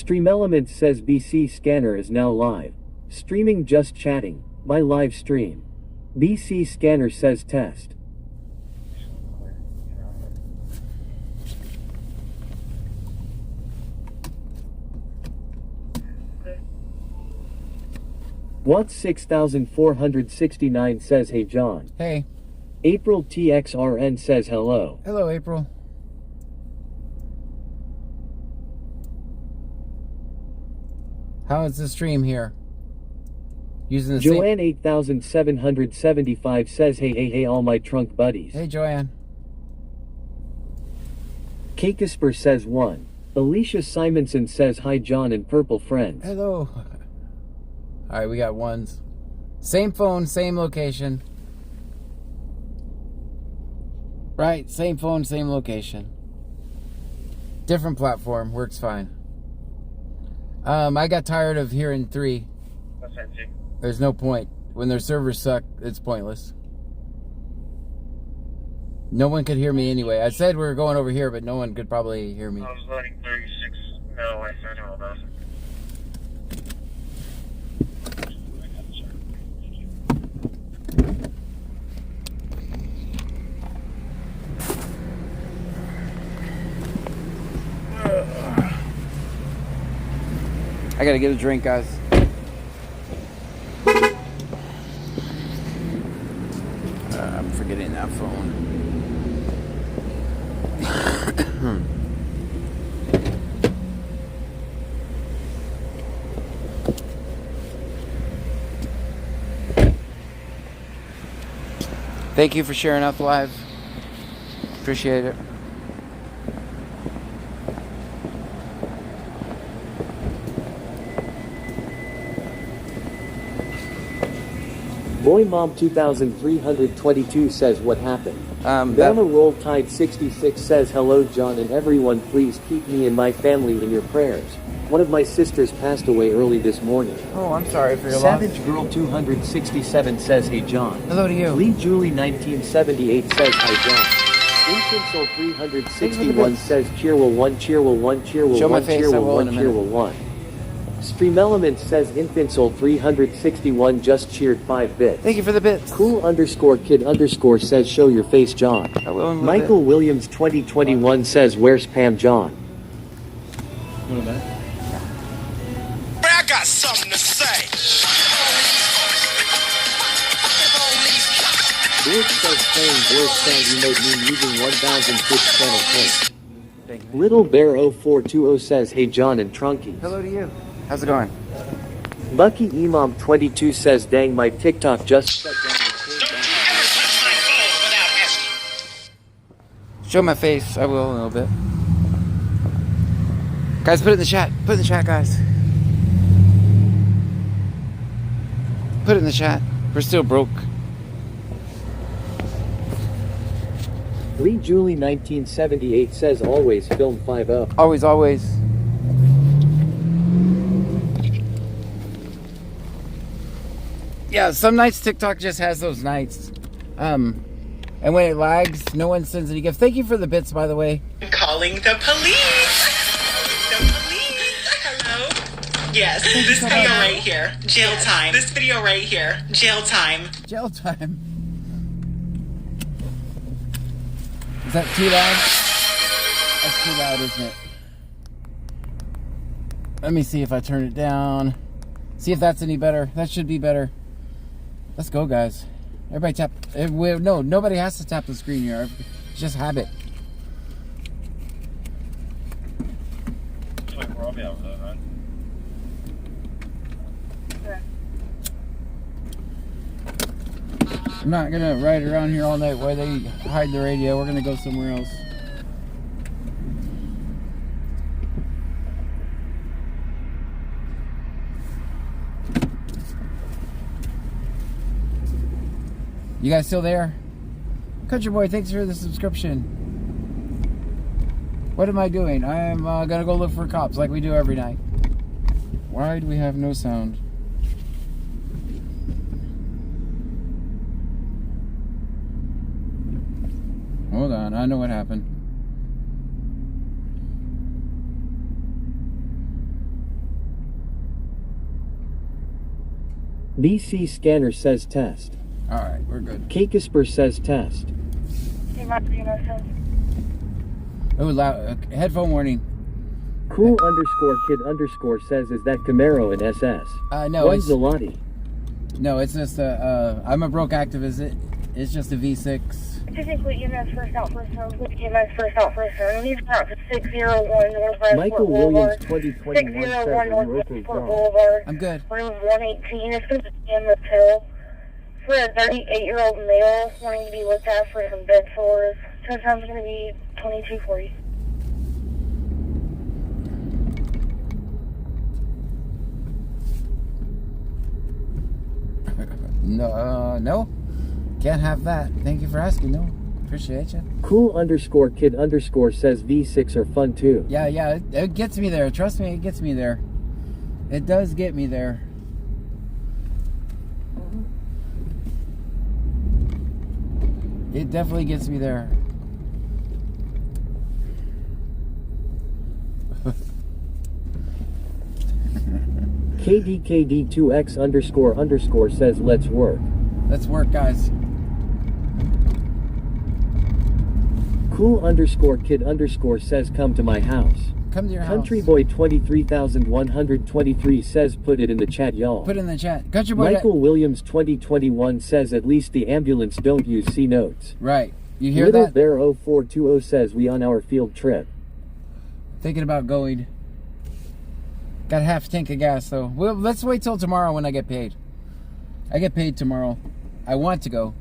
Stream Elements says BC Scanner is now live. Streaming just chatting. My live stream. BC Scanner says test. Watts 6469 says hey John. Hey. April TXRN says hello. Hello, April. How is the stream here? Using the Joanne 8775 says hey all my trunk buddies. Hey Joanne. Kakisper says 1. Alicia Simonson says hi John and Purple Friends. Hello. Alright, we got ones. Same phone, same location. Right, same phone, same location. Different platform, works fine. I got tired of hearing 3. There's no point. When their servers suck, it's pointless. No one could hear me anyway. I said we were going over here, but no one could probably hear me. I was loading 36. No, I said all those. I gotta get a drink, guys. I'm forgetting that phone. Thank you for sharing out the live. Appreciate it. Boy Mom 2322 says what happened. Bama Roll Tide 66 says hello John and everyone, please keep me and my family in your prayers. One of my sisters passed away early this morning. Oh, I'm sorry for your loss. Savage Girl 267 says hey John. Hello to you. Lee Julie 1978 says hi John. Infant Soul 361 says Cheerwell 1 Cheerwell 1 Cheerwell Show 1 my face, I Cheerwell will 1 in a minute. Cheerwell 1. Stream Elements says Infant Soul 361 just cheered 5 bits. Thank you for the bits. Cool _kid _ says show your face John. I will in a little Michael bit. Williams 2021 says where's Pam John. I got something to say. George says playing voice sound emote mean using 1000 Twitch channel points. Little Bear 0420 says hey John and Trunky. Hello to you. How's it going? Bucky Imam 22 says dang my TikTok just shut down. Show my face. I will in a little bit. Guys, put it in the chat. Put it in the chat, guys. Put it in the chat. We're still broke. Lee Julie 1978 says always film 5-0. Always, always. Yeah, some nights TikTok just has those nights. And when it lags, no one sends any gift. Thank you for the bits, by the way. Calling the police. The police. Hello. Yes, this video right here. Jail time. This video right here. Jail time. Jail time. Is that too loud? That's too loud, isn't it? Let me see if I turn it down. See if that's any better. That should be better. Let's go, guys. Everybody tap. No, nobody has to tap the screen here. It's just habit. I'm not gonna ride around here all night while they hide the radio. We're gonna go somewhere else. You guys still there? Country Boy, thanks for the subscription. What am I doing? I am gonna go look for cops like we do every night. Why do we have no sound? Hold on, I know what happened. BC Scanner says test. Alright, we're good. Kakisper says test. Oh, loud. Headphone warning. Cool_kid_ says, is that Camaro in SS? No, One's it's... Zelati. No, it's just a, I'm a broke activist. It's just a V6. Technically, EMS first out, first home. EMS first out, first home. He's out to 601 Northwest Michael Fort Williams, Boulevard. 2021 says 601 Roker Northwest Fort Drive. Boulevard. I'm good. Room 118. It's going to be in the pill for a 38-year-old male wanting to be looked at for some bed sores. So time's going to be 2240. No. Can't have that. Thank you for asking. No. Appreciate you. Cool_kid_ says V6 are fun too. Yeah. It gets me there. Trust me, it gets me there. It does get me there. It definitely gets me there. KDKD2X__ says let's work. Let's work, guys. Cool_kid_ says come to my house. Come to your house. Country Boy 23123 says put it in the chat, y'all. Put it in the chat. Country Boy. Michael Williams 2021 says at least the ambulance don't use C notes. Right. You hear Little that? Bear 0420 says we on our field trip. Thinking about going. Got half a tank of gas, though. Well, let's wait till tomorrow when I get paid. I get paid tomorrow. I want to go.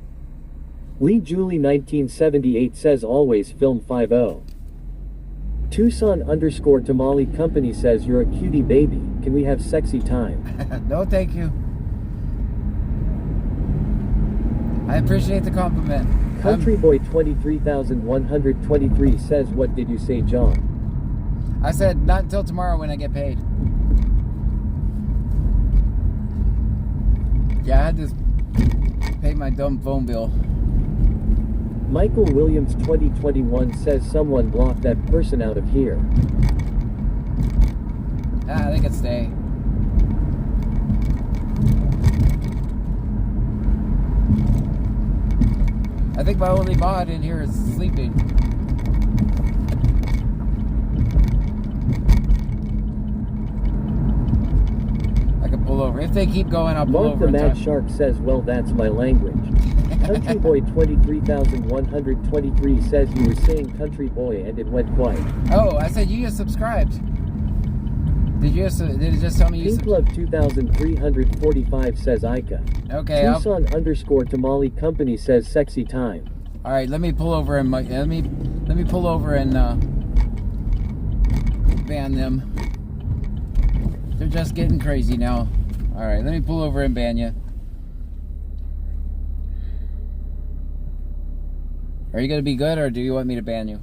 Lee Julie 1978 says always film 50. Tucson_Tamale Company says you're a cutie baby. Can we have sexy time? No, thank you. I appreciate the compliment. Country Boy 23123 says what did you say, John? I said not until tomorrow when I get paid. Yeah, I had to pay my dumb phone bill. Michael Williams 2021 says someone blocked that person out of here. They can stay. I think my only mod in here is sleeping. I can pull over. If they keep going, I'll pull Mark over the in Mad time. Shark says, well, that's my language. Country Boy 23123 says you were saying Country Boy and it went quiet. Oh, I said you just subscribed. Did it just tell me you Pink Love 2345 says Ika. Okay. Tucson_Tamale Company says sexy time. All right, let me pull over and let me pull over and ban them. They're just getting crazy now. All right, let me pull over and ban you. Are you gonna be good, or do you want me to ban you?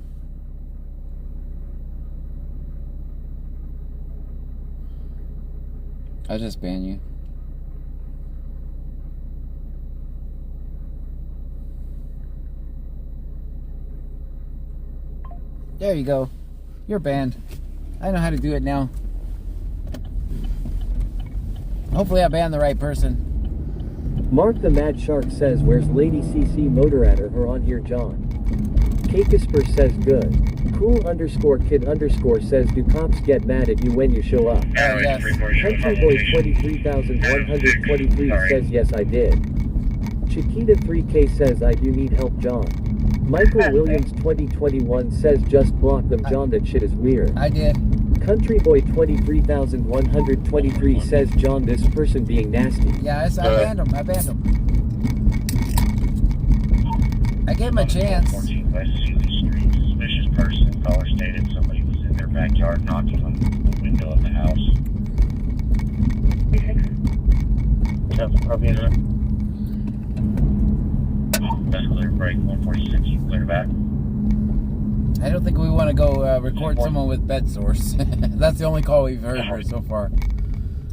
I'll just ban you. There you go. You're banned. I know how to do it now. Hopefully I banned the right person. Mark the Mad Shark says, where's Lady CC Motor at her on here, John? Kakisper says good. Cool_kid_ says do cops get mad at you when you show up? Yes. Country Boy 23123 says yes I did. Chiquita 3K says I do need help, John. Michael Williams 2021 says just block them, John, that shit is weird. I did. Country Boy 23123 says John, this person being nasty. Yeah, I banned him. I banned him. I gave him a chance. 14 West Sealy Street. Suspicious person. Caller stated somebody was in their backyard knocking on the window of the house. That's probably enough. That's clear break 146. You clear back. I don't think we want to go record someone with bed sores. That's the only call we've heard so far.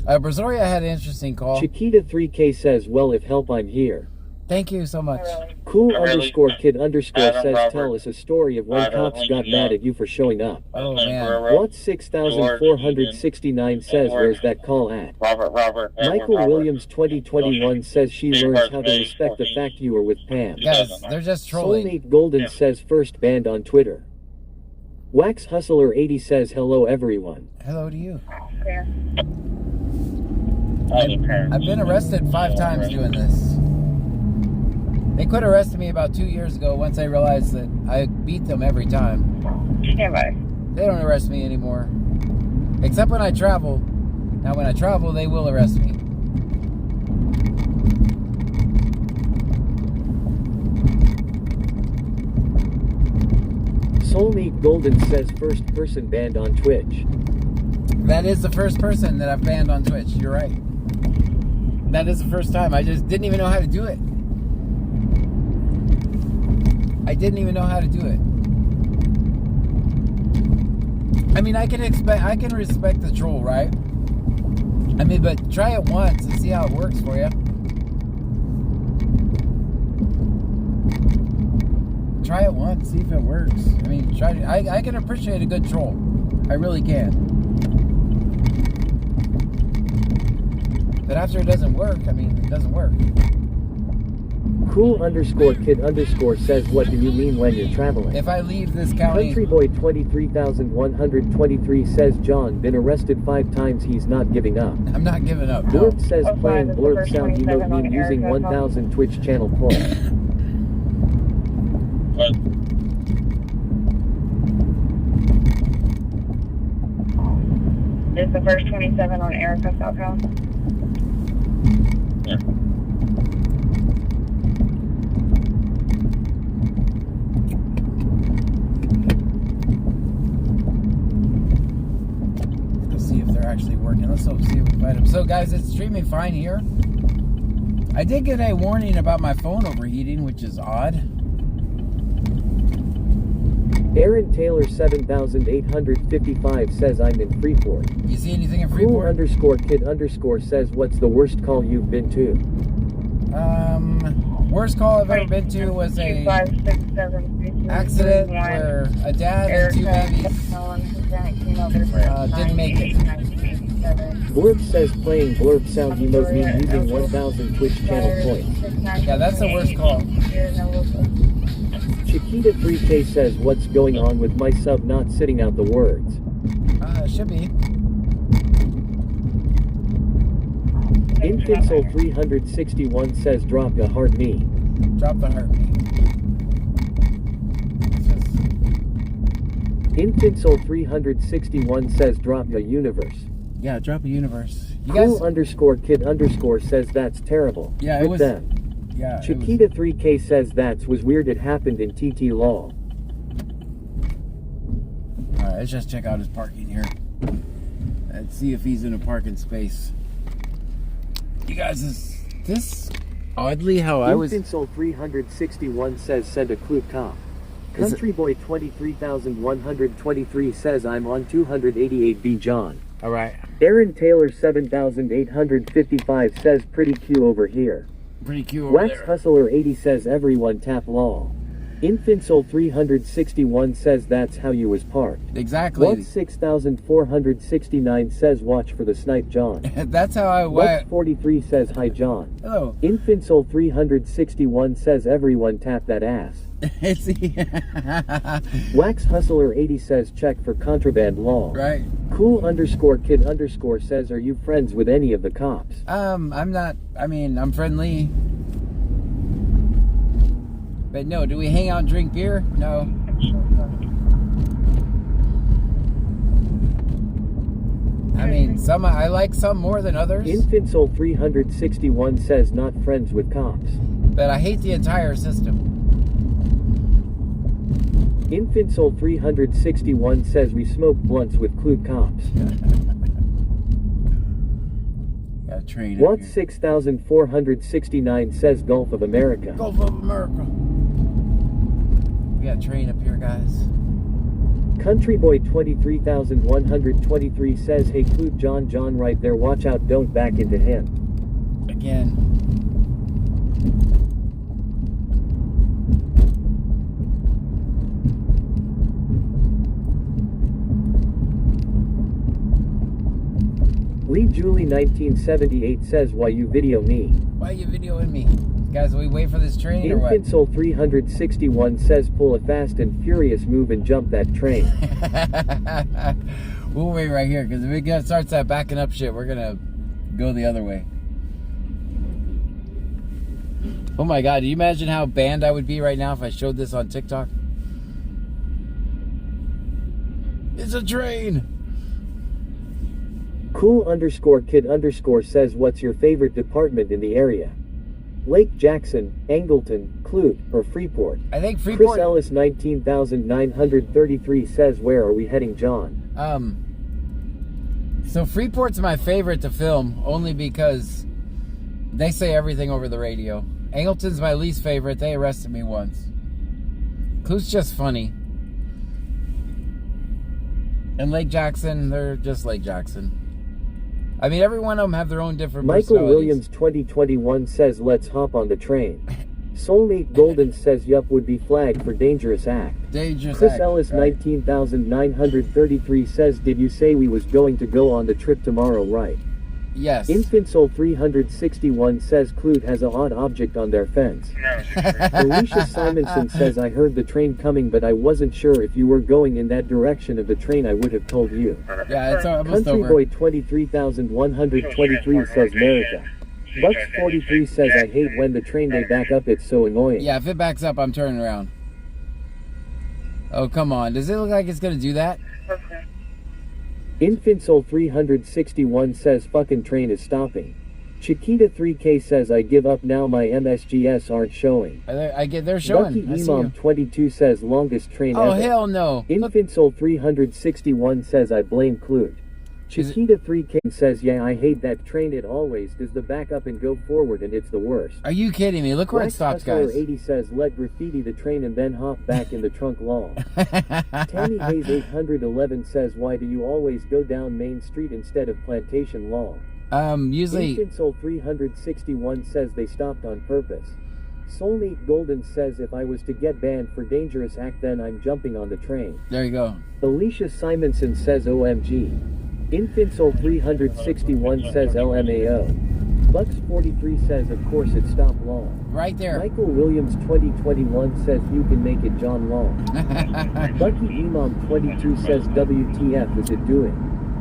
Brazoria had an interesting call. Chiquita 3K says, well, if help, I'm here. Thank you so much. Cool underscore kid underscore says tell us a story of when cops got mad at you for showing up. Oh, man. What 6469 says where's that call at? Michael Williams 2021 says she learns how to respect the fact you were with Pam. Guys, they're just trolling. Soulmate Golden says first banned on Twitter. Wax Hustler 80 says hello everyone. Hello to you. Yeah. I've been arrested 5 times doing this. They quit arresting me about 2 years ago once I realized that I beat them every time. Stand by. They don't arrest me anymore. Except when I travel. Now when I travel, they will arrest me. Soulmate Golden says first person banned on Twitch. That is the first person that I've banned on Twitch. You're right. That is the first time. I just didn't even know how to do it. I didn't even know how to do it. I mean, I can respect the troll, right? I mean, but try it once and see how it works for you. Try it once, see if it works. I mean, I can appreciate a good troll. I really can. But after it doesn't work, I mean, it doesn't work. Cool underscore kid underscore says what do you mean when you're traveling? If I leave this county... Countryboy 23123 says John been arrested 5 times, he's not giving up. I'm not giving up, no. Blurb says playing blurb sound emote meme using 1000 Twitch channel points. Is the first 27 on Erica southbound? Yeah. Let's see if they're actually working. Let's see if we can find them. So guys, it's streaming fine here. I did get a warning about my phone overheating, which is odd. Aaron Taylor 7855 says I'm in Freeport. You see anything in Cool Freeport? underscore kid underscore says what's the worst call you've been to? Worst call I've ever been to was a accident where a dad and 2 babies didn't make it. Blurb says playing blurb sound emote meme using 1000 Twitch channel points. Yeah, that's the worst call. Chiquita 3K says what's going on with my sub not sitting out the words. Should be. Infinsol 361 says drop a heart me. Drop the heart. Infinsol 361 says drop a universe. Yeah, drop a universe. You Cool guys... underscore kid underscore says that's terrible. Yeah, it With was... them. Yeah, Chiquita 3K says that was weird, it happened in TT Law. Alright, let's just check out his parking here. Let's see if he's in a parking space. You guys, is this oddly how I was... Infinsol 361 says send a clue cop. Countryboy 23123 says I'm on 288B John. Alright. Aaron Taylor 7855 says pretty Q over here. Pretty cute over Wax there. Hustler 80 says everyone tap law. Infinsol 361 says that's how you was parked. Exactly. What 6469 says watch for the snipe John. That's how I What went. 43 says hi John. Oh. Infinsol 361 says everyone tap that ass. It's Wax Hustler 80 says check for contraband law. right. Cool underscore kid underscore says are you friends with any of the cops? I'm not. I mean, I'm friendly. But no, do we hang out and drink beer? No. I mean, some I like some more than others. Infinsol 361 says not friends with cops. But I hate the entire system. Infinsol 361 says we smoke blunts with clued cops. Got a train. What 6469 says Gulf of America. Gulf of America. We got a train up here, guys. Countryboy 23123 says hey clued John right there, watch out, don't back into him. Again. Lee Julie 1978 says, why you video me? Why are you videoing me? Guys, we wait for this train or what? Infant Soul 361 says, pull a fast and furious move and jump that train. We'll wait right here, because if it starts that backing up shit, we're gonna go the other way. Oh my god, do you imagine how banned I would be right now if I showed this on TikTok? It's a train! Cool_kid_ says, what's your favorite department in the area? Lake Jackson, Angleton, Clute, or Freeport? I think Freeport. Chris Ellis 19,933 says, where are we heading, John? So Freeport's my favorite to film, only because they say everything over the radio. Angleton's my least favorite. They arrested me once. Clute's just funny. And Lake Jackson, they're just Lake Jackson. I mean, every one of them have their own different Michael personalities. Williams 2021 says, let's hop on the train. Soulmate Golden says, yup, would be flagged for dangerous act. Dangerous Chris act, Ellis right. 19,933 says, did you say we was going to go on the trip tomorrow, right? Yes. Infant Soul 361 says, Clute has a odd object on their fence. Alicia Simonson says, I heard the train coming, but I wasn't sure if you were going in that direction of the train. I would have told you. Yeah, it's almost Country over. Boy 23,123 says, America. Bucks 43 says, I hate when the train they back up, it's so annoying. Yeah, if it backs up, I'm turning around. Oh, come on. Does it look like it's going to do that? Okay. Infant Soul 361 says, fucking train is stopping. Chiquita 3K says, I give up now, my MSGS aren't showing. They're showing. Lucky I see Imam you. 22 says, longest train Oh, ever. hell no. Infant Soul 361 says, I blame Clute. Chiquita 3K says, yeah, I hate that train. It always does the back up and go forward, and it's the worst. Are you kidding me? Look where it Rex stops, Hustler guys. 80 says, let graffiti the train and then hop back in the trunk long. Tammy Hayes 811 says, why do you always go down Main Street instead of Plantation long? Usually... Infant Soul 361 says they stopped on purpose. Soulmate Golden says, if I was to get banned for dangerous act, then I'm jumping on the train. There you go. Alicia Simonson says, OMG. Infant Soul 361 says, LMAO. Bucks 43 says, of course it stopped long. Right there. Michael Williams 2021 says, you can make it John Long. Lucky Imam 22 says, WTF is it doing?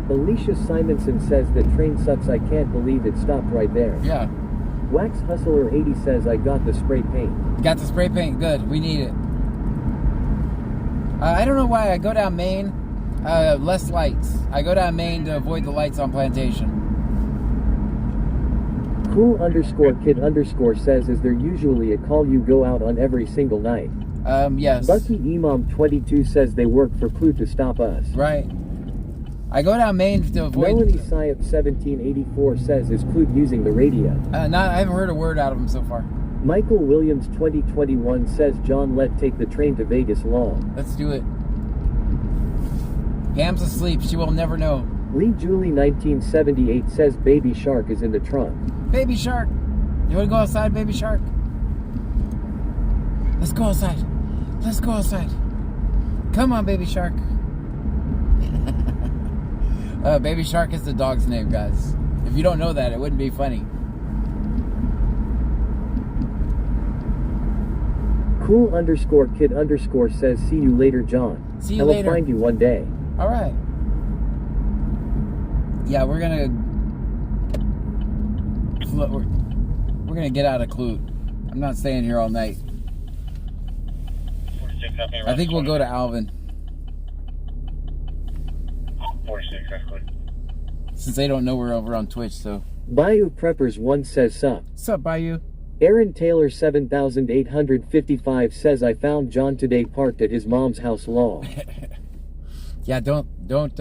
Alicia Simonson says, the train sucks, I can't believe it stopped right there. Yeah. Wax Hustler 80 says, I got the spray paint. Got the spray paint. Good. We need it. I don't know why I go down Main. Less lights. I go down Main to avoid the lights on Plantation. Cool_kid_ says, is there usually a call you go out on every single night? Yes. Lucky Imam 22 says they work for Clute to stop us. Right. I go down Main to avoid... Melanie Syop 1784 says, is Clute using the radio? I haven't heard a word out of him so far. Michael Williams 2021 says, John, let take the train to Vegas long. Let's do it. Pam's asleep. She will never know. Lee Julie 1978 says, Baby Shark is in the trunk. Baby Shark. You want to go outside, Baby Shark? Let's go outside. Let's go outside. Come on, Baby Shark. Baby Shark is the dog's name, guys. If you don't know that, it wouldn't be funny. Cool_kid_ says, see you later, John. See you I will later. find you one day. All right. Yeah, we're gonna get out of Clute. I'm not staying here all night. I think we'll go to Alvin. 46, that's good. Since they don't know we're over on Twitch, so. Bayou Preppers 1 says, sup. What's up, Bayou? Aaron Taylor 7855 says, I found John today parked at his mom's house long. Yeah, don't Mark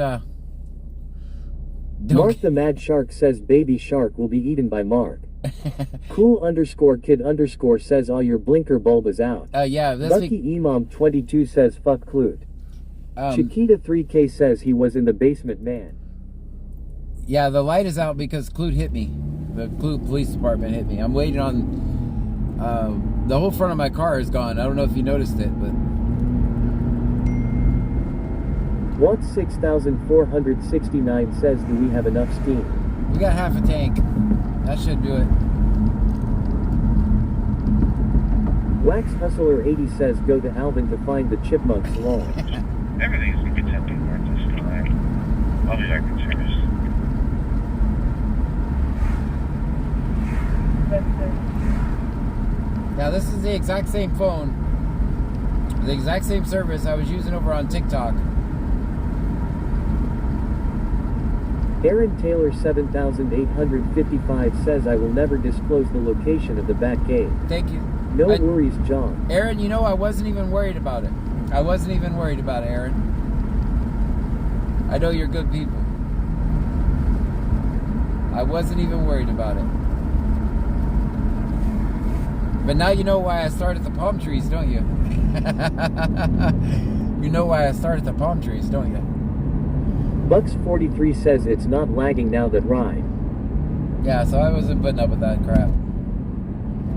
the Mad Shark says, Baby Shark will be eaten by Mark. Cool_kid_ says, oh, your blinker bulb is out. Yeah, this Lucky week. Imam 22 says, fuck Clute. Chiquita 3K says he was in the basement, man. Yeah, the light is out because Clute hit me. The Clute Police Department hit me. I'm waiting on... the whole front of my car is gone. I don't know if you noticed it, but... Watts 6469 says, do we have enough steam? We got half a tank. That should do it. Wax Hustler 80 says go to Alvin to find the chipmunks long. Everything's gonna get something worth this time. I'll be back in service. Now this is the exact same phone, the exact same service I was using over on TikTok. Aaron Taylor 7855 says I will never disclose the location of the Batcave. Thank you. No worries, John. Aaron, you know I wasn't even worried about it. I wasn't even worried about it, Aaron. I know you're good people. I wasn't even worried about it. But now you know why I started the palm trees, don't you? You know why I started the palm trees, don't you? Bucks43 says it's not lagging now that ride. Yeah, so I wasn't putting up with that crap.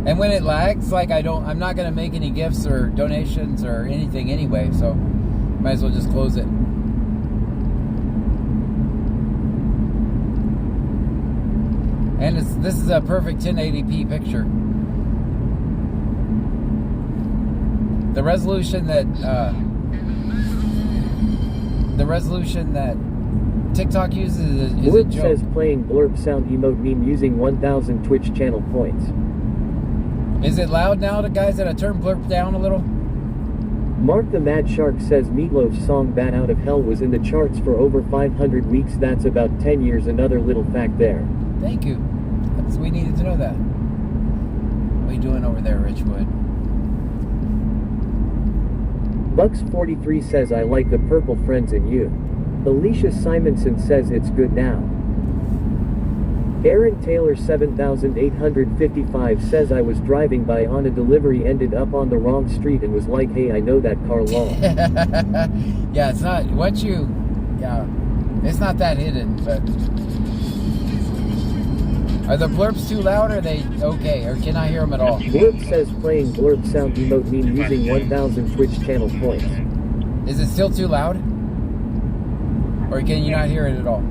And when it lags, like I'm not gonna make any gifts or donations or anything anyway, so might as well just close it. And this is a perfect 1080p picture. The resolution that TikTok uses is a Blurp joke. says playing blurp sound emote meme using 1000 Twitch channel points. Is it loud now to guys that I turned blurp down a little? Mark the Mad Shark says Meatloaf's song Bat Out of Hell was in the charts for over 500 weeks. That's about 10 years. Another little fact there. Thank you. We needed to know that. What are you doing over there, Richwood? Bucks43 says I like the purple friends in you. Alicia Simonson says it's good now. Aaron Taylor 7855 says I was driving by on a delivery, ended up on the wrong street and was like, hey, I know that car long. Yeah, it's not, it's not that hidden, but are the blurps too loud or are they okay, or can I hear them at all? Blurp says playing blurp sound emote meme using 1000 Twitch channel points. Is it still too loud? Or can you not hear it at all?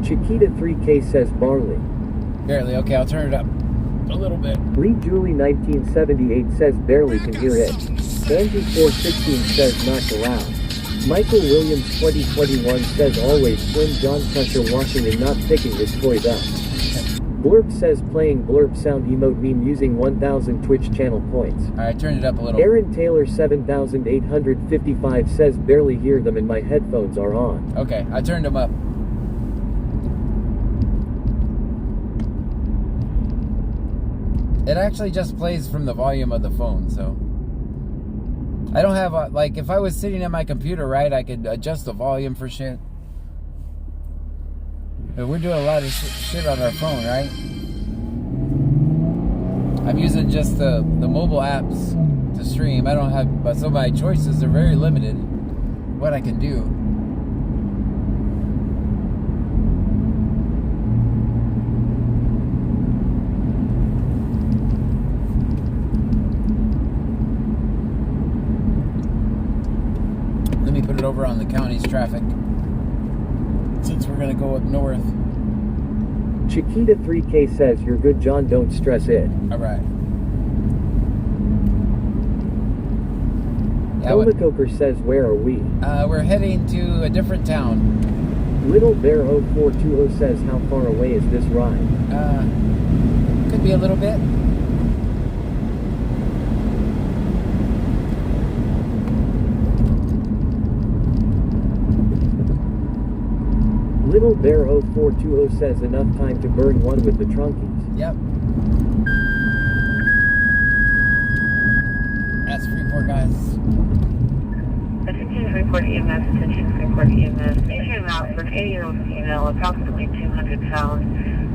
Chiquita 3K says barley. Barely. Okay, I'll turn it up a little bit. Lee Julie 1978 says barely can hear it. Angie 416 says not allowed. Michael Williams 2021 says always Slim John pressure washing and not picking his toys up. Blurp says playing blurp sound emote meme using 1000 Twitch channel points. Alright, turn it up a little. Aaron Taylor 7855 says barely hear them and my headphones are on. Okay, I turned them up. It actually just plays from the volume of the phone, so I don't have like if I was sitting at my computer, right, I could adjust the volume for shit. But we're doing a lot of shit on our phone, right? I'm using just the mobile apps to stream. I don't have, but so my choices are very limited. What I can do. Let me put it over on the county's traffic, since we're gonna go up north. Chiquita 3K says you're good, John, don't stress it. Alright. Coker says where are we? We're heading to a different town. Little Bear 0420 says how far away is this ride? Could be a little bit. Little Bear 0420 says enough time to burn one with the trunkies. Yep. That's Freeport, guys. Attention Freeport EMS, attention Freeport EMS. Issue out for an 80-year-old female, approximately 200 pounds.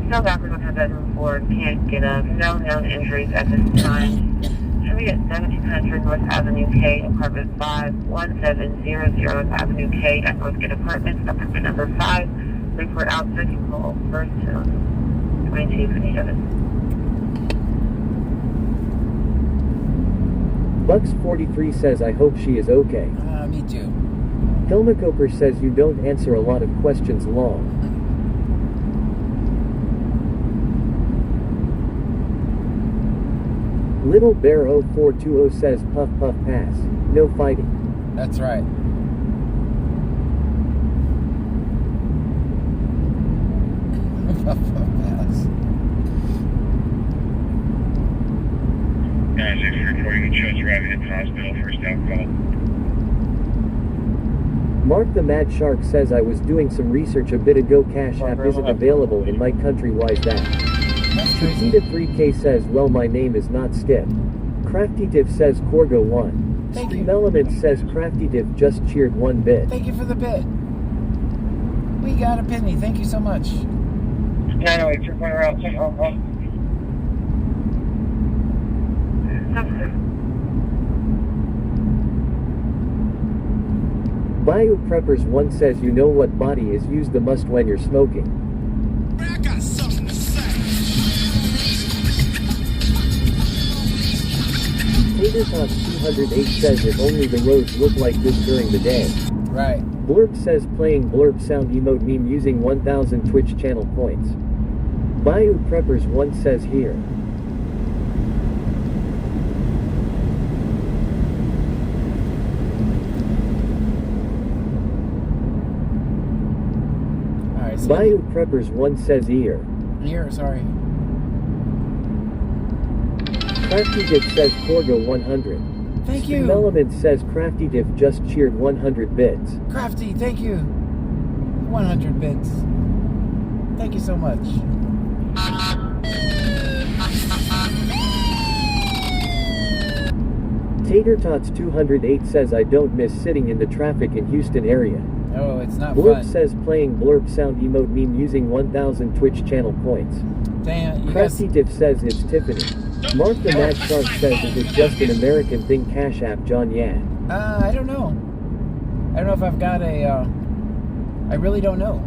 Still backwards on her bedroom floor, can't get up. No known injuries at this time. Should be at 7200 North Avenue K, apartment 51700 North Avenue K at Northgate Apartments, apartment number 5. Freeport out, searching call, first zone, 2227. Bucks43 says I hope she is okay. Me too. Hilma Coper says you don't answer a lot of questions long. Little Bear 0420 says puff puff pass. No fighting. That's right. Puff puff pass. Guys, if you're reporting the chest driving at the hospital, first out call. Mark the Mad Shark says I was doing some research a bit ago. Cash App isn't available in my country. Why is that? Tita 3K says well my name is not Skip. Crafty Diff says Corgo 1. Thank you. Element says Crafty Diff just cheered 1 bit. Thank you for the bit. We got a penny. Thank you so much. 908, you're going around. Bayou Preppers 1 says you know what body is used the most when you're smoking. I got something to say. Tater Tots 208 says if only the roads look like this during the day. Right. Blurb says playing blurb sound emote meme using 1000 Twitch channel points. Bayou Preppers 1 says here. Alright, so Bayou Preppers 1 says ear. here, sorry. Crafty Diff says Corgo 100. Thank you. Element says Crafty Diff just cheered 100 bits. Crafty, thank you. 100 bits. Thank you so much. Tater Tots 208 says I don't miss sitting in the traffic in Houston area. Oh, it's not Blurb fun. says playing blurb sound emote meme using 1000 Twitch channel points. Damn, you guys. Crafty Diff says it's Tiffany. Mark the Mad Shark says is it just an American thing? Cash App John Yan. I don't know. I don't know if I've got a, I really don't know.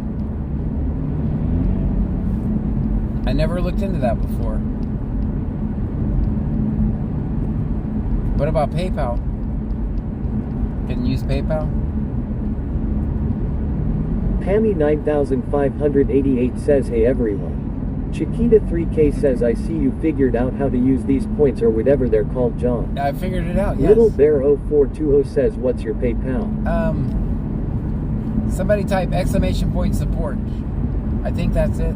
I never looked into that before. What about PayPal? Can you use PayPal? Pammy 9588 says hey everyone. Chiquita 3K says I see you figured out how to use these points or whatever they're called John. I figured it out, yes. Little Bear 0420 says what's your PayPal? Somebody type exclamation point support. I think that's it.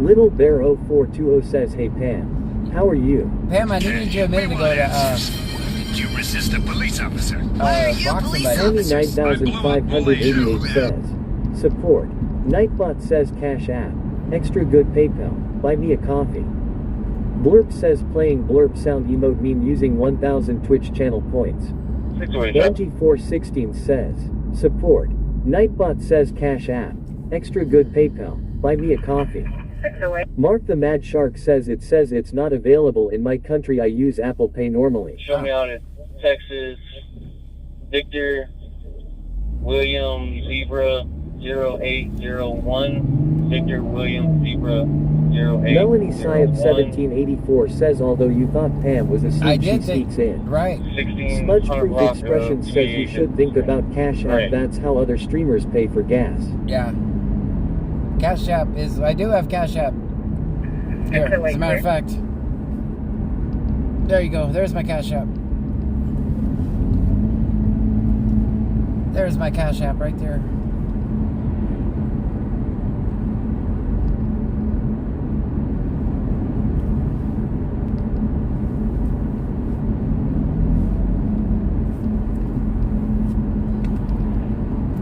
Little Bear 0420 says hey Pam. How are you? Pam, I needed you a minute ago to, You resist a police officer. block somebody. Pammy 9588 says support. Nightbot says Cash App. Extra good PayPal. Buy me a coffee. Blurb says playing blurb sound emote meme using 1000 Twitch channel points. Angie416 says support. Nightbot says Cash App. Extra good PayPal. Buy me a coffee. Mark the Mad Shark says it's not available in my country. I use Apple Pay normally. Show me out in Texas. Victor William Zebra 0801. Victor William Zebra 0801. Melanie Syed 1784 says although you thought Pam was asleep, I she did think, sneaks in. right. 16 Smudge Hunter Proof Rock, Expressions says you should think about Cash App. Right. That's how other streamers pay for gas. Yeah. Cash App is, I do have Cash App. Here, as a matter of fact. There you go. There's my Cash App. There's my Cash App right there.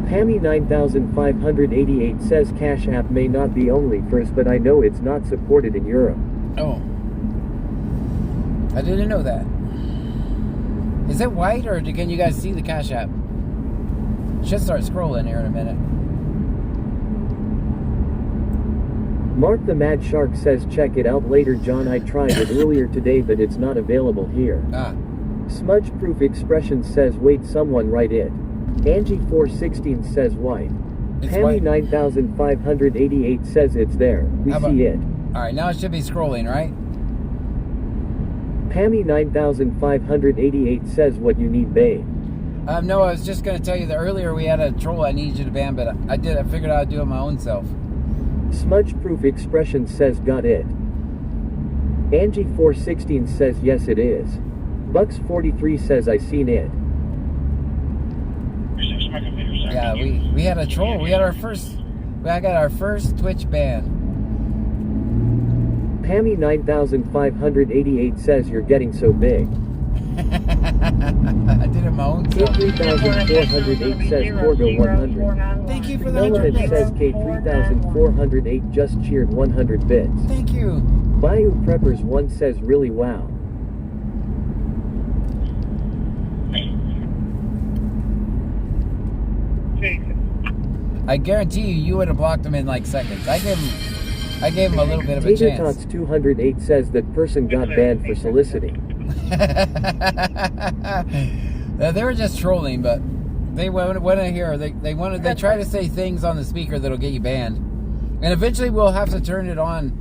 Pammy 9588 says Cash App may not be only first, but I know it's not supported in Europe. Oh. I didn't know that. Is it white or can you guys see the Cash App? Should start scrolling here in a minute. Mark the Mad Shark says check it out later. John, I tried it earlier today but it's not available here. Ah. Smudge Proof Expressions says wait, someone write it. Angie416 says white. It's Pammy white. 9588 says it's there. We How about- see it. Alright, now it should be scrolling, right? Pammy 9588 says what you need, babe. No, I was just going to tell you that earlier we had a troll I needed you to ban, but I figured I'd do it my own self. Smudge Proof Expression says got it. Angie 416 says yes it is. Bucks 43 says I seen it. Yeah, we had a troll. I got our first Twitch ban. Pammy 9588 says you're getting so big. I did it my own self. K3408 says Corgo 100. Thank you for the 100 Element bits. says K3408 just cheered 100 bits. Thank you. Bayou Preppers 1 says really wow. I guarantee you would have blocked him in like seconds. I gave him a little bit of a Tater chance. Tots 208 says that person got banned for soliciting. They were just trolling, but they want to hear. They try to say things on the speaker that'll get you banned, and eventually we'll have to turn it on.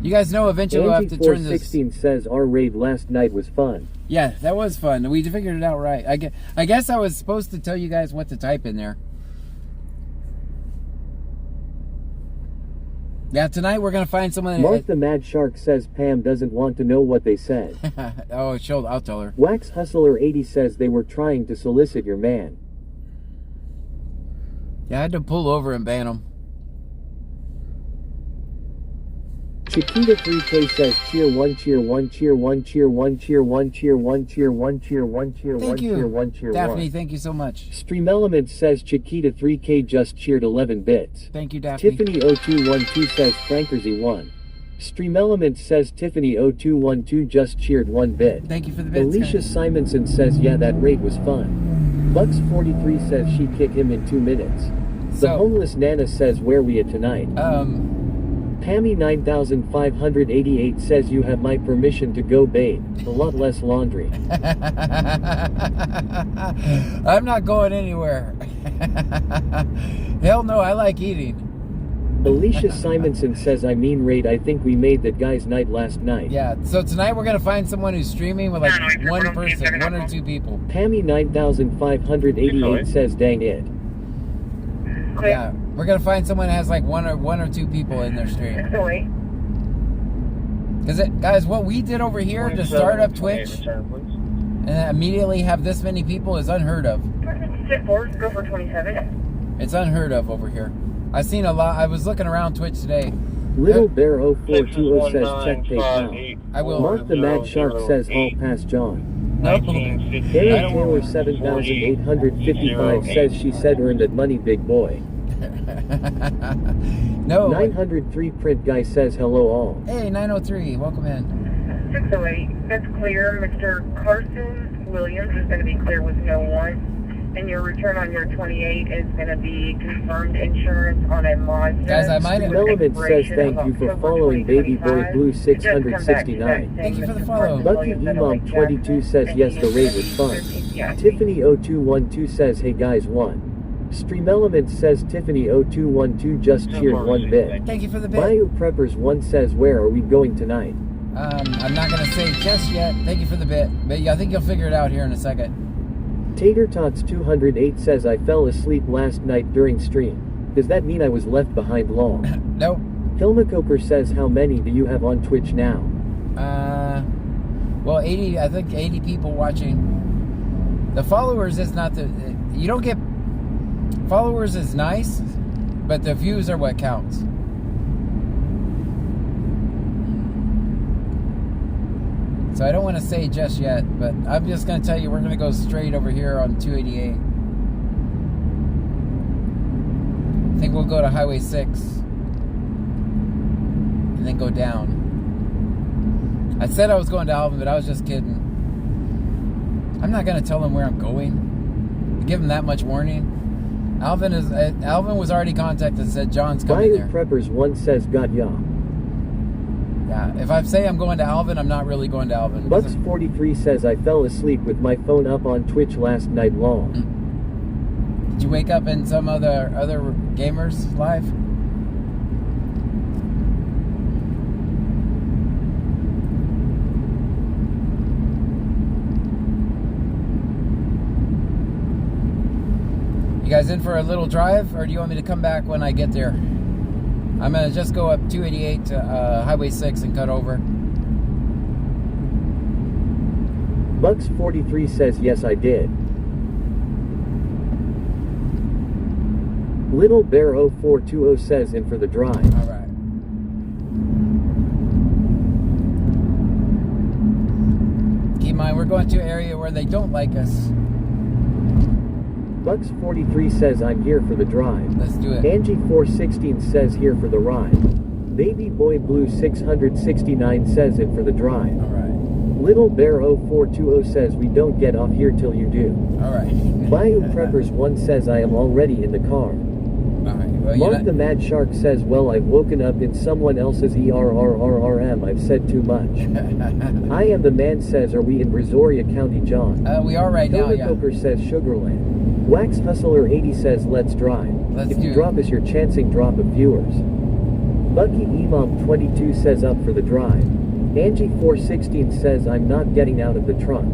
You guys know eventually we'll have to turn this. 416 says our raid last night was fun. Yeah, that was fun. We figured it out right. I guess I was supposed to tell you guys what to type in there. Yeah, tonight we're going to find someone... Martha Mad Shark says Pam doesn't want to know what they said. Oh, I'll tell her. Wax Hustler 80 says they were trying to solicit your man. Yeah, I had to pull over and ban him. Chiquita 3K says cheer 1 cheer 1 cheer 1 cheer 1 cheer 1 cheer 1 cheer 1 cheer 1 cheer 1 cheer 1 cheer 1. Daphne, thank you so much. Stream Element says Chiquita 3K just cheered 11 bits. Thank you, Daphne. Tiffany 0212 says Frankersy 1. Stream Element says Tiffany 0212 just cheered 1 bit. Thank you for the bits. Alicia Simonson says yeah that raid was fun. Bucks 43 says she'd kick him in 2 minutes. The homeless Nana says where we at tonight? Pammy 9588 says you have my permission to go babe. A lot less laundry. I'm not going anywhere. Hell no, I like eating. Alicia Simonson says I mean raid I think we made that guy's night last night. Yeah, so tonight we're going to find someone who's streaming with like one person, 1 or 2 people. Pammy 9588 says dang it. Yeah, we're going to find someone that has like one or 2 people in their stream. Because guys, what we did over here to start up Twitch and immediately have this many people is unheard of. Sit forward, go for 27. It's unheard of over here. I've seen a lot. I was looking around Twitch today. Little Bear 0420 says check PayPal. I will. Mark the Mad Shark says all pass John. Nope. Eric Taylor 7855 says she said earned that money big boy. No. 903 Print Guy says hello all. Hey, 903, welcome in. 608, that's clear. Mr. Carson Williams is going to be clear with no one. And your return on your 28 is going to be confirmed insurance on a Mazda. Guys, I might have... Element says thank you for following Baby Boy Blue 669. Thank you for the follow. Lucky Imam 22 says yes the raid was fun. Tiffany 0212 says hey guys 1. Stream Element says Tiffany 0212 just cheered 1 bit. Thank you for the bit. Bayou Preppers 1 says where are we going tonight? I'm not going to say just yet. Thank you for the bit. But I think you'll figure it out here in a second. Tater Tots 208 says I fell asleep last night during stream. Does that mean I was left behind long? Nope. Hilmacoker says how many do you have on Twitch now? Well, 80, I think 80 people watching. The followers is not the... You don't get... Followers is nice, but the views are what counts. So I don't want to say just yet, but I'm just going to tell you we're going to go straight over here on 288. I think we'll go to Highway 6 and then go down. I said I was going to Alvin, but I was just kidding. I'm not going to tell him where I'm going. Give him that much warning. Alvin was already contacted and said John's coming there. Bayou Preppers 1 says got ya. Yeah, if I say I'm going to Alvin, I'm not really going to Alvin. Bucks 43 says I fell asleep with my phone up on Twitch last night long. Did you wake up in some other gamers live? guys in for a little drive, or do you want me to come back when I get there? I'm going to just go up 288 to Highway 6 and cut over. Bucks43 says yes I did. Little Bear 0420 says in for the drive. Alright. Keep in mind, we're going to an area where they don't like us. Bucks43 says I'm here for the drive. Let's do it. Angie416 says here for the ride. Baby Boy Blue 669 says in for the drive. Alright. Little Bear 0420 says we don't get off here till you do. Alright. Bayou Preppers 1 says I am already in the car. Alright. Well, Mark the Mad Shark says, well, I've woken up in someone else's ERRRRM. I've said too much. I am the man says, are we in Brazoria County, John? we are right now, yeah. Coker says Sugarland. Wax Hustler 80 says let's drive. Let's if do you it. drop us your chancing drop of viewers. Bucky Imam 22 says up for the drive. Angie 416 says I'm not getting out of the trunk.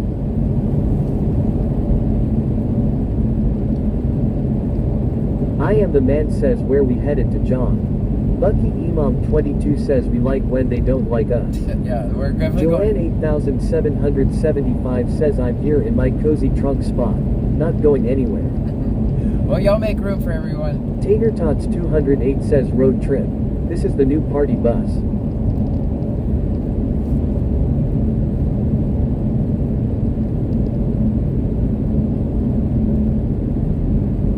I am the man says where we headed to John. Bucky Imam 22 says we like when they don't like us. Yeah, we're definitely going. Joanne 8775 says I'm here in my cozy trunk spot. Not going anywhere. Well, y'all make room for everyone. Tater Tots 208 says road trip. This is the new party bus.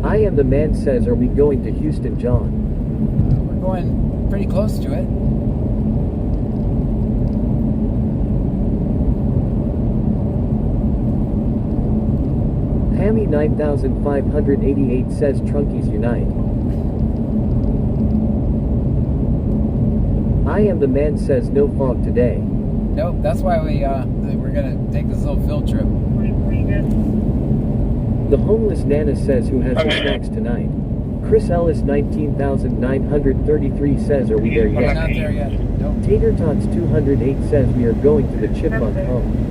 I am the man says are we going to Houston, John? We're going pretty close to it. Hammy 9588 says Trunkies unite. I am the man says no fog today. Nope, that's why we're gonna take this little field trip. The homeless Nana says who has the snacks tonight. Chris Ellis 19933 says are we there We're yet? not there yet. Nope. Tater Tots 208 says we are going to the Chipmunk home.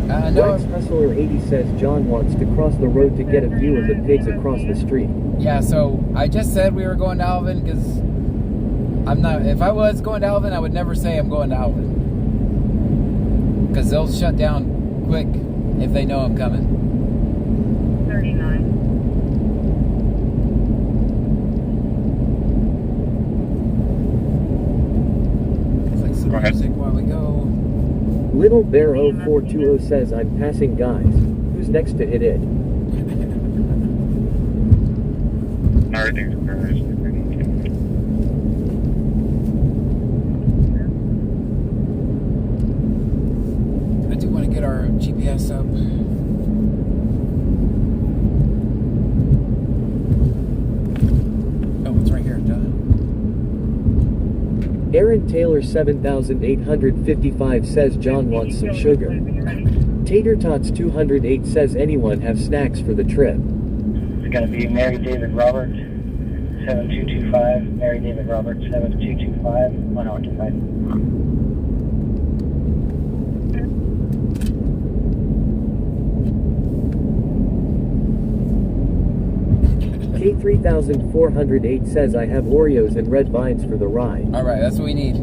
No. Wax Hustler 80 says John wants to cross the road to get a view of the pigs across the street. Yeah, so I just said we were going to Alvin because I'm not. If I was going to Alvin, I would never say I'm going to Alvin because they'll shut down quick if they know I'm coming. 39. Play some music while we go. Little Bear 0420 says I'm passing guys. Who's next to hit it? Everything's reversed. I do want to get our GPS up. Oh, it's right here, duh. Aaron Taylor 7855 says John wants some sugar. Tater Tots 208 says anyone have snacks for the trip. It's going to be Mary David Roberts, 7225. Mary David Roberts, 7225. 1025. K3408 says I have Oreos and red vines for the ride. All right, that's what we need.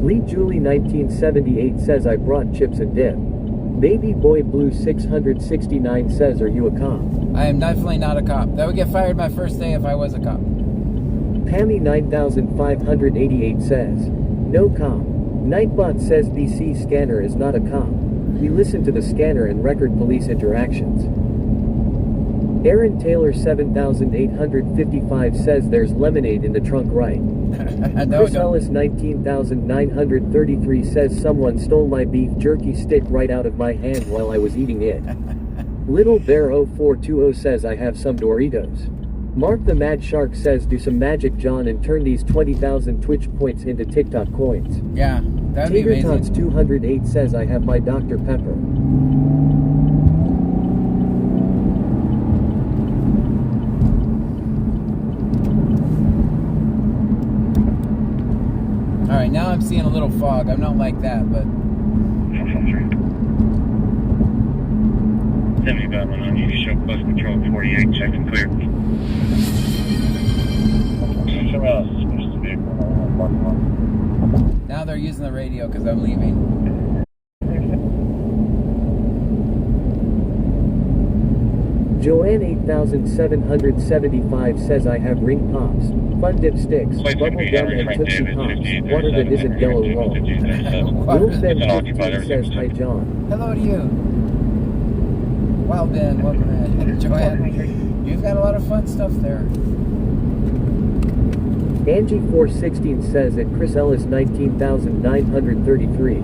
Lee Julie 1978 says I brought chips and dip. Baby Boy Blue 669 says are you a cop? I am definitely not a cop. That would get fired my first day if I was a cop. Pammy 9588 says no cop. Nightbot says BC scanner is not a cop. We listen to the scanner and record police interactions. Aaron Taylor 7855 says there's lemonade in the trunk right. Chris Ellis 19933 says someone stole my beef jerky stick right out of my hand while I was eating it. Little Bear 0420 says I have some Doritos. Mark the Mad Shark says do some magic John and turn these 20,000 Twitch points into TikTok coins. Yeah, that'd be Tater amazing. Tots 208 says I have my Dr. Pepper. Alright, now I'm seeing a little fog. I'm not like that, but 70 Batman on you. Show close control 48. Check and clear. Somebody else switched the vehicle. Now they're using the radio because I'm leaving. Joanne 8775 says I have ring pops, fun dipsticks, bubble gum and Tootsie Pops, water that isn't yellow raw. Will Ben 15 says hi John. Hello to you. Wow, Ben, welcome in. Joanne, you've got a lot of fun stuff there. Angie 416 says at Chris Ellis 19,933.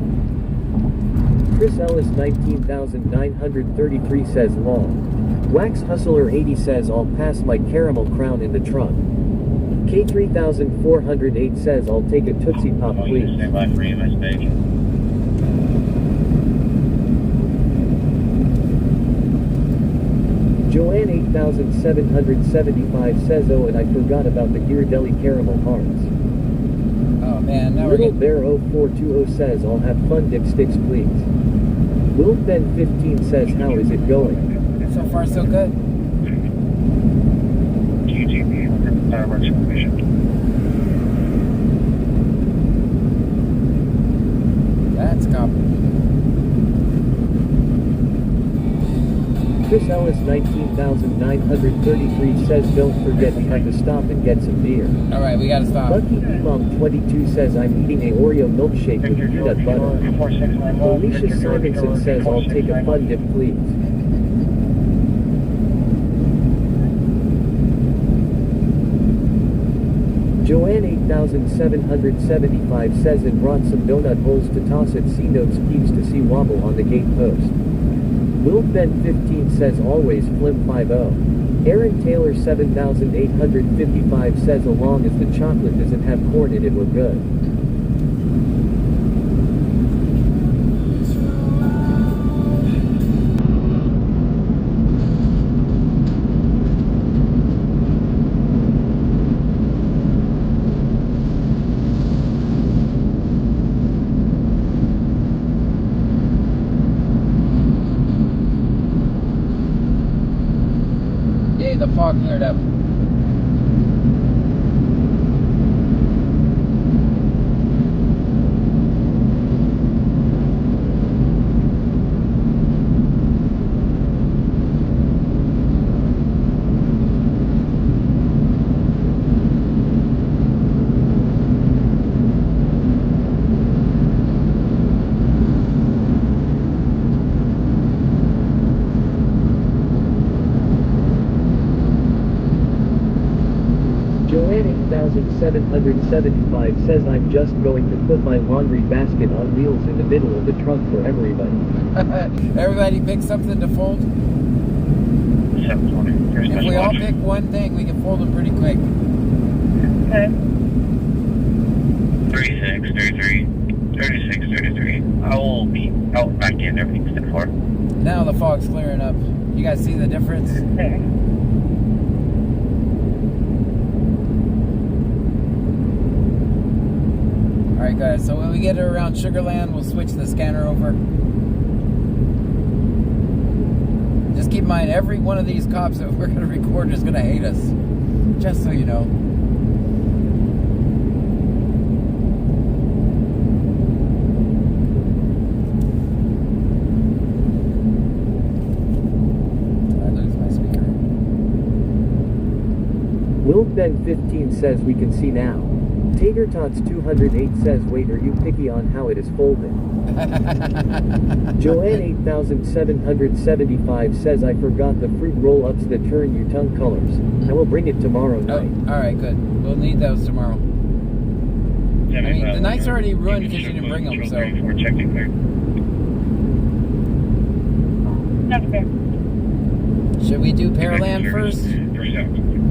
Chris Ellis 19,933 says long. Wax Hustler 80 says I'll pass my caramel crown in the trunk. K3408 says I'll take a Tootsie Pop please. Stand by for EMS bacon. Joanne 8775 says oh and I forgot about the Ghirardelli caramel hearts. Oh man, now Little we're Bear 0420 says I'll have fun dipsticks please. Will Ben 15 says how is it going? so far so good. QTP, fireworks information. That's copy. Chris Ellis 19,933 says don't forget we have to stop and get some beer. All right, we gotta stop. Lucky Imam 22 says I'm eating a Oreo milkshake with peanut butter. Alicia Simonson says I'll take a fun dip please. Joanne 8775 says and brought some donut holes to toss at C-Notes keeps to see wobble on the gate post. Will Ben 15 says always Flim 50. Aaron Taylor 7855 says as long as the chocolate doesn't have corn in it we're good. Yay, the fog cleared up. Joanne 8775 says I'm just going to put my laundry basket on wheels in the middle of the trunk for everybody. Everybody pick something to fold. 720. If we all pick one thing, we can fold them pretty quick. Okay. 3633. 3633. I'll back in everything's set for. Now the fog's clearing up. You guys see the difference? There. Alright guys, so when we get around Sugarland, we'll switch the scanner over. Just keep in mind, every one of these cops that we're going to record is going to hate us. Just so you know. I lose my speaker. Will Ben 15 says we can see now. Tater Tots 208 says wait are you picky on how it is folded? Joanne 8775 says I forgot the fruit roll-ups that turn your tongue colors. I will bring it tomorrow night. Oh, alright, good. We'll need those tomorrow. I mean, the night's already ruined because you didn't bring them, so. We're checking clear. That's fair. Should we do Pearland first? First out.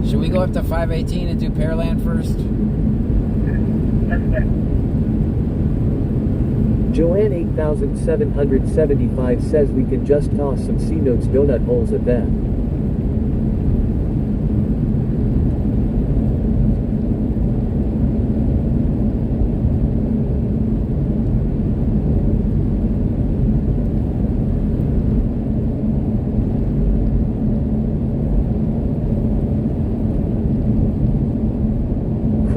Should we go up to 518 and do Pearland first? That's fair. Joanne 8775 says we can just toss some C-Notes donut holes at them.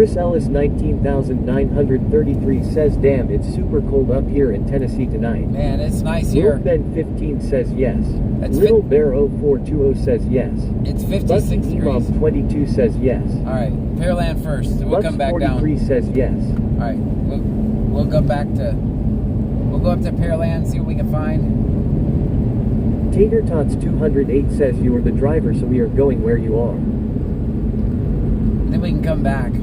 Chris Ellis 19,933 says, damn, it's super cold up here in Tennessee tonight. Man, it's nice here. Lil Ben 15 says yes. That's Little Bear 0420 says yes. It's 56 Bucky degrees. Imam 22 says yes. Alright, Pearland first. We'll Lux come back 43 down. says yes. Alright, we'll go back to... We'll go up to Pearland, see what we can find. Tater Tots 208 says you are the driver, so we are going where you are. Then we can come back.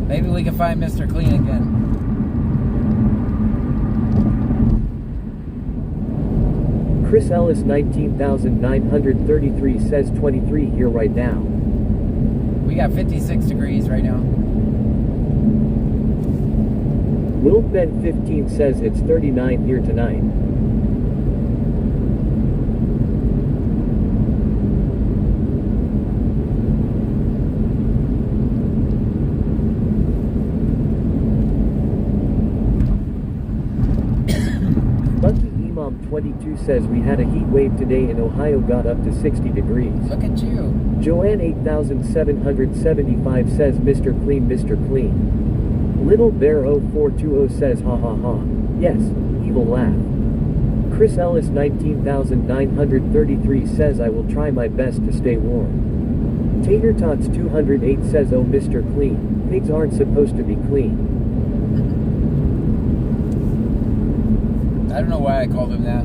Maybe we can find Mr. Clean again. Chris Ellis 19,933 says 23 here right now. We got 56 degrees right now. Will Ben 15 says it's 39 here tonight. Bucky Imam 22 says we had a heat wave today in Ohio, got up to 60 degrees. Look at you. Joanne 8775 says Mr. Clean, Mr. Clean. Little Bear 0420 says ha ha ha. Yes, evil laugh. Chris Ellis 19,933 says I will try my best to stay warm. Tater Tots 208 says oh Mr. Clean, pigs aren't supposed to be clean. I don't know why I called him that.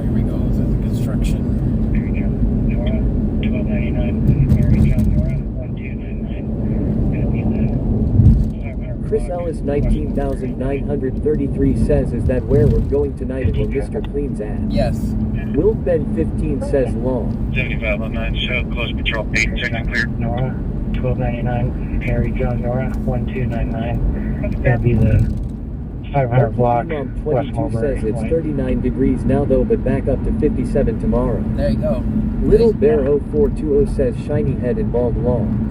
Here we go. This is the construction. There you go. Nora, 1299. Mary John Nora, 1299. Gonna be the 500 Chris Ellis 19,933 says is that where we're going tonight and where Mr. Clean's at? Yes. Will Ben 15 says long. 7509, show close patrol 8, second clear. Nora, 1299. Mary John Nora, 1299. Gonna be the 500 block, Imam West 22 Mulberry. says it's 39 degrees now though, but back up to 57 tomorrow. There you go. Little Bear 0420 says shiny head and bald long.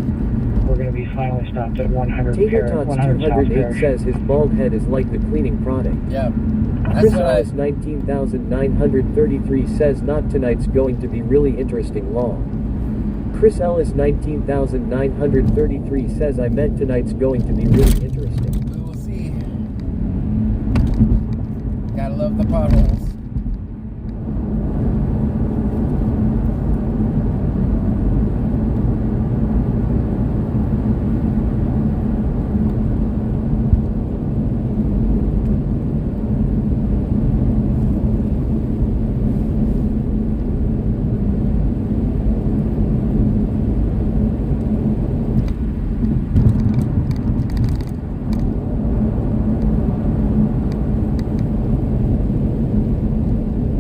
We're going to be finally stopped at 100 Tater Paris, Tots 100 South 208 Parish. says his bald head is like the cleaning product. Yeah. That's Chris what I... Ellis 19,933 says not tonight's going to be really interesting long. Chris Ellis 19,933 says I meant tonight's going to be really interesting. We will see. Gotta love the potholes.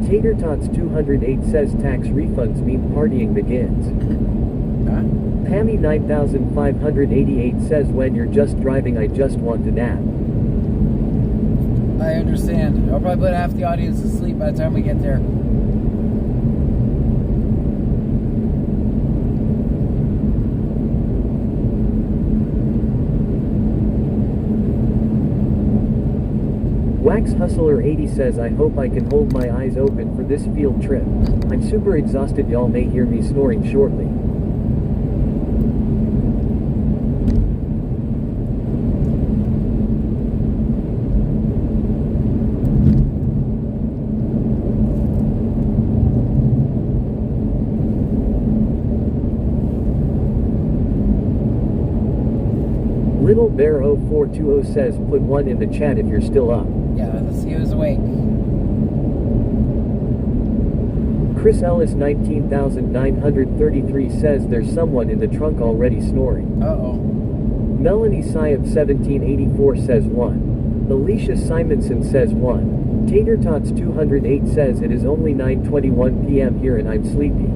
Tater Tots 208 says tax refunds mean partying begins. Huh? Pammy 9588 says when you're just driving I just want to nap. I understand. I'll probably put half the audience to sleep by the time we get there. Wax Hustler 80 says I hope I can hold my eyes open for this field trip. I'm super exhausted, y'all may hear me snoring shortly. Little Bear 0420 says put one in the chat if you're still up. Yeah, let's see who's awake. Chris Ellis 19,933 says there's someone in the trunk already snoring. Uh-oh. Melanie Syab 1784 says 1. Alicia Simonson says 1. Tater Tots 208 says it is only 9:21 p.m. here and I'm sleepy.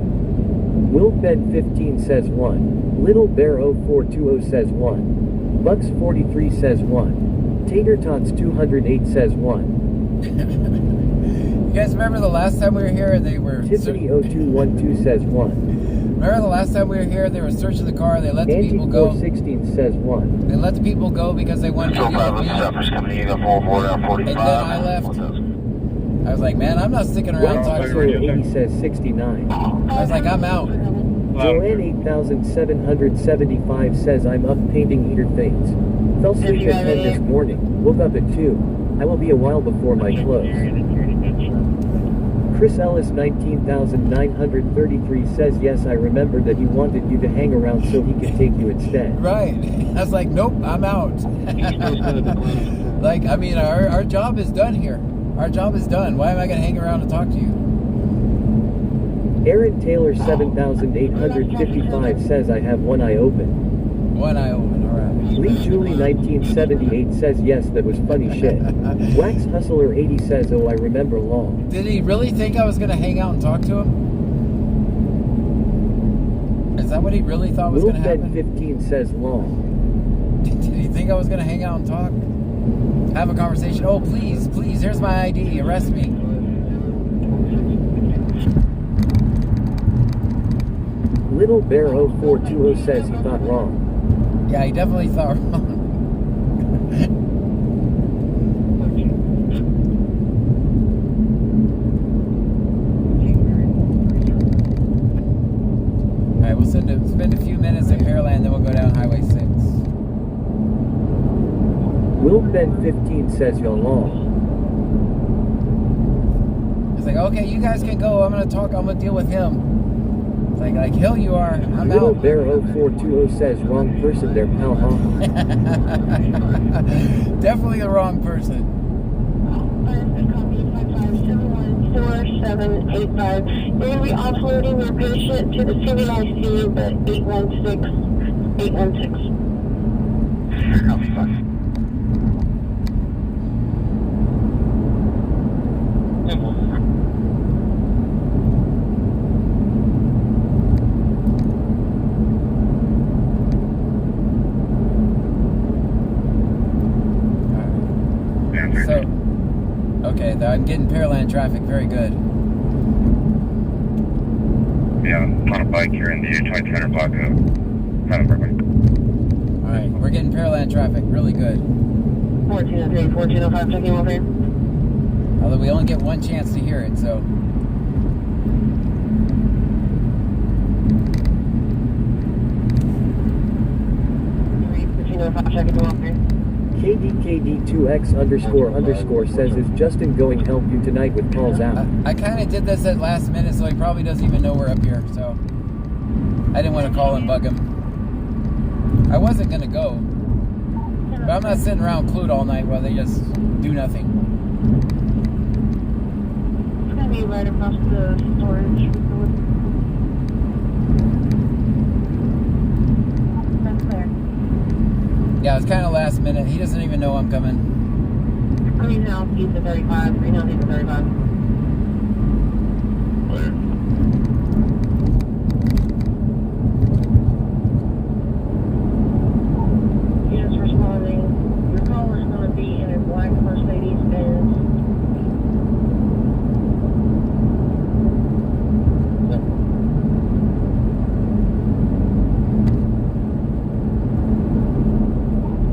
Will Ben 15 says 1. Little Bear 0420 says 1. Bucks 43 says 1. Tater Tots 208 says 1. You guys remember the last time we were here and they were... Tiffany 0212 says 1. Remember the last time we were here, they were searching the car, they let the people go. Anti-416 says 1. They let the people go because they wanted to deal with me. And then I left. I was like, man, I'm not sticking around talking to you. 80 says 69. I was like, I'm out. Joanne 8775 says I'm up painting heater things. Fell asleep at 10 this morning. Woke up at 2. I will be a while before my close. Chris Ellis 19,933 says yes, I remember that he wanted you to hang around so he could take you instead. Right. I was like, nope, I'm out. Like, I mean, our job is done here. Our job is done. Why am I going to hang around and talk to you? Aaron Taylor 7,855 says I have one eye open. One eye open, all right. Lee Julie 1978 says yes, that was funny shit. Wax Hustler 80 says oh, I remember long. Did he really think I was going to hang out and talk to him? Is that what he really thought was going to happen? 15 says long. Did he think I was going to hang out and talk? Have a conversation? Oh, please, please, here's my ID. Arrest me. Little Bear 0420 says he thought wrong. Yeah, he definitely thought wrong. Alright, we'll spend a few minutes at Pearland, then we'll go down Highway 6. Will Ben 15 says you're long. It's like, okay, you guys can go. I'm going to talk. I'm going to deal with him. It's like hell you are. I'm Little out. Bear 0420 says wrong person there, pal. Definitely the wrong person. 4785. You're going to be offloading your patient to the CVIC, but 816. Copy 5. So, okay, I'm getting Pearland traffic. Very good. Yeah, I'm on a bike here in the 2300 block of Brooklyn. Alright, we're getting Pearland traffic. Really good. 1403, 1405, checking over here. Although we only get one chance to hear it, so. 1405, checking over here. KDKD2X__ says is Justin going to help you tonight with calls out? I kind of did this at last minute, so he probably doesn't even know we're up here, so. I didn't want to call and bug him. I wasn't going to go. But I'm not sitting around clued all night while they just do nothing. It's going to be right across the storage. That's clear. Yeah, it's kind of last minute. He doesn't even know I'm coming. Greenhouse, east of 35. Greenhouse, east of 35. Clear. Units responding. Your call is going to be in a black Mercedes Benz.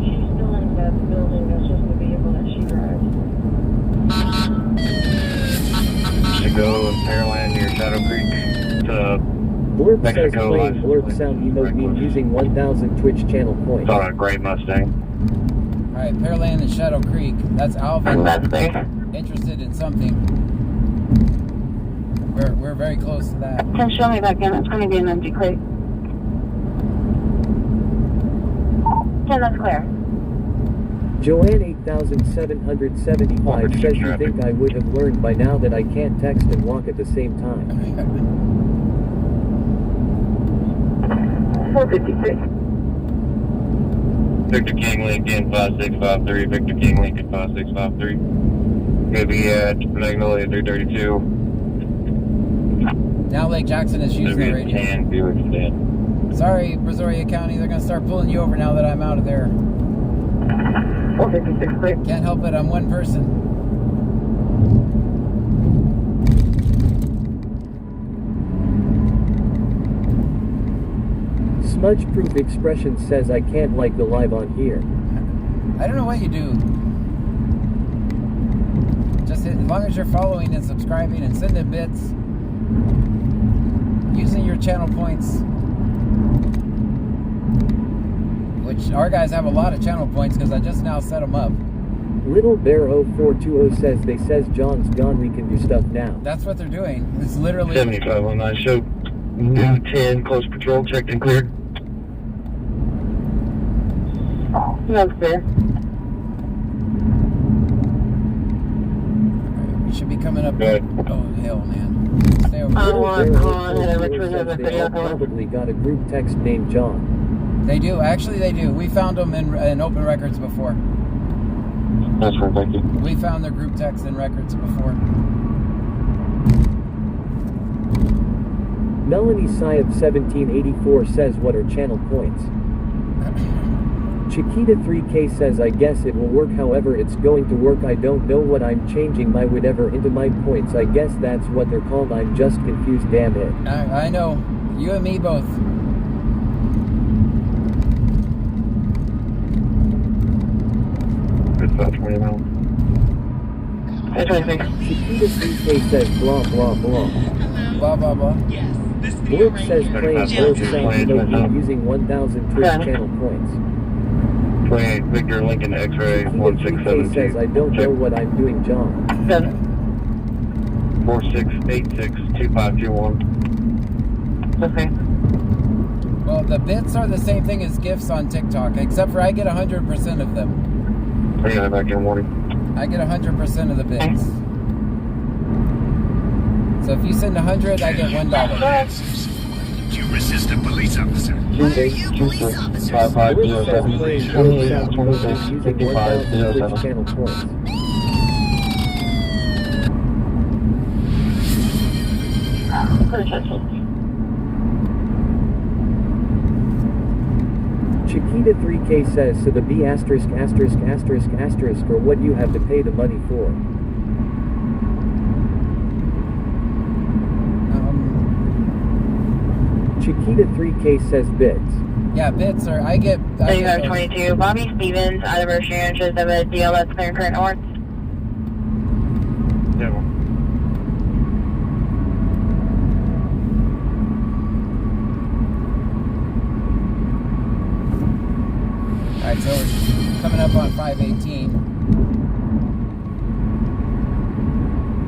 She's still inside the building. That's just the vehicle that she drives. To go Pearland near Shadow Creek to Blurp says Mexico. playing blurp sound emote mean using 1000 Twitch channel points. It's on a gray Mustang. Alright, Pearland and Shadow Creek. That's Alvin. there. Interested in something. We're very close to that. Can show me back in. It's going to be an empty crate. 10, that's clear. Joanne 8775 says you think I would have learned by now that I can't text and walk at the same time. 456. Victor King Lincoln 5653. Victor King Lincoln 5653. Gonna be at Magnolia 332. Now Lake Jackson is using the radio. Tan Buick sedan. Sorry, Brazoria County, they're going to start pulling you over now that I'm out of there. 456, clear. Can't help it, I'm one person. Smudge Proof Expression says I can't like the live on here. I don't know what you do. Just as long as you're following and subscribing and sending bits, using your channel points, which our guys have a lot of channel points because I just now set them up. Little Bear 0420 says they says John's gone, we can do stuff now. That's what they're doing. It's literally 7509, show new 10, close patrol, checked and cleared. That's fair. we should be coming up. Good. Oh hell, man! Stay over Little there. Bear on, 0420 says they all probably got a group text named John. They do. Actually, they do. We found them in open records before. That's right, thank you. We found their group text in records before. Melanie Syab 1784 says what are channel points? Chiquita 3K says I guess it will work however it's going to work, I don't know what I'm changing my whatever into my points, I guess that's what they're called, I'm just confused, damn it. I know. You and me both. It's about 20 miles. Chiquita 3K says blah blah blah. Blah blah blah. Yes. This video Blurb right says here. playing Jail Blurb time. sound using 1000 Twitch channel points. 28 Victor Lincoln X-ray Chiquita 3K says I don't know what I'm doing, John. 46862521. Okay. Well, the bits are the same thing as GIFs on TikTok, except for I get 100% of them. I got it back in warning. I get 100% of the bits. So if you send 100, I get $1. You resist a police officer. Blurb says playing Blurb sound using 1000 Twitch channel points. Chiquita 3K says so the B asterisk asterisk asterisk asterisk or what you have to pay the money for. Chiquita 3K says bits. Yeah, bits are. I get. So you have 22. Bobby Stevens, anniversary interest of a DLS clear current north. Yeah. Alright, so we're coming up on 518.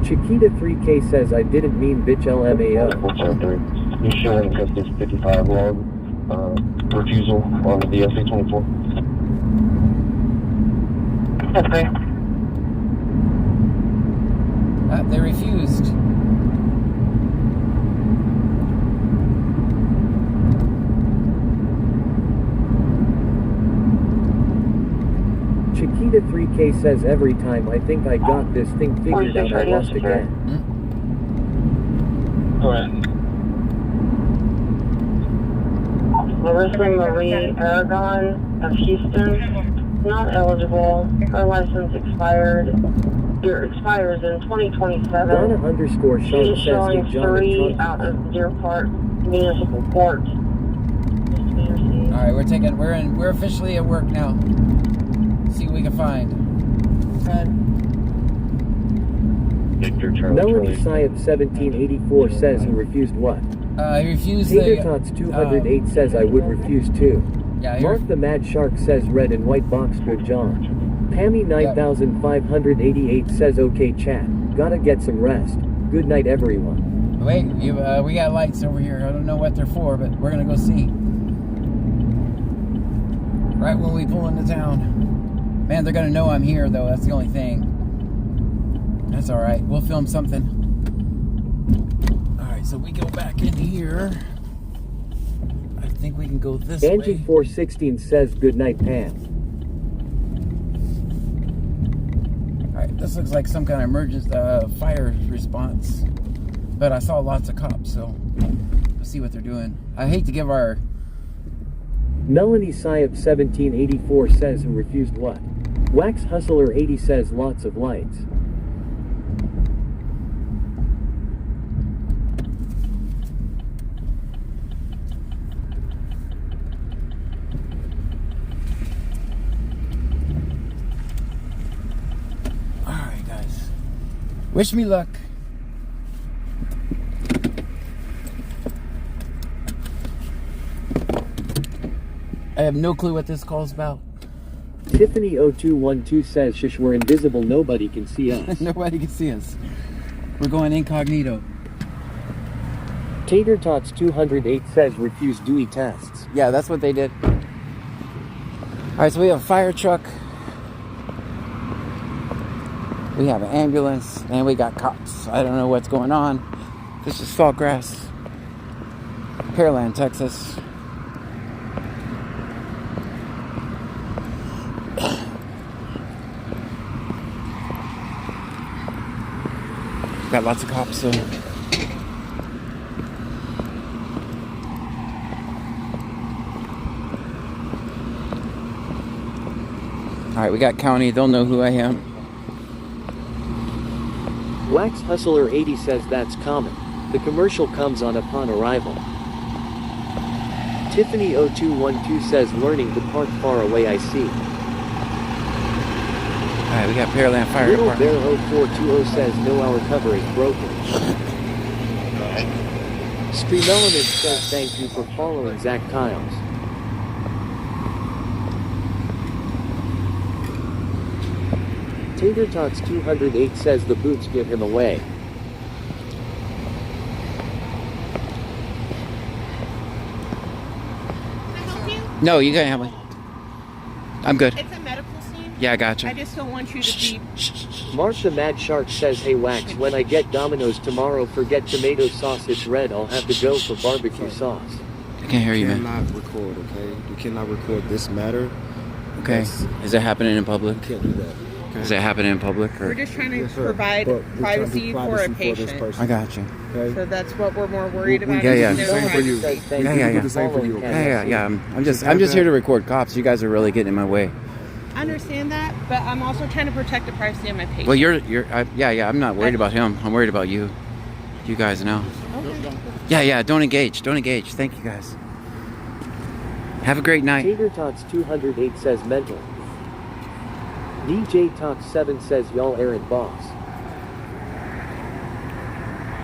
Chiquita 3K says I didn't mean bitch LMAO. You're showing Justice 55 log refusal on the DLC 24. That's great. They refused. Chiquita 3K says every time I think I got this thing figured out I lost again. Alright. Larissa Marie Aragon of Houston, not eligible. Her license expired. It expires in 2027. Donna underscore She Sean is says showing hey John 3 and out of Deer Park Municipal Court. Alright, we're officially at work now. See what we can find. Victor Charlie. Melanie Syab 1784 says who refused what? He refused Tater the. Tots 208 says I would refuse too. Yeah, Mark the Mad Shark says red and white box good John. Pammy 9588 says okay chat. Gotta get some rest. Good night everyone. Wait, we got lights over here. I don't know what they're for, but we're gonna go see. Right when we pull into town. Man, they're gonna know I'm here though. That's the only thing. That's all right. We'll film something. All right, so we go back in here. I think we can go this Angie way. 416 says good night Pam. All right, this looks like some kind of emergency fire response, but I saw lots of cops, so we'll see what they're doing. I hate to give our. Melanie Syab 1784 says who refused what? Wax Hustler 80 says lots of lights. Wish me luck. I have no clue what this call's about. Tiffany0212 says, shush, we're invisible, nobody can see us. Nobody can see us. We're going incognito. Tater Tots 208 says, refuse Dewey tests. Yeah, that's what they did. Alright, so we have a fire truck. We have an ambulance. And we got cops. I don't know what's going on. This is Saltgrass, Pearland, Texas. Got lots of cops, so. Alright, we got county. They'll know who I am. Wax Hustler 80 says that's common. The commercial comes on upon arrival. Tiffany0212 says, learning to park far away, I see. Alright, we got Pearland Fire Little Department. Bear 0420 says, no, our cover is broken. Streamelinus says, thank you for following Zach Kyles. Tater Tots 208 says the boots give him away. Can I help you? No, you can't help me. I'm good. It's a medical scene. Yeah, I got I you. just don't want you to be. Mark the Mad Shark says, hey Wax, when I get Domino's tomorrow, forget tomato sauce, it's red, I'll have to go for barbecue sauce. I can't hear you, man. cannot record, okay? You cannot record this matter. Okay. Is it happening in public? You can't do that. Okay? Is it happening in public? We're Or? just trying to Yes, sir. provide But we're trying to privacy do for a privacy this patient. person, I got you. okay? So that's what we're more worried about. Yeah, is yeah. their Same for you. privacy. Thank Yeah, you yeah, for yeah. The same for you, following okay? Yeah, yeah, Candace. yeah. I'm just here to record cops. You guys are really getting in my way. I understand that, but I'm also trying to protect the privacy of my patient. Well, yeah. I'm not worried about him. I'm worried about you. You guys know. Okay. Yeah. Don't engage. Don't engage. Thank you guys. Have a great night. Tater Tots 208 says mental. DJ Talk 7 says y'all errant boss.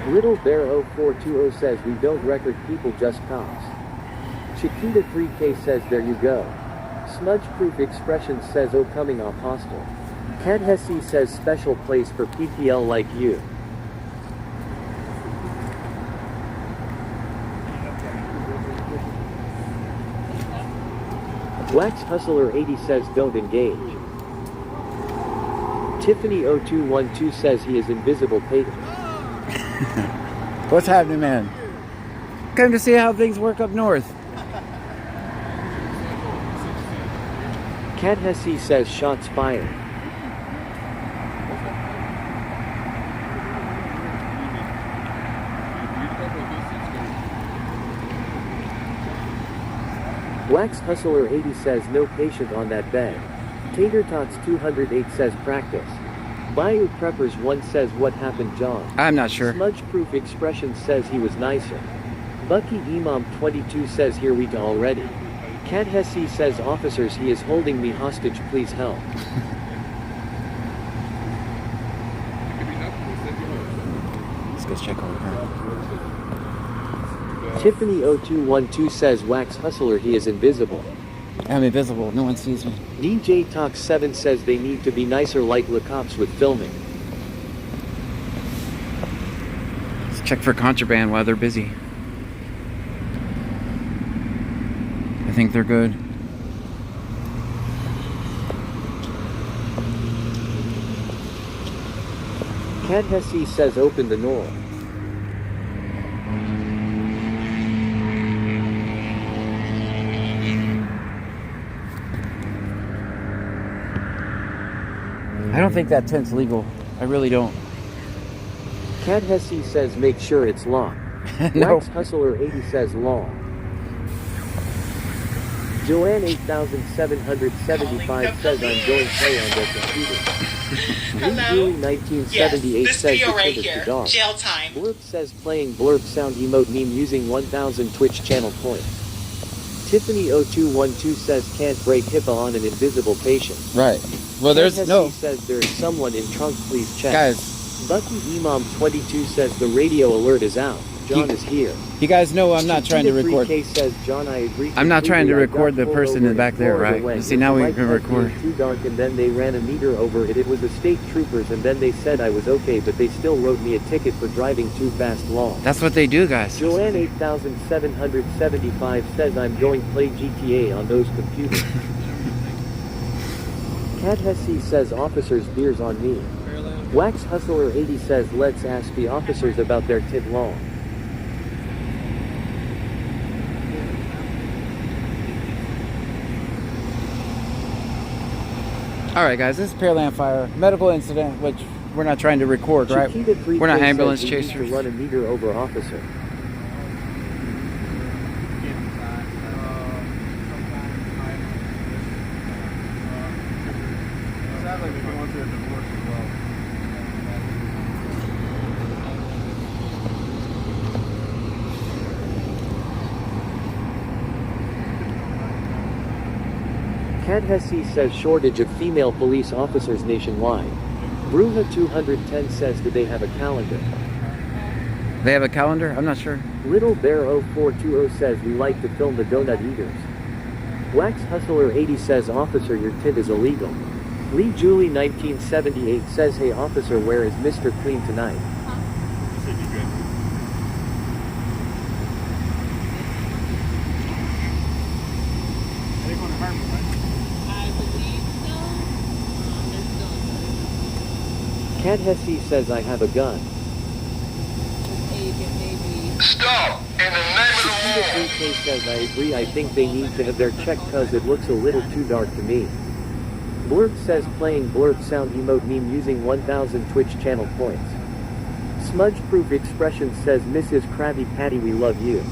Little Bear 0420 says we don't record people, just cops. Chiquita 3K says there you go. Smudge Proof Expressions says oh coming off hostile. Cat Hesse says special place for PPL like you. Wax Hustler 80 says don't engage. Tiffany0212 says he is invisible Peyton. What's happening, man? Come to see how things work up north. Cat Hesse says shots fired. Wax Hustler 80 says no patient on that bed. Tater Tots 208 says practice. Bayou Preppers 1 says what happened John. I'm not sure. Smudge Proof Expressions says he was nicer. Bucky Imam 22 says here we go already. Cat Hesse says officers he is holding me hostage, please help. Let's go check over her. Tiffany0212 says Wax Hustler he is invisible. I'm invisible. No one sees me. DJ Talk 7 says they need to be nicer like the cops with filming. Let's check for contraband while they're busy. I think they're good. Cat Hesse says open the door. I don't think that tent's legal. I really don't. Cat Hesse says make sure it's locked. No. Wax Hustler 80 says law. Joanne 8775 says I'm going to play on their computer. Hello? Lee Yes, 1978 this says video the right kid is here. too dark. Jail time. Blurb says playing blurb sound emote meme using 1000 Twitch channel points. Tiffany0212 says can't break HIPAA on an invisible patient. Right. Well, there's Cat no... Hesse says there is someone in trunk, please check. Guys, Bucky Imam 22 says the radio alert is out. John is here. You guys know I'm not trying to record. Chiquita 3K says, John, I agree. I'm not trying to completely. I record got the pulled person over in back there, Florida right? when You see, the now we light can kept being record. too dark, and then they ran a meter over it. It was the state troopers, and then they said I was okay, but they still wrote me a ticket for driving too fast long. That's what they do, guys. Joanne 8775 says I'm going to play GTA on those computers. Cat Hesse says officers beers on me. Wax Hustler 80 says let's ask the officers about their tit long. Alright guys, this is Pearland Fire. Medical incident, which we're not trying to record, right? Chiquita 3K We're not ambulance says we need chasers. to run a meter over officer. Cat Hesse says shortage of female police officers nationwide. Bruja 210 says do they have a calendar? They have a calendar? I'm not sure. Little Bear 0420 says we like to film the donut eaters. Wax Hustler 80 says officer your tit is illegal. Lee Julie 1978 says hey officer where is Mr. Clean tonight? Cat Hesse says I have a gun. Stop! In the name of the Chiquita law! 3K says I agree I think they need to have their check cause it looks a little too dark to me. Blurb says playing blurb sound emote meme using 1000 Twitch channel points. Smudge Proof Expression says Mrs. Krabby Patty we love you.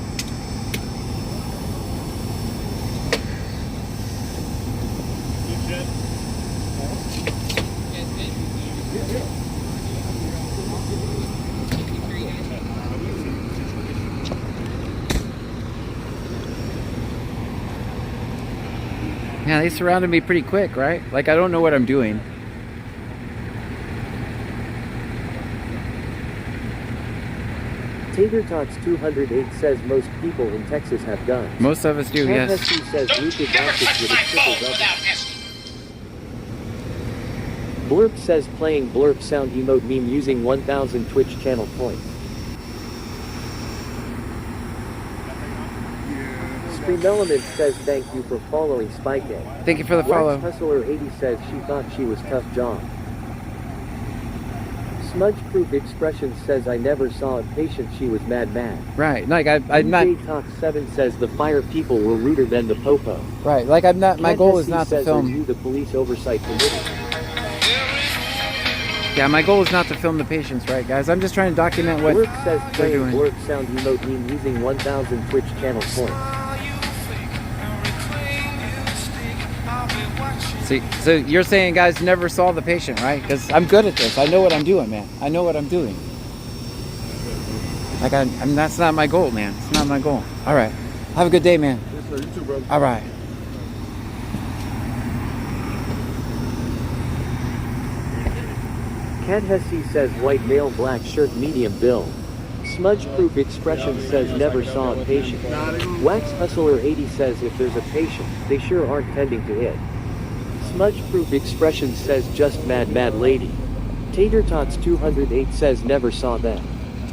Yeah, they surrounded me pretty quick, right? Like, I don't know what I'm doing. Tater Tots 208 says most people in Texas have guns. Most of us do, Cat yes. Hesse says Lucas outfits with a triple double. Blurb says playing blurb sound emote meme using 1000 Twitch channel points. Screamelement says thank you for following Spike-A. Thank you for the follow. Wax Hustler 80 says she thought she was tough John. Smudge Proof Expression says I never saw a patient she was mad. Right, like I'm not. DJ Talk 7 says the fire people were ruder than the popo. Right, like I'm not. My Cat goal is Hesse not to says film. review the police oversight committee. Yeah, my goal is not to film the patients, right, guys? I'm just trying to document what Blurb says they're playing doing. blurb sound emote meme using 1000 Twitch channel points. See, so you're saying guys never saw the patient, right? Because I'm good at this. I know what I'm doing, man. I know what I'm doing. Like I'm that's not my goal, man. It's not my goal. All right. Have a good day, man. Yes, sir. You too, brother. All right. Cat Hesse says white male black shirt medium build. Smudge Proof Expression says never saw a patient. Wax Hustler 80 says if there's a patient, they sure aren't tending to it. Smudge Proof Expression says just mad lady. Tater Tots 208 says never saw that.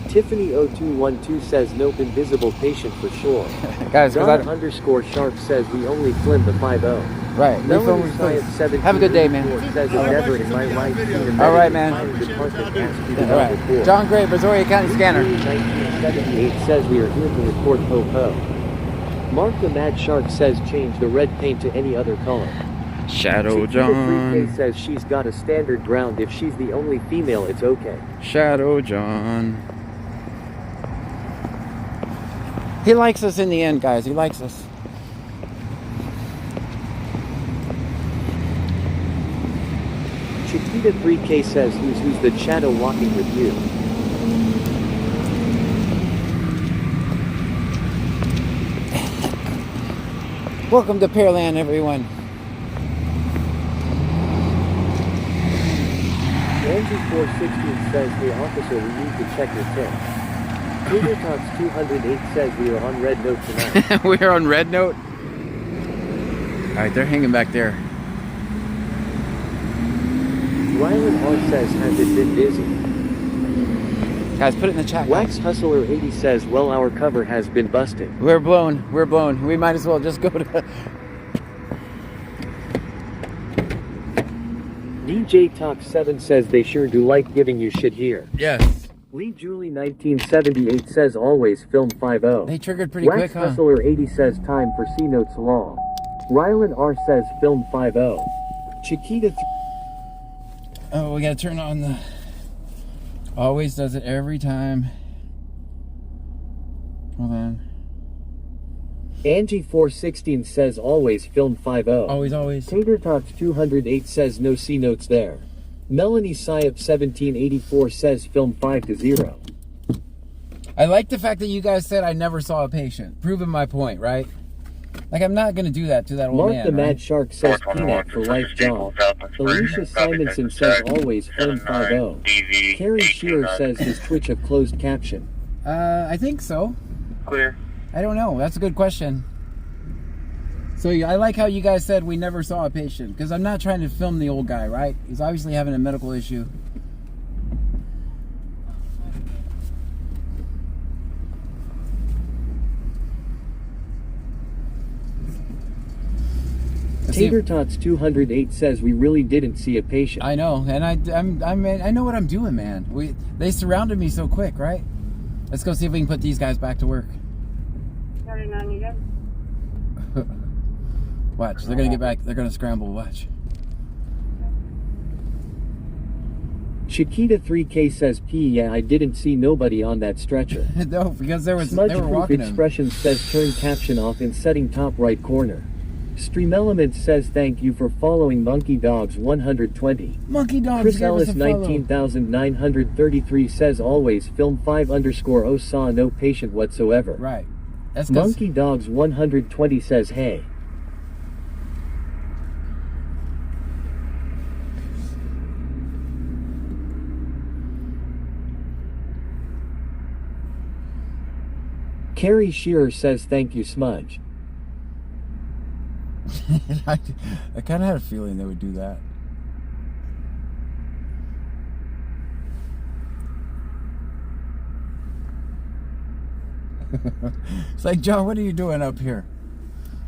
Tiffany 0212 says nope invisible patient for sure. Guys, Don underscore sharp says we only flim the 5-0. Right. Melanie Science 17 Have a good day, man. says I've never in my life seen a All right, medical man. fire department ask you to All help right. report. John Gray, Brazoria County Scanner. 1978 says we are here to report po-po. Mark the Mad Shark says change the red paint to any other color. Shadow Chiquita 3K John. says she's got a standard ground. If she's the only female, it's okay. Shadow John. He likes us in the end, guys. He likes us. Chiquita 3K says who's the shadow walking with you? Welcome to Pearland, everyone. Angie416 says, hey officer, we need to check your tip. Cougartalks208 says we are on red note tonight. We're on red note? Alright, they're hanging back there. Rylan R says, has it been busy? Guys, put it in the chat. Wax Hustler 80 says, well, our cover has been busted. We're blown. We're blown. We might as well just go to... DJ Talk 7 says they sure do like giving you shit here. Yes. Lee Julie 1978 says always film 50. They triggered pretty Wax quick, huh? Hustler 80 says time for C notes long. Rylan R says film 50. Chiquita Oh, we gotta turn on the... Always does it every time. Hold on. Angie416 says always film 50. Always, always. TaterTox208 says no C notes there. Melanie Syop 1784 says film 5-0. I like the fact that you guys said I never saw a patient. Proving my point, right? Like, I'm not gonna do that to that old Mark man, the right? Mad Shark says peanut for life John. Alicia Simonson says always film 50. Carrie Shearer says his Twitch a closed caption. I think so. Clear. I don't know. That's a good question. So I like how you guys said we never saw a patient, because I'm not trying to film the old guy, right? He's obviously having a medical issue. TaterTots208 says we really didn't see a patient. I know, and I know what I'm doing, man. They surrounded me so quick, right? Let's go see if we can put these guys back to work. 39, you good? Watch, they're gonna get back. They're gonna scramble. Watch. Chiquita 3K says yeah, I didn't see nobody on that stretcher. No, because they were Smudge-proof walking him. expression says turn caption off in setting top right corner. Stream Elements says thank you for following Monkey Dogs 120. Monkey Dogs. Chris gave us Ellis a follow. 19,933 says always film 5_0 saw no patient whatsoever. Right. That's 'cause Monkey Dogs 120 says hey. Carrie Shearer says thank you Smudge. I kind of had a feeling they would do that. It's like, John, what are you doing up here?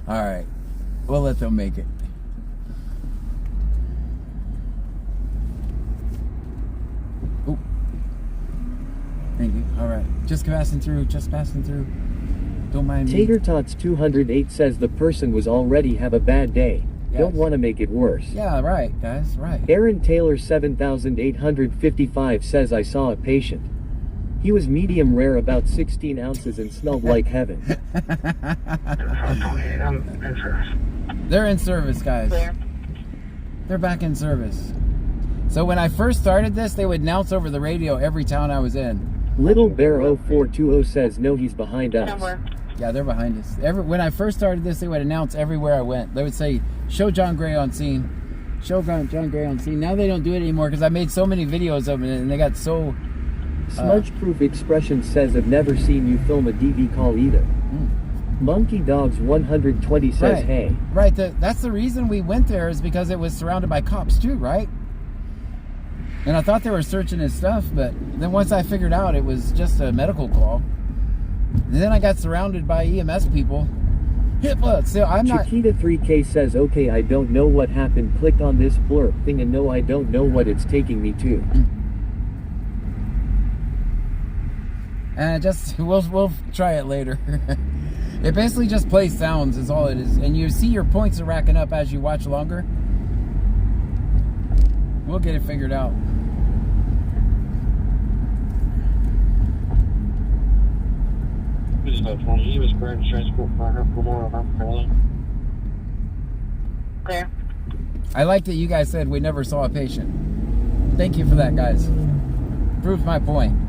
All right, we'll let them make it. Ooh. Thank you. All right, just passing through. Just passing through. Don't mind me. TaterTots208 says the person was already have a bad day. Yes. Don't want to make it worse. Yeah, right, guys, right. Aaron Taylor 7855 says I saw a patient. He was medium rare, about 16 ounces, and smelled like heaven. They're in service, guys. Clear. They're back in service. So when I first started this, they would announce over the radio every town I was in. Little Bear 0420 says no, he's behind us. Somewhere. Yeah, they're behind us. When I first started this, they would announce everywhere I went. They would say, show John Gray on scene. Show John Gray on scene. Now they don't do it anymore because I made so many videos of it and they got so... Smudge-proof expression says I've never seen you film a DV call either. Monkey Dogs 120 says right. hey. Right, that's the reason we went there, is because it was surrounded by cops too, right? And I thought they were searching his stuff, but then once I figured out it was just a medical call, and then I got surrounded by EMS people. HIPAA, so I'm not... Chiquita 3K says okay, I don't know what happened, click on this blurb thing and no, I don't know what it's taking me to. And we'll try it later. It basically just plays sounds is all it is. And you see your points are racking up as you watch longer. We'll get it figured out. Clear. I like that you guys said we never saw a patient. Thank you for that, guys. Proves my point.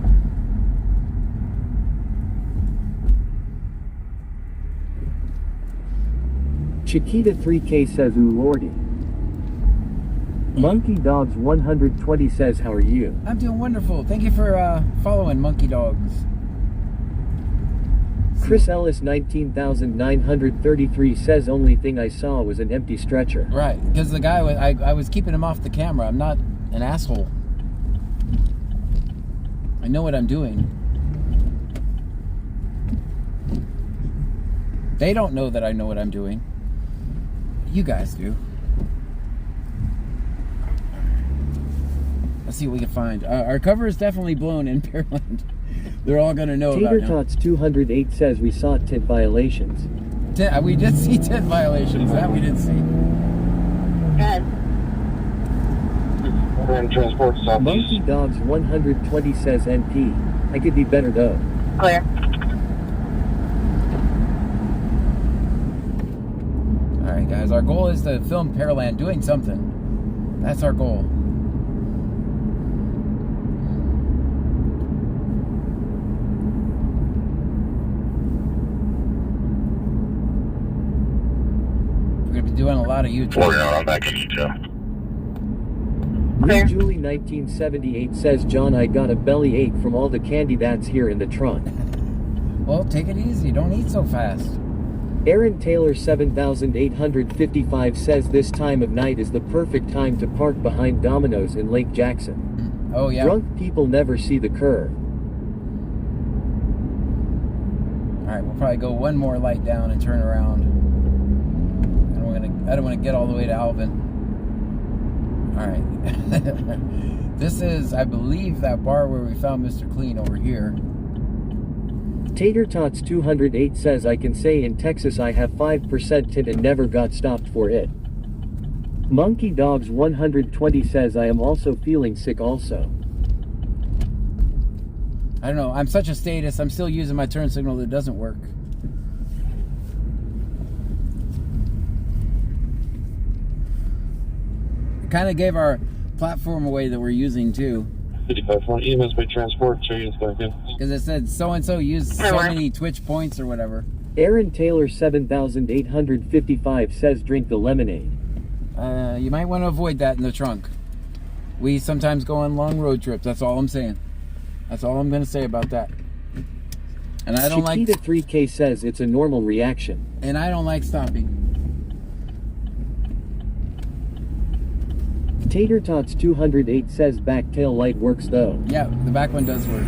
Chiquita 3K says ooh lordy. Monkey Dogs 120 says, how are you? I'm doing wonderful. Thank you for following Monkey Dogs. Chris Ellis 19,933 says, only thing I saw was an empty stretcher. Right, because the guy, I was keeping him off the camera. I'm not an asshole. I know what I'm doing. They don't know that I know what I'm doing. You guys do. Let's see what we can find. Our cover is definitely blown in Pearland. They're all going to know about it. Tater Tots 208 says we saw tint violations. We did see tint violations. That we did see. And transport southeast. Monkey Dogs 120 says NP. I could be better though. Clear. Alright guys, our goal is to film Pearland doing something. That's our goal. We're going to be doing a lot of YouTube. I'm back in Utah. Lee Julie 1978 says, John, I got a belly ache from all the candy that's here in the trunk. Well, take it easy. Don't eat so fast. Aaron Taylor 7855 says this time of night is the perfect time to park behind Domino's in Lake Jackson. Oh, yeah. Drunk people never see the curve. Alright, we'll probably go one more light down and turn around. I don't want to get all the way to Alvin. Alright. This is, I believe, that bar where we found Mr. Clean over here. Tater Tots 208 says, I can say in Texas I have 5% tint and never got stopped for it. Monkey Dogs 120 says, I am also feeling sick also. I don't know. I'm such a status. I'm still using my turn signal that doesn't work. It kind of gave our platform away that we're using too. 55 EMS by transport, show you second. Because it said so-and-so used so many Twitch points or whatever. Aaron Taylor 7855 says, drink the lemonade. You might want to avoid that in the trunk. We sometimes go on long road trips. That's all I'm saying. That's all I'm going to say about that. And I don't Chiquita 3K says it's a normal reaction. And I don't like stopping. Tater Tots 208 says back tail light works though. Yeah, the back one does work.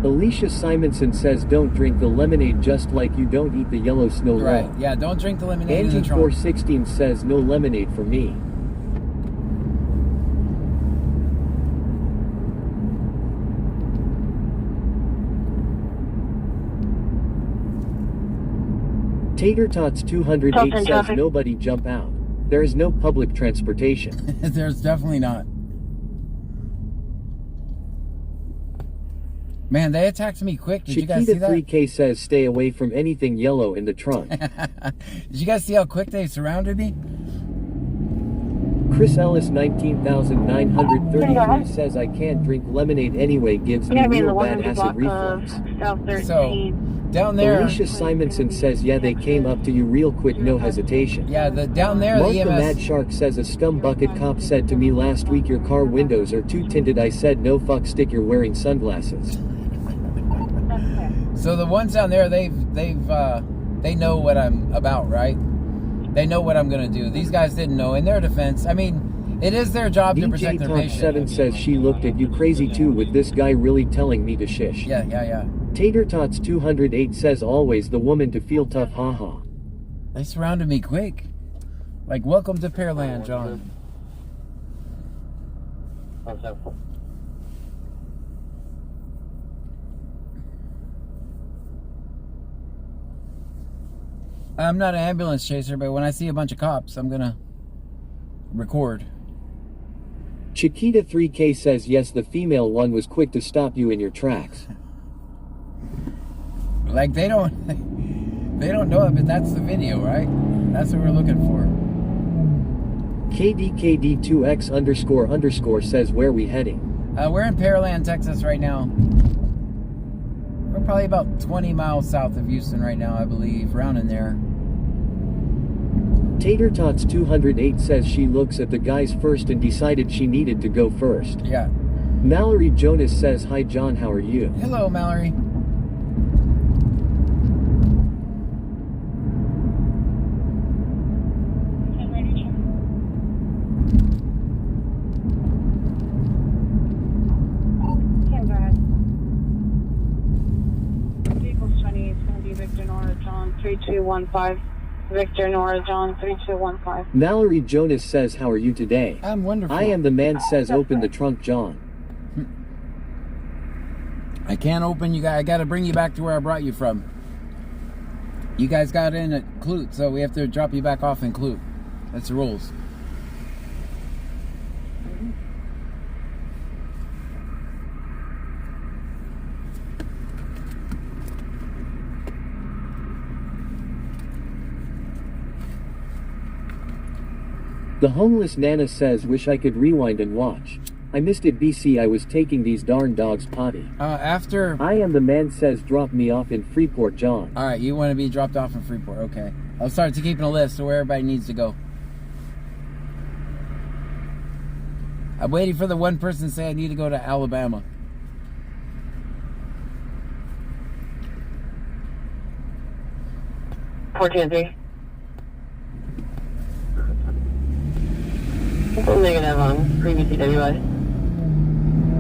Alicia Simonson says don't drink the lemonade just like you don't eat the yellow snow Right, roll. yeah, don't drink the lemonade in the Angie trunk. 416 says no lemonade for me. Tater Tots 208 says nobody jump out. There is no public transportation. There's definitely not. Man, they attacked me quick. Did you guys see that? Chiquita 3K says stay away from anything yellow in the trunk. Did you guys see how quick they surrounded me? Chris Ellis 19,933 says I can't drink lemonade anyway, gives me real bad acid reflux. So, down there... Alicia Simonson says yeah, they came up to you real quick, no hesitation. Yeah, down there the Martha EMS... Mad Shark says a scum bucket cop said to me last week your car windows are too tinted. I said no fuck stick, you're wearing sunglasses. So the ones down there, they know what I'm about, right? They know what I'm gonna do. These guys didn't know. In their defense, I mean, it is their job to protect their patient. 7 says she looked at you crazy too with this guy really telling me to shish. Yeah. Tater Tots 208 says always the woman to feel tough, haha. They surrounded me quick. Like, welcome to Pearland, John. I'm not an ambulance chaser, but when I see a bunch of cops, I'm gonna record. Chiquita 3K says yes, the female one was quick to stop you in your tracks. Like, they don't know it, but that's the video, right? That's what we're looking for. KDKD2X___ says where we heading? We're in Pearland, Texas right now. We're probably about 20 miles south of Houston right now, I believe, around in there. Tater Tots 208 says she looks at the guys first and decided she needed to go first. Yeah. Mallory Jonas says, hi John, how are you? Hello, Mallory. Vehicles 20, it's going to be Victor Nora John 3215. Victor Nora John 3215. Mallory Jonas says, how are you today? I'm wonderful. I am the man says, open the trunk, John. I can't open you guys. I got to bring you back to where I brought you from. You guys got in at Clute, so we have to drop you back off in Clute. That's the rules. The homeless Nana says, wish I could rewind and watch. I missed it BC, I was taking these darn dogs potty. After... I am the man says, drop me off in Freeport, John. Alright, you want to be dropped off in Freeport, okay. I'll start to keeping a list of where everybody needs to go. I'm waiting for the one person to say I need to go to Alabama. Negative on previous CWI.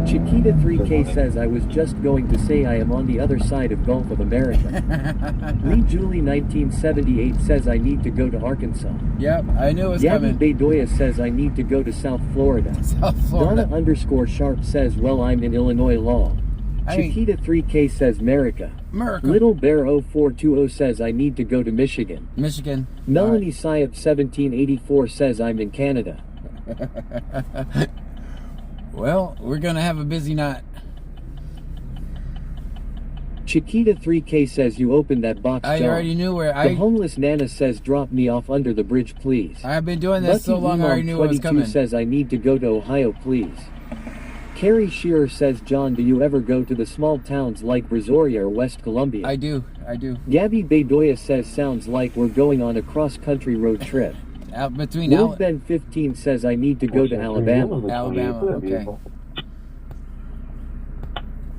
Chiquita 3K says, I was just going to say I am on the other side of Gulf of America. Lee Julie 1978 says I need to go to Arkansas. Yep, I knew it was Gabby coming. Bedoya says I need to go to South Florida. South Florida. Donna _Sharp says, well, I'm in Illinois law. Chiquita 3K says, America. Little Bear 0420 says I need to go to Michigan. Michigan. Melanie Syop 1784 says I'm in Canada. Well, we're gonna have a busy night. Chiquita 3K says you opened that box, I John. already knew where The homeless Nana says drop me off under the bridge, please. I've been doing this so long, I already knew it was coming. says I need to go to Ohio, please. Carrie Shearer says, John, do you ever go to the small towns like Brazoria or West Columbia? I do. Gabby Bedoya says sounds like we're going on a cross-country road trip. Out between Lord Ben 15 says I need to go to Alabama. Alabama, okay.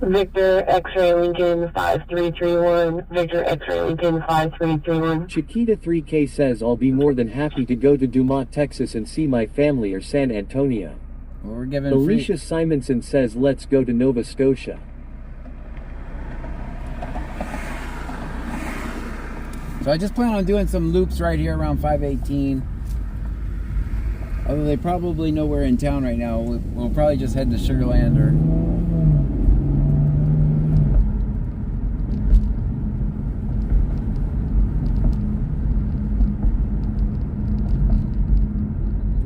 Victor X-Ray Lincoln 5331. Victor X-Ray Lincoln 5331. Chiquita 3K says I'll be more than happy to go to Dumont, Texas and see my family or San Antonio. Well, we're giving Alicia Simonson says let's go to Nova Scotia. So I just plan on doing some loops right here around 518. Although they probably know we're in town right now. We'll probably just head to Sugar Land or...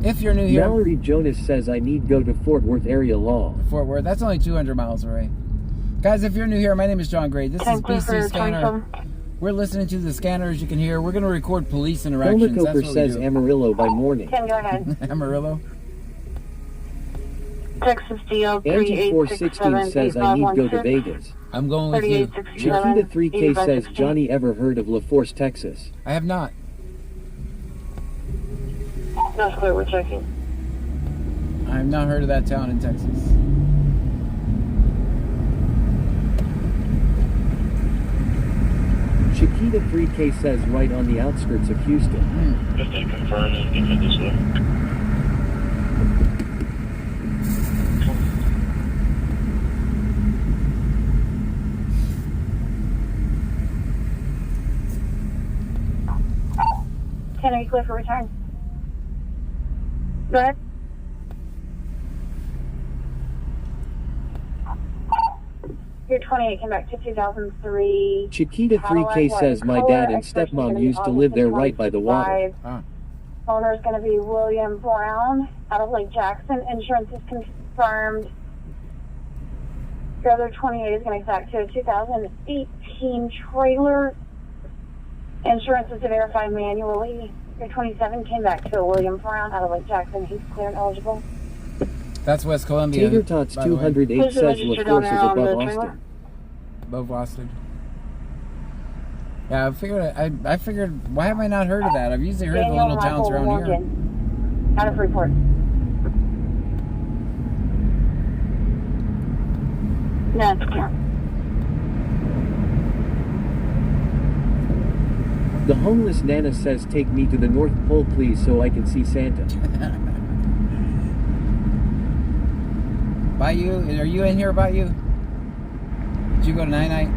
If you're new here... Mallory Jonas says I need go to Fort Worth area law. Fort Worth, that's only 200 miles away. Guys, if you're new here, my name is John Gray. This is BC Scanner. We're listening to the scanner, as you can hear. We're going to record police interactions. Cooper says Amarillo by morning. Ken, go ahead. Amarillo. Texas DL Angie 416 says I need go to Vegas. I'm going with you. Chiquita 3K says Johnny ever heard of La Force, Texas? I have not. That's clear, we're checking. I have not heard of that town in Texas. Chiquita 3K says right on the outskirts of Houston. Just to confirm it, keep it this way. Ken, are you clear for return? Go ahead. Your 28 came back to 2003. Chiquita 3K says my dad and stepmom used to live there right by the water. Owner is going to be William Brown out of Lake Jackson. Insurance is confirmed. Your other 28 is going to be back to a 2018 trailer. Insurance is to verify manually. Your 27 came back to a William Brown out of Lake Jackson. He's clear and eligible. That's West Columbia. Tater Tots 208 says La Force is above Austin. Above Austin. Yeah, I figured, why have I not heard of that? I've usually heard of the little towns around here. Out of report. No, it's clear. The homeless Nana says take me to the North Pole please so I can see Santa. Bayou, are you in here, Bayou? Did you go to Night?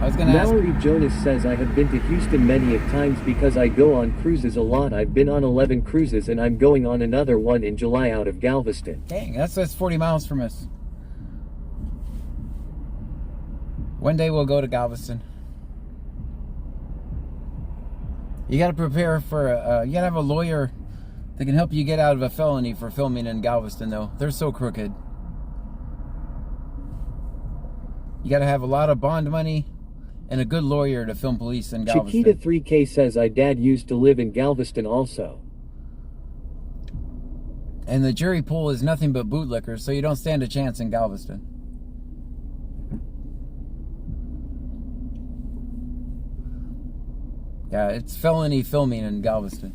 I was gonna ask. Mallory Jonas says I have been to Houston many a times because I go on cruises a lot. I've been on 11 cruises and I'm going on another one in July out of Galveston. Dang, that's 40 miles from us. One day we'll go to Galveston. You gotta prepare for, you gotta have a lawyer that can help you get out of a felony for filming in Galveston, though. They're so crooked. You gotta have a lot of bond money and a good lawyer to film police in Galveston. Chiquita 3K says I dad used to live in Galveston also. And the jury pool is nothing but bootlickers, so you don't stand a chance in Galveston. Yeah, it's felony filming in Galveston.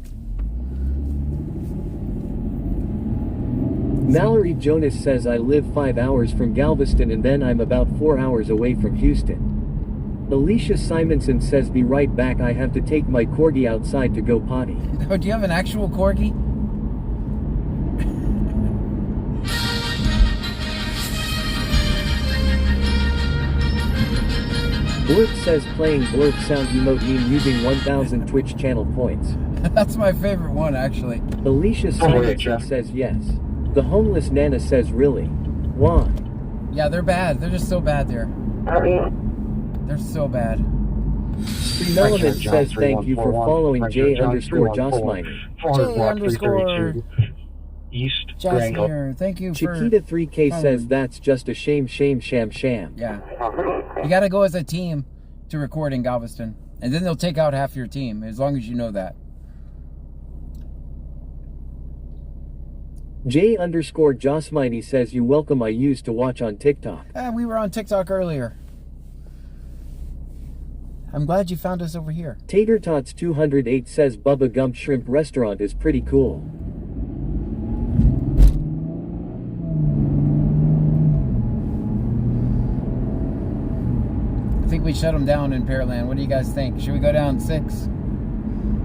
Mallory Jonas says I live 5 hours from Galveston and then I'm about 4 hours away from Houston. Alicia Simonson says be right back, I have to take my corgi outside to go potty. Oh, do you have an actual corgi? Blurp says playing blurp sound emote mean using 1000 Twitch channel points. That's my favorite one, actually. Alicia Simonson says yes. The homeless Nana says really? Why? Yeah, they're bad. They're just so bad there. They're so bad. Streamelement says thank you for following J_Jossminer. J_ East Jossminer. Thank you for... Chiquita 3K says that's just a shame. Yeah. You gotta go as a team to record in Galveston. And then they'll take out half your team, as long as you know that. J_Jossminer says you welcome I used to watch on TikTok. We were on TikTok earlier. I'm glad you found us over here. Tater Tots 208 says Bubba Gump Shrimp Restaurant is pretty cool. I think we shut them down in Pearland. What do you guys think? Should we go down 6?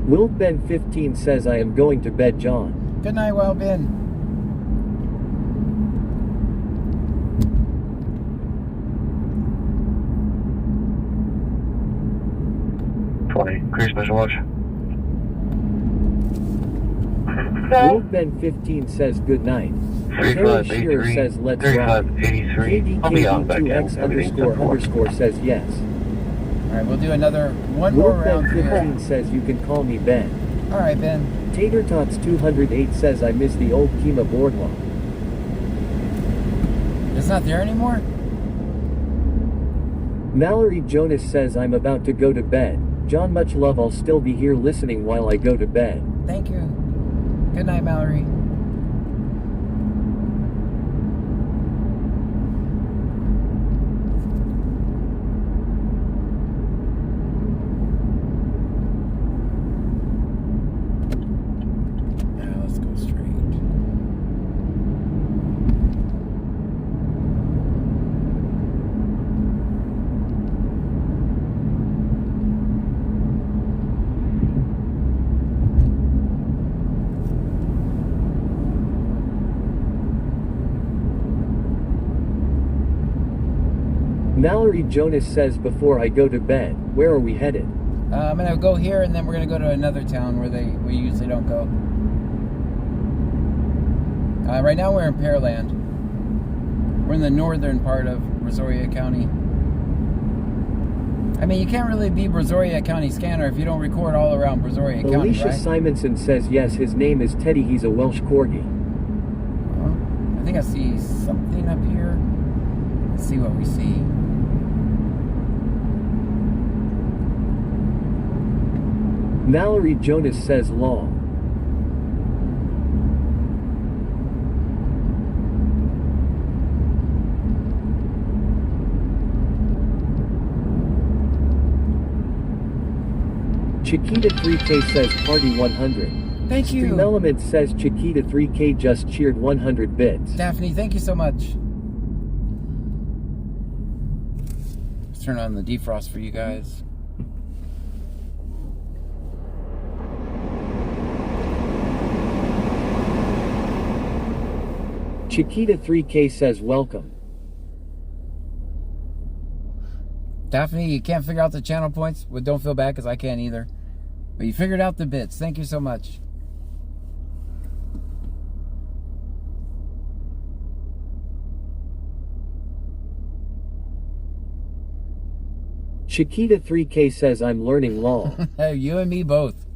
WiltBen15 says I am going to bed, John. Good night, WiltBen. Cruise Special Watch. WiltBen15 says good night. Harry Shearer says let's rock. 3583. I'll be on back in. KDK__ says yes. Alright, we'll do one more round. WiltBen15 says you can call me Ben. Alright, Ben. Tater Tots 208 says I miss the old Kima boardwalk. It's not there anymore? Mallory Jonas says I'm about to go to bed. John, much love. I'll still be here listening while I go to bed. Thank you. Good night, Mallory. Now let's go straight. Mallory Jonas says before I go to bed, where are we headed? I'm gonna go here and then we're gonna go to another town where we usually don't go. Right now we're in Pearland. We're in the northern part of Brazoria County. I mean, you can't really be Brazoria County Scanner if you don't record all around Brazoria County, Alicia right? Simonson says yes, his name is Teddy, he's a Welsh Corgi. I think I see something up here. Let's see what we see. Mallory Jonas says long. Chiquita 3K says party 100. Thank you. Stream Element says Chiquita 3K just cheered 100 bits. Daphne, thank you so much. Let's turn on the defrost for you guys. Chiquita 3K says welcome. Daphne, you can't figure out the channel points? Well, don't feel bad because I can't either. But you figured out the bits. Thank you so much. Chiquita 3K says I'm learning lol. Hey, you and me both.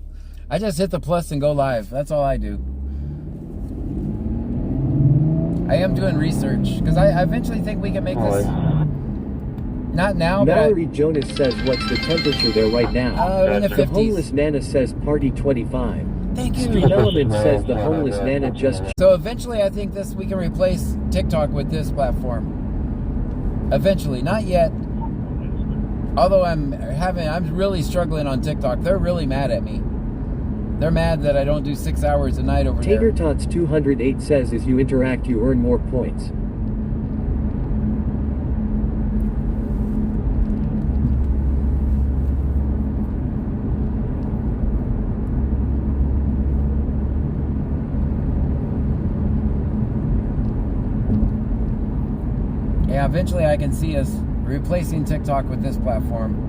I just hit the plus and go live. That's all I do. I am doing research because I eventually think we can make this. Not now, Mallory Jonas says what's the temperature there right now? In the 50s. The homeless Nana says party 25. Thank you. Stream Element says the homeless Nana just... So eventually I think we can replace TikTok with this platform. Eventually, not yet. Although I'm really struggling on TikTok. They're really mad at me. They're mad that I don't do 6 hours a night over there. Tater Tots 208 says as you interact you earn more points. Yeah, eventually I can see us replacing TikTok with this platform.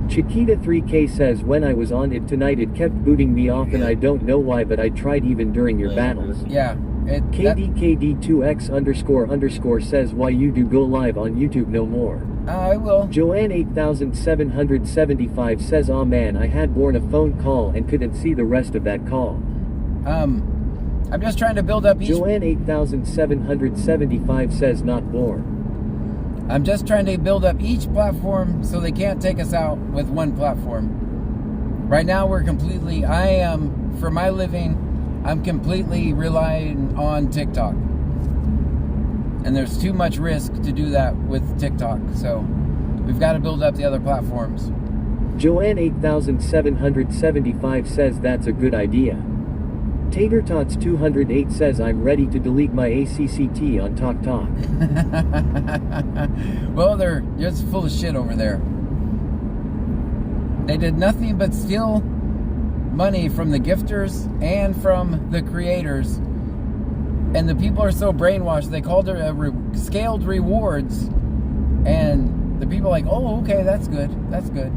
Chiquita 3K says when I was on it tonight it kept booting me off and I don't know why but I tried even during your battles. Yeah. KDKD2X__ says why you do go live on YouTube no more. I will. Joanne 8775 says aw man I had born a phone call and couldn't see the rest of that call. I'm just trying to build up each... Joanne 8775 says not born. I'm just trying to build up each platform so they can't take us out with one platform. Right now for my living, I'm completely relying on TikTok. And there's too much risk to do that with TikTok. So we've got to build up the other platforms. Joanne 8775 says that's a good idea. Tater Tots 208 says I'm ready to delete my ACCT on TokTok. Well, they're just full of shit over there. They did nothing but steal money from the gifters and from the creators. And the people are so brainwashed, they called it scaled rewards. And the people are like, oh, okay, that's good. That's good.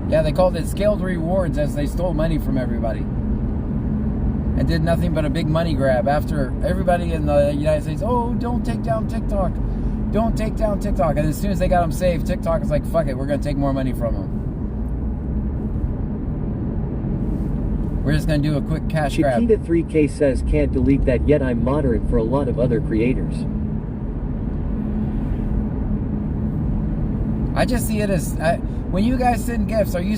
Yeah, they called it scaled rewards as they stole money from everybody. And did nothing but a big money grab after everybody in the United States, oh, don't take down TikTok. Don't take down TikTok. And as soon as they got them saved, TikTok is like, fuck it, we're going to take more money from them. We're just going to do a quick cash grab. Chiquita 3K says can't delete that yet I'm moderate for a lot of other creators. I just see it as... when you guys send gifts, are you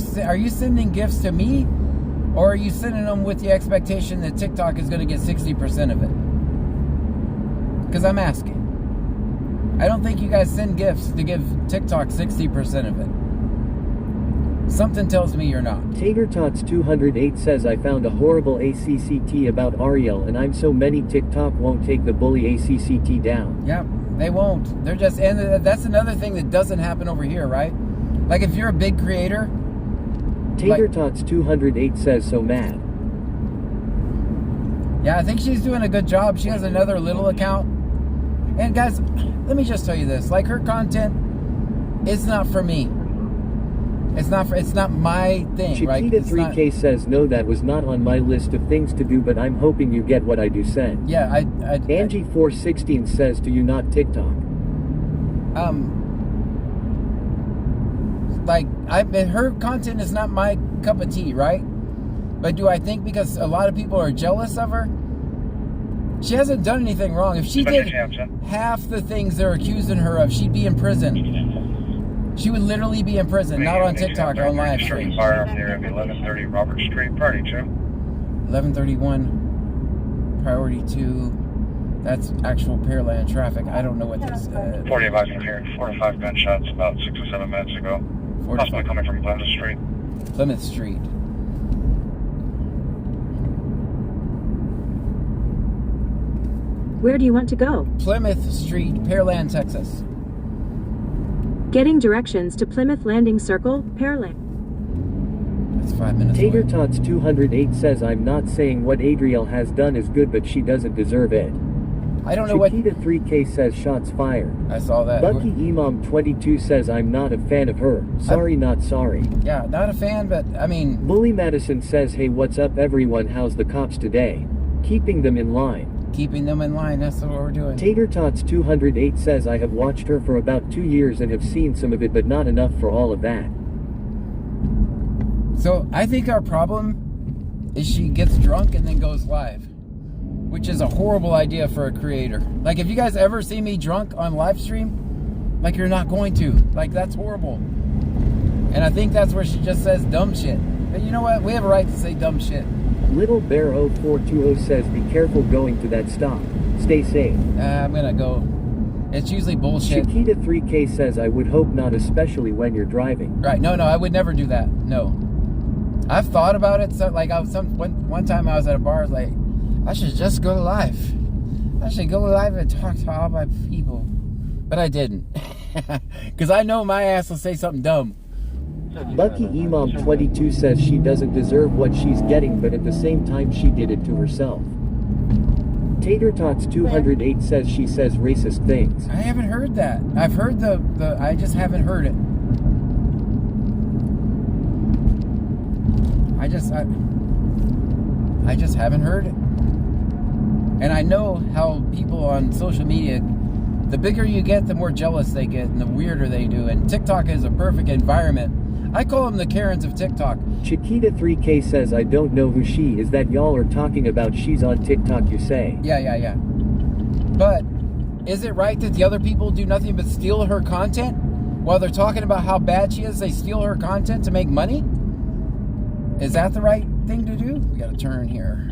sending gifts to me? Or are you sending them with the expectation that TikTok is going to get 60% of it? Because I'm asking. I don't think you guys send gifts to give TikTok 60% of it. Something tells me you're not. Tater Tots 208 says I found a horrible ACCT about Ariel and I'm so many TikTok won't take the bully ACCT down. Yep, they won't. They're just... And that's another thing that doesn't happen over here, right? Like if you're a big creator... Tater Tots 208 says so mad. Yeah, I think she's doing a good job. She has another little account. And guys, let me just tell you this. Like her content, it's not for me. It's not my thing, Chiquita right? Chiquita 3K says no, that was not on my list of things to do, but I'm hoping you get what I do said. Yeah, Angie 416 says, do you not TikTok? Her content is not my cup of tea, right? But do I think because a lot of people are jealous of her? She hasn't done anything wrong. If she did half the things they're accusing her of, she'd be in prison. She would literally be in prison, not on TikTok or on live stream. Firearm there at 1130 Robert Street, Party 2. 1131, Priority 2. That's actual Pearland traffic. I don't know what they said. 40 advising here. 4 to 5 gunshots about 6 or 7 minutes ago. Possibly coming from Plymouth Street. Plymouth Street. Where do you want to go? Plymouth Street, Pearland, Texas. Getting directions to Plymouth Landing Circle, Pearland. That's 5 minutes Tater away. Tots 208 says I'm not saying what Adriel has done is good, but she doesn't deserve it. I don't know what... Chiquita 3K says shots fired. I saw that. Bucky Imam 22 says I'm not a fan of her. Sorry, not sorry. Yeah, not a fan, but I mean... Bully Madison says, hey, what's up everyone, how's the cops today? Keeping them in line. Keeping them in line, that's what we're doing. Tater Tots 208 says I have watched her for about 2 years and have seen some of it, but not enough for all of that. So, I think our problem is she gets drunk and then goes live. Which is a horrible idea for a creator. Like, if you guys ever see me drunk on live stream, like, you're not going to. Like, that's horrible. And I think that's where she just says dumb shit. But you know what? We have a right to say dumb shit. Little Bear 0420 says be careful going to that stop. Stay safe. I'm gonna go. It's usually bullshit. Chiquita 3K says I would hope not, especially when you're driving. Right, no, I would never do that. No. I've thought about it. So, like, one time I was at a bar, I was like, I should just go live. I should go live and talk to all my people. But I didn't. Because I know my ass will say something dumb. Bucky Imam 22 says she doesn't deserve what she's getting, but at the same time she did it to herself. Tater Tots 208 says she says racist things. I haven't heard that. I've heard the I just haven't heard it. I just haven't heard it. And I know how people on social media, the bigger you get, the more jealous they get and the weirder they do. And TikTok is a perfect environment. I call them the Karens of TikTok. Chiquita 3K says I don't know who she is that y'all are talking about. She's on TikTok, you say. Yeah. But is it right that the other people do nothing but steal her content? While they're talking about how bad she is, they steal her content to make money? Is that the right thing to do? We gotta turn here.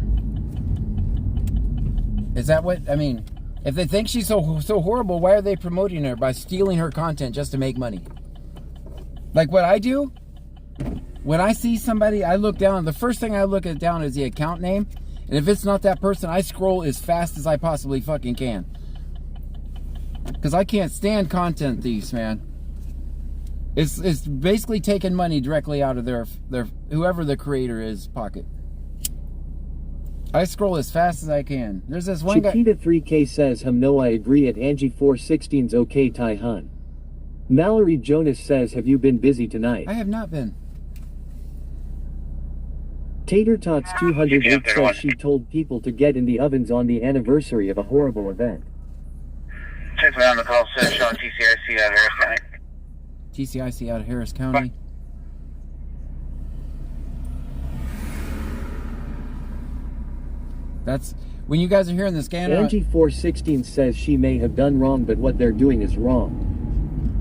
Is that what, I mean, if they think she's so horrible, why are they promoting her by stealing her content just to make money? Like what I do, when I see somebody, I look down, the first thing I look at down is the account name, and if it's not that person, I scroll as fast as I possibly fucking can. Because I can't stand content thieves, man. It's basically taking money directly out of their whoever the creator is pocket. I scroll as fast as I can. There's this one guy. Chiquita 3K says no, I agree at Angie 416's okay Tai Hun. Mallory Jonas says, have you been busy tonight? I have not been. Tater Tots 208 says she told people to get in the ovens on the anniversary of a horrible event. Simply on the call says Sean TCIC out of Harris County. TCIC out of Harris County. That's when you guys are hearing the scanner. Angie 416 says she may have done wrong, but what they're doing is wrong.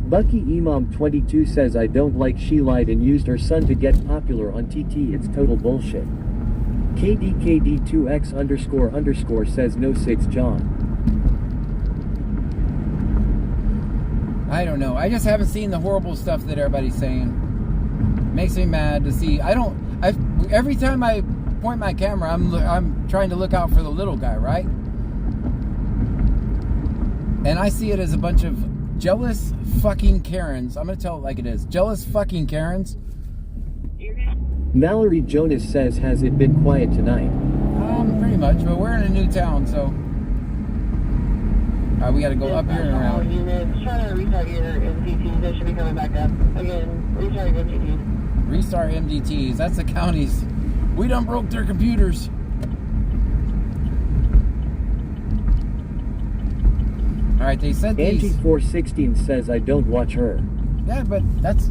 Bucky Imam 22 says I don't like she lied and used her son to get popular on TT. It's total bullshit. KDKD2X__ says no 6 John. I don't know. I just haven't seen the horrible stuff that everybody's saying. Makes me mad to see. Every time I point my camera, I'm trying to look out for the little guy, right? And I see it as a bunch of jealous fucking Karens. I'm gonna tell it like it is. Jealous fucking Karens. Mallory Jonas says, has it been quiet tonight? Pretty much, but we're in a new town, so we gotta go up here and around. Units, try to restart your MDTs. They should be coming back up. Again, restart your MDTs. Restart MDTs. That's the counties. We done broke their computers. All right, they said these. Angie 416 says I don't watch her. Yeah, but that's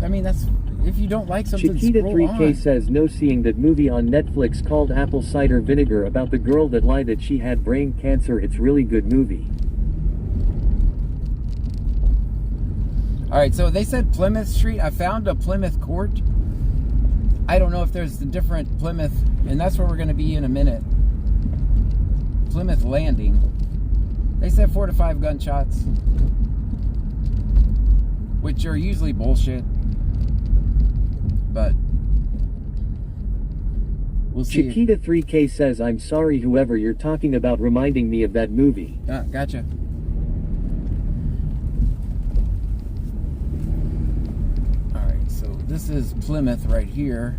if you don't like something, Chiquita scroll 3K on. says no, seeing that movie on Netflix called Apple Cider Vinegar about the girl that lied that she had brain cancer. It's really good movie. All right, so they said Plymouth Street. I found a Plymouth Court. I don't know if there's a different Plymouth, and that's where we're going to be in a minute. Plymouth Landing. They said 4 to 5 gunshots, which are usually bullshit, but we'll see. Chiquita 3K says, I'm sorry whoever you're talking about, reminding me of that movie. Gotcha. Alright, so this is Plymouth right here.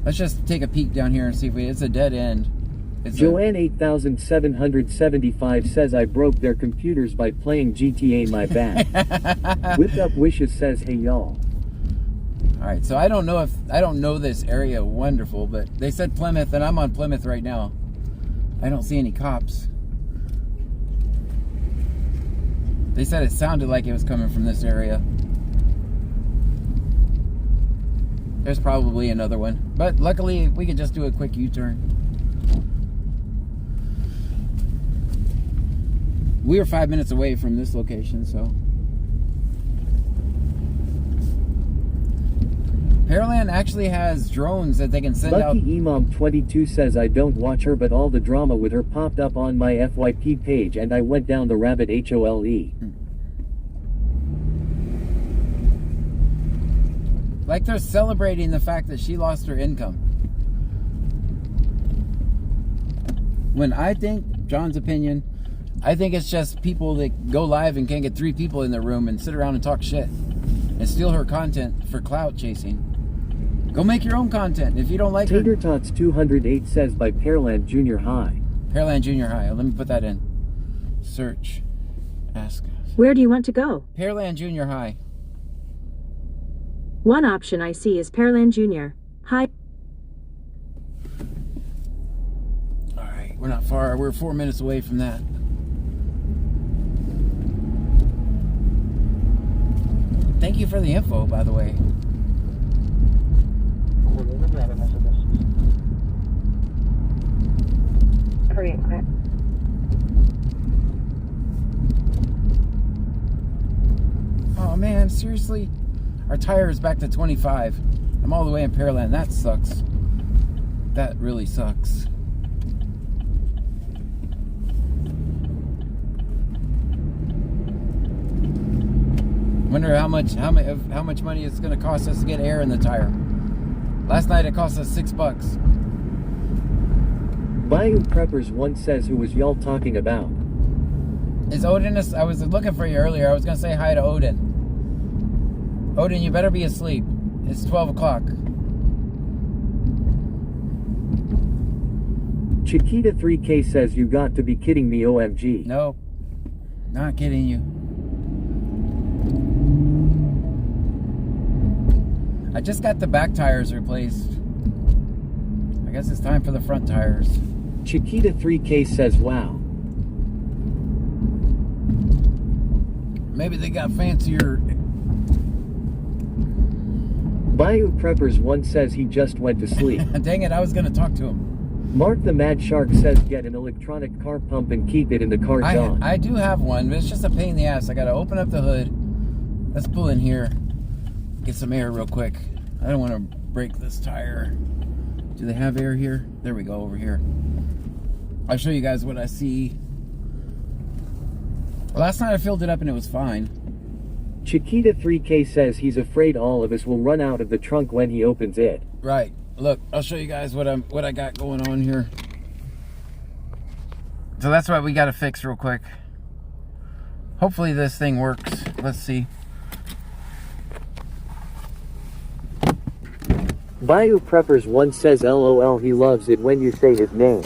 Let's just take a peek down here and see if it's a dead end. Joanne 8775 says, I broke their computers by playing GTA, my bad. Whipped Up Wishes says, hey y'all. Alright, so I don't know this area wonderful, but they said Plymouth, and I'm on Plymouth right now. I don't see any cops. They said it sounded like it was coming from this area. There's probably another one, but luckily we could just do a quick U-turn. We are 5 minutes away from this location, so. Pearland actually has drones that they can send out. Lucky Imam 22 says, I don't watch her, but all the drama with her popped up on my FYP page and I went down the rabbit hole. Like they're celebrating the fact that she lost her income. When I think, John's opinion, I think it's just people that go live and can't get 3 people in their room and sit around and talk shit and steal her content for clout chasing. Go make your own content if you don't like Tater Tots 208 says, by Pearland Junior High. Pearland Junior High. Let me put that in. Search. Ask. Where do you want to go? Pearland Junior High. One option I see is Pearland Junior High. Alright, we're not far. We're 4 minutes away from that. Thank you for the info, by the way. Oh man, seriously? Our tire is back to 25. I'm all the way in Pearland. That sucks. That really sucks. Wonder how much money it's going to cost us to get air in the tire. Last night it cost us $6. Bayou Preppers 1 says, who was y'all talking about? Is Odin? I was looking for you earlier. I was going to say hi to Odin. Odin, you better be asleep. It's 12 o'clock. Chiquita 3K says, you got to be kidding me, OMG. No, not kidding you. I just got the back tires replaced. I guess it's time for the front tires. Chiquita 3K says, wow. Maybe they got fancier. Bayou Preppers 1 says he just went to sleep. Dang it, I was going to talk to him. Mark the Mad Shark says, get an electronic car pump and keep it in the car, John. I do have one, but it's just a pain in the ass. I got to open up the hood. Let's pull in here. Get some air real quick. I don't want to break this tire. Do they have air here? There we go, over here. I'll show you guys what I see. Last night I filled it up and it was fine. Chiquita 3K says he's afraid all of us will run out of the trunk when he opens it. Right. Look, I'll show you guys what I got going on here. So that's what we got to fix real quick. Hopefully this thing works. Let's see. Bayou Preppers 1 says, LOL, he loves it when you say his name.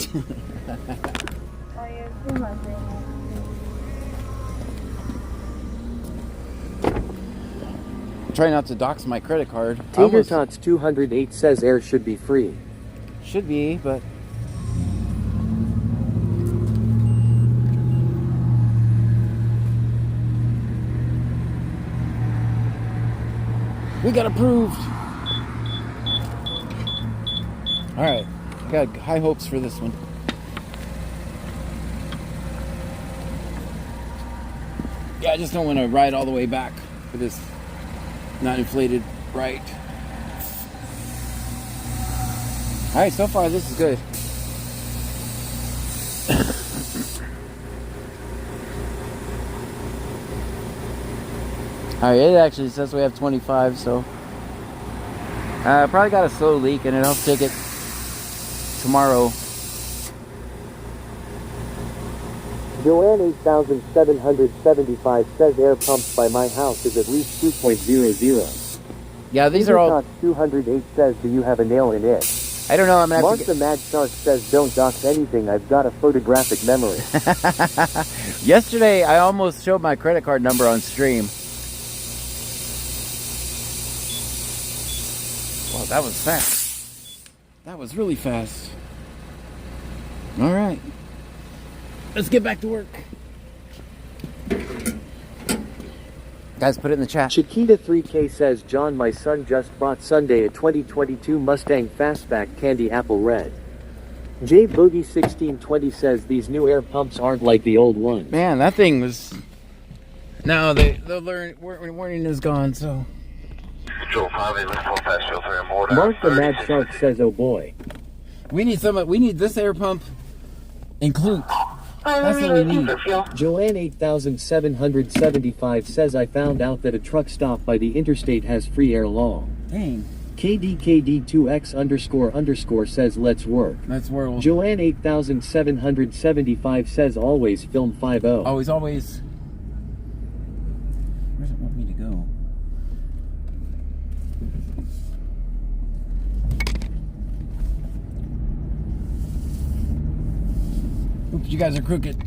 Try not to dox my credit card. Tater Tots 208 says air should be free. Should be, but we got approved. All right, I got high hopes for this one. Yeah, I just don't want to ride all the way back for this not inflated right. All right, so far this is good. Alright, it actually says we have 25, so probably got a slow leak, and I'll take it tomorrow. Joanne 8775 says air pumps by my house is at least 2.00. Yeah, these are all... 208 says, do you have a nail in it? I don't know, I'm gonna Mark have the Mad Shark says, don't dox anything, I've got a photographic memory. Yesterday, I almost showed my credit card number on stream. Wow, that was fast. That was really fast. Alright. Let's get back to work. Guys, put it in the chat. Chiquita 3K says, John, my son just bought Sunday a 2022 Mustang Fastback Candy Apple Red. J Boogie 1620 says these new air pumps aren't like the old ones. Man, that thing was... No, the warning is gone, so... Mark the Mad Shark says, oh boy. We need this air pump include. That's what we need. Joanne 8775 says, I found out that a truck stop by the interstate has free air law. Dang. KDKD2X__ says, let's work. Let's work. Joanne 8775 says, always film 50. Always. Where does it want me to go? Oops, you guys are crooked.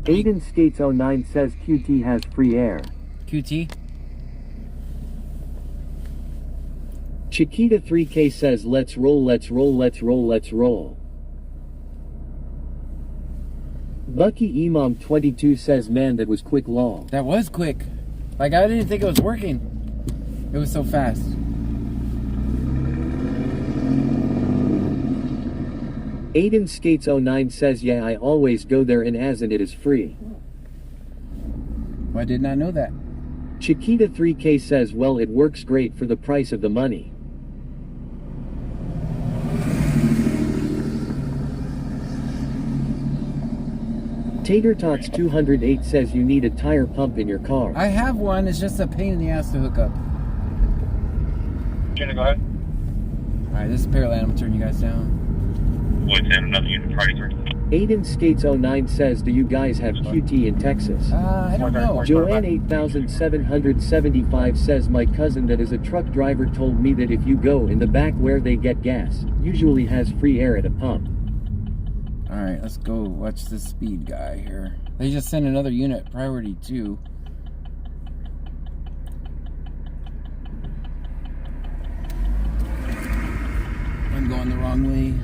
Aiden Skates 09 says QT has free air. QT? Chiquita 3K says, let's roll. Bucky Imam 22 says, man, that was quick long. That was quick. Like, I didn't think it was working. It was so fast. Aiden Skates 09 says, yeah, I always go there and it is free. I did not know that. Chiquita 3K says, well, it works great for the price of the money. Tater Tots 208 says you need a tire pump in your car. I have one, it's just a pain in the ass to hook up. Jenna, go ahead. Alright, this is Pearland, I'm gonna turn you guys down. What's in another unit Friday, sir? Aiden Skates 09 says, do you guys have QT in Texas? I don't know. Joanne 8775 says, my cousin that is a truck driver told me that if you go in the back where they get gas, usually has free air at a pump. Alright, let's go watch this speed guy here. They just sent another unit, priority 2. I'm going the wrong way.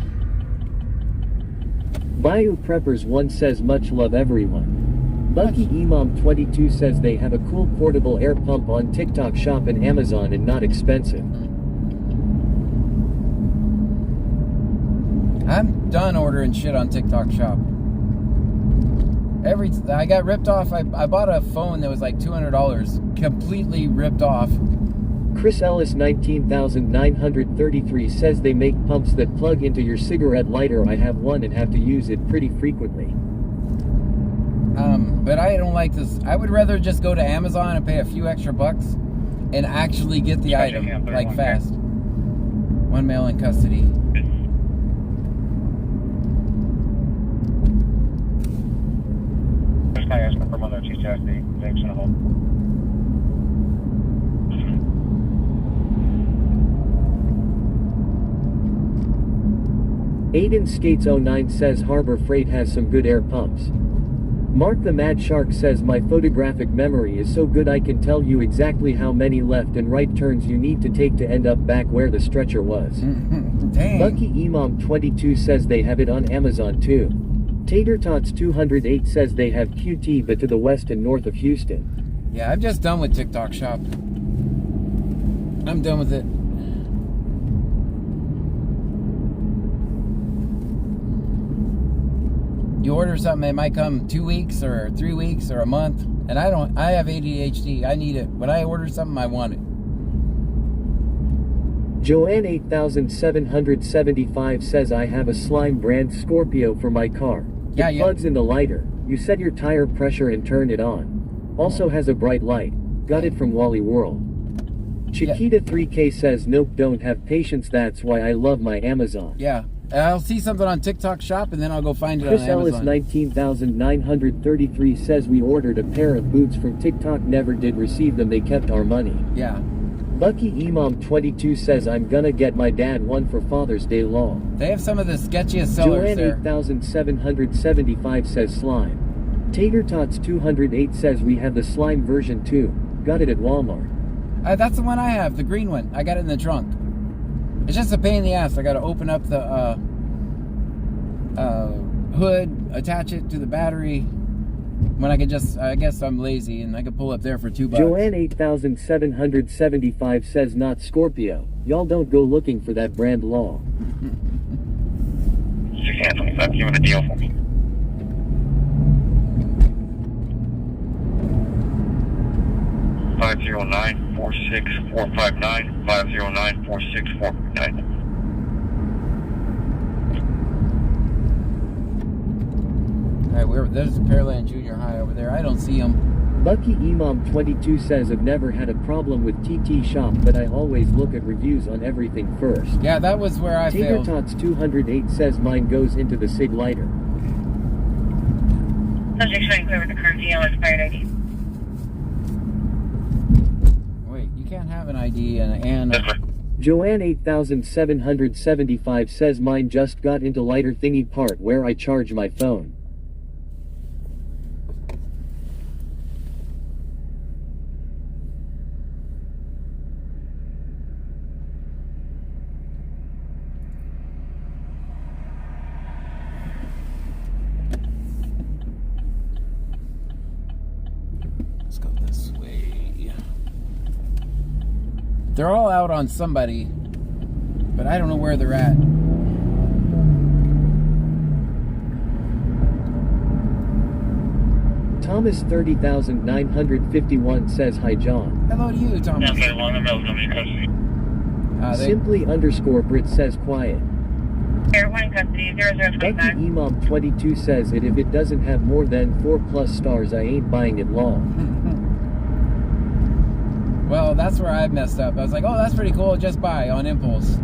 Bayou Preppers 1 says, much love everyone. Bucky Imam 22 says they have a cool portable air pump on TikTok Shop and Amazon and not expensive. I'm done ordering shit on TikTok Shop. I got ripped off. I bought a phone that was like $200, completely ripped off. Chris Ellis 19,933 says they make pumps that plug into your cigarette lighter. I have one and have to use it pretty frequently. But I don't like this. I would rather just go to Amazon and pay a few extra bucks and actually get the item, like fast. One male in custody. This guy asking for mother TTSD. Thanks and a hold. Aiden Skates 09 says Harbor Freight has some good air pumps. Mark the Mad Shark says my photographic memory is so good I can tell you exactly how many left and right turns you need to take to end up back where the stretcher was. Dang. Bucky Imam 22 says they have it on Amazon too. Tater Tots 208 says they have QT but to the west and north of Houston. Yeah, I'm just done with TikTok Shop. I'm done with it. You order something, it might come 2 weeks or 3 weeks or a month, and I have ADHD. I need it. When I order something, I want it. Joanne 8775 says I have a Slime brand Scorpio for my car. It plugs in the lighter. You set your tire pressure and turn it on. Also has a bright light. Got it from Wally World. Chiquita 3K says nope, don't have patience, that's why I love my Amazon. Yeah. I'll see something on TikTok Shop and then I'll go find it Chris on Amazon. Ellis 19,933 says we ordered a pair of boots from TikTok, never did receive them, they kept our money. Yeah. Lucky Imam 22 says I'm gonna get my dad one for Father's Day long. They have some of the sketchiest sellers Joanne there. 8775 says slime. Tater Tots 208 says we have the slime version too. Got it at Walmart. That's the one I have, the green one. I got it in the trunk. It's just a pain in the ass. I got to open up the hood, attach it to the battery. When I guess I'm lazy and I could pull up there for $2. Joanne 8775 says not Scorpio. Y'all don't go looking for that brand law. 625, give it a deal for me. $509-46459, $509-46459. Alright, there's Pearland Junior High over there. I don't see him. Lucky Imam 22 says I've never had a problem with TT Shop, but I always look at reviews on everything first. Yeah, that was where I failed. Tater Tots 208 says mine goes into the SIG lighter. Subject showing clear with the current DL expired ID. Wait, you can't have an ID and Joanne 8775 says mine just got into lighter thingy part where I charge my phone. Let's go this way. They're all out on somebody, but I don't know where they're at. Thomas 30,951 says hi John. Hello to you, Thomas. Simply underscore Brit says quiet. Air 1 in custody, 0025. Lucky Imam 22 says it if it doesn't have more than 4+ stars I ain't buying it long. Well, that's where I messed up. I was like, oh, that's pretty cool, just buy on impulse.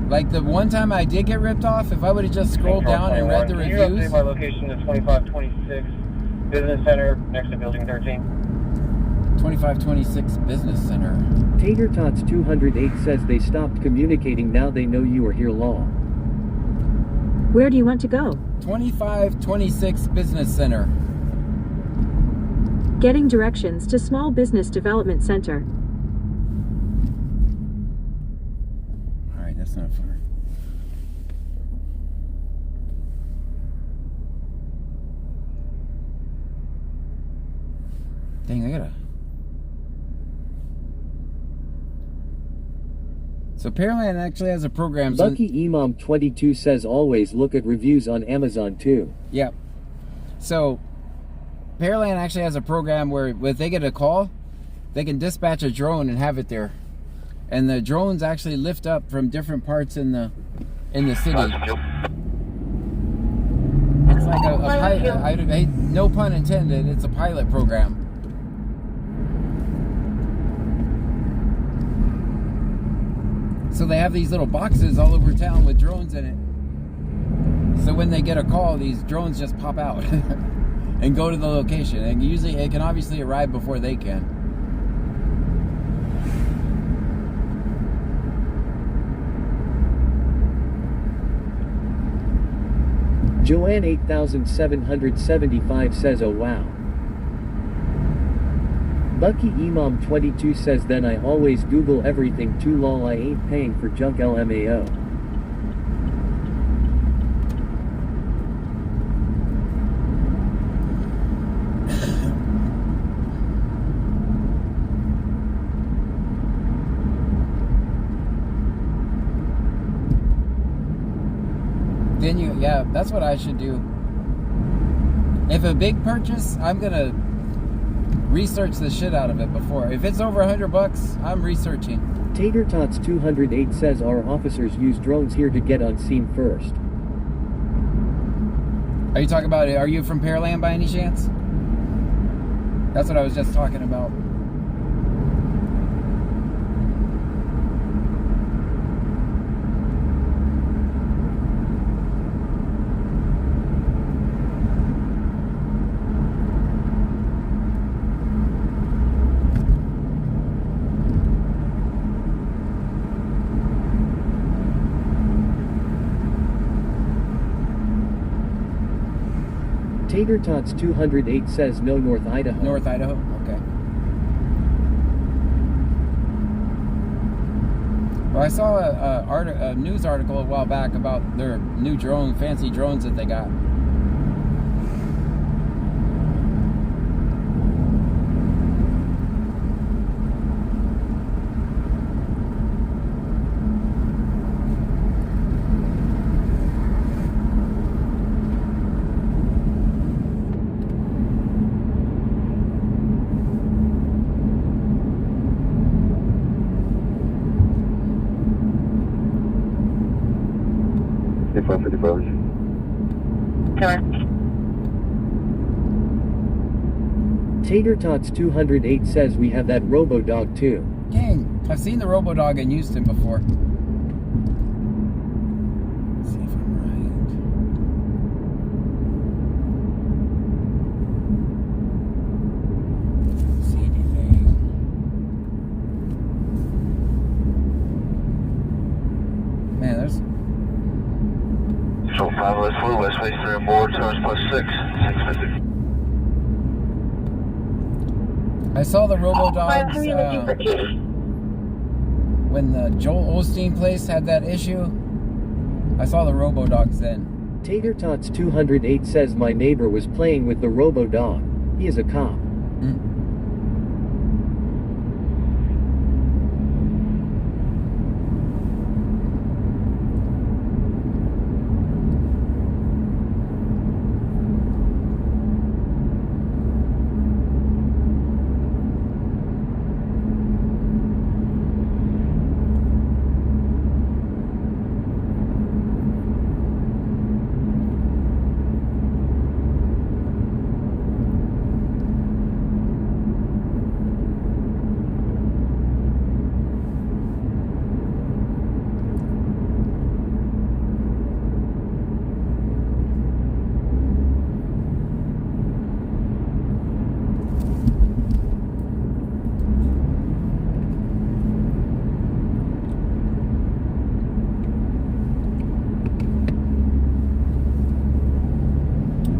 Like the one time I did get ripped off, if I would have just scrolled down and read the reviews. Can you update my location to 2526 Business Center next to Building 13? 2526 Business Center. Tater Tots 208 says they stopped communicating, now they know you are here long. Where do you want to go? 2526 Business Center. Getting directions to Small Business Development Center. Alright, that's not far. Dang, I gotta... So Pearland actually has a program. Lucky Imam 22 says always look at reviews on Amazon too. Yep. So Pearland actually has a program where if they get a call, they can dispatch a drone and have it there. And the drones actually lift up from different parts in the city. It's like a pilot, no pun intended, it's a pilot program. So they have these little boxes all over town with drones in it. So when they get a call, these drones just pop out and go to the location. And usually it can obviously arrive before they can. Joanne 8775 says oh wow. Lucky Imam 22 says then I always Google everything too lol, I ain't paying for junk LMAO. Then yeah, that's what I should do. If a big purchase, I'm gonna research the shit out of it before. If it's over $100, I'm researching. Tater Tots 208 says our officers use drones here to get on scene first. Are you talking about it? Are you from Pearland by any chance? That's what I was just talking about. Tater Tots 208 says no, North Idaho. North Idaho? Okay. Well, I saw a news article a while back about their new fancy drones that they got. Tater Tots 208 says we have that Robo-Dog too. Dang, I've seen the Robo-Dog in Houston before. Let's see if I'm right. See anything. Man, there's... So 5 West Blue, Westway 3 on board, charge +6, 650. I saw the Robo-Dogs when the Joel Osteen place had that issue. I saw the Robo-Dogs then. Tater Tots 208 says my neighbor was playing with the Robo-Dog. He is a cop.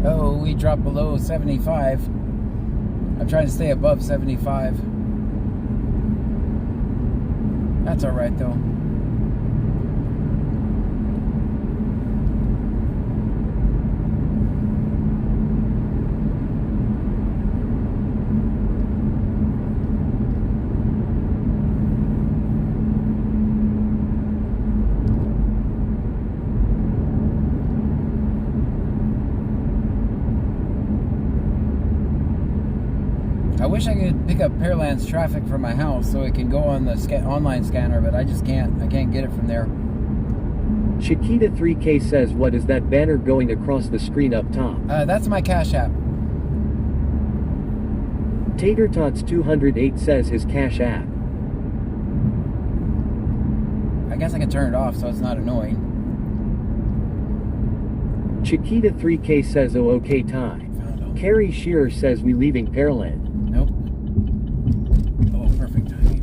Oh, we dropped below 75. I'm trying to stay above 75. That's alright though. I wish I could pick up Pearland's traffic from my house so it can go on the online scanner, but I just can't. I can't get it from there. Chiquita 3K says, what is that banner going across the screen up top? That's my Cash App. Tater Tots 208 says his Cash App. I guess I can turn it off so it's not annoying. Chiquita 3K says, oh, okay, Ty. Carrie Shearer says we leaving Pearland. Nope. Oh, perfect timing.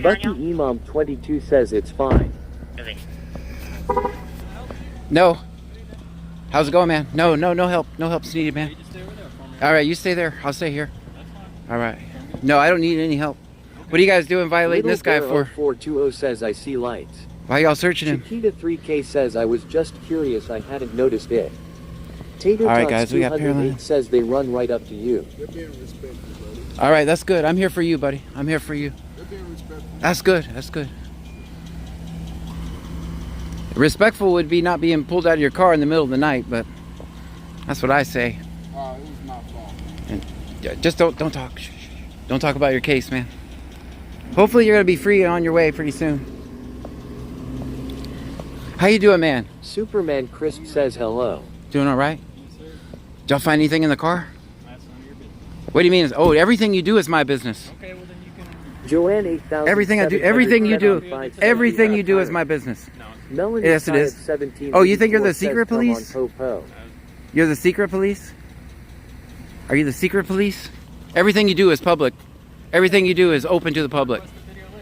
Lucky Imam 22 says it's fine. No. How's it going, man? No help. No help's needed, man. All right, you stay there. I'll stay here. All right. No, I don't need any help. What are you guys doing violating this guy for? 420 says I see lights. Why y'all searching him? Chiquita 3K says I was just curious. I hadn't noticed it. Tater All right, Tots guys, we got 208 Pearland. says they run right up to you. All right, that's good. I'm here for you, buddy. I'm here for you. That's good. That's good. Respectful would be not being pulled out of your car in the middle of the night, but that's what I say. It was my fault. And just don't talk. Shh. Don't talk about your case, man. Hopefully you're gonna be free and on your way pretty soon. How you doing, man? Superman Crisp says hello. Doing all right? Did y'all find anything in the car? What do you mean? Oh, everything you do is my business. Okay, well then you can Joanne 8000. Everything I do, everything you do, everything you do is my business. Melanie Yes, it is. 17 Oh, you think you're the says, secret "Come on, police? Po-po." You're the secret police? Are you the secret police? Everything you do is public. Everything you do is open to the public.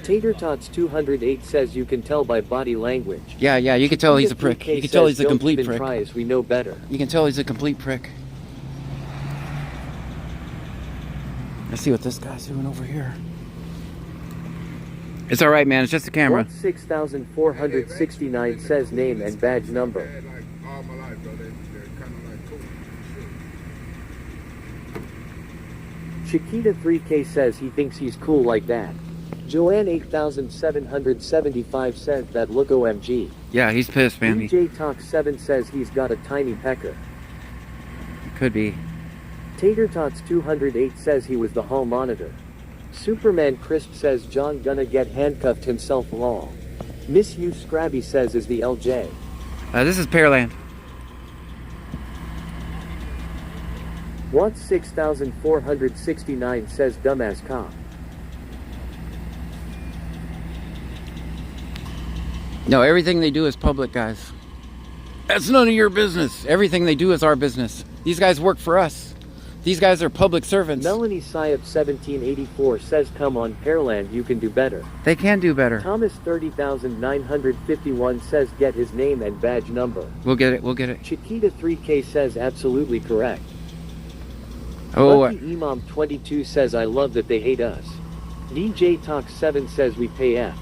Tater Tots 208 says you can tell by body language. Yeah, you can tell he's a prick. You can tell he's a complete prick. Try as we know better. You can tell he's a complete prick. Let's see what this guy's doing over here. It's all right, man. It's just a camera. 6469 says name and badge number. Chiquita 3K says he thinks he's cool like that. Joanne 8775 says that look OMG. Yeah, he's pissed, man. DJ Talk 7 says he's got a tiny pecker. Could be. Tater Tots 208 says he was the hall monitor. Superman Crisp says John gonna get handcuffed himself long. Miss You Scrabby says is the LJ. This is Pearland. Watts 6469 says dumbass cop. No, everything they do is public, guys. That's none of your business. Everything they do is our business. These guys work for us. These guys are public servants. Melanie Syop 1784 says come on Pearland, you can do better. They can do better. Thomas 30951 says get his name and badge number. We'll get it, we'll get it. Chiquita 3K says absolutely correct. Oh, Lucky Imam 22 says I love that they hate us. DJ Talk 7 says we pay F.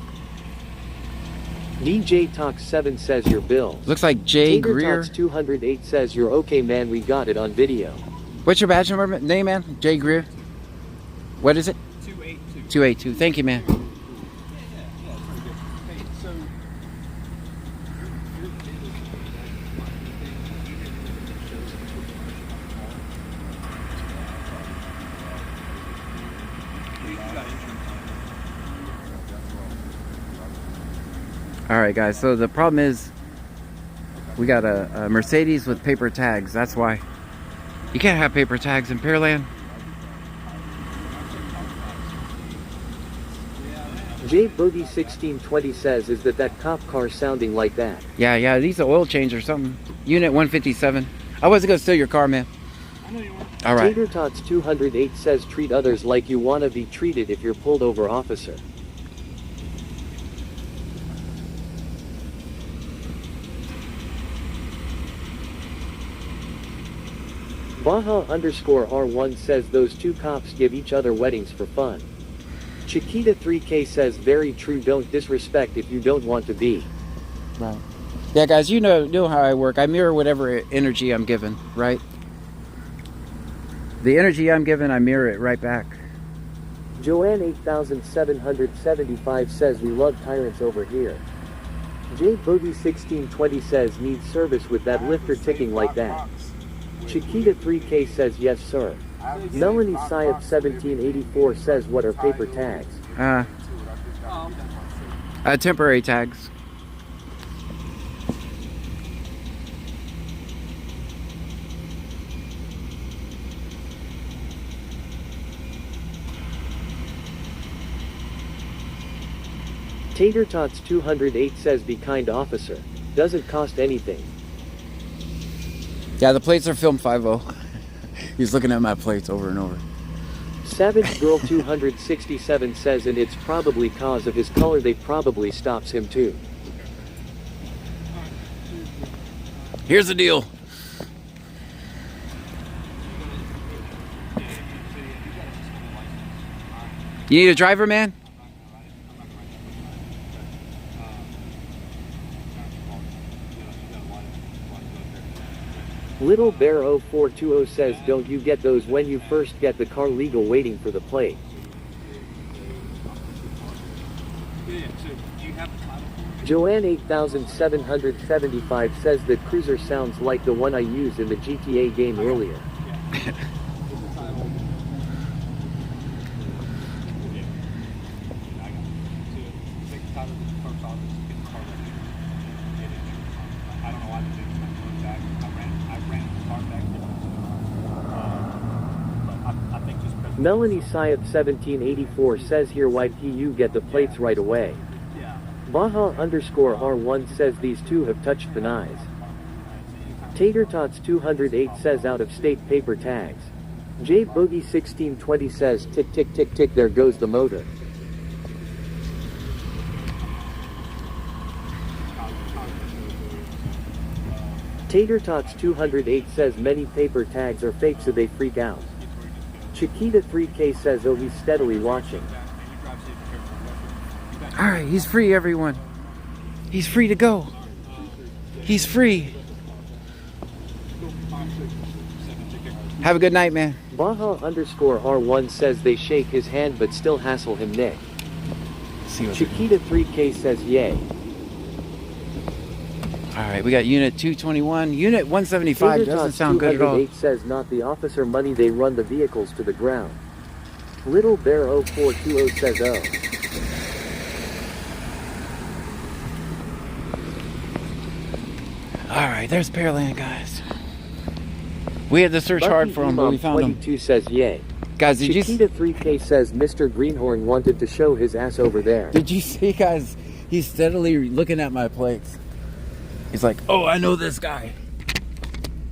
DJ Talk 7 says your bills. looks like Jay Tater Greer. Talks 208 says you're okay man, we got it on video. What's your badge number name, man? Jay Greer. What is it? 282. 282. Thank you, man. All right, guys. So the problem is we got a Mercedes with paper tags. That's why. You can't have paper tags in Pearland. J Boogie 1620 says is that cop car sounding like that? Yeah, these are oil change or something. Unit 157. I wasn't gonna steal your car, man. I know you were. All right. Tater Tots 208 says treat others like you wanna be treated if you're pulled over, officer. Baja_R1 says those two cops give each other weddings for fun. Chiquita 3K says very true, don't disrespect if you don't want to be. Right. Yeah, guys, you know how I work. I mirror whatever energy I'm given, right? The energy I'm given, I mirror it right back. Joanne 8775 says we love tyrants over here. J Boogie 1620 says need service with that lifter ticking like that. Chiquita 3K says yes sir. Melanie Syop 1784 says what are paper tags? Temporary tags. Tater Tots 208 says be kind, officer. Doesn't cost anything. Yeah, the plates are film 50. He's looking at my plates over and over. Savage Girl 267 says and it's probably cause of his color they probably stops him too. Here's the deal. You need a driver, man? Little Bear 0420 says don't you get those when you first get the car legal waiting for the plate. Joanne 8775 says that cruiser sounds like the one I used in the GTA game earlier. I think just because Melanie Syop 1784 says here why you get the plates right away. Baja_R1 says these two have touched the eyes. Tatertots 208 says out of state paper tags. J Boogie 1620 says tick tick tick tick there goes the motor. Tatertots 208 says many paper tags are fake so they freak out. Chiquita 3K says oh he's steadily watching. Alright, he's free, everyone. He's free to go. He's free. Have a good night, man. Baja_R1 says they shake his hand but still hassle him Nick. Chiquita 3K says yay. Alright, we got Unit 221. Unit 175 doesn't sound good at all. 208 says not the officer money they run the vehicles to the ground. Little Bear 0420 says oh. Alright, there's Pearland, guys. We had to search hard for him, but we found him. 22 says yay. Guys, did Chiquita 3K says Mr. Greenhorn wanted to show his ass over there. Did you see, guys? He's steadily looking at my plates. He's like, oh, I know this guy.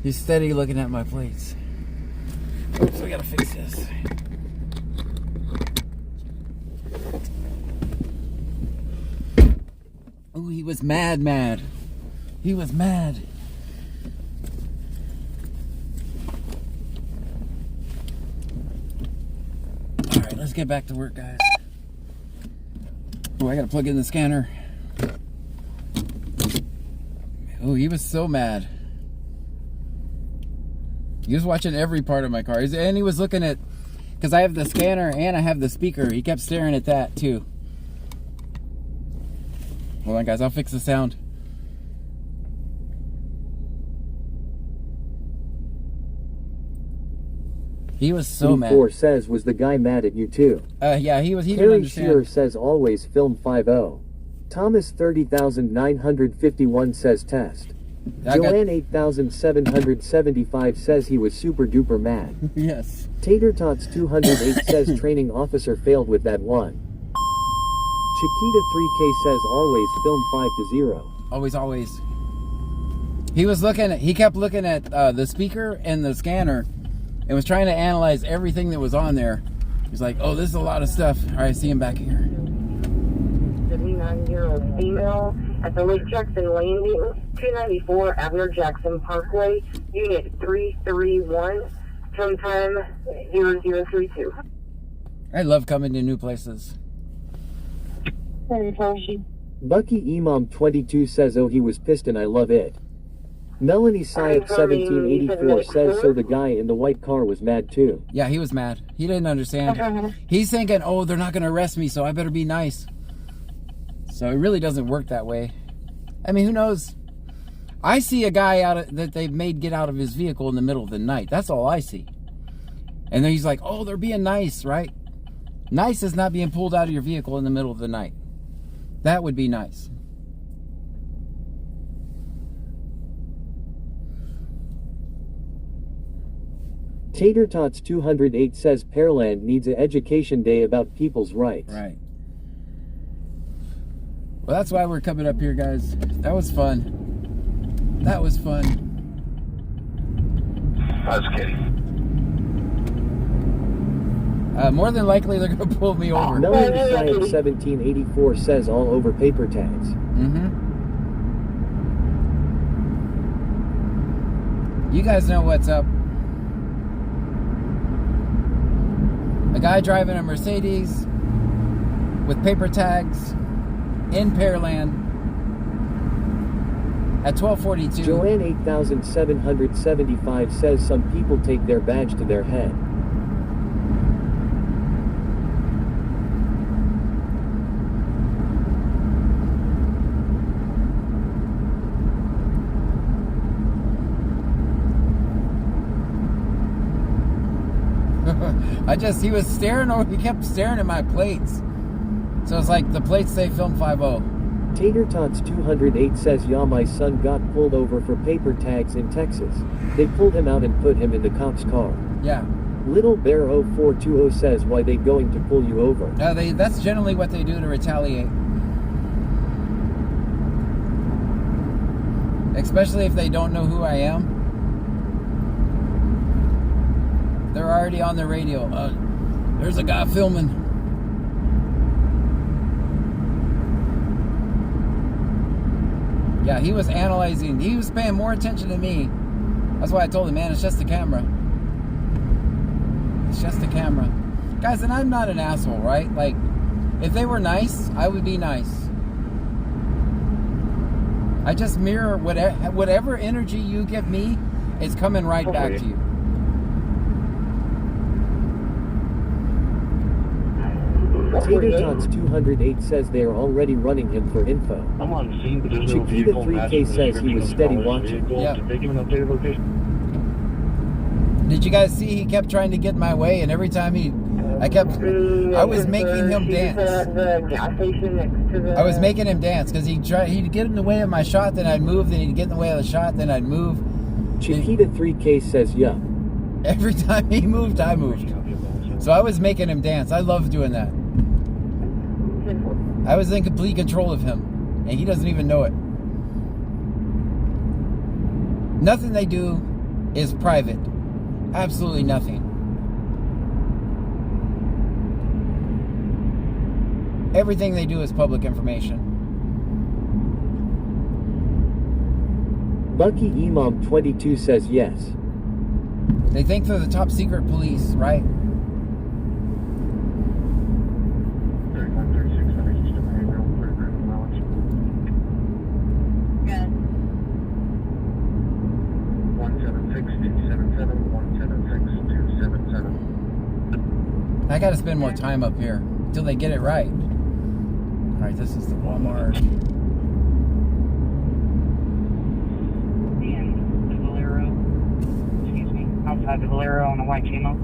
He's steady looking at my plates. Oops, I gotta fix this. Oh, he was mad. He was mad. Alright, let's get back to work, guys. Oh, I gotta plug in the scanner. Oh, he was so mad. He was watching every part of my car. And he was looking at... Because I have the scanner and I have the speaker. He kept staring at that, too. Hold on, guys. I'll fix the sound. He was so mad. 4 says was the guy mad at you too. Yeah, he didn't Harry understand. Shearer says always film 50. Thomas 30,951 says test. Joanne 8,775 says he was super duper mad. Yes. Tatertots 208 says training officer failed with that one. Chiquita 3K says always film 5-0. Always. He kept looking at the speaker and the scanner and was trying to analyze everything that was on there. He's like, oh, this is a lot of stuff. All right, see him back here. 790 female at the Lake Jackson Landing, 294 Abner Jackson Parkway, Unit 331, sometime 0032. I love coming to new places. Bucky Imam 22 says oh he was pissed and I love it. Melanie Syop 1784 says so the guy in the white car was mad too. Yeah, he was mad. He didn't understand. He's thinking, oh, they're not going to arrest me, so I better be nice. So it really doesn't work that way. I mean, who knows? I see a guy that they've made get out of his vehicle in the middle of the night. That's all I see. And then he's like, oh, they're being nice, right? Nice is not being pulled out of your vehicle in the middle of the night. That would be nice. Tatertots 208 says Pearland needs an education day about people's rights. Right. Well, that's why we're coming up here, guys. That was fun. That was fun. That's kidding. More than likely, they're going to pull me over. Melanie Syop 1784 says all over paper tags. You guys know what's up. A guy driving a Mercedes with paper tags in Pearland at 12:42. Joanne 8775 says some people take their badge to their head. He was staring over, he kept staring at my plates. So it's like the plates say film 50. Tatertots 208 says yeah my son got pulled over for paper tags in Texas. They pulled him out and put him in the cop's car. Yeah. Little Bear 0420 says why they going to pull you over. That's generally what they do to retaliate. Especially if they don't know who I am. They're already on the radio. There's a guy filming. Yeah, he was analyzing. He was paying more attention to me. That's why I told him, man, it's just a camera. It's just a camera. Guys, and I'm not an asshole, right? Like, if they were nice, I would be nice. I just mirror whatever energy you give me, it's coming right back to you. Tater Tots 208 says they are already running him for info. I'm on the scene, but there's no Chiquita 3K says he was steady watching. Yeah. Did they give an updated location? Did you guys see he kept trying to get in my way, and every time I was making him dance. I was making him dance because he'd get in the way of my shot, then I'd move, then he'd get in the way of the shot, then I'd move. Chiquita 3K says yeah. Every time he moved, I moved. So I was making him dance. I love doing that. I was in complete control of him, and he doesn't even know it. Nothing they do is private. Absolutely nothing. Everything they do is public information. Bucky Imam 22 says yes. They think they're the top secret police, right? I gotta spend more time up here until they get it right. Alright, this is the Walmart. The Valero. Excuse me. Outside the Valero on a white channel.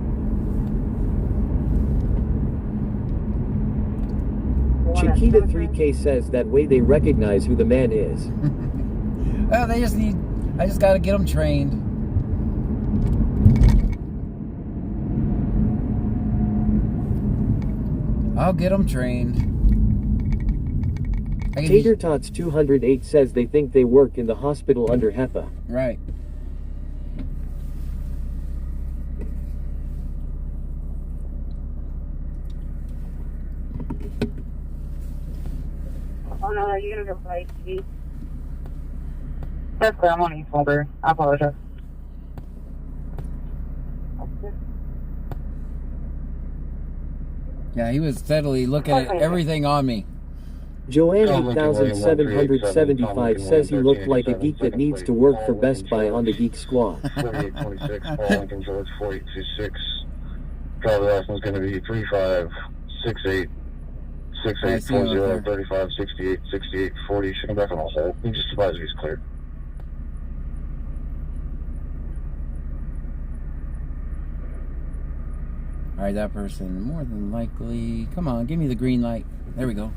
Chiquita 3K says that way they recognize who the man is. Well, I just gotta get them trained. I'll get them trained. Tater Tots 208 says they think they work in the hospital under HEPA. Right. Oh no, you're gonna go right. That's clear, I'm on East Mulberry. I apologize. Yeah, he was steadily looking at everything on me. Joanne 8775 says he looked like a geek that needs to work for Best Buy on the Geek Squad. 4826, Paul Lincoln Village 4826. Driver license is going to be 3568 6840 35 68 68 40. Should come back on the hold. You just advise he's cleared. Alright, that person, more than likely... Come on, give me the green light. There we go.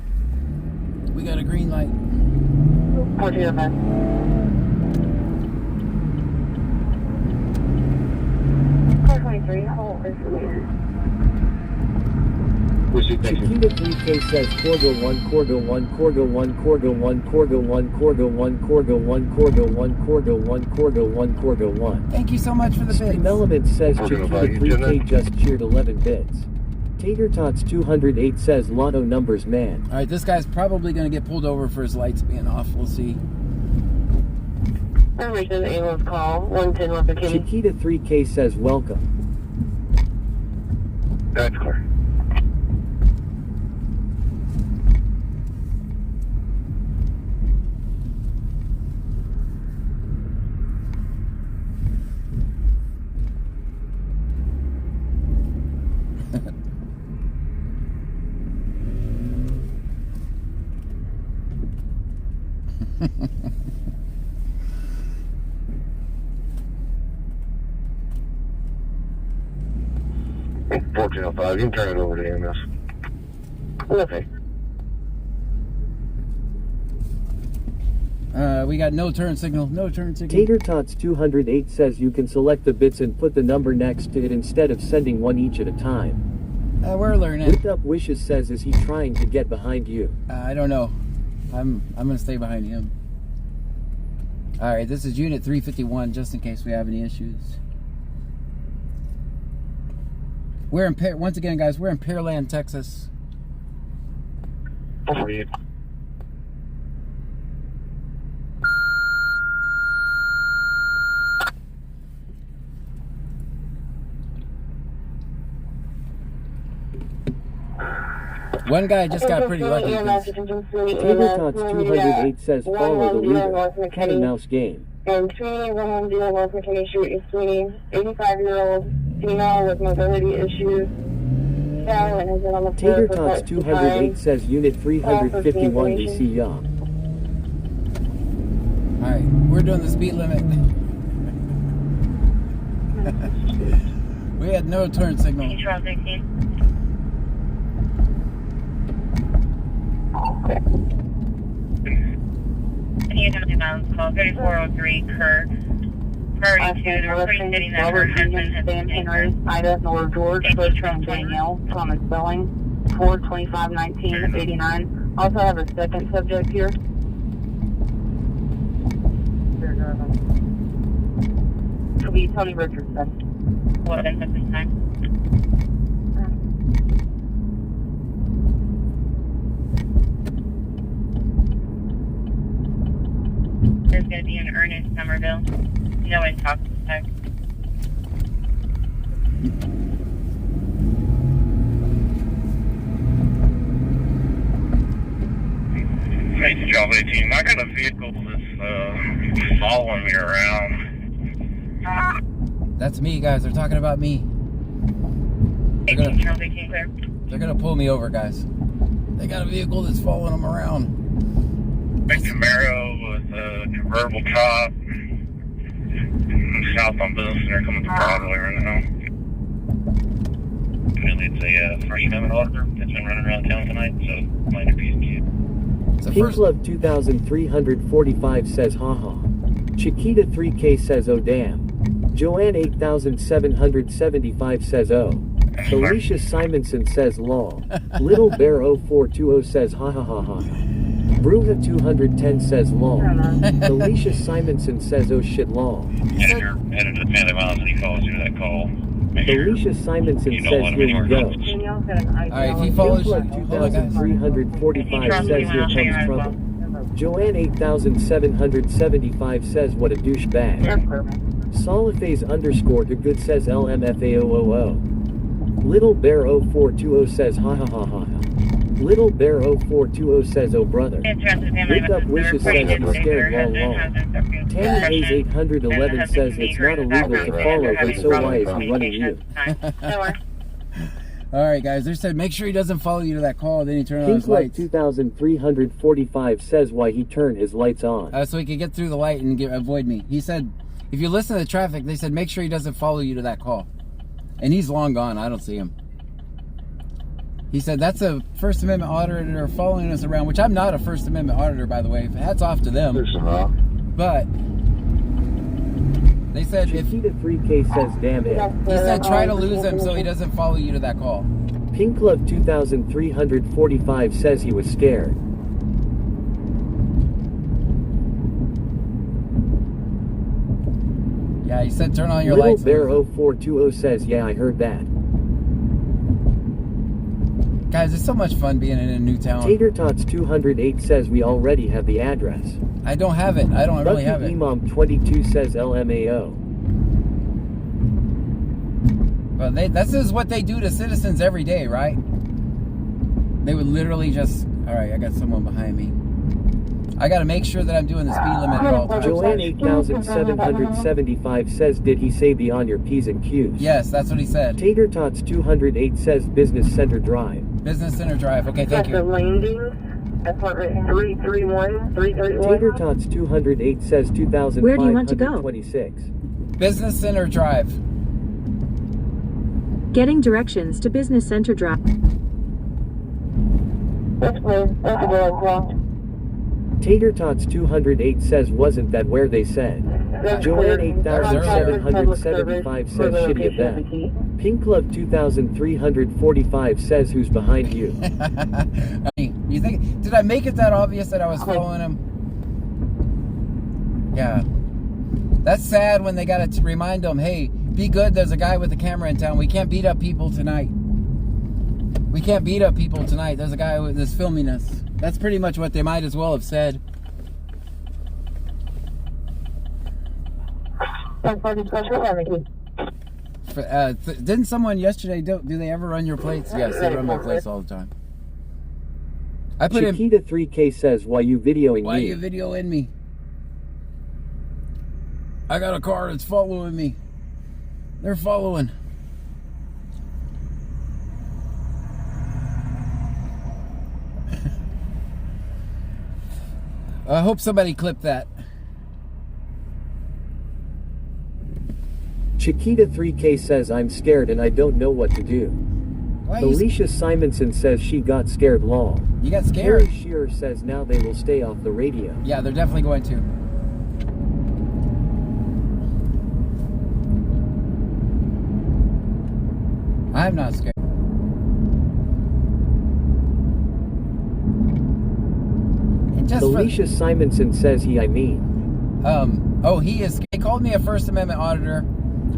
We got a green light. 405. Car 23, hold is clear. Chiquita 3K says Cordo 1, Cordo 1, Cordo 1, Cordo 1, Cordo 1, Cordo 1, Cordo 1, Cordo 1, Cordo 1, Cordo 1, Cordo 1. Thank you so much for the bits. Element says Chiquita 3K just cheered 11 bits. Tater Tots 208 says Lotto numbers man. Alright, this guy's probably going to get pulled over for his lights being off. We'll see. Information ambulance call 110 West McKinney. Chiquita 3K says welcome. That's clear. $14.05. You can turn it over to EMS. Okay. We got no turn signal. No turn signal. Tater Tots 208 says you can select the bits and put the number next to it instead of sending one each at a time. We're learning. Lift Up Wishes says, is he trying to get behind you? I don't know. I'm gonna stay behind him. All right, this is Unit 351, just in case we have any issues. We're in once again, guys. We're in Pearland, Texas. Over you. One guy just got pretty lucky. Tater Tots 208 says follow the leader. Cat and mouse game. And Sweeney 110 North McKinney Street is Sweeney, 85-year-old female with mobility issues. And has been on the Tater Tots 208 says Unit 351 DC Yaw. Alright, we're doing the speed limit. We had no turn signal. Call 3403 Kirk. Priority 2, they're reporting that her husband has been Henry, Ida, Nora George, Bertrand Danielle, Thomas Spelling, 4251989. Also have a second subject here. It'll be Tony Richardson. What is at this time? There's going to be an Ernest Somerville. No one talks to us. Hey, Job 18. I got a vehicle that's following me around. That's me, guys. They're talking about me. They're gonna pull me over, guys. They got a vehicle that's following them around. Big Camaro with a convertible top. South on Business Center coming to Broadway right now. Really, it's a First Amendment officer that's been running around town tonight, so mind your P's and Q's. Pink Love 2345 says haha. Chiquita 3K says oh damn. Joanne 8775 says oh. Alicia Simonson says lol. Little Bear 0420 says ha ha ha ha. Bruja 210 says lol. Alicia Simonson says oh shit lol. Yeah, if you're headed to the Family Violence and he follows you to that call, Alicia Simonson says here you go. Alright, if he follows you, 2345 says here comes trouble. Joanne 8775 says what a douchebag. Solifaze underscore to good says LMFAOOO. Little Bear 0420 says ha ha ha ha. Little Bear 0420 says oh brother. Lift Up Wishes says I'm scared lol lol. Tanny Hayes 811 says it's not illegal to follow him, so why is he running you? Alright guys, they said make sure he doesn't follow you to that call, then he turned on his Pink lights. 2345 says why he turned his lights on. So he could get through the light and avoid me. He said, if you listen to the traffic, they said make sure he doesn't follow you to that call. And he's long gone, I don't see him. He said that's a First Amendment auditor following us around, which I'm not a First Amendment auditor, by the way. Hats off to them. But they said if Chiquita 3K says damn it. He said try to lose him so he doesn't follow you to that call. Pink Love 2345 says he was scared. Yeah, he said turn on your Little lights. Bear 0420 says yeah I heard that. Guys, it's so much fun being in a new town. Tater Tots 208 says we already have the address. I don't have it. I don't really have it. Imam 22 says LMAO. But this is what they do to citizens every day, right? They would literally just... Alright, I got someone behind me. I gotta make sure that I'm doing the speed limit at all times. Joanne 8775 says did he say be on your P's and Q's? Yes, that's what he said. Tater Tots 208 says Business Center Drive. Business Center Drive. Okay, thank you. Apartment 331, 331. Tater Tots 208 says 2526. Where do you want to go? Business Center Drive. Getting directions to Business Center Drive. This way, that's the door. Tater Tots 208 says wasn't that where they said. Joanne 8775 says shitty of them. Pink Love 2345 says who's behind you. I mean, you think, did I make it that obvious that I was following him? Yeah. That's sad when they gotta remind them, hey, be good, there's a guy with a camera in town. We can't beat up people tonight. We can't beat up people tonight. There's a guy that's filming us. That's pretty much what they might as well have said. Didn't someone yesterday do they ever run your plates? Yes, they run my plates all the time. I put in Chiquita 3K says, why you videoing me? Why you videoing me? I got a car that's following me. They're following. I hope somebody clipped that. Chiquita 3K says I'm scared and I don't know what to do. Alicia Simonson says she got scared long. You got scared? Harry Shearer says now they will stay off the radio. Yeah, they're definitely going to. I'm not scared. Alicia Simonson says he he is. They called me a First Amendment auditor.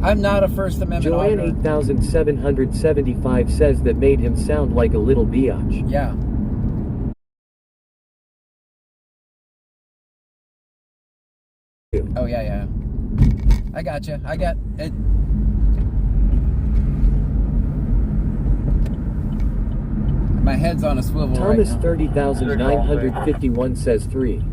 I'm not a First Amendment Joanne auditor. 8775 says that made him sound like a little biatch. Yeah. Oh, yeah. I got you. I got it. My head's on a swivel Thomas right now. 30,951 says 3.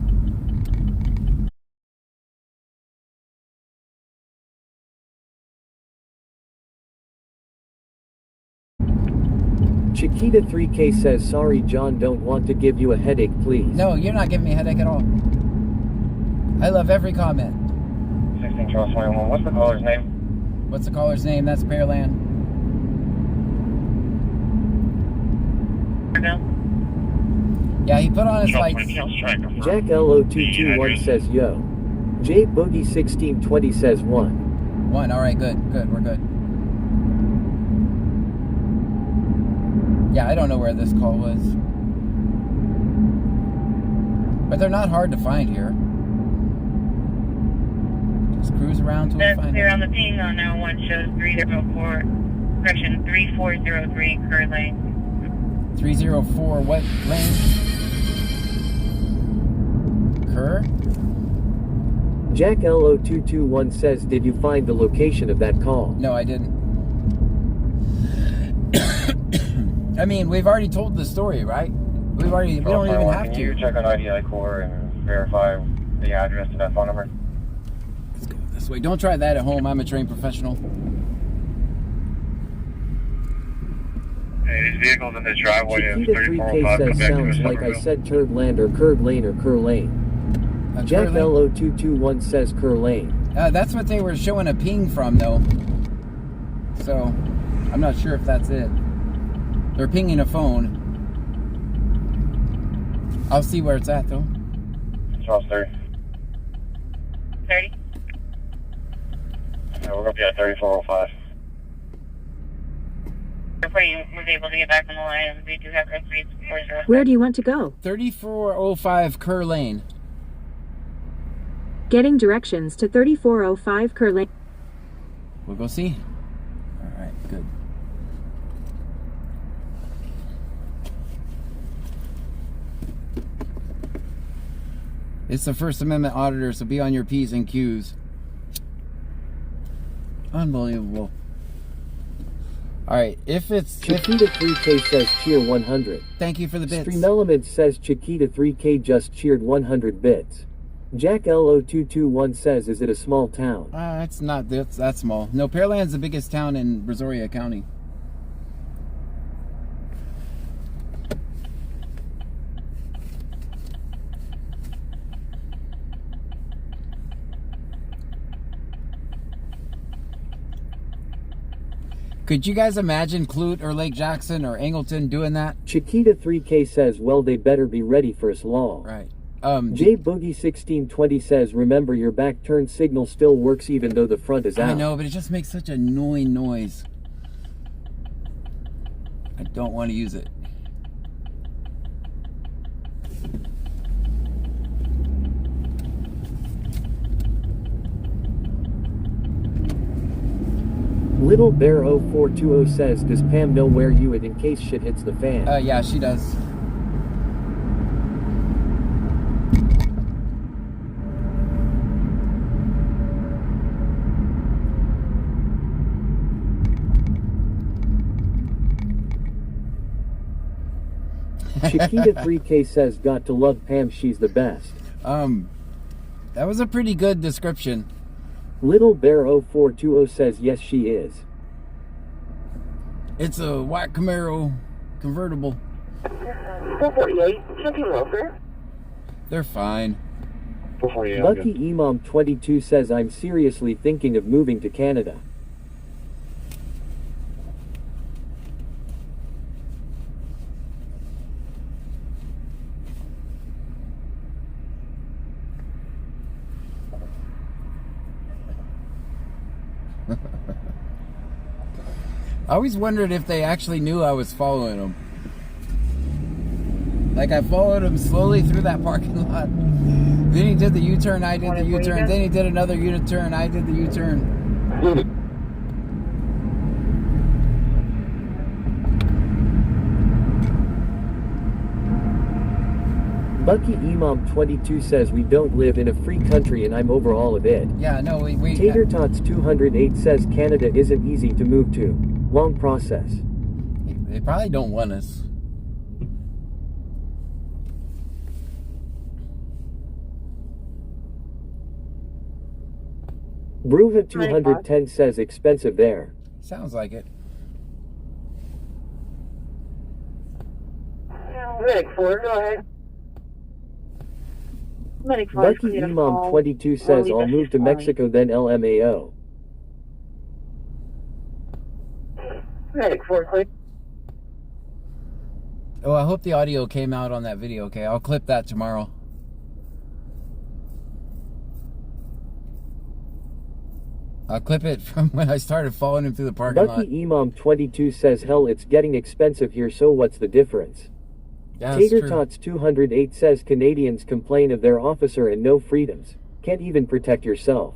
Chiquita 3K says sorry John, don't want to give you a headache, please. No, you're not giving me a headache at all. I love every comment. 16 Charles 21. What's the caller's name? What's the caller's name? That's Pearland. Yeah, he put on his lights. Jack LO221 says yo. J Boogie 1620 says 1. 1, alright, good, we're good. Yeah, I don't know where this call was. But they're not hard to find here. Just cruise around till we find They're them. on the ping on now. One shows 304, correction, 3403 Kerr Lane. 304 what lane? Kerr? Jack LO221 says did you find the location of that call? No, I didn't. I mean, we've already told the story, right? We don't even have Can to. you check on IDI Core and verify the address to that phone number? Let's go this way. Don't try that at home. I'm a trained professional. Hey, these vehicles in this driveway is Chiquita 3K says sounds like I said Turd Land or Curd Lane or Kerr Lane. Jack LO221 says Kerr Lane. That's what they were showing a ping from, though. So, I'm not sure if that's it. They're pinging a phone. I'll see where it's at, though. Charles 30. 30? Yeah, we're going to be at 3405. Reporting was able to get back on the line. We do have referees. Where do you want to go? 3405 Kerr Lane. Getting directions to 3405 Kerr Lane. We'll go see. Alright, good. It's the First Amendment auditor, so be on your P's and Q's. Unbelievable. Alright, if it's... Chiquita 3K says cheer 100. Thank you for the bits. Stream Element says Chiquita 3K just cheered 100 bits. Jack LO221 says is it a small town? It's not that small. No, Pearland's the biggest town in Brazoria County. Could you guys imagine Clute or Lake Jackson or Angleton doing that? Chiquita 3K says, well, they better be ready for us long. Right. J Boogie 1620 says, remember your back turn signal still works even though the front is out. I know, but it just makes such a annoying noise. I don't want to use it. Little Bear 0420 says, does Pam know where you at in case shit hits the fan? Yeah, she does. Chiquita 3K says, got to love Pam, she's the best. That was a pretty good description. Little Bear 0420 says, yes, she is. It's a white Camaro convertible. 448, checking welfare. They're fine. Lucky Imam 22 says, I'm seriously thinking of moving to Canada. I always wondered if they actually knew I was following them. Like, I followed him slowly through that parking lot. Then he did the U-turn, I did the U-turn. Then he did another U-turn, I did the U-turn. Lucky Imam 22 says, we don't live in a free country and I'm over all of it. Yeah, no, we Tater Tots 208 says, Canada isn't easy to move to. Long process. They probably don't want us. Bruja 210 says, expensive there. Sounds like it. Medic 4, go ahead. Medic 4, Lucky Imam 22 says, I'll move to Mexico then LMAO. Medic 4, click. Oh, I hope the audio came out on that video, okay? I'll clip that tomorrow. I'll clip it from when I started following him through the parking lot. Lucky Imam 22 says, hell, it's getting expensive here, so what's the difference? Yeah, Tater Tots 208 says, Canadians complain of their officer and no freedoms. Can't even protect yourself.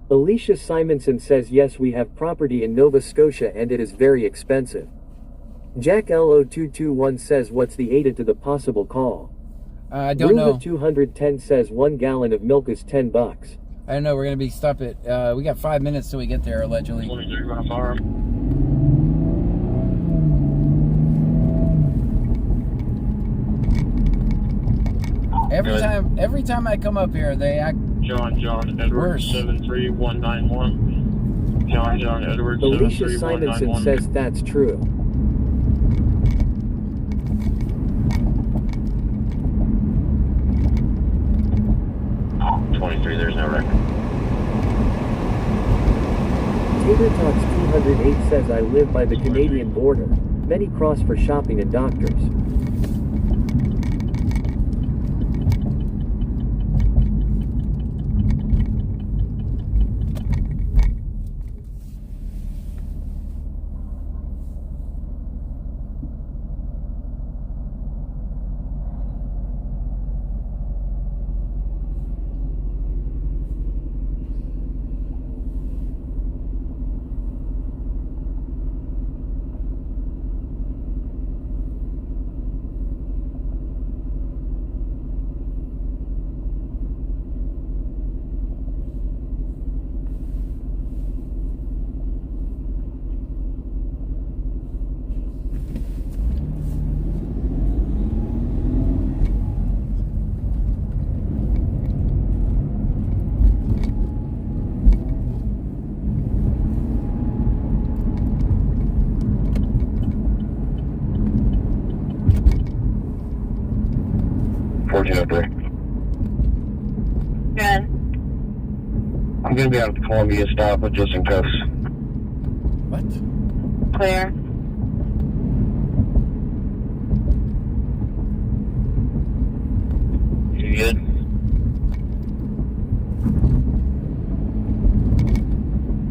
Alicia Simonson says, yes, we have property in Nova Scotia and it is very expensive. Jack LO221 says, what's the ADA to the possible call? I don't know. 210 says, 1 gallon of milk is $10. I don't know, we're going to be stopped at, we got 5 minutes till we get there, allegedly. Every time I come up here, they act John Edwards worse. 73191. John Edwards Alicia Simonson 73191. says that's true. There's no record. Tater Tots 208 says, I live by the Canadian border. Many cross for shopping and doctors. Good. I'm going to be out at the Columbia stop with just in cuffs. What? Clear. You good?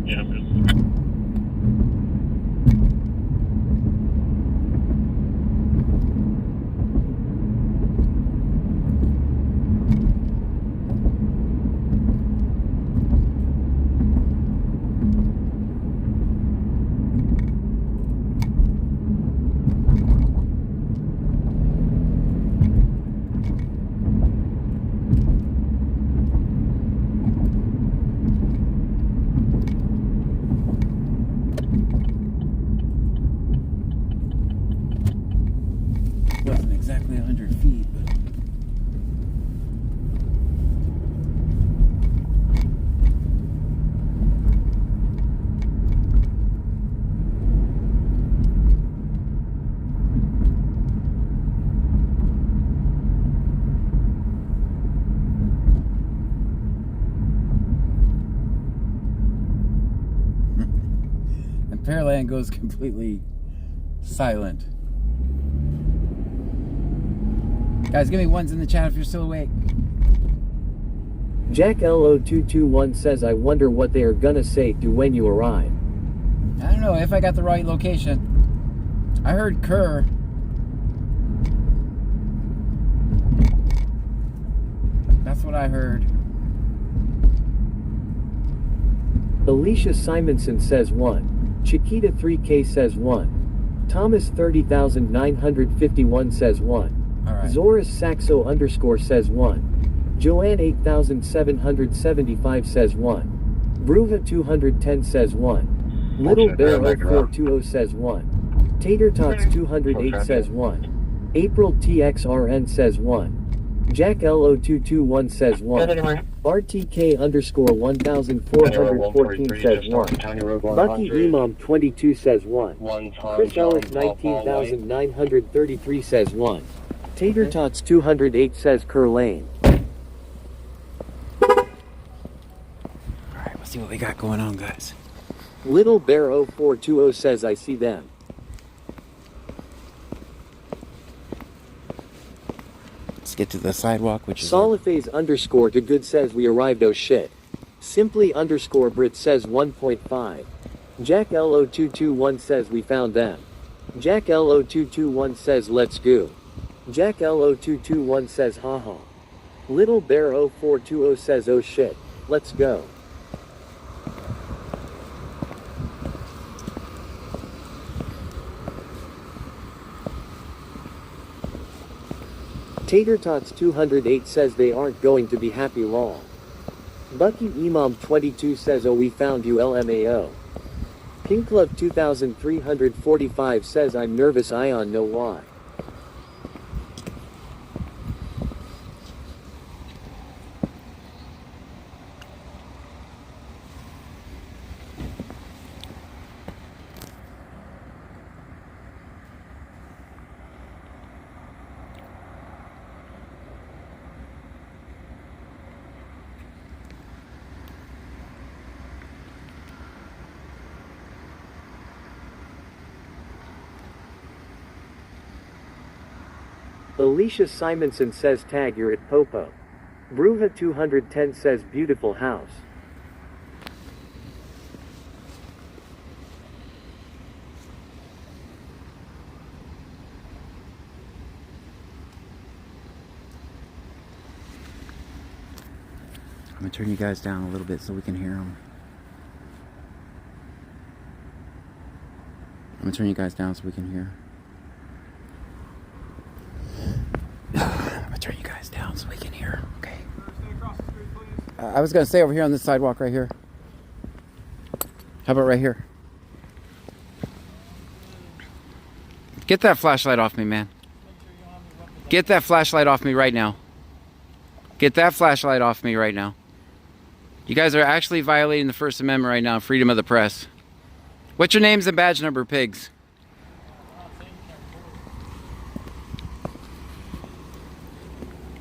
Yeah, I'm good. Wasn't exactly 100 feet, but and Pearland goes completely silent. Guys, give me ones in the chat if you're still awake. Jack LO221 says, I wonder what they are gonna say to when you arrive. I don't know if I got the right location. I heard Kerr. That's what I heard. Alicia Simonson says 1. Chiquita 3K says 1. Thomas 30,951 says 1. Alright. Zoris Saxo _ says 1. Joanne 8775 says 1. Bruva 210 says 1. Little Bear 0420 says 1. Tater Tots 208 says 1. April TXRN says 1. Jack LO221 says 1. RTK _ 1414 says 1. Bucky Imam 22 says 1. Chris Ellis 19,933 says 1. Tater Tots 208 says Kerr Lane. Alright, we'll see what we got going on, guys. Little Bear 0420 says I see them. Let's get to the sidewalk, which is... Soliphase _ to good says we arrived, oh shit. Simply _ Brit says 1.5. Jack LO221 says we found them. Jack LO221 says let's go. Jack LO221 says haha. Little Bear 0420 says oh shit, let's go. Tater Tots 208 says they aren't going to be happy long. Bucky Imam 22 says oh we found you LMAO. Pink Love 2345 says I'm nervous, Ion know why. Alicia Simonson says tag you're at Popo. Bruva 210 says beautiful house. I'm gonna turn you guys down a little bit so we can hear them. I'm gonna turn you guys down so we can hear. I'm gonna turn you guys down so we can hear. Okay. I was gonna stay over here on this sidewalk right here. How about right here? Get that flashlight off me, man. Get that flashlight off me right now. Get that flashlight off me right now. You guys are actually violating the First Amendment right now, freedom of the press. What's your names and badge number, pigs?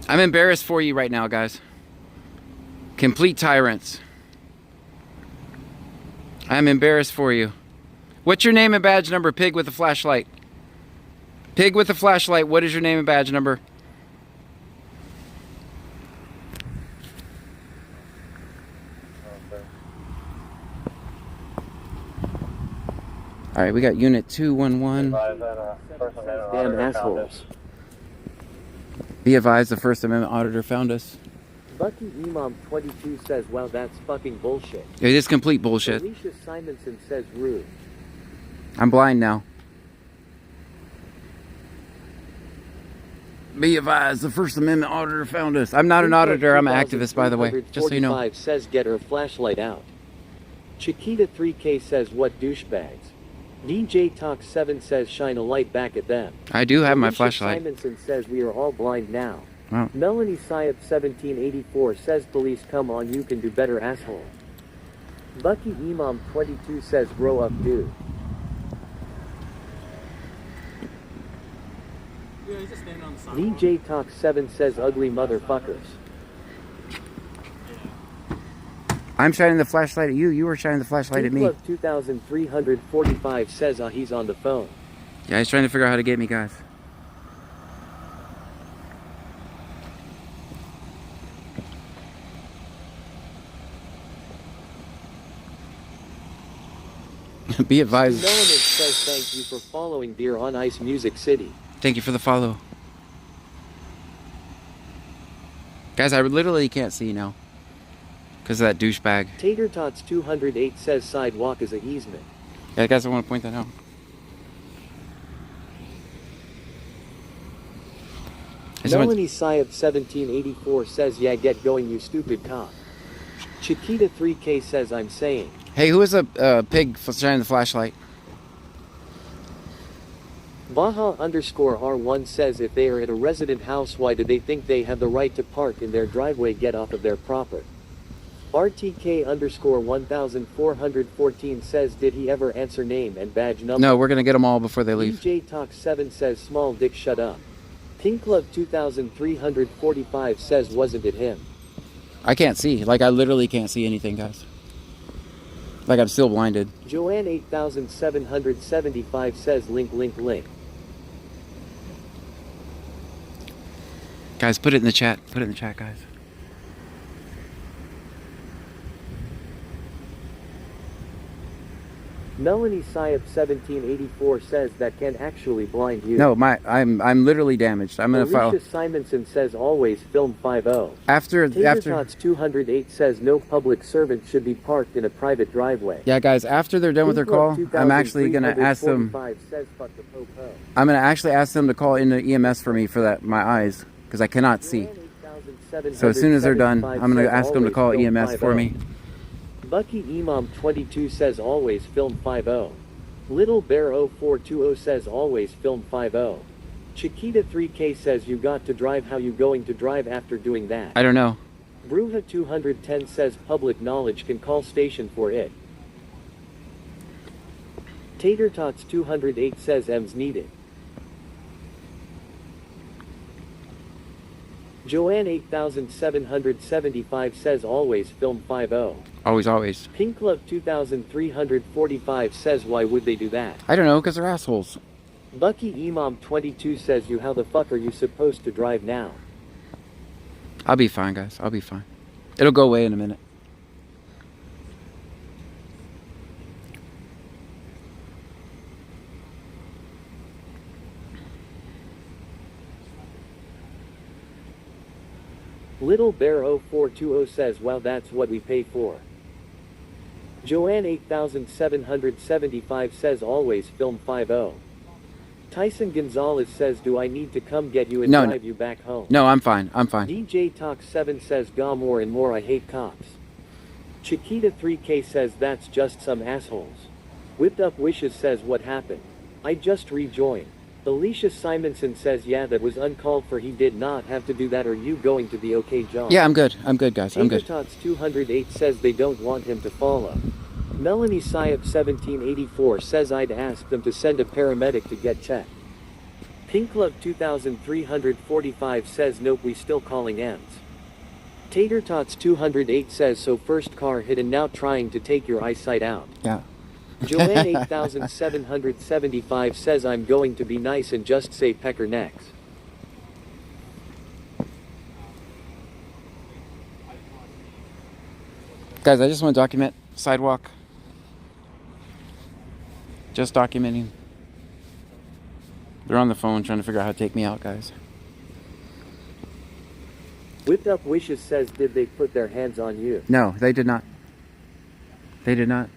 I'm embarrassed for you right now, guys. Complete tyrants. I'm embarrassed for you. What's your name and badge number, pig with a flashlight? Pig with a flashlight, what is your name and badge number? All right, we got unit 211. Damn assholes. Be advised, the First Amendment auditor found us. Bucky Imam 22 says, "Wow, that's fucking bullshit." It is complete bullshit. Alicia Simonson says, "Rude." I'm blind now. Be advised, the First Amendment auditor found us. I'm not an auditor, I'm an activist, by the way, just so you know. 45 says, "Get her flashlight out." Chiquita 3K says, "What douchebags." DJ Talk 7 says, "Shine a light back at them." I do have my Alicia flashlight. Simonson says, "We are all blind now." Wow. Melanie Syop 1784 says, "Police, come on, you can do better, asshole." Bucky Imam 22 says, "Grow up, dude." DJ Talk 7 says, "Ugly motherfuckers." I'm shining the flashlight at you. You were shining the flashlight at me. Club 2345 says, he's on the phone." Yeah, he's trying to figure out how to get me, guys. Be advised. Melanie says, "Thank you for following Deer on Ice Music City." Thank you for the follow. Guys, I literally can't see now. Because of that douchebag. Tater Tots 208 says, "Sidewalk is a easement." Yeah, guys, I want to point that out. Melanie Syop 1784 says, "Yeah, get going, you stupid cop." Chiquita 3K says, "I'm saying." Hey, who is a pig shining the flashlight? Baja _R1 says, "If they are at a resident house, why do they think they have the right to park in their driveway? Get off of their property." RTK _1414 says, "Did he ever answer name and badge number?" No, we're going to get them all before they leave. DJ Talk 7 says, "Small dick, shut up." Pink Love 2345 says, "Wasn't it him?" I can't see. Like, I literally can't see anything, guys. Like, I'm still blinded. Joanne 8775 says, "Link, link, link." Guys, put it in the chat. Put it in the chat, guys. Melanie Syop 1784 says, "That can actually blind you." No, I'm literally damaged. I'm gonna file. Alicia Simonson says, "Always film 50." After Tots 208 says, "No public servant should be parked in a private driveway." Yeah, guys, after they're done with their call, I'm actually gonna ask them. Says, "Fuck the po-po." I'm gonna actually ask them to call in the EMS for me for that my eyes because I cannot see. So as soon as they're done, I'm gonna ask them to call EMS for me. Bucky Imam 22 says, "Always film 50." Little Bear 0420 says, "Always film 50." Chiquita 3K says, "You got to drive. How you going to drive after doing that?" I don't know. Bruja 210 says, "Public knowledge can call station for it." Tater Tots 208 says, "M's needed." Joanne 8775 says, "Always film 50." Always, always. Pink Love 2345 says, "Why would they do that?" I don't know, because they're assholes. Bucky Imam 22 says, "You, how the fuck are you supposed to drive now?" I'll be fine, guys. I'll be fine. It'll go away in a minute. Little Bear 0420 says, "Wow, that's what we pay for." Joanne 8775 says, "Always film 50." Tyson Gonzalez says, "Do I need to come get you and drive you back home?" No, I'm fine. I'm fine. DJ Talk 7 says, "Gaw more and more, I hate cops." Chiquita 3K says, "That's just some assholes." Whipped Up Wishes says, "What happened? I just rejoined." Alicia Simonson says, "Yeah, that was uncalled for. He did not have to do that. Are you going to be okay, John?" Yeah, I'm good. I'm good, guys. I'm good. Tots 208 says they don't want him to follow. Melanie Syop 1784 says, "I'd ask them to send a paramedic to get checked." Pink Club 2345 says, "Nope, we still calling M's." Tater Tots 208 says, "So first car hit and now trying to take your eyesight out." Yeah. Joanne 8775 says, "I'm going to be nice and just say pecker necks." Guys, I just want to document sidewalk. Just documenting. They're on the phone trying to figure out how to take me out, guys. Whipped Up Wishes says, did they put their hands on you? No, they did not. They did not.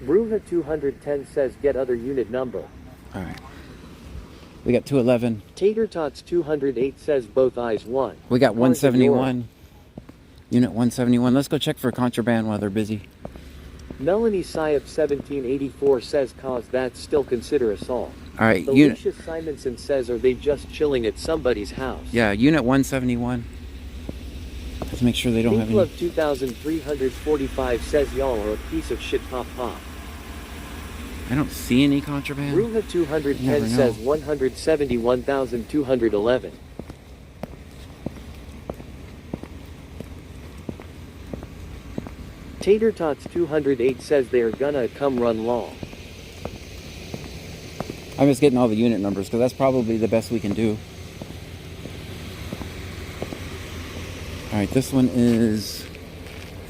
Bruja 210 says, get other unit number. All right. We got 211. Tater Tots 208 says, both eyes one. We got 171. Unit 171. Let's go check for contraband while they're busy. Melanie Syop 1784 says, cause that's still consider assault. All right. Alicia Simonson says, are they just chilling at somebody's house? Yeah, unit 171. Let's make sure they don't have any. Love 2345 says, y'all are a piece of shit, pop pop. I don't see any contraband. Bruja 210 says 171,211. Tater Tots 208 says they're gonna come run long. I'm just getting all the unit numbers because that's probably the best we can do. All right, this one is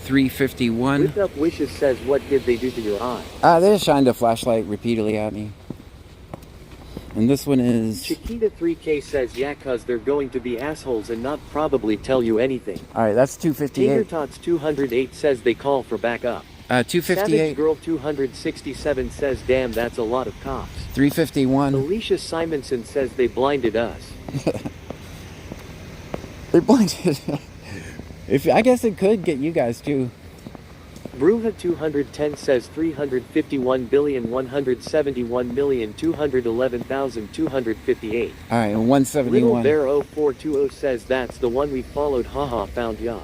351. Whipped Up Wishes says, what did they do to your eye? They just shined a flashlight repeatedly at me. And this one is... Chiquita 3K says, yeah, cause they're going to be assholes and not probably tell you anything. All right, that's 258. Tater Tots 208 says they call for backup. 258. Savage Girl 267 says, damn, that's a lot of cops. 351. Alicia Simonson says they blinded us. They blinded. I guess it could get you guys too. Bruja 210 says 351,171,211,258. All right, and 171. Little Bear 0420 says that's the one we followed. Haha, found ya.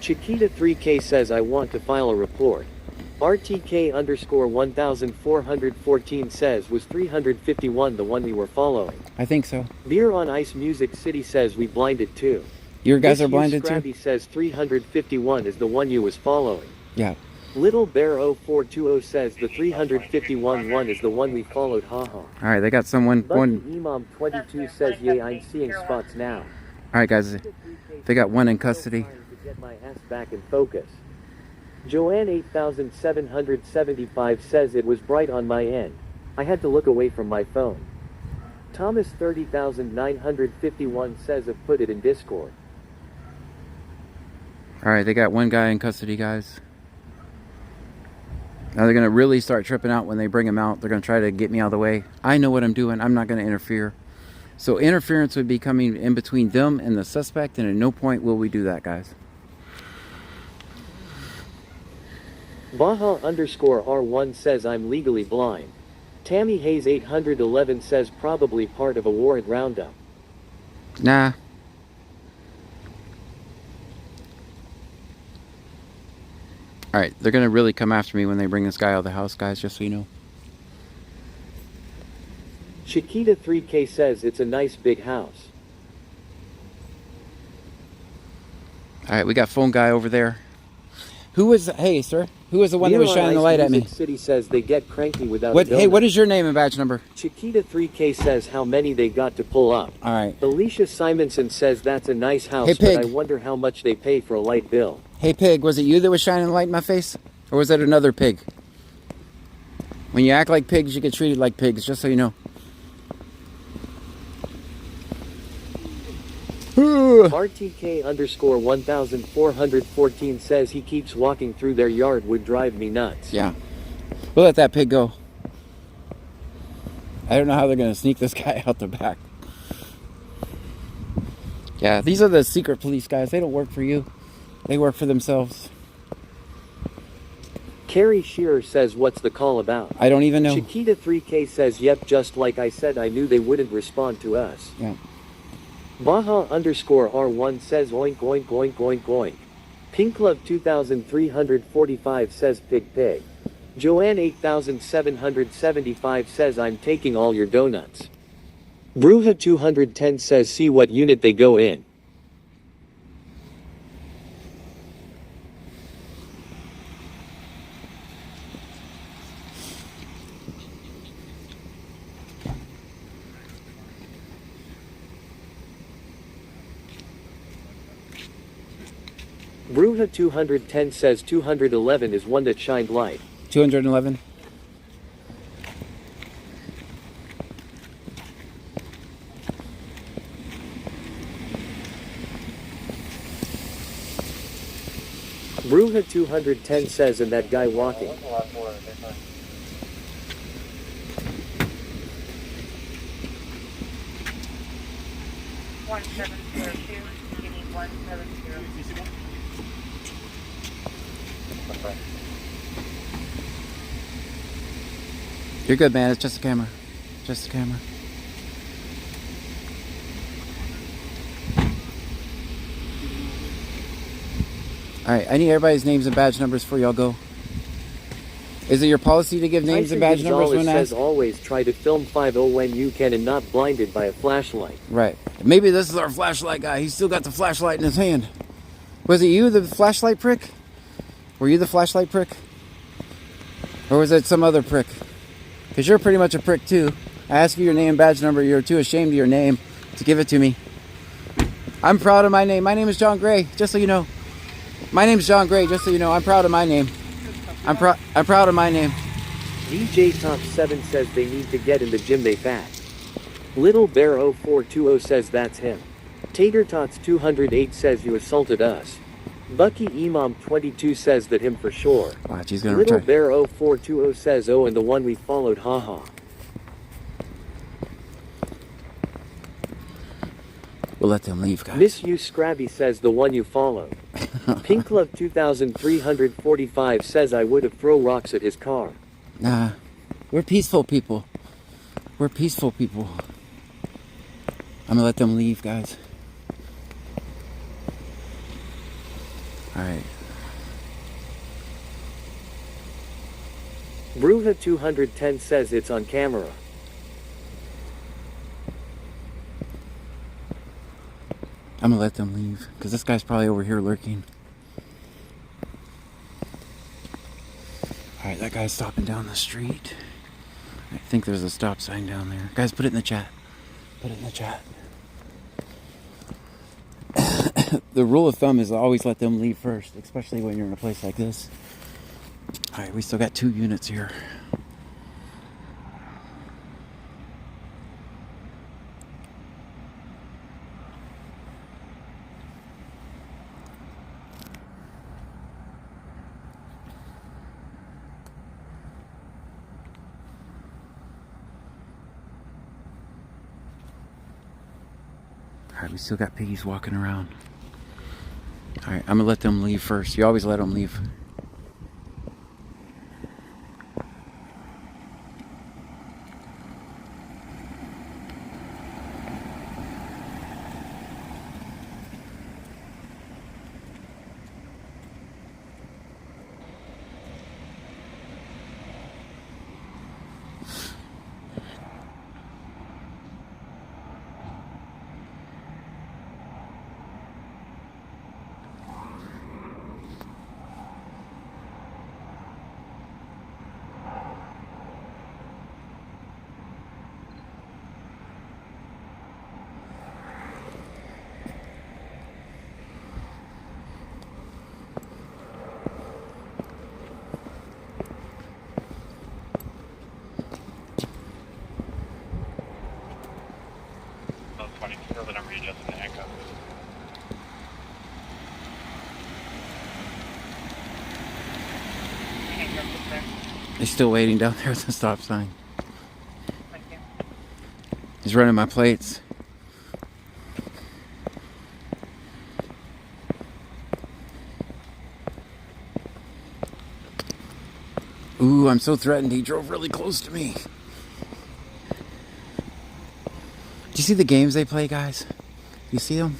Chiquita 3K says I want to file a report. RTK underscore 1414 says was 351 the one we were following. I think so. Beer on Ice Music City says we blinded too. Your guys are blinded too? Scrappy says 351 is the one you was following. Yeah. Little Bear 0420 says the 351 one is the one we followed. Haha. All right, they got someone. Bucky Imam 22 says, yeah, I'm seeing spots now. All right, guys, they got one in custody. To get my ass back in focus. Joanne 8775 says it was bright on my end. I had to look away from my phone. Thomas 30,951 says I've put it in Discord. All right, they got one guy in custody, guys. Now they're going to really start tripping out when they bring him out. They're going to try to get me out of the way. I know what I'm doing. I'm not going to interfere. So interference would be coming in between them and the suspect, and at no point will we do that, guys. Baja underscore R1 says I'm legally blind. Tammy Hayes 811 says probably part of a warrant roundup. Nah. Alright, they're going to really come after me when they bring this guy out of the house, guys, just so you know. Chiquita 3K says it's a nice big house. Alright, we got phone guy over there. Who was, hey sir, who was the one that was shining the light at me? City says they get cranky without what? Hey, what is your name and badge number? Chiquita 3K says how many they got to pull up. Alright. Alicia Simonson says that's a nice house, hey, Pig. but I wonder how much they pay for a light bill. Hey Pig, was it you that was shining the light in my face? Or was that another pig? When you act like pigs, you get treated like pigs, just so you know. RTK underscore 1414 says he keeps walking through their yard would drive me nuts. Yeah. We'll let that pig go. I don't know how they're going to sneak this guy out the back. Yeah, these are the secret police guys. They don't work for you. They work for themselves. Carrie Shearer says, what's the call about? I don't even know. Chiquita 3K says, yep, just like I said, I knew they wouldn't respond to us. Yeah. Baja underscore R1 says, oink, oink, oink, oink, oink. Pink Love 2345 says, pig, pig. Joanne 8775 says, I'm taking all your donuts. Bruja 210 says, see what unit they go in. Bruja 210 says 211 is one that shined light. 211? Bruja 210 says, and that guy walking. You're good, man. It's just a camera. Just a camera. Alright, I need everybody's names and badge numbers before y'all go. Is it your policy to give names and badge numbers when says asked? always try to film 5-0 when you can and not blinded by a flashlight. Right. Maybe this is our flashlight guy. He's still got the flashlight in his hand. Was it you, the flashlight prick? Were you the flashlight prick? Or was it some other prick? Because you're pretty much a prick too. I asked you your name and badge number. You're too ashamed of your name to give it to me. I'm proud of my name. My name is John Gray, just so you know. My name's John Gray, just so you know. I'm proud of my name. I'm proud of my name. DJ Top 7 says they need to get in the gym, they fat. Little Bear 0420 says that's him. Tater Tots 208 says you assaulted us. Bucky Imam 22 says that him for sure. Watch, he's gonna Little return. Bear 0420 says oh, and the one we followed, haha. We'll let them leave, guys. Miss You Scrabby says the one you followed. Pink Love 2345 says I would have throw rocks at his car. Nah, we're peaceful people. We're peaceful people. I'm gonna let them leave, guys. Alright. Bruja 210 says it's on camera. I'm gonna let them leave, because this guy's probably over here lurking. Alright, that guy's stopping down the street. I think there's a stop sign down there. Guys, put it in the chat. Put it in the chat. The rule of thumb is always let them leave first, especially when you're in a place like this. Alright, we still got 2 units here. Alright, we still got piggies walking around. Alright, I'm gonna let them leave first. You always let them leave. He's still waiting down there at the stop sign. He's running my plates. Ooh, I'm so threatened. He drove really close to me. Do you see the games they play, guys? You see them?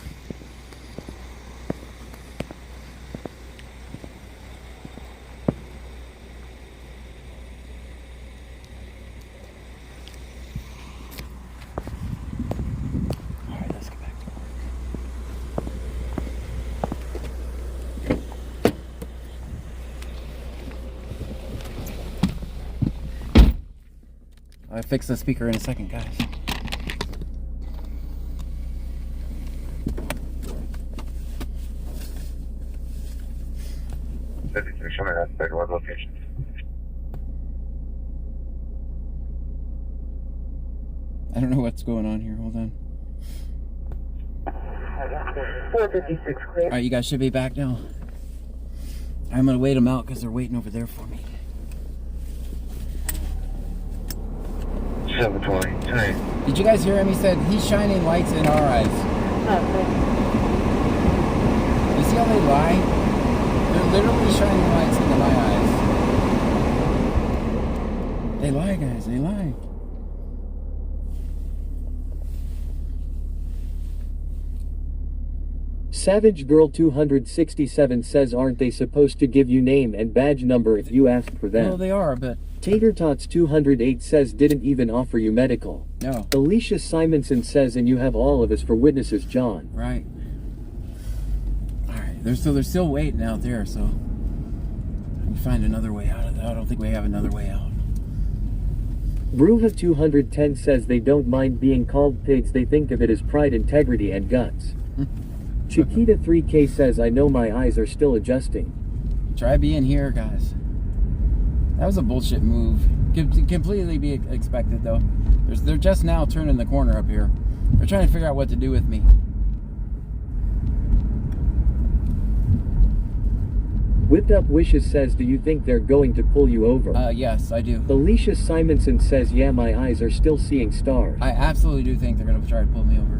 I'll fix the speaker in a second, guys. Location. I don't know what's going on here. Hold on. 456 clear. Alright, you guys should be back now. I'm gonna wait them out because they're waiting over there for me. 720. Hey. Did you guys hear him? He said he's shining lights in our eyes. You see how they lie? They're literally shining lights into my eyes. They lie, guys. They lie. Savage Girl 267 says, aren't they supposed to give you name and badge number if you ask for them? Well, they are, but... Tater Tots 208 says, didn't even offer you medical. No. Alicia Simonson says, and you have all of us for witnesses, John. Right. Alright, they're still waiting out there, so... we find another way out of that. I don't think we have another way out. Bruja 210 says they don't mind being called pigs, they think of it as pride, integrity, and guts. Chiquita 3K says, I know my eyes are still adjusting. Try being here, guys. That was a bullshit move. Could completely be expected, though. They're just now turning the corner up here. They're trying to figure out what to do with me. Whipped Up Wishes says, do you think they're going to pull you over? Yes, I do. Alicia Simonson says, yeah, my eyes are still seeing stars. I absolutely do think they're going to try to pull me over.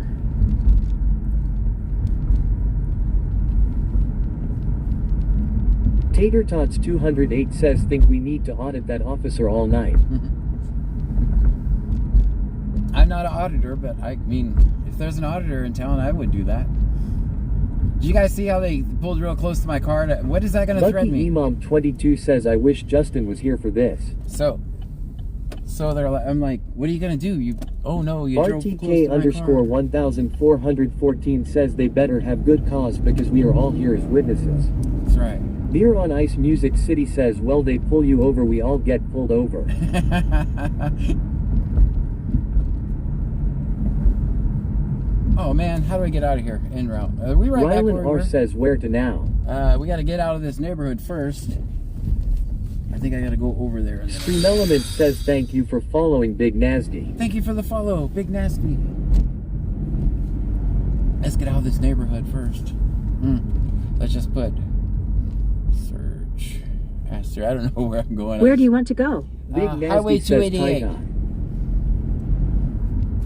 Tater Tots 208 says, think we need to audit that officer all night. I'm not an auditor, but I mean, if there's an auditor in town, I would do that. Did you guys see how they pulled real close to my car? What is that going to threaten me? Lucky Imam 22 says, I wish Justin was here for this. So they're like, I'm like, what are you going to do? Oh no, you drove close to my car. RTK _1414 says they better have good cause because we are all here as witnesses. That's right. Beer on Ice Music City says, well, they pull you over, we all get pulled over. Oh man, how do I get out of here? En route. Are we right back where we were? R says, where to now? We got to get out of this neighborhood first. I think I got to go over there. Stream Element says, thank you for following Big Nasty. Thank you for the follow, Big Nasty. Let's get out of this neighborhood first. Let's just put search. Aster. I don't know where I'm going. Where do you want to go? Big Nasty Highway says 288.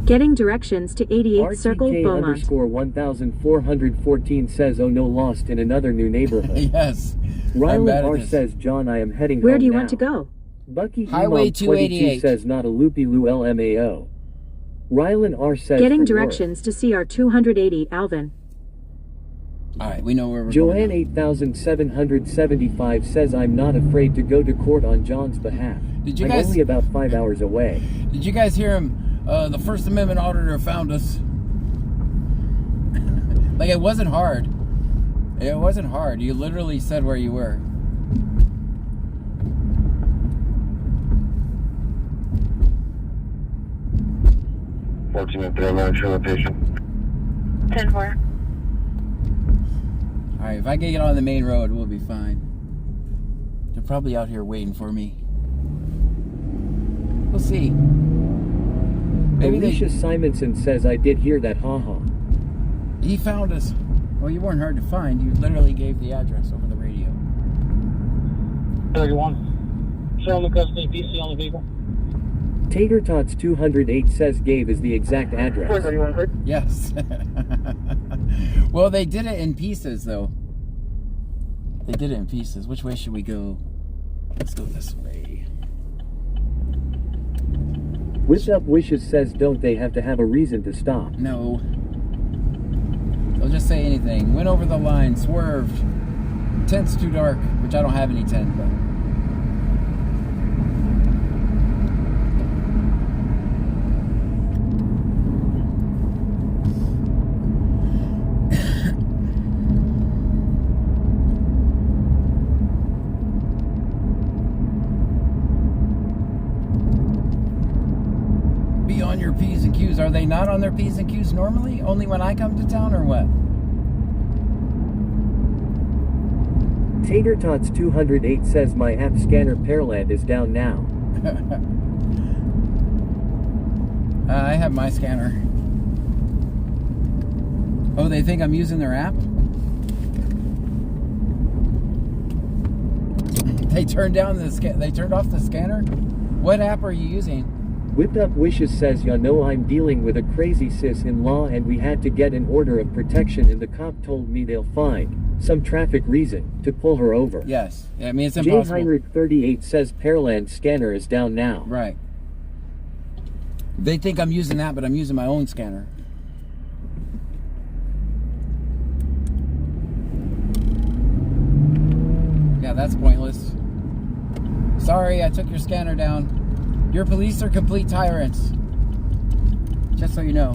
Getting directions to 88 Circle, Beaumont. RTK_1414 says, oh no, lost in another new neighborhood. Yes. Rylan R says, John, I am heading Where home do you now. want to go? Bucky Highway 288 says, not a loopy loo LMAO. Rylan R says, getting directions to CR 280 Alvin. Alright, we know where we're Joanne going. 8775 says, I'm not afraid to go to court on John's behalf. Did you I'm guys only about 5 hours away. Did you guys hear him? The First Amendment auditor found us. Like, it wasn't hard. It wasn't hard. You literally said where you were. Location. 10-4. Alright, if I can get on the main road, we'll be fine. They're probably out here waiting for me. We'll see. Maybe Alicia Simonson says, I did hear that, haha. He found us. Well, you weren't hard to find. You literally gave the address over the radio. 31. Show the custody PC on the vehicle. Tater Tots 208 says gave is the exact address. Yes. Well, they did it in pieces, though. They did it in pieces. Which way should we go? Let's go this way. Whipped Up Wishes says, don't they have to have a reason to stop? No. They'll just say anything. Went over the line, swerved. Tent's too dark, which I don't have any tent, but... Be on your P's and Q's. Are they not on their P's and Q's normally? Only when I come to town, or what? Tater Tots 208 says my app scanner Pearland is down now. I have my scanner. Oh, they think I'm using their app? They turned down they turned off the scanner? What app are you using? Whipped Up Wishes says, "Ya know I'm dealing with a crazy sis-in-law and we had to get an order of protection and the cop told me they'll find some traffic reason to pull her over." Yes. I mean, it's J. impossible. Heinrich 38 says Pearland scanner is down now. Right. They think I'm using that, but I'm using my own scanner. Yeah, that's pointless. Sorry, I took your scanner down. Your police are complete tyrants. Just so you know.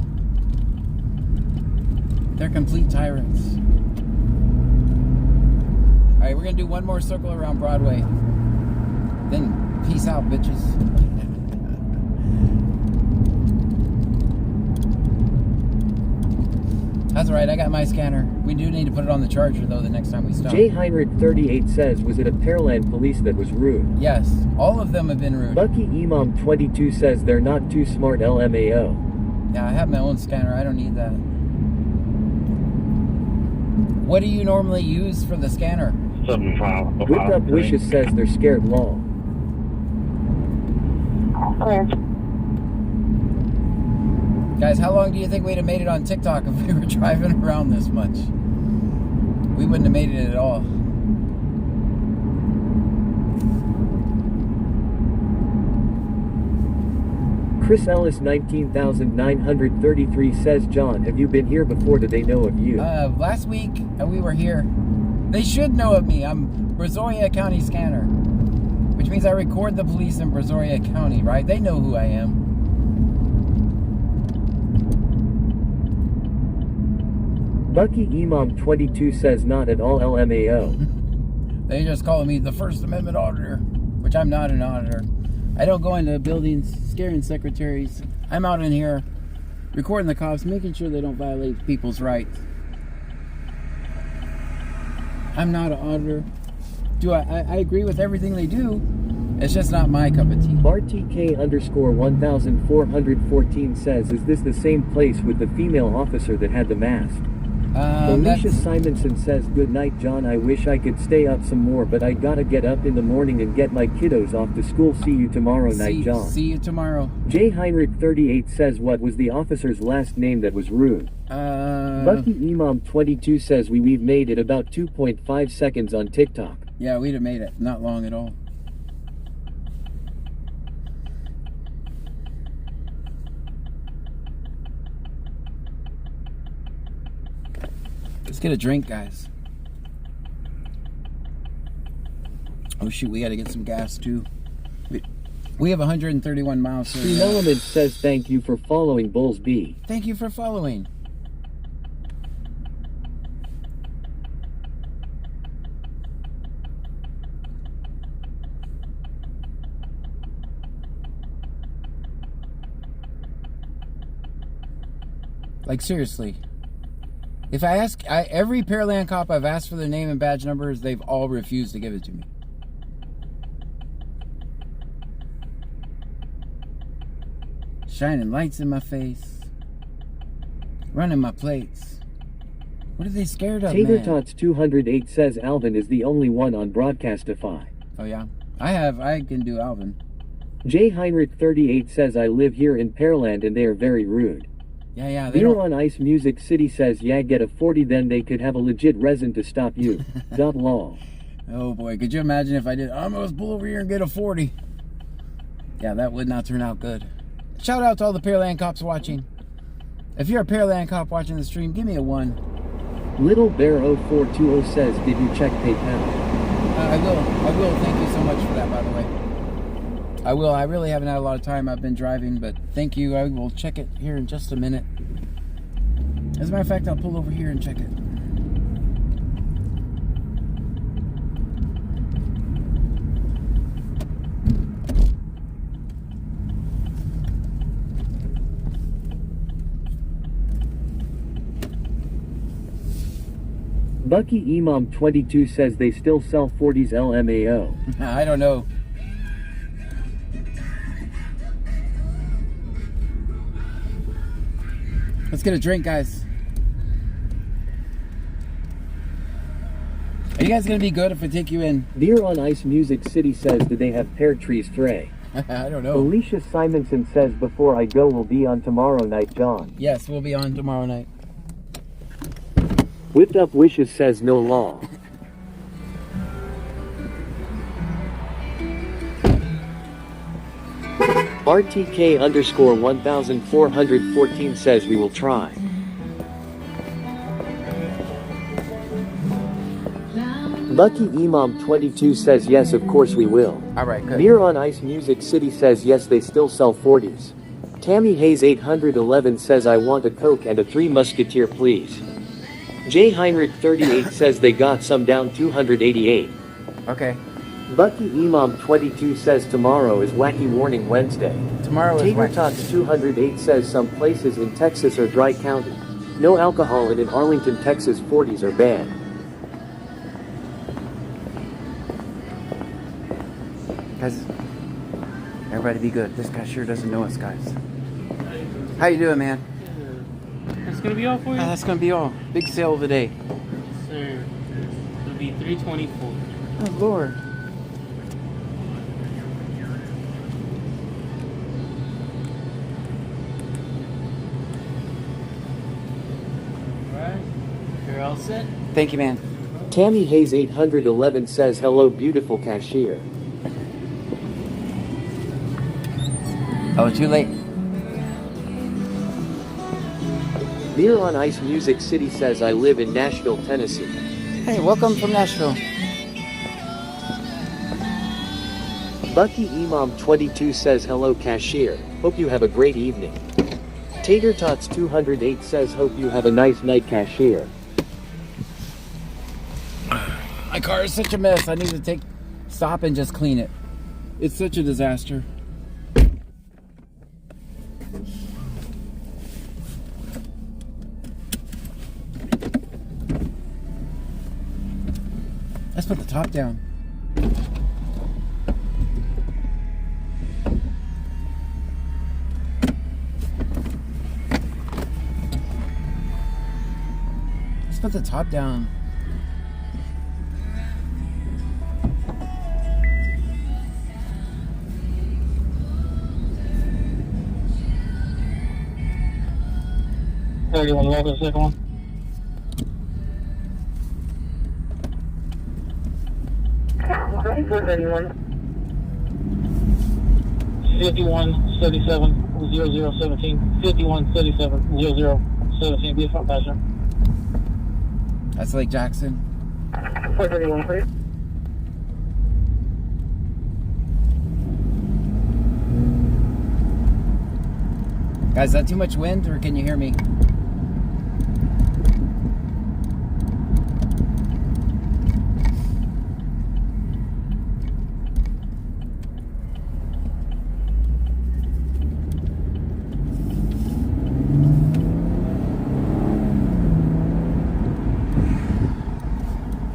They're complete tyrants. Alright, we're gonna do one more circle around Broadway. Then peace out, bitches. That's alright, I got my scanner. We do need to put it on the charger though the next time we stop. J. Heinrich 38 says, "Was it a Pearland police that was rude?" Yes, all of them have been rude. Bucky Imam 22 says, "They're not too smart, LMAO." Yeah, I have my own scanner. I don't need that. What do you normally use for the scanner? 75. Whipped Up Wishes says they're scared long. Guys, how long do you think we'd have made it on TikTok if we were driving around this much? We wouldn't have made it at all. Chris Ellis 19,933 says, "John, have you been here before? Do they know of you?" Last week we were here. They should know of me. I'm Brazoria County Scanner, which means I record the police in Brazoria County, right? They know who I am. Bucky Imam 22 says, "Not at all, LMAO." They just call me the First Amendment auditor, which I'm not an auditor. I don't go into buildings scaring secretaries. I'm out in here recording the cops, making sure they don't violate people's rights. I'm not an auditor. I agree with everything they do. It's just not my cup of tea. RTK_1414 says, "Is this the same place with the female officer that had the mask?" Alicia Simonson says, "Good night, John. I wish I could stay up some more, but I gotta get up in the morning and get my kiddos off to school. See you tomorrow night, John." See you tomorrow. J. Heinrich 38 says, "What was the officer's last name that was rude?" Bucky Imam 22 says, "We've made it about 2.5 seconds on TikTok." Yeah, we'd have made it. Not long at all. Let's get a drink, guys. Oh shoot, we gotta get some gas too. We have 131 miles. Stream Element says, "Thank you for following Bulls B." Thank you for following. Like seriously. If I ask, every Pearland cop I've asked for their name and badge numbers, they've all refused to give it to me. Shining lights in my face. Running my plates. What are they scared of, Tater man? Tots 208 says, "Alvin is the only one on Broadcastify." Oh yeah? I can do Alvin. J. Heinrich 38 says, "I live here in Pearland and they are very rude." Yeah, Beer on Ice Music City says, "Yeah, get a 40, then they could have a legit resin to stop you." Lol. Oh boy, could you imagine if I did, I'm gonna pull over here and get a 40. Yeah, that would not turn out good. Shout out to all the Pearland cops watching. If you're a Pearland cop watching the stream, give me a 1. Little Bear 0420 says, "Did you check PayPal?" I will. Thank you so much for that, by the way. I will. I really haven't had a lot of time. I've been driving, but thank you. I will check it here in just a minute. As a matter of fact, I'll pull over here and check it. Bucky Imam 22 says, "They still sell 40s, LMAO." I don't know. Let's get a drink, guys. Are you guys gonna be good if I take you in? Beer on Ice Music City says, do they have pear trees, Trey? I don't know. Alicia Simonson says, before I go, we'll be on tomorrow night, John. Yes, we'll be on tomorrow night. Whipped Up Wishes says, no law. RTK underscore 1414 says, we will try. Lucky Imam 22 says, yes, of course we will. Alright, good. Beer on Ice Music City says, yes, they still sell 40s. Tammy Hayes 811 says, I want a Coke and a Three Musketeer, please. J Heinrich 38 says, they got some down 288. Okay. Lucky Imam 22 says, tomorrow is Wacky Warning Wednesday. Tomorrow is Tater Wacky. Tots 208 says, some places in Texas are dry county. No alcohol, and in Arlington, Texas 40s are banned. Guys, everybody be good. This guy sure doesn't know us, guys. How you doing, man? That's gonna be all for you? That's gonna be all. Big sale of the day. Sir, it'll be $324. Oh, Lord. Alright, you're all set? Thank you, man. Tammy Hayes 811 says, hello, beautiful cashier. Oh, too late. Beer on Ice Music City says, I live in Nashville, Tennessee. Hey, welcome from Nashville. Lucky Imam 22 says, hello, cashier. Hope you have a great evening. Tater Tots 208 says, hope you have a nice night, cashier. My car is such a mess. I need to stop and just clean it. It's such a disaster. Let's put the top down. Let's put the top down. Hey, you want to walk the second one? For anyone. 5137-0017. 5137-0017. Be a front passenger. That's Lake Jackson. 431, please. Guys, is that too much wind or can you hear me?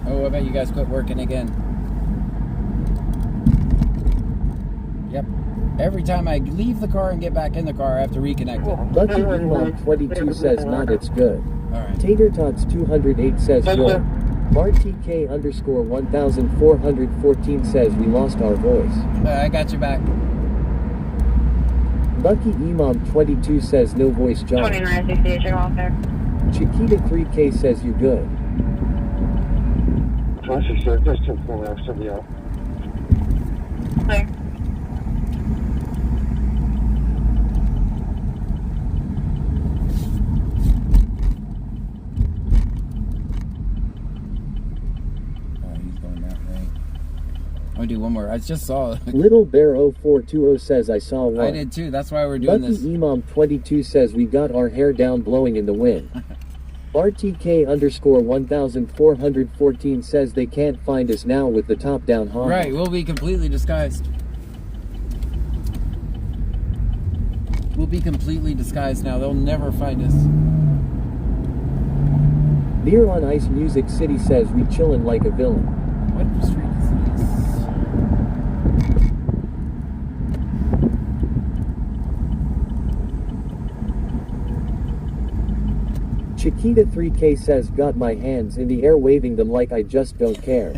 Oh, I bet you guys quit working again. Yep. Every time I leave the car and get back in the car, I have to reconnect it. Lucky Imam 22 says, not, it's good. Alright. Tater Tots 208 says, good. RTK underscore 1414 says, we lost our voice. I got you back. Lucky Imam 22 says, no voice, John. 2968, you're all there. Chiquita 3K says, you good. 26, just 2-4 after the out. Clear. I'm gonna do one more. I just saw. Little Bear 0420 says, I saw one. I did too. That's why we're doing Lucky this. Imam 22 says, we got our hair down blowing in the wind. RTK underscore 1414 says, they can't find us now with the top down Honda. Right, we'll be completely disguised. We'll be completely disguised now. They'll never find us. Beer on Ice Music City says, we chillin' like a villain. What street is this? Nikita 3K says got my hands in the air waving them like I just don't care.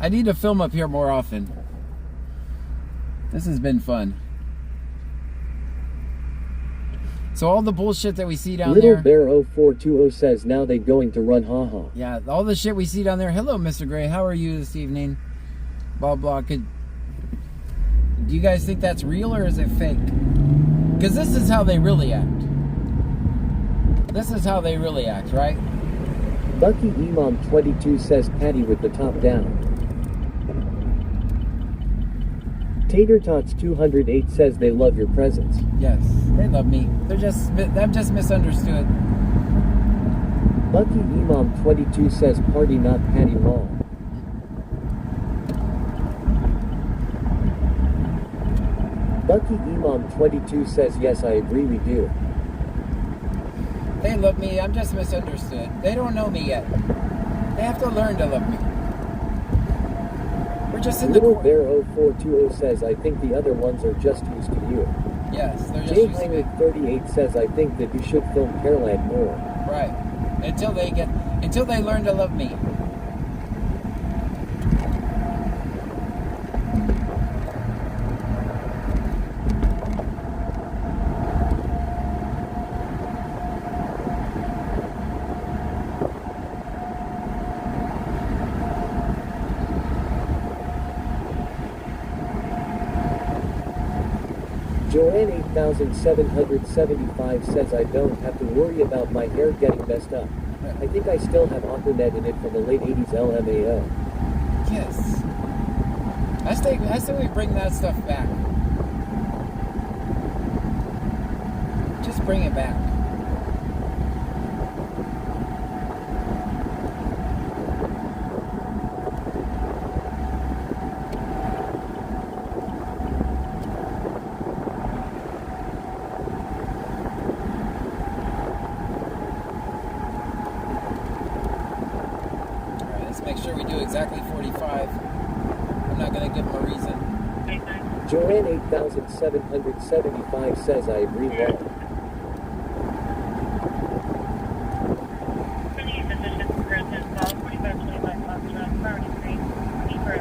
I need to film up here more often. This has been fun. So all the bullshit that we see down Little there. Bear 0420 says now they going to run haha. Yeah, all the shit we see down there. Hello, Mr. Gray. How are you this evening? Blah, blah. Do you guys think that's real or is it fake? Because this is how they really act. This is how they really act, right? Bucky Imam 22 says Patty with the top down. Tater Tots 208 says they love your presence. Yes, they love me. I'm just misunderstood. Bucky Imam 22 says party not Patty wrong. Bucky Imam 22 says yes, I agree, we do. They love me. I'm just misunderstood. They don't know me yet. They have to learn to love me. We're just in Little the Bear 0420 says I think the other ones are just used to you. Yes, they're just Jay used to me. Heinrich 38 says I think that you should film Pearland more. Right. Until they learn to love me. Joanne 8775 says I don't have to worry about my hair getting messed up. I think I still have Aquanet in it from the late 80s LMAO. Yes. I say we bring that stuff back. Just bring it back. Make sure we do exactly 45. I'm not going to give them a reason. Joanne 8775 says I agree wrong.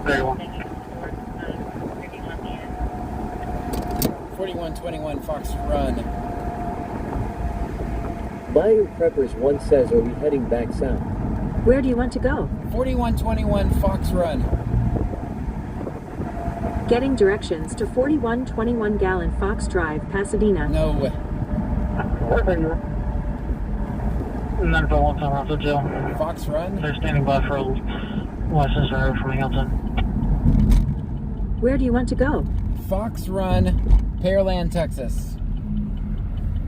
Very well. 4121 Fox Run. Bayou Preppers 1 says are we heading back south? Where do you want to go? 4121 Fox Run. Getting directions to 4121 Gallon Fox Drive, Pasadena. No way. None for one time off Jill. Fox Run? They're standing by for a license driver from Hamilton. Where do you want to go? Fox Run, Pearland, Texas.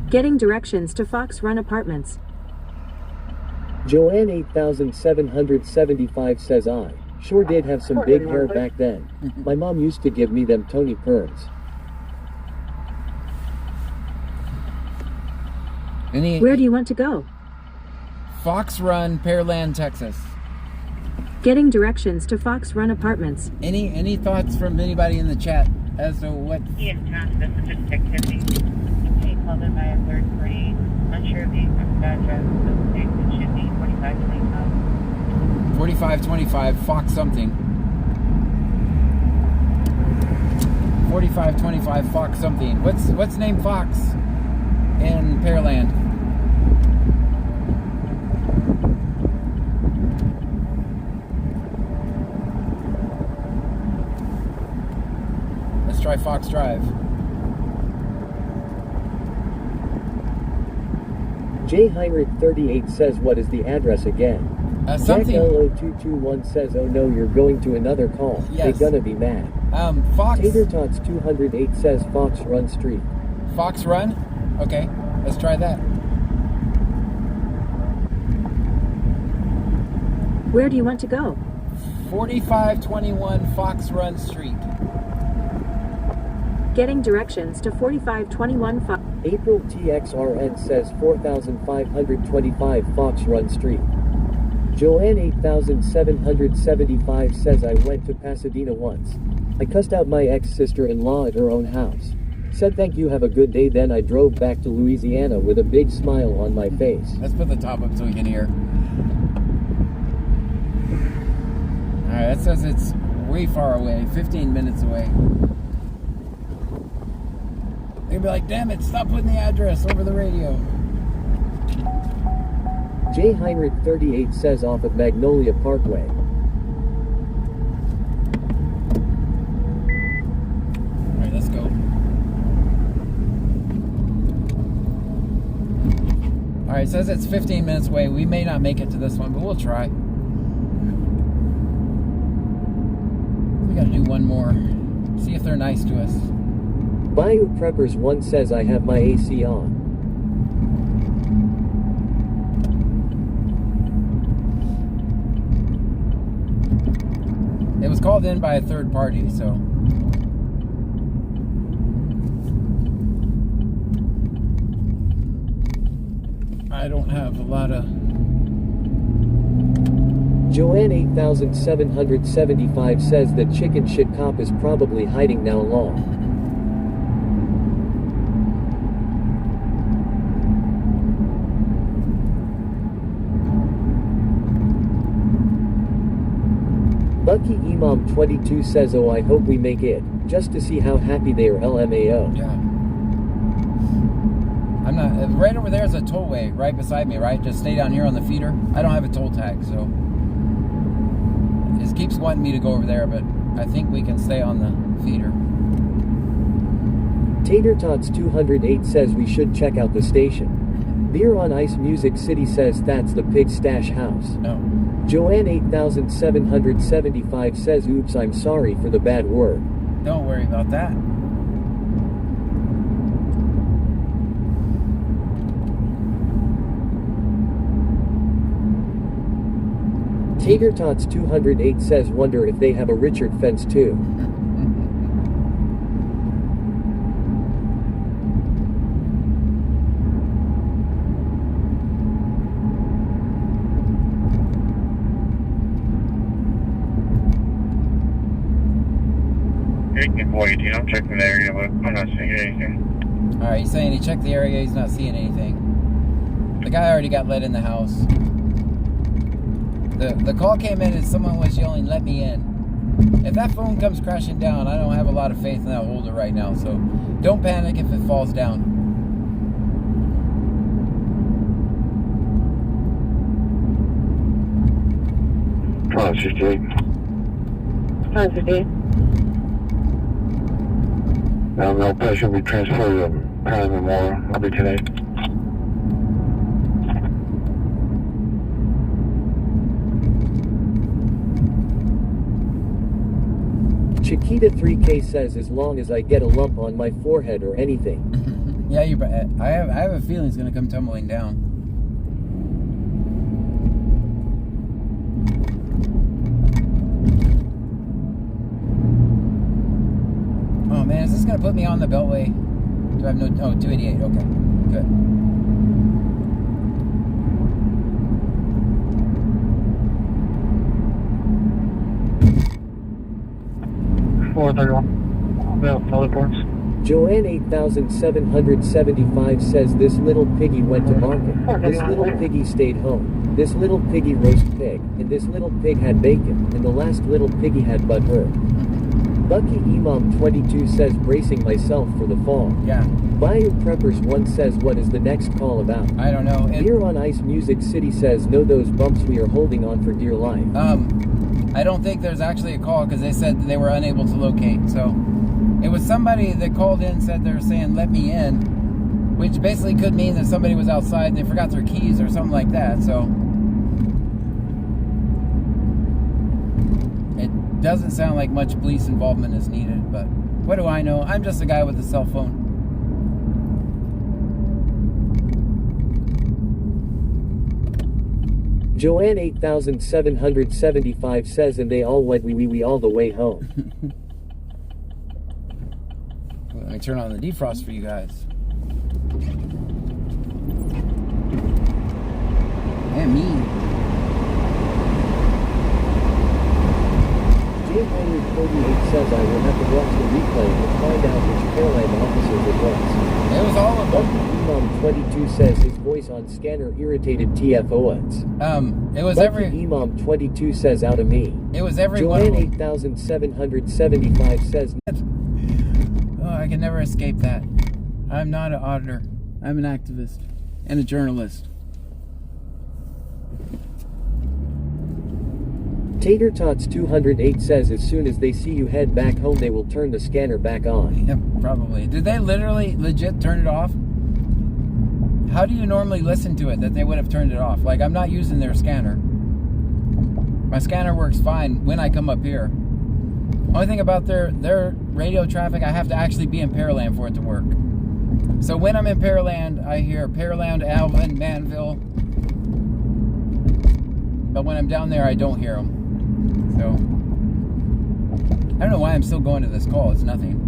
Getting directions to Fox Run Apartments. Joanne 8775 says I sure did have some big hair back then. My mom used to give me them Tony perms. Where do you want to go? Fox Run, Pearland, Texas. Getting directions to Fox Run Apartments. Any thoughts from anybody in the chat as to what? Yes, this is just activity. Can you call them by a third party? Unsure of the exact address. It should be 4525. 4525 Fox something. 4525 Fox something. What's named Fox in Pearland? Let's try Fox Drive. Jay Heinrich 38 says what is the address again? Something. Jack LO221 says oh no you're going to another call. Yes. They're gonna be mad. Fox. Tater Tots 208 says Fox Run Street. Fox Run? Okay, let's try that. Where do you want to go? 4521 Fox Run Street. Getting directions to 4521 Fox. April TXRN says 4525 Fox Run Street. Joanne 8775 says I went to Pasadena once. I cussed out my ex-sister-in-law at her own house. Said thank you, have a good day, then I drove back to Louisiana with a big smile on my face. Let's put the top up so we can hear. Alright, that says it's way far away, 15 minutes away. They'd be like, damn it, stop putting the address over the radio. J. Heinrich 38 says off of Magnolia Parkway. Alright, let's go. Alright, it says it's 15 minutes away. We may not make it to this one, but we'll try. We gotta do one more. See if they're nice to us. Bayou Preppers 1 says I have my AC on. It was called in by a third party, so. I don't have a lot of. Joanne 8775 says that chicken shit cop is probably hiding now long. Lucky Imam 22 says oh I hope we make it, just to see how happy they are LMAO. Yeah. I'm not, right over there is a tollway right beside me, right? Just stay down here on the feeder. I don't have a toll tag, so. It just keeps wanting me to go over there, but I think we can stay on the feeder. Tater Tots 208 says we should check out the station. Beer on Ice Music City says that's the Pig Stash House. No. Joanne 8775 says oops I'm sorry for the bad word. Don't worry about that. Tater Tots 208 says wonder if they have a Richard fence too. I'm checking the area, but I'm not seeing anything. Alright, he's saying he checked the area, he's not seeing anything. The guy already got let in the house. The call came in and someone was yelling, let me in. If that phone comes crashing down, I don't have a lot of faith in that holder right now, so don't panic if it falls down. Probably 68. 58. No patient will be transferred to Prime Memorial. I'll be today. Chiquita 3K says as long as I get a lump on my forehead or anything. Yeah, I have a feeling it's gonna come tumbling down. Oh man, is this gonna put me on the Beltway? Do I have no? Oh, 288. Okay, good. Joanne 8775 says this little piggy went to market. This little piggy stayed home. This little piggy roast pig. And this little pig had bacon. And the last little piggy had butt hurt. Lucky Imam 22 says bracing myself for the fall. Yeah. Bayou Preppers 1 says what is the next call about? I don't know. Beer on Ice Music City says no those bumps we are holding on for dear life. I don't think there's actually a call because they said they were unable to locate. So it was somebody that called in, said they were saying let me in, which basically could mean that somebody was outside and they forgot their keys or something like that. So it doesn't sound like much police involvement is needed, but what do I know? I'm just a guy with a cell phone. Joanne 8775 says and they all went wee all the way home. Let me turn on the defrost for you guys. And me. Imam22 says his voice on scanner irritated TFOs. It was Lucky every... Imam22 says out of me. It was every Joanne one. 8775 says... Oh, I can never escape that. I'm not an auditor. I'm an activist and a journalist. Tater Tots 208 says as soon as they see you head back home they will turn the scanner back on. Yep, probably. Did they literally legit turn it off? How do you normally listen to it that they would have turned it off? Like, I'm not using their scanner. My scanner works fine when I come up here. Only thing about their radio traffic, I have to actually be in Pearland for it to work. So when I'm in Pearland, I hear Pearland, Alvin, Manville. But when I'm down there, I don't hear them. So, I don't know why I'm still going to this call. It's nothing.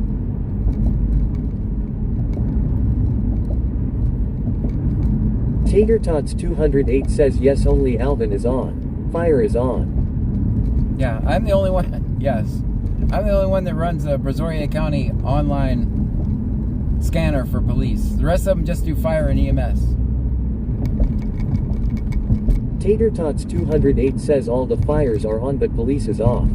Tater Tots 208 says yes, only Alvin is on. Fire is on. Yeah, I'm the only one. Yes. I'm the only one that runs a Brazoria County online scanner for police. The rest of them just do fire and EMS. Tater Tots 208 says all the fires are on but police is off.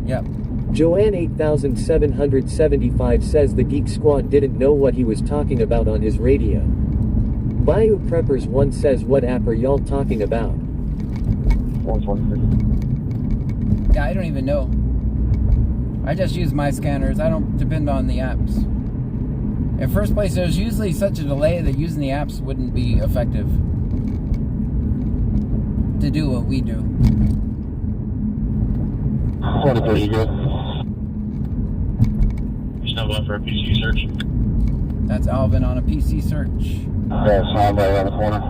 Yep. Joanne 8775 says the Geek Squad didn't know what he was talking about on his radio. Bayou Preppers 1 says what app are y'all talking about? Yeah, I don't even know. I just use my scanners. I don't depend on the apps. In first place, there's usually such a delay that using the apps wouldn't be effective to do what we do. What are you good? He's not going for a PC search. That's Alvin on a PC search. Yeah, it's not right around the corner.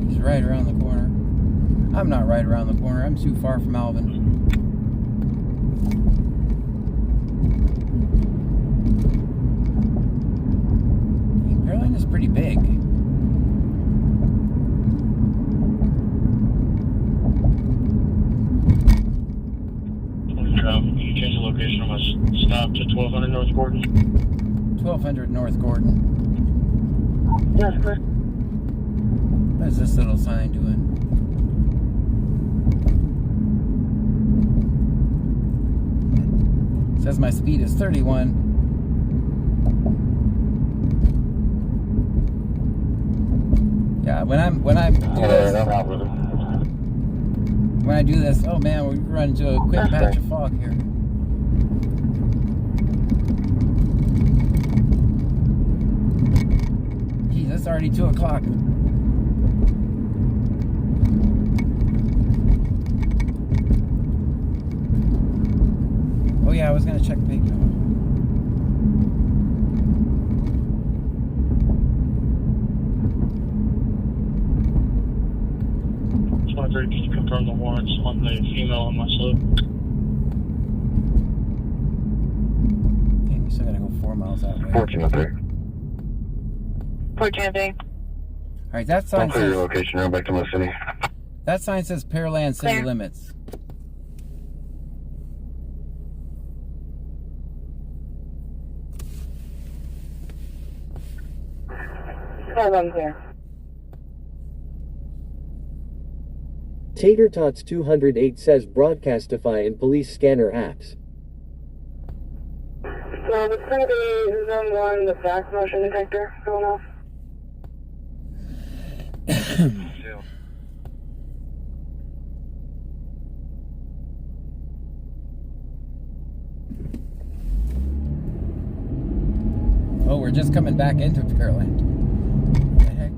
He's right around the corner. I'm not right around the corner. I'm too far from Alvin. Pearland is pretty big. Can you change the location of my stop to 1200 North Gordon? 1200 North Gordon. Yes, sir. What is this little sign doing? It says my speed is 31. Yeah, when I do this, oh man, we run into a quick patch of fog here. Geez, it's already 2 o'clock. Oh yeah, I was gonna check page. Just confirm the warrants on the female on my slip. Dang, you still gotta go 4 miles that way. 14 up there. 410. Alright, that sign I'll clear your says... location, run back to my city. That sign says Pearland City Clear. Limits. I'm clear. Tater Tots 208 says Broadcastify and police scanner apps. So it's going to be zone 1, the fast motion detector going off. Oh, we're just coming back into Pearland. What the heck?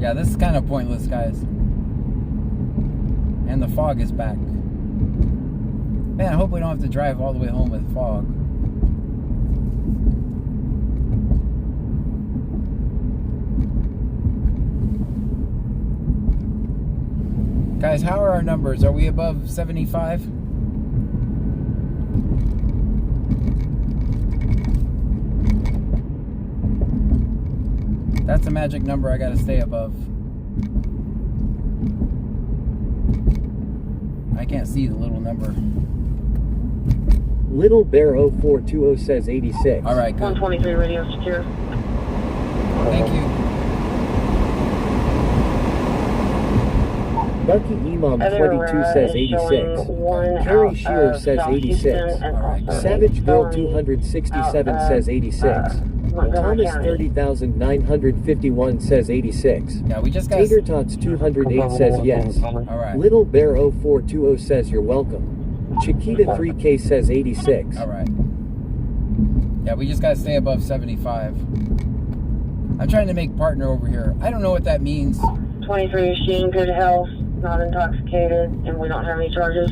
Yeah, this is kind of pointless, guys. And the fog is back. Man, I hope we don't have to drive all the way home with fog. Guys, how are our numbers? Are we above 75? That's a magic number I gotta stay above. I can't see the little number. Little Bear 0420 says 86. All right, good. 123 radio secure. Thank you. Lucky Imam 22 says 86. Carrie Shearer says 86. Savage Girl 267 says 86. Thomas 30,951 says 86. Yeah, we just got. Tater Tots 208 says yes. All right. Little Bear 0420 says you're welcome. Chiquita 3K says 86. All right. Yeah, we just gotta stay above 75. I'm trying to make partner over here. I don't know what that means. 23 is she in good health, not intoxicated, and we don't have any charges?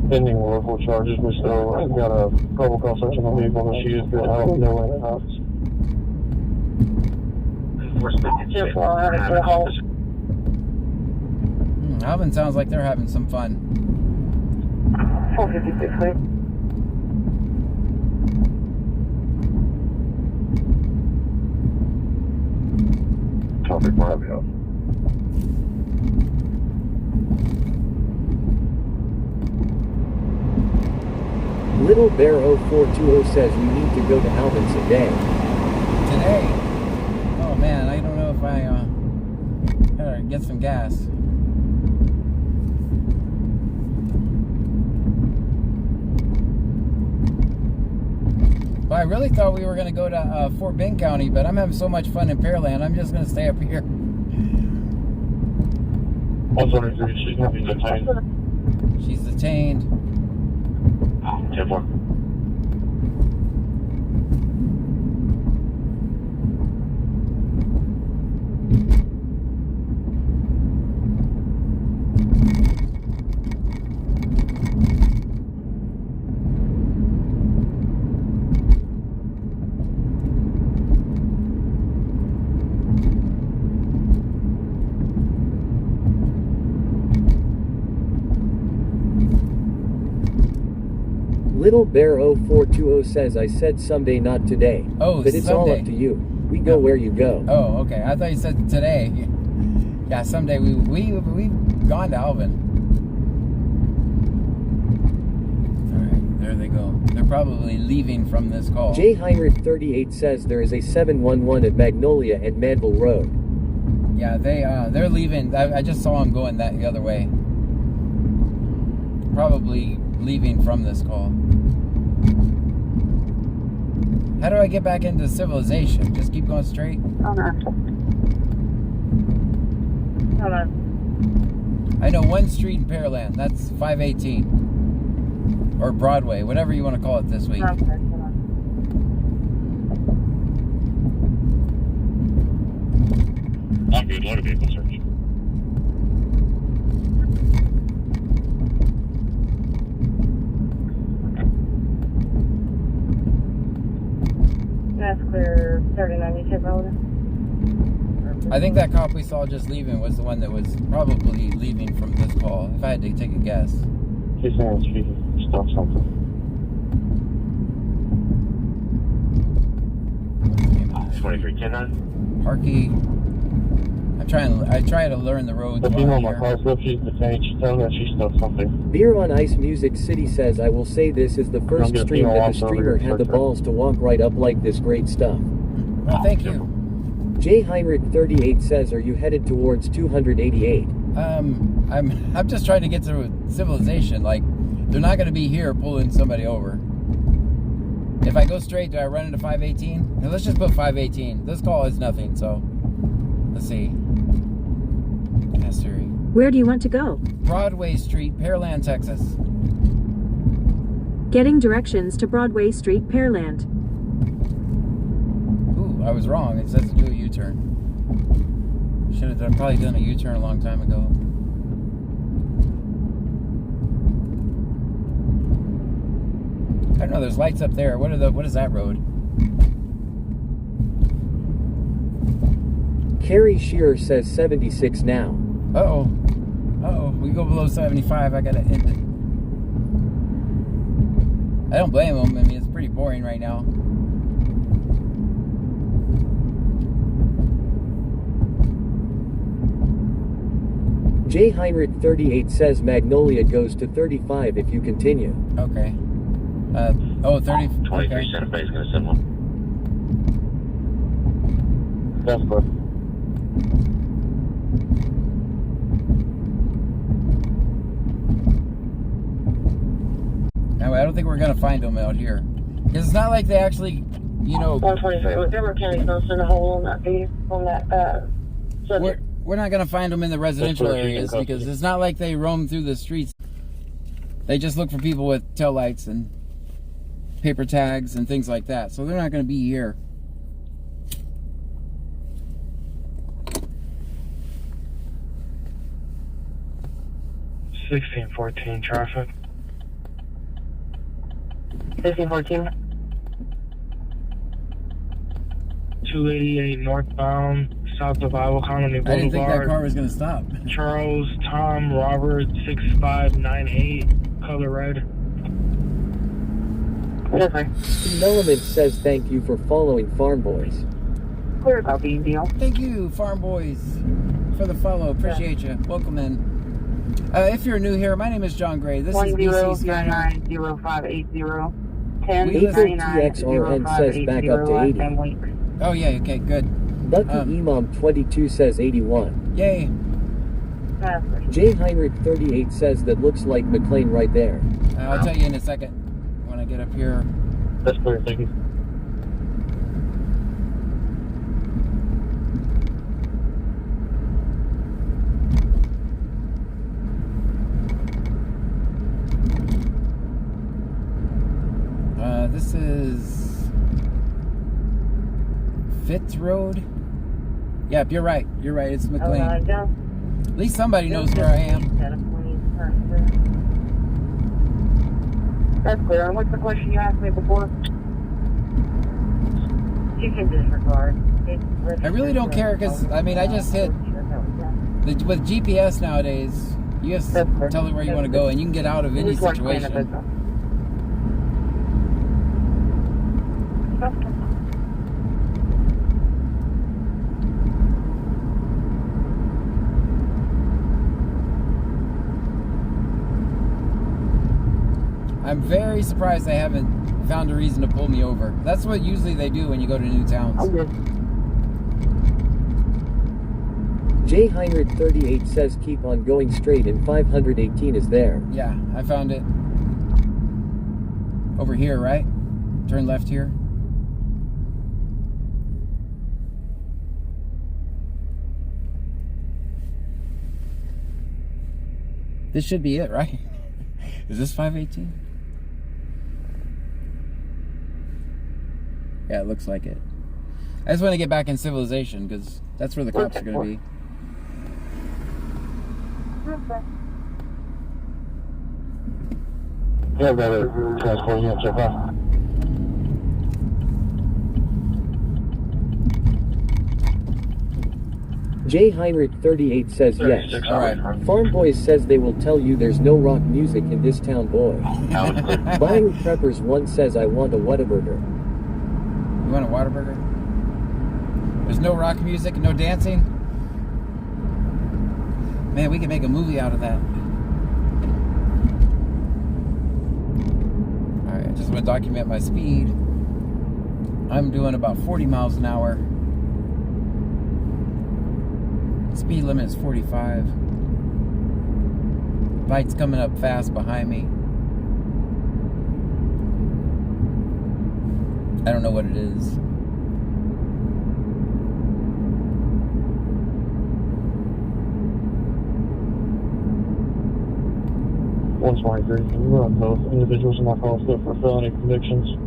Pending local charges, but still, I've got a probable section on the vehicle, and she is good health, no way in the house. 10-4, I'll have it to the halt. Alvin sounds like they're having some fun. 456, please. Topic 5, yeah. Little Bear 0420 says we need to go to Alvin's today. Today? Oh man, I don't know if I better get some gas. Well, I really thought we were going to go to Fort Bend County, but I'm having so much fun in Pearland, I'm just going to stay up here. 123, she's going to be detained. She's detained. 10-4. Little Bear 0420 says I said someday, not today. Oh, but it's someday. all up to you. We go where you go. Oh, okay. I thought you said today. Yeah, someday we've gone to Alvin. All right, there they go. They're probably leaving from this call. J. Heinrich 38 says there is a 711 at Magnolia and Manville Road. Yeah, they're leaving. I just saw them going the other way. Probably leaving from this call. How do I get back into civilization? Just keep going straight? Hold on. I know one street in Pearland. That's 518. Or Broadway, whatever you want to call it this week. Okay, hold on. I'm good, motor vehicle search. That's clear 39, you take over. I think that cop we saw just leaving was the one that was probably leaving from this call, if I had to take a guess. She's saying she stuck something. 2310. Parky. I try to learn the roads. The while female I'm on my here. car slip, she's detained. She's telling that she stuck something. Beer on Ice Music City says I will say this is the first gonna stream peel that off the over streamer here, had the sir. balls to walk right up like this great stuff. Well, thank you. J. Heinrich 38 says are you headed towards 288? I'm just trying to get to civilization. Like, they're not going to be here pulling somebody over. If I go straight, do I run into 518? Now, let's just put 518. This call is nothing, so let's see. Yes, sir. Where do you want to go? Broadway Street, Pearland, Texas. Getting directions to Broadway Street, Pearland. Ooh, I was wrong. It says to do a U-turn. Should have probably done a U-turn a long time ago. I don't know. There's lights up there. What is that road? Carrie Shearer says 76 now. Uh-oh. Uh-oh. We go below 75. I gotta end it. I don't blame them. I mean, it's pretty boring right now. J. Heinrich 38 says Magnolia goes to 35 if you continue. Okay. 30. 23 Santa Fe is going to send one. That's good. Anyway, I don't think we're going to find them out here. Because it's not like they actually, you know... 123, whichever county's going to send a hole on that vehicle, on that, subject. We're not going to find them in the residential areas because it's not like they roam through the streets. They just look for people with taillights and paper tags and things like that. So they're not going to be here. $1614 traffic. 1614. 288 northbound, south of Iowa Colony Boulevard. I didn't think that car was going to stop. Charles Tom Robert 6598, color red. Element says thank you for following Farm Boys. Clear about the deal. Thank you, Farm Boys, for the follow. Appreciate you. Welcome in. If you're new here, my name is John Gray. This is BC Scanner. 10990580. ATXRN says back up to 80. Oh, yeah, okay, good. Lucky Imam 22 says 81. Yay. J. Heinrich 38 says that looks like McLean right there. I'll tell you in a second when I get up here. That's clear, thank you. This is Fitz Road. Yep, you're right. You're right. It's McLean. At least somebody knows where I am. That's clear. And what's the question you asked me before? You can disregard. I really don't care because, I mean, I just hit... With GPS nowadays, you just tell it where you want to go and you can get out of any situation. I'm very surprised they haven't found a reason to pull me over. That's what usually they do when you go to new towns. J. Heinrich 38 says keep on going straight and 518 is there. Yeah, I found it. Over here, right? Turn left here. This should be it, right? Is this 518? Yeah, it looks like it. I just want to get back in civilization because that's where the cops are going to be. Yeah, brother. Transport unit so far. J. Heinrich 38 says yes. Alright. Farm Boys says they will tell you there's no rock music in this town, boy. Byron Preppers 1 says I want a Whataburger. You want a Whataburger? There's no rock music, no dancing? Man, we could make a movie out of that. Alright, I just want to document my speed. I'm doing about 40 miles an hour. Speed limit is 45. Light's coming up fast behind me. I don't know what it is. Once more, agree. We're on both individuals in my call slip for felony convictions.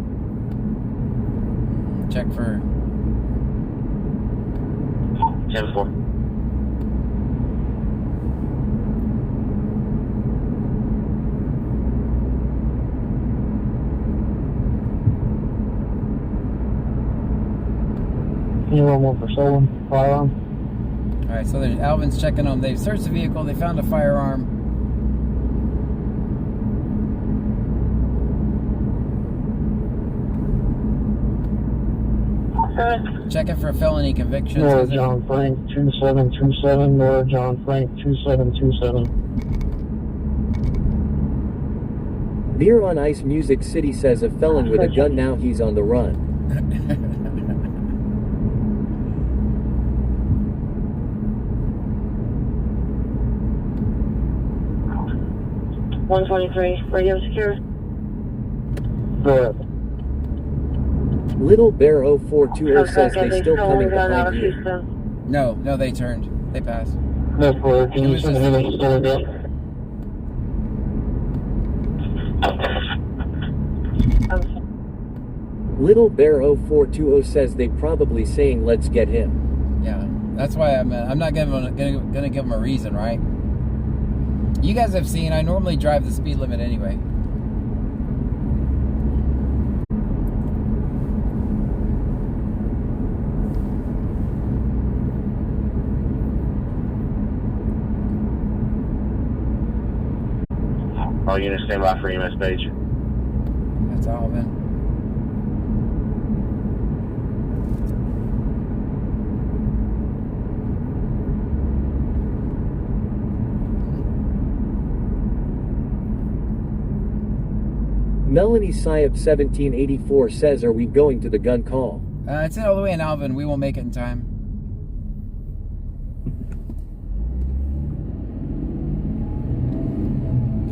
Check for 10-4. Can you roll one for stolen firearm? Alright, so there's Alvin's checking them. They've searched the vehicle, they found a firearm. Checking for felony convictions. Nora John Frank 2727. Nora John Frank 2727. Beer on Ice Music City says a felon with a gun, now he's on the run. 123, radio secure. Good. Little Bear 0420 says they still coming behind you. No, they turned. They passed. That's where, can you send him in the again? Little Bear 0420 says they probably saying let's get him. Yeah, that's why I'm not gonna give them a reason, right? You guys have seen I normally drive the speed limit anyway. All units stand by for EMS page. That's Alvin. Melanie Syop 1784 says, are we going to the gun call? It's all the way in Alvin. We won't make it in time.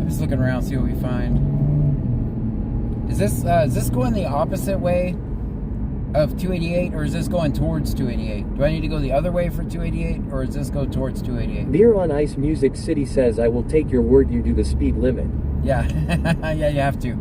I'm just looking around, see what we find. Is this going the opposite way of 288, or is this going towards 288? Do I need to go the other way for 288, or does this go towards 288? Beer on Ice Music City says, I will take your word you do the speed limit. Yeah, yeah, you have to.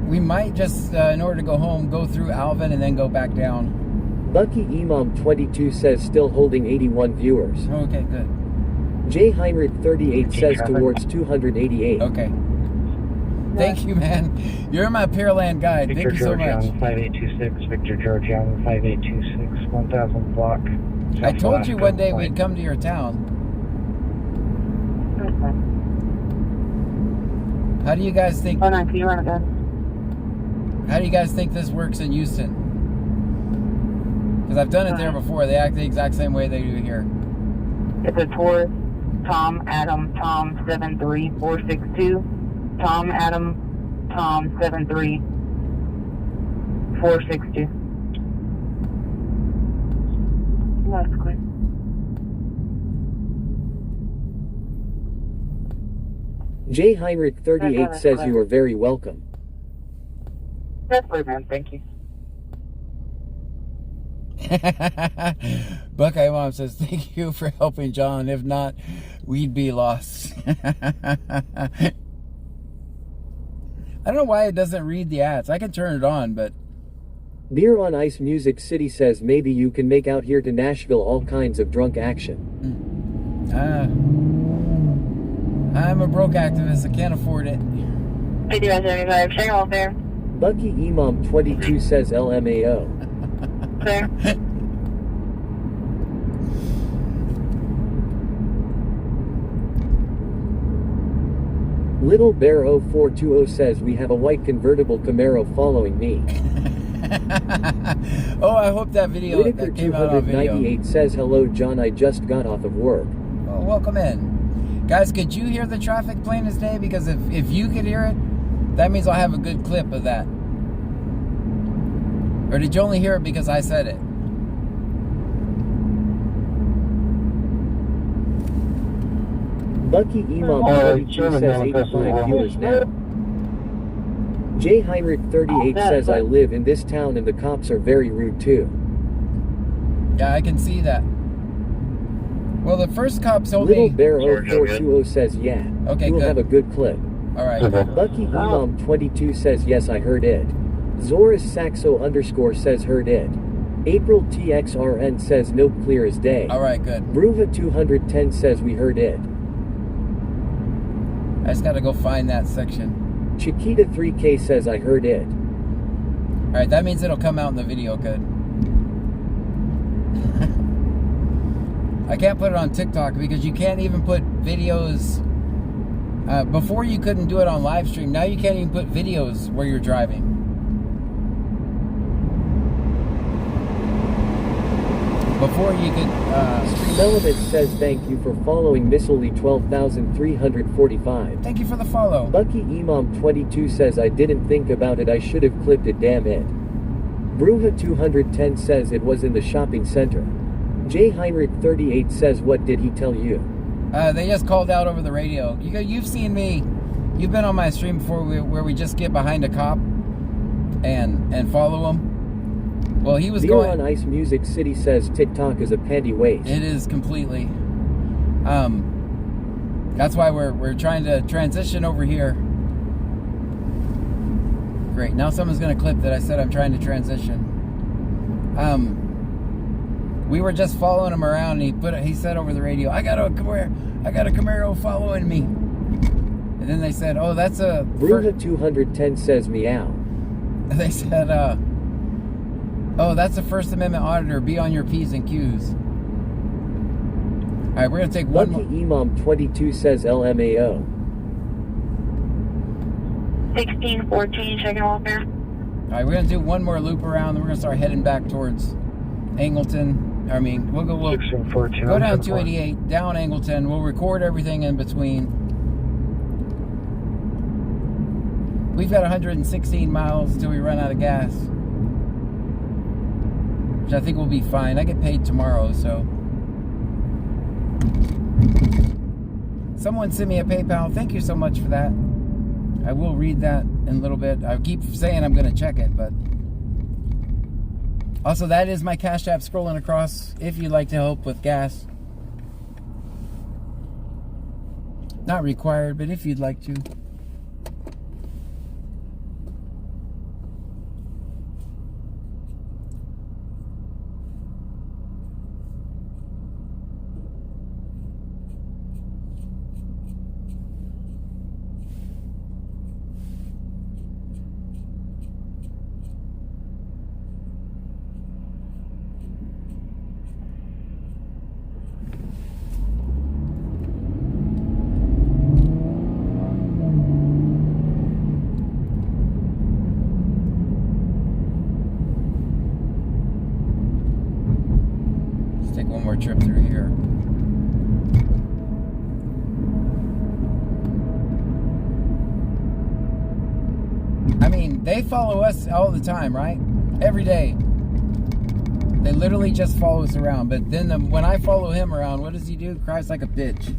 We might just, in order to go home, go through Alvin and then go back down. Bucky Imam 22 says still holding 81 viewers. Okay, good. J Heinrich 38 says towards 288. Okay. Thank you, man. You're my Pearland guide. Victor Thank you so George much. Young 5826. Victor George Young 5826. 1000 block. I told you one day we'd come to your town. How do you guys think? Oh, no, can you run it again? How do you guys think this works in Houston? Because I've done it there before. They act the exact same way they do here. It's a Taurus, Tom, Adam, Tom, 73462. Tom, Adam, Tom, 73462. That's clear. J Heinrich 38 says you are very welcome. That's clear, man. Thank you. Buckeye Mom says, thank you for helping John. If not, we'd be lost. I don't know why it doesn't read the ads. I can turn it on, but... Beer on Ice Music City says maybe you can make out here to Nashville all kinds of drunk action. I'm a broke activist. I can't afford it. 5175, stay all there. Bucky Imam 22 says LMAO. Clear. Little Bear 0420 says we have a white convertible Camaro following me. Oh, I hope that video that came out on video. 298 says hello John, I just got off of work. Well, welcome in. Guys, could you hear the traffic plain as day? Because if you could hear it, that means I'll have a good clip of that. Or did you only hear it because I said it? Bucky Imam 32 says 85 viewers now. J Heinrich 38 says I live in this town and the cops are very rude too. Yeah, I can see that. Well, the first cop told Little me... Bear 0420 says yeah. Okay, You'll good. have a good clip. Alright. Bucky Imam 22 says yes, I heard it. Zoris Saxo _ says heard it. April TXRN says no, clear as day. Alright, good. Bruva 210 says we heard it. I just gotta go find that section. Chiquita 3K says I heard it. Alright, that means it'll come out in the video, good. I can't put it on TikTok because you can't even put videos. Before you couldn't do it on live stream. Now you can't even put videos where you're driving. Before you could... Element says thank you for following Missily 12,345. Thank you for the follow. Bucky Imam 22 says I didn't think about it, I should have clipped it, damn it. Bruja 210 says it was in the shopping center. J Heinrich 38 says what did he tell you? They just called out over the radio. You've seen me. You've been on my stream before where we just get behind a cop and follow him. Well, he was Beer going... on Ice Music City says TikTok is a panty waste. It is completely. That's why we're trying to transition over here. Great. Now someone's going to clip that I said I'm trying to transition. We were just following him around, and he said over the radio, I got a Camaro following me. And then they said, oh, that's a... Bruja 210 says meow. They said, oh, that's a First Amendment auditor. Be on your P's and Q's. All right, we're going to take one more. Lucky Imam 22 says LMAO. 1614, second Walker. All right, we're going to do one more loop around, then we're going to start heading back towards Angleton. We'll go down 288, down Angleton. We'll record everything in between. We've got 116 miles until we run out of gas, which I think will be fine. I get paid tomorrow, so. Someone sent me a PayPal. Thank you so much for that. I will read that in a little bit. I keep saying I'm going to check it, but... Also, that is my Cash App scrolling across if you'd like to help with gas. Not required, but if you'd like to. Trip through here. I mean, they follow us all the time, right? Every day. They literally just follow us around. But then when I follow him around, what does he do? Cries like a bitch.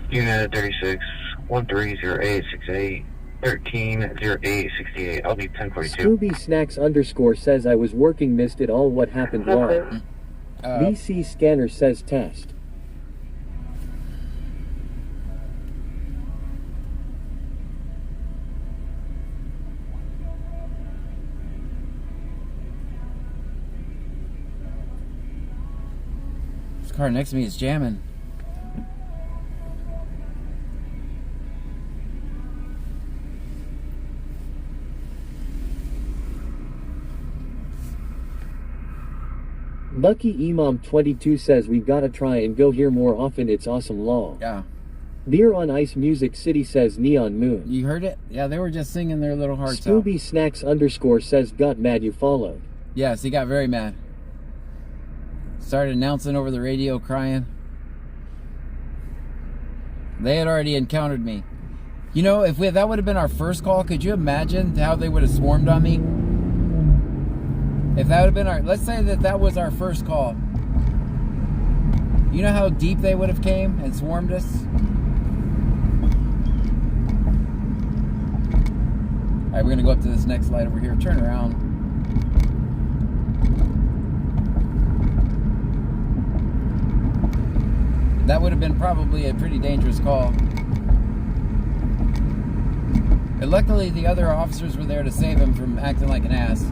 Unit 36 130868 130868. I'll be 1042. Scooby Snacks _ says I was working, missed it all. What happened live? VC Scanner says test. This car next to me is jamming. Lucky Imam 22 says we've gotta try and go here more often, it's awesome lol. Yeah. Beer on Ice Music City says Neon Moon. You heard it? Yeah, they were just singing their little hearts Scooby out. Snacks _ says got mad you followed. Yes, he got very mad. Started announcing over the radio, crying. They had already encountered me. You know, if that would have been our first call, could you imagine how they would have swarmed on me? If that would have been let's say that was our first call. You know how deep they would have came and swarmed us? All right, we're gonna go up to this next light over here. Turn around. That would have been probably a pretty dangerous call. But luckily, the other officers were there to save him from acting like an ass.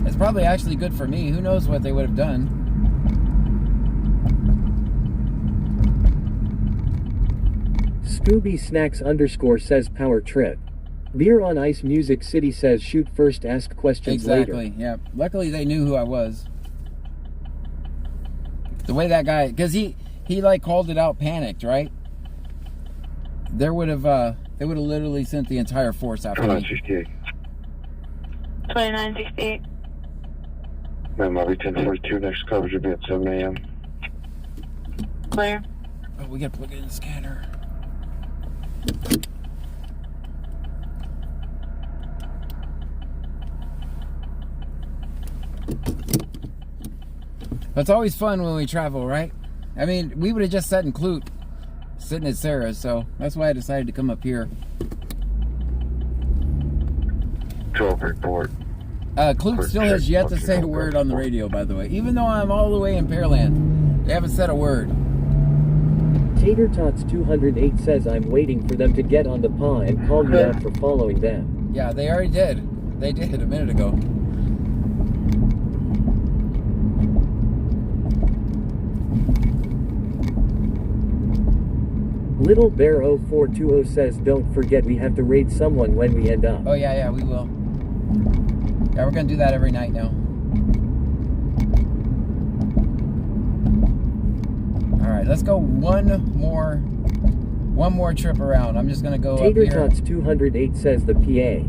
It's probably actually good for me. Who knows what they would have done. Scooby Snacks _ says power trip. Beer on Ice Music City says shoot first, ask questions later. Exactly, yeah. Luckily they knew who I was. The way that guy, because he like called it out panicked, right? They would have literally sent the entire force after me. 2968. Man, Lobby 1042, next coverage will be at 7 a.m. Clear. Oh, we gotta plug it in the scanner. It's always fun when we travel, right? I mean, we would have just sat in Clute, sitting at Sarah's, so that's why I decided to come up here. 12 report. Clute still has yet to say a word on the radio, by the way. Even though I'm all the way in Pearland, they haven't said a word. Tater Tots 208 says I'm waiting for them to get on the paw and call you out for following them. Yeah, they already did. They did a minute ago. Little Bear 0420 says don't forget we have to raid someone when we end up. Oh yeah, we will. Yeah, we're gonna do that every night now. Alright, let's go one more trip around. I'm just gonna go Tater up here. Tots 208 says the PA.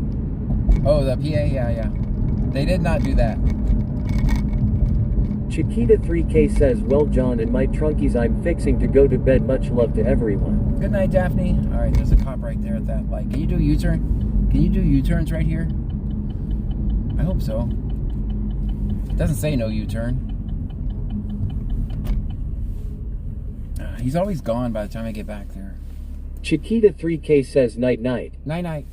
Oh, the PA, yeah. They did not do that. Chiquita 3K says, well John and my trunkies, I'm fixing to go to bed. Much love to everyone. Good night, Daphne. Alright, there's a cop right there at that light. Can you do a U-turn? Can you do U-turns right here? I hope so. It doesn't say no U-turn. He's always gone by the time I get back there. Chiquita 3K says night night. Night night.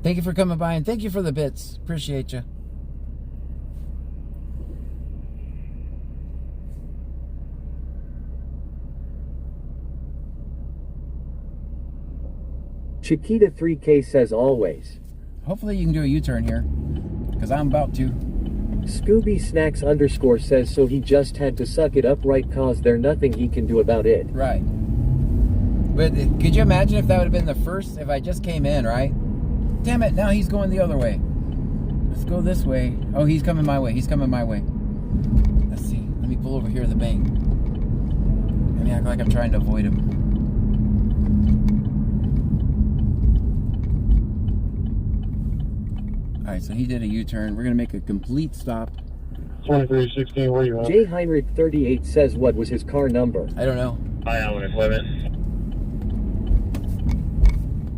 Thank you for coming by and thank you for the bits. Appreciate you. Chiquita 3K says always. Hopefully you can do a U-turn here, because I'm about to. Scooby Snacks _ says so he just had to suck it up, right, cause there's nothing he can do about it. Right. But could you imagine if that would have been the first, if I just came in, right? Damn it, now he's going the other way. Let's go this way. Oh, he's coming my way. He's coming my way. Let's see. Let me pull over here to the bank. Let me act like I'm trying to avoid him. Alright, so he did a U-turn. We're going to make a complete stop. 2316, where you at? J. Heinrich 38 says what was his car number? I don't know. I am on limit.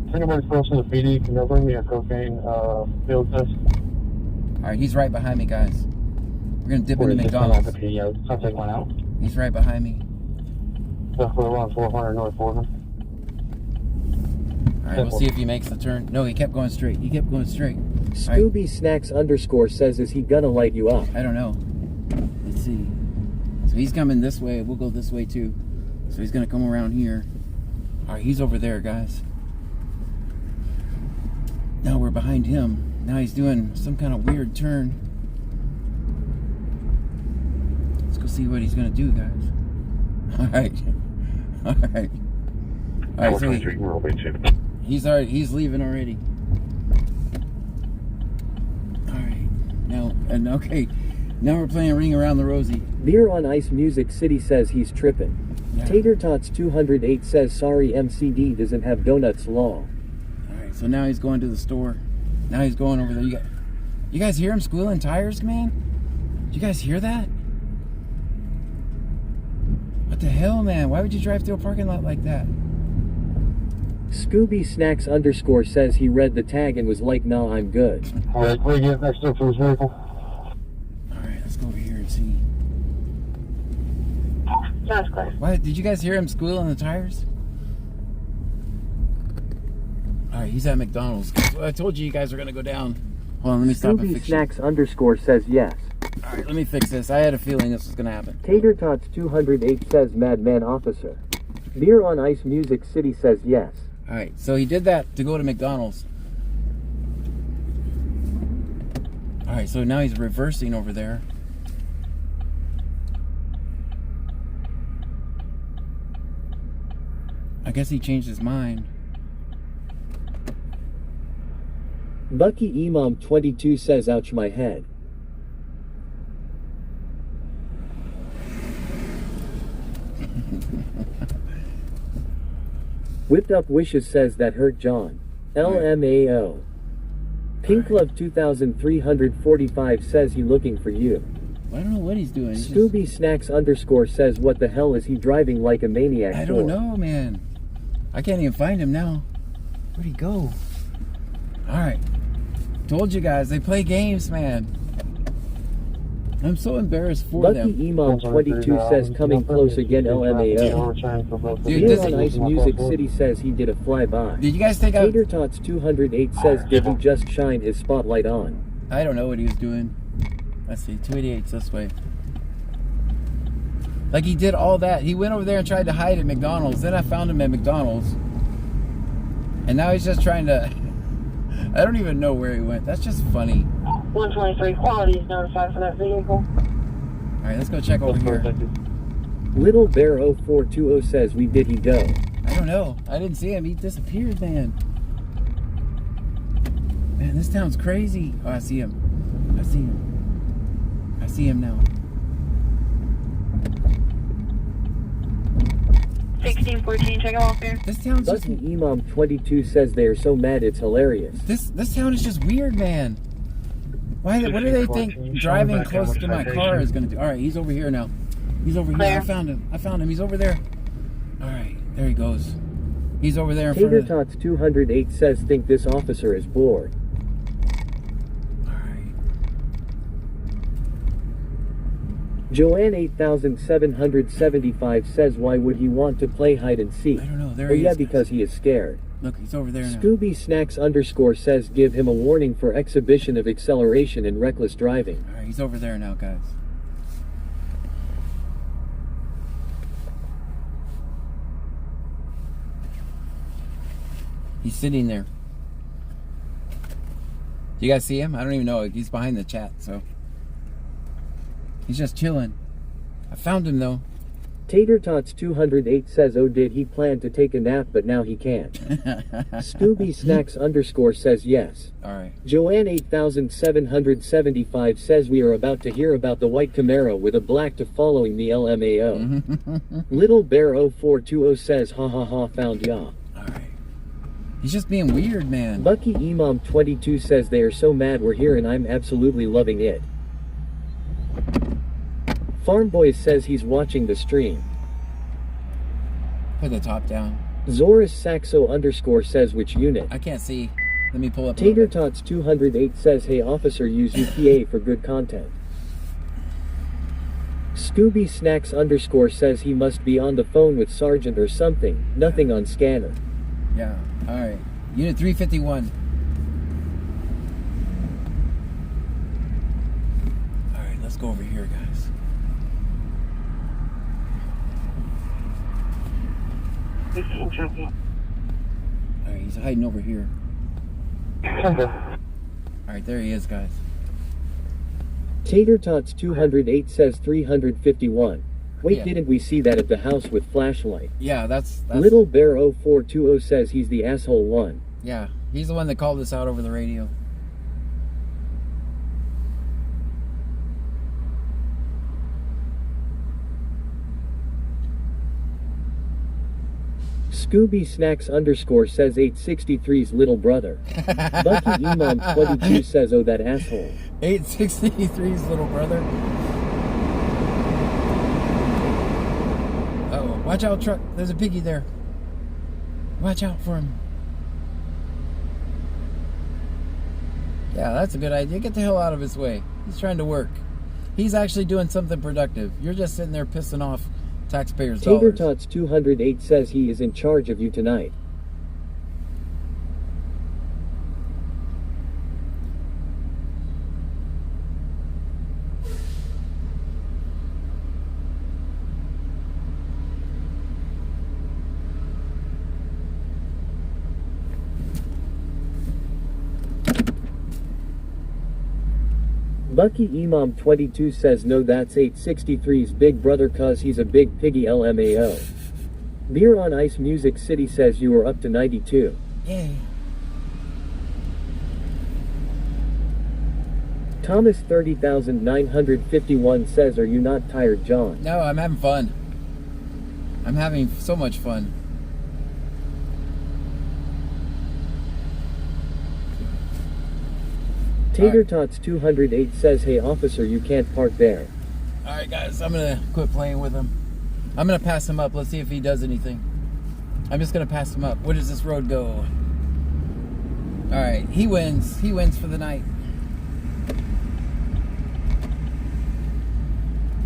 If anybody's crossing the PD, can you bring me a cocaine field test? Alright, he's right behind me, guys. We're going to dip into McDonald's. I'll take one out. He's right behind me. That's for around 400 North Portland. Alright, we'll see if he makes the turn. No, he kept going straight. He kept going straight. Scooby Snacks _ says, is he gonna light you up? I don't know. Let's see. So he's coming this way. We'll go this way too. So he's gonna come around here. Alright, he's over there, guys. Now we're behind him. Now he's doing some kind of weird turn. Let's go see what he's gonna do, guys. Alright. Alright. Alright, so he's leaving already. Okay, now we're playing Ring Around the Rosie. Beer on Ice Music City says he's tripping. Yeah. Tater Tots 208 says sorry MCD doesn't have donuts law. Alright, so now he's going to the store. Now he's going over there. You guys hear him squealing tires, man? Did you guys hear that? What the hell, man? Why would you drive through a parking lot like that? Scooby Snacks _ says he read the tag and was like, nah, I'm good. Alright, can we get next up to his vehicle? Alright, let's go over here and see. That's clear. What? Did you guys hear him squealing the tires? Alright, he's at McDonald's. I told you guys were going to go down. Hold on, let me stop and Scooby fix Snacks underscore says yes. Alright, let me fix this. I had a feeling this was gonna happen. Tater Tots 208 says Madman Officer. Beer on Ice Music City says yes. Alright, so he did that to go to McDonald's. Alright, so now he's reversing over there. I guess he changed his mind. Bucky Imam 22 says ouch my head. Whipped Up Wishes says that hurt John. LMAO. Pink Love 2345 says he looking for you. I don't know what he's doing. Scooby Snacks underscore says what the hell is he driving like a maniac I don't know, man. I can't even find him now. Where'd he go? Alright. Told you guys, they play games, man. I'm so embarrassed for them. Bucky Imam 22 says coming close again LMAO. Dude, Beer on Ice Music City says he did a flyby. Did you guys take out... Tater Tots 208 says did he just shine his spotlight on? I don't know what he was doing. Let's see, 288's this way. Like he did all that. He went over there and tried to hide at McDonald's. Then I found him at McDonald's. And now he's just trying to... I don't even know where he went. That's just funny. 123 quality is notified for that vehicle. Alright, let's go check over here. Little Bear 0420 says we did he go? I don't know. I didn't see him. He disappeared, man. Man, this town's crazy. Oh, I see him. I see him. I see him now. 1614, check him off here. This town's just... Bucky Imam 22 says they're so mad it's hilarious. This town is just weird, man. Why? What do they think driving close to my car is going to do? All right, he's over here now. He's over here. I found him. I found him. He's over there. All right, there he goes. He's over there in front Tater of... Tots 208 says think this officer is bored. Joanne 8775 says why would he want to play hide and seek? I don't know. There oh he yeah, is, because he is scared. Look, he's over there now. Scooby Snacks underscore says give him a warning for exhibition of acceleration and reckless driving. All right, he's over there now, guys. He's sitting there. Do you guys see him? I don't even know. He's behind the chat, so... He's just chilling. I found him, though. Tater Tots 208 says oh did he plan to take a nap but now he can't. Scooby Snacks underscore says yes. Alright. Joanne 8775 says we are about to hear about the white Camaro with a black to following the LMAO. Little Bear 0420 says ha ha ha found ya. He's just being weird, man. Bucky Imam 22 says they are so mad we're here and I'm absolutely loving it. Farm Boy says he's watching the stream. Put the top down. Zorus Saxo underscore says which unit. I can't see. Let me pull up. Tater Tots 208 says hey officer use UPA for good content. Scooby Snacks underscore says he must be on the phone with Sergeant or something. Nothing on scanner. Yeah. Alright. Unit 351. Alright, let's go over here, guys. Alright, he's hiding over here. Alright, there he is, guys. Tater Tots 208 says 351. Wait, Yeah. didn't we see that at the house with flashlight? Yeah, that's... Little Bear 0420 says he's the asshole one. Yeah, he's the one that called us out over the radio. Scooby Snacks underscore says 863's little brother. Bucky Imam 22 says oh that asshole. 863's little brother. Uh-oh, watch out, truck. There's a piggy there. Watch out for him. Yeah, that's a good idea. Get the hell out of his way. He's trying to work. He's actually doing something productive. You're just sitting there pissing off taxpayers' Tater dollars. Tots 208 says he is in charge of you tonight. Bucky Imam 22 says no, that's 863's big brother cuz he's a big piggy LMAO. Beer on Ice Music City says you are up to 92. Yay. Thomas 30,951 says, are you not tired, John? No, I'm having fun. I'm having so much fun. Tater Tots 208 says, hey officer, you can't park there. Alright guys, I'm gonna quit playing with him. I'm gonna pass him up. Let's see if he does anything. I'm just gonna pass him up. Where does this road go? Alright, he wins. He wins for the night.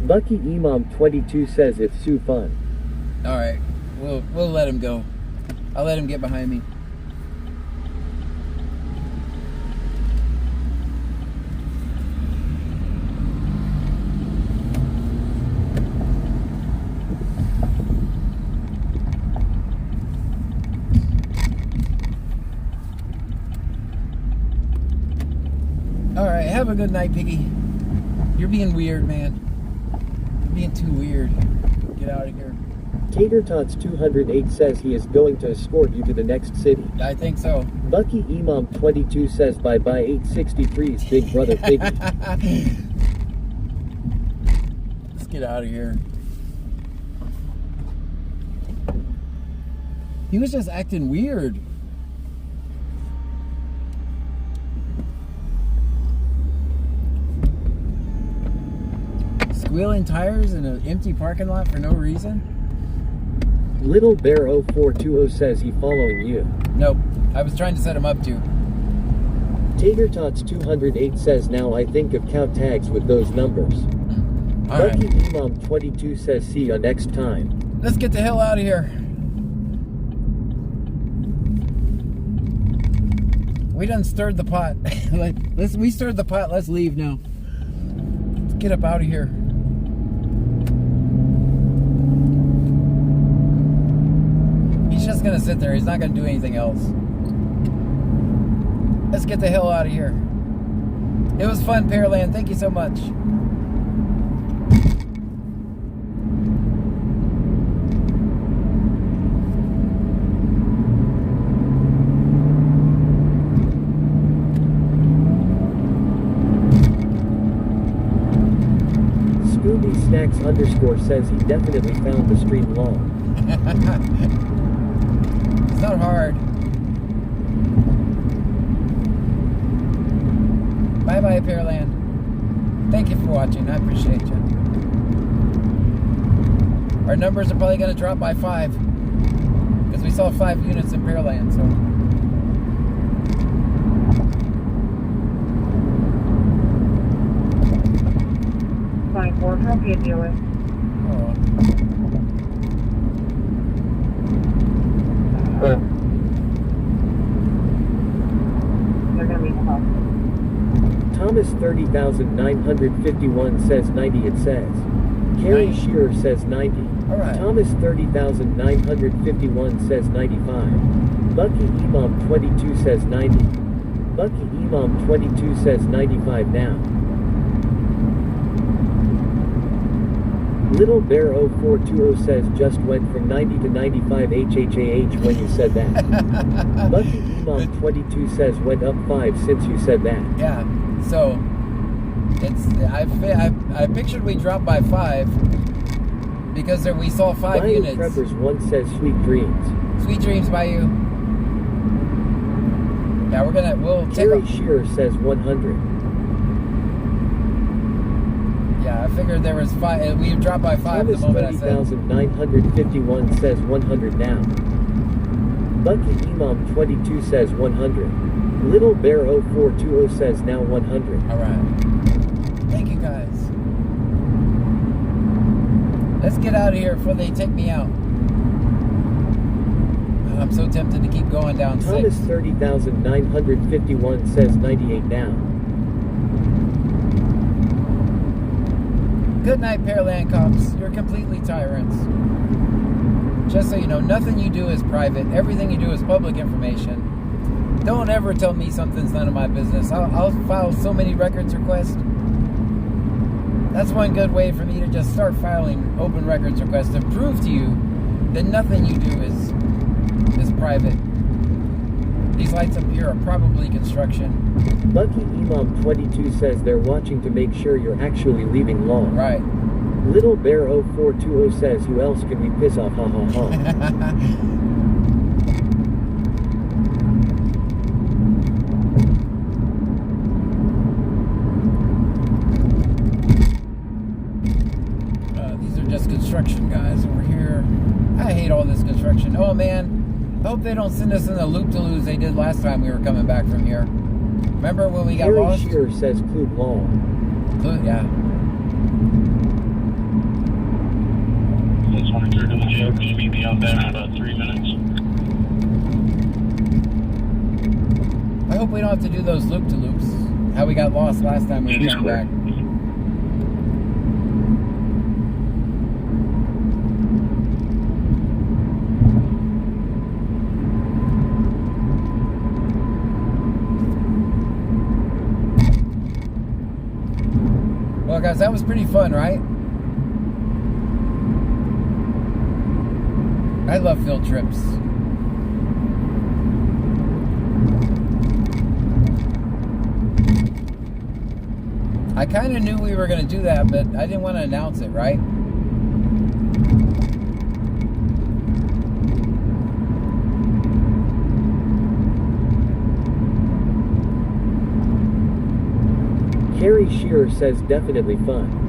Bucky Imam 22 says it's so fun. Alright, we'll let him go. I'll let him get behind me. Alright, have a good night, Piggy. You're being weird, man. You're being too weird. Get out of here. Tater Tots 208 says he is going to escort you to the next city. I think so. Bucky Imam 22 says bye-bye 863's big brother Piggy. Let's get out of here. He was just acting weird. Squealing tires in an empty parking lot for no reason? Little Bear 0420 says he following you. Nope. I was trying to set him up to. Tater Tots 208 says now I think of cow tags with those numbers. Bucky Imam 22 says see ya next time. Let's get the hell out of here. We done stirred the pot. We stirred the pot. Let's leave now. Let's get up out of here. He's just gonna sit there. He's not gonna do anything else. Let's get the hell out of here. It was fun, Pearland. Thank you so much. Scooby Snacks _ says he definitely found the stream long. It's not hard. Bye-bye, Pearland. Thank you for watching. I appreciate you. Our numbers are probably going to drop by 5. Because we saw 5 units in Pearland, so... 24, help you dealer. Oh. They're going to be tough. Thomas 30,951 says 90 it says. Carrie Shearer says 90. Alright. Thomas 30,951 says 95. Bucky Imam 22 says 90. Bucky Imam 22 says 95 now. Little Bear 0420 says just went from 90 to 95 HHAH when you said that. Bucky Imam 22 says went up 5 since you said that. Yeah, so it's I pictured we dropped by 5 because we saw 5 Ryan units. Preppers 1 says sweet dreams. Sweet dreams by you. Yeah, we'll take Carrie Shearer says 100. Yeah, I figured there was 5. We dropped by 5 Thomas the moment I said. 30,951 says 100 now. Bucky Imam 22 says 100. Little Bear 0420 says now 100. Alright. Thank you guys. Let's get out of here before they take me out. I'm so tempted to keep going down 6. Thomas 30,951 says 98 now. Good night, Pearland cops. You're completely tyrants. Just so you know, nothing you do is private. Everything you do is public information. Don't ever tell me something's none of my business. I'll file so many records requests. That's one good way for me to just start filing open records requests to prove to you that nothing you do is private. These lights up here are probably construction. Lucky Imam 22 says they're watching to make sure you're actually leaving long. Right. Little Bear 0420 says who else can we piss off, ha ha ha. These are just construction guys over here. I hate all this construction. Oh man, I hope they don't send us in the loop-de-loos they did last time we were coming back from here. Remember when we got Harry lost? Shearer says Clued long. Clued, yeah. 23rd in the jail. Can you meet me out there in about 3 minutes? I hope we don't have to do those loop-de-loops. How we got lost last time we were coming back. Well, guys, that was pretty fun, right? I love field trips. I kind of knew we were going to do that, but I didn't want to announce it, right? Harry Shearer says definitely fun.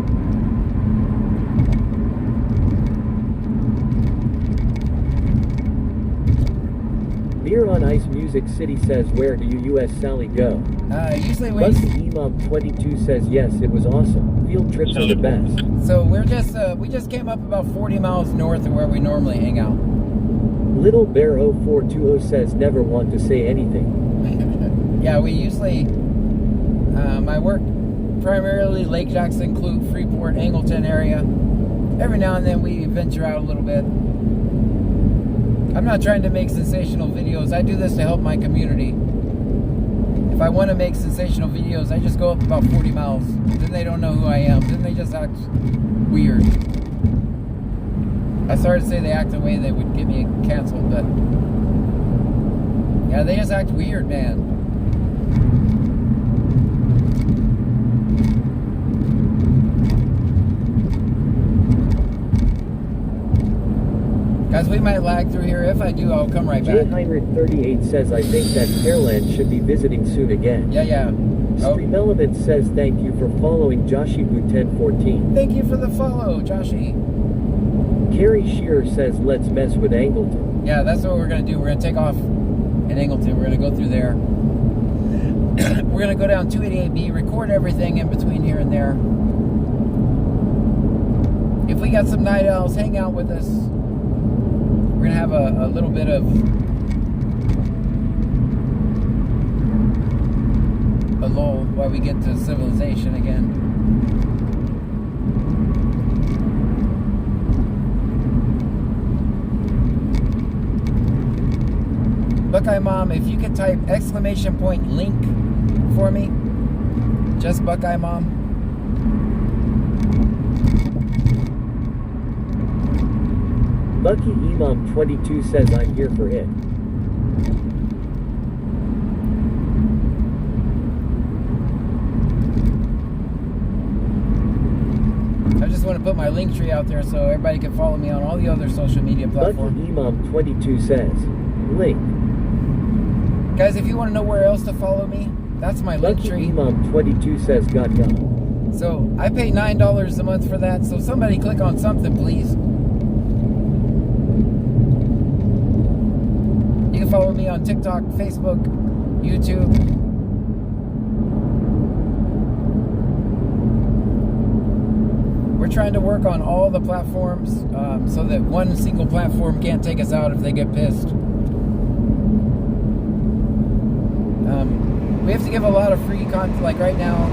Beer on Ice Music City says where do you US Sally go? Usually we... Lucky Imam 22 says yes, it was awesome. Field trips are the best. So we're just, we just came up about 40 miles north of where we normally hang out. Little Bear 0420 says never want to say anything. Yeah, we usually, I work primarily Lake Jackson, Clute, Freeport, Angleton area. Every now and then we venture out a little bit. I'm not trying to make sensational videos. I do this to help my community. If I want to make sensational videos, I just go up about 40 miles. Then they don't know who I am. Then they just act weird. I started to say they act the way they would get me canceled, but yeah, they just act weird, man. Guys, we might lag through here. If I do, I'll come right back. J. Heinrich 38 says I think that Pearland should be visiting soon again. Yeah. Stream Element says thank you for following Joshi1014. Thank you for the follow, Joshi. Carrie Shearer says let's mess with Angleton. Yeah, that's what we're going to do. We're going to take off in Angleton. We're going to go through there. We're going to go down 288B, record everything in between here and there. If we got some night owls, hang out with us. We're going to have a little bit of a lull while we get to civilization again. Buckeye Mom, if you could type !link for me. Just Buckeye Mom. Lucky Imam 22 says I'm here for it. I just want to put my link tree out there so everybody can follow me on all the other social media platforms. Lucky Imam 22 says link. Guys, if you want to know where else to follow me, that's my link tree. Lucky Imam 22 says got ya. So I pay $9 a month for that, so somebody click on something, please. You can follow me on TikTok, Facebook, YouTube. We're trying to work on all the platforms so that one single platform can't take us out if they get pissed. We have to give a lot of free content, like right now.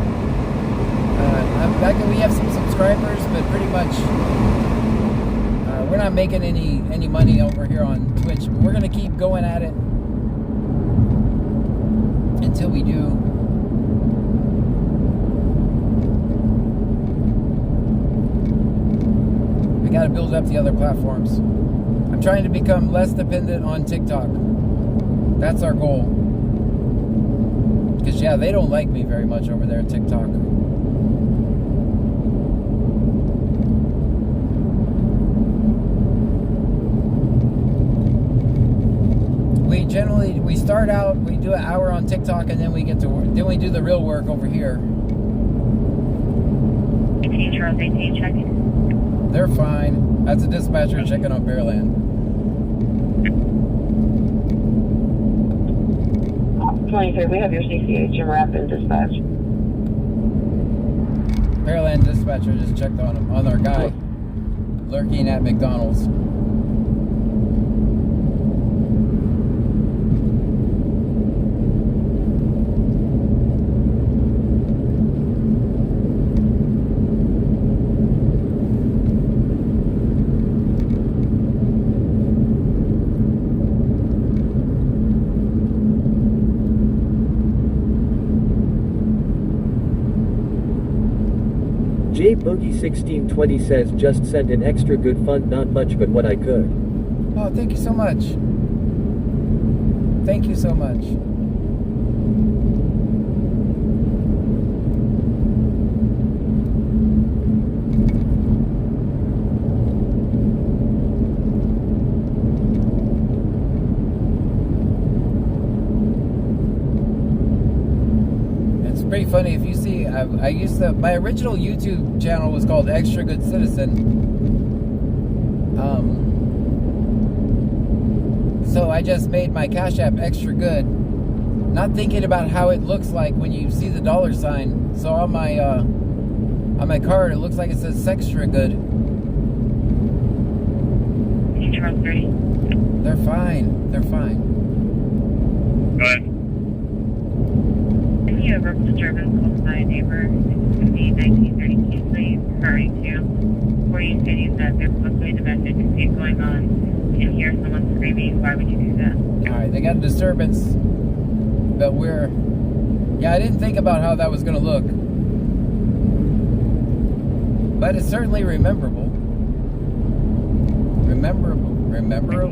We have some subscribers, but pretty much we're not making any money over here on Twitch. But we're gonna keep going at it until we do. build up the other platforms. I'm trying to become less dependent on TikTok. That's our goal. Because, yeah, they don't like me very much over there at TikTok. We start out, we do an hour on TikTok, and then we get to work. Then we do the real work over here. 18 Charles 18 checking. They're fine. That's a dispatcher checking on Pearland. 23, we have your CCH and rapid dispatch. Pearland dispatcher just checked on him, on our guy lurking at McDonald's. J Boogie 1620 says just sent an extra good fund, not much but what I could. Oh, thank you so much. Thank you so much. Pretty funny if you see. I used to, my original YouTube channel was called Extra Good Citizen. So I just made my Cash App extra good, not thinking about how it looks like when you see the dollar sign. So on my card it looks like it says Sextra Good. They're fine. They're fine. Go ahead. You have a disturbance caused by a neighbor. It's going to be 1930 Kingsley, referring to where you stating that there's supposedly a domestic dispute going on and hear someone screaming. Why would you do that? Alright, they got a disturbance, but yeah, I didn't think about how that was going to look. But it's certainly rememberable. Rememberable.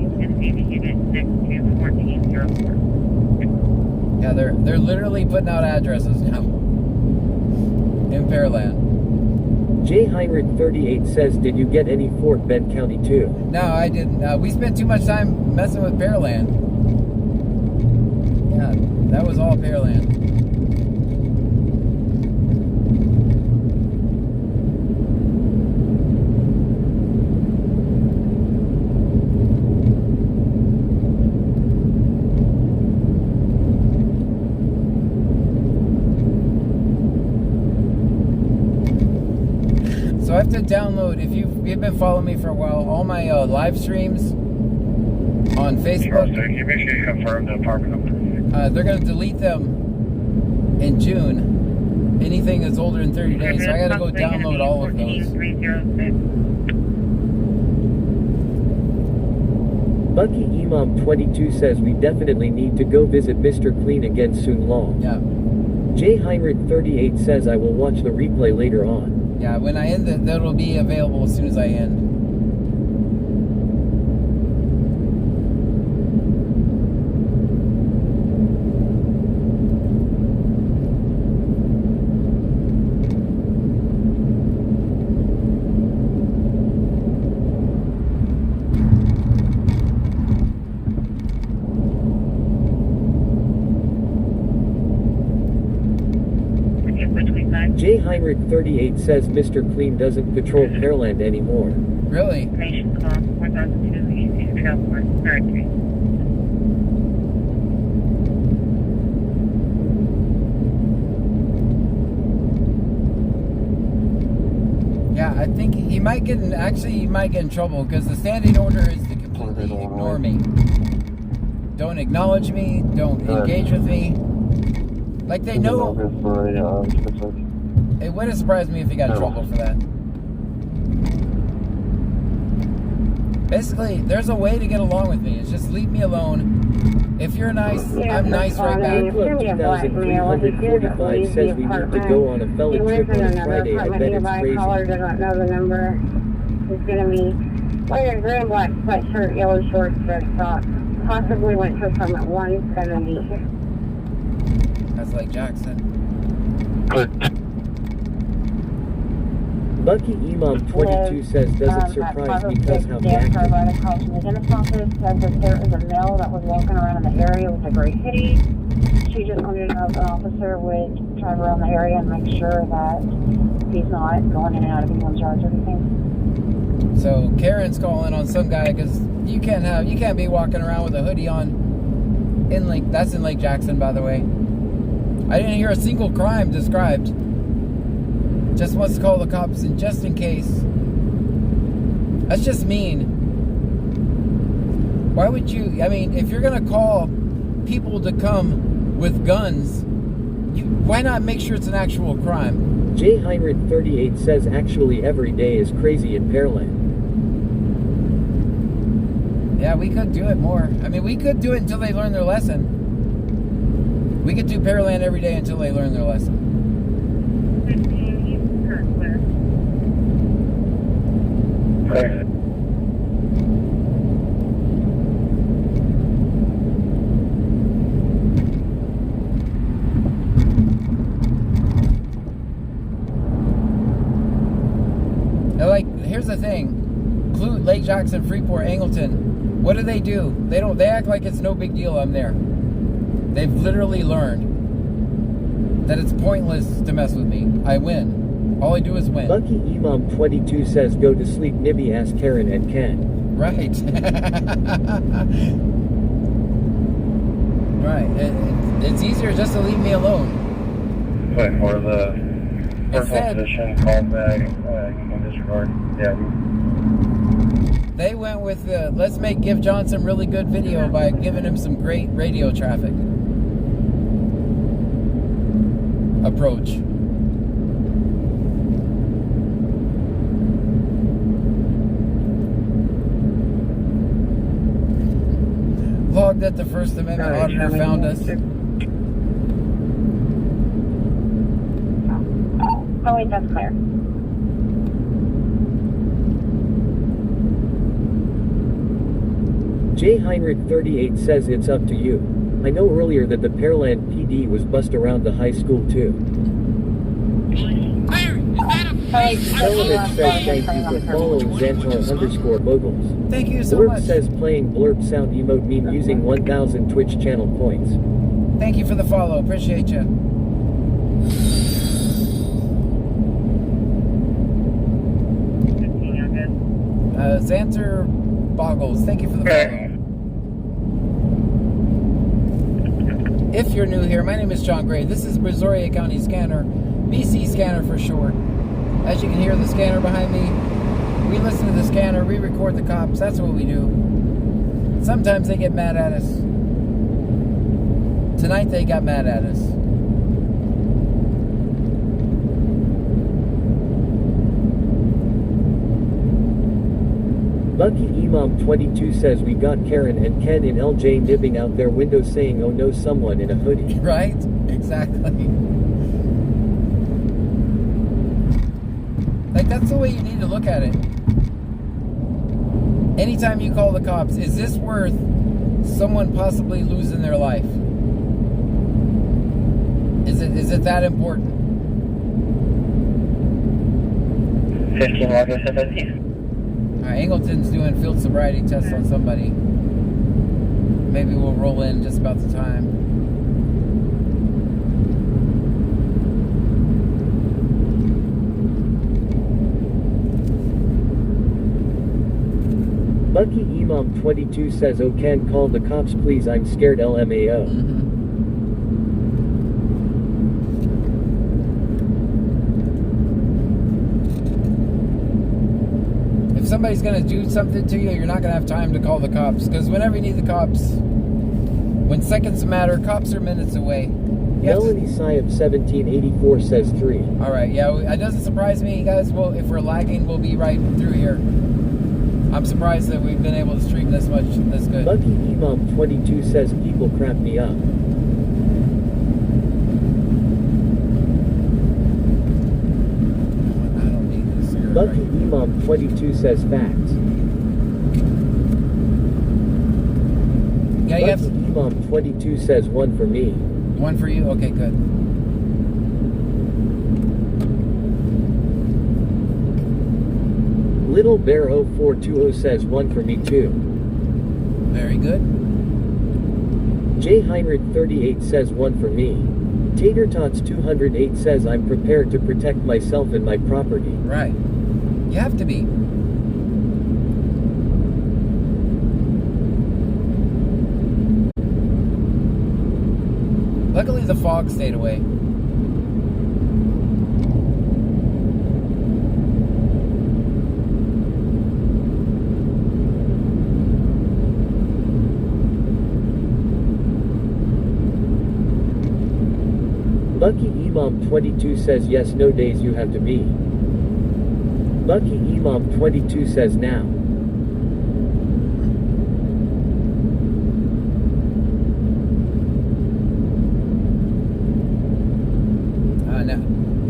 It's going to be the unit next to 1404. Yeah, they're literally putting out addresses now in Pearland. J Heinrich 38 says, did you get any Fort Bend County too? No, I didn't. We spent too much time messing with Pearland. Yeah, that was all Pearland. So I have to download, if you've been following me for a while, all my live streams on Facebook. Can you make sure you confirm the apartment number? They're going to delete them in June. Anything that's older than 30 days. So I got to go download all of those. Bucky Imam 22 says we definitely need to go visit Mr. Clean again soon long. Yeah. J Heinrich 38 says I will watch the replay later on. Yeah, when I end it, that'll be available as soon as I end. J Heinrich 38 says Mr. Clean doesn't patrol Pearland anymore. Really? Information call 4002 East Trailport, Hurricane. Yeah, I think he might get in trouble because the standing order is to completely ignore me. Don't acknowledge me, don't engage with me. Like they know. It wouldn't surprise me if he got in trouble for that. Basically, there's a way to get along with me. It's just leave me alone. If you're nice, I'm nice right back. Club 2345 says we need to go on a fella trip on a Friday. I bet it's crazy. Caller doesn't know the number. It's going to be Wearing gray and black sweatshirt, yellow shorts, red socks. Possibly went to from at 170. That's Lake Jackson. Lucky Imam 22 says doesn't surprise because how Dan Carvana calls from the dentist office, said that there is a male that was walking around in the area with a gray hoodie. She just wanted to know if an officer would drive around the area and make sure that he's not going in and out of anyone's yards or anything. So Karen's calling on some guy because you can't be walking around with a hoodie on in Lake. That's in Lake Jackson, by the way. I didn't hear a single crime described. Just wants to call the cops, and just in case. That's just mean. Why would you? I mean, if you're gonna call people to come with guns, why not make sure it's an actual crime? J. Heinrich 38 says actually every day is crazy in Pearland. Yeah, we could do it more. I mean, we could do it until they learn their lesson. We could do Pearland every day until they learn their lesson. Like, here's the thing. Clute, Lake Jackson, Freeport, Angleton. What do? They act like it's no big deal I'm there. They've literally learned that it's pointless to mess with me. I win. All I do is win. Lucky Imam 22 says go to sleep, Nibby, ask Karen and Ken. Right. Right. It's easier just to leave me alone. Wait for the personal position, call back, you can disregard. Yeah. They went with let's give John some really good video by giving him some great radio traffic approach. Logged that the First Amendment auditor found us. Oh wait, that's clear. J. Heinrich 38 says it's up to you. I know earlier that the Pearland PD was bust around the high school too. Element says thank you for following Xantar_Bogles. Thank you so Blurb much. says playing blurb sound emote meme using 1,000 Twitch channel points. Thank you for the follow. Appreciate you. Xantar Boggles, thank you for the follow. If you're new here, my name is John Gray. This is Brazoria County Scanner, BC Scanner for short. As you can hear the scanner behind me, we listen to the scanner, we record the cops, that's what we do. Sometimes they get mad at us. Tonight they got mad at us. Lucky Imam 22 says we got Karen and Ken in LJ nibbing out their windows saying oh no, someone in a hoodie. Right? Exactly. Like, that's the way you need to look at it. Anytime you call the cops, is this worth someone possibly losing their life? Is it that important? 15 August FSD. Alright, Angleton's doing field sobriety tests on somebody. Maybe we'll roll in just about the time. Lucky Imam 22 says oh Ken, call the cops please, I'm scared LMAO. If somebody's going to do something to you, you're not going to have time to call the cops. Because whenever you need the cops, when seconds matter, cops are minutes away. Melanie Syab 1784 says 3. Alright, yeah, it doesn't surprise me, guys. Well, if we're lagging, we'll be right through here. I'm surprised that we've been able to stream this much, this good. Lucky Imam 22 says people crap me up. Lucky Imam 22 says facts. Can I get Imam 22 says one for me. one for you? Okay, good. Little Bear 0420 says one for me too. Very good. J Heinrich 38 says one for me. Tater Tots 208 says I'm prepared to protect myself and my property. Right. You have to be. Luckily the fog stayed away. Lucky Imam 22 says yes, no days you have to be. Lucky Imam 22 says now. Now,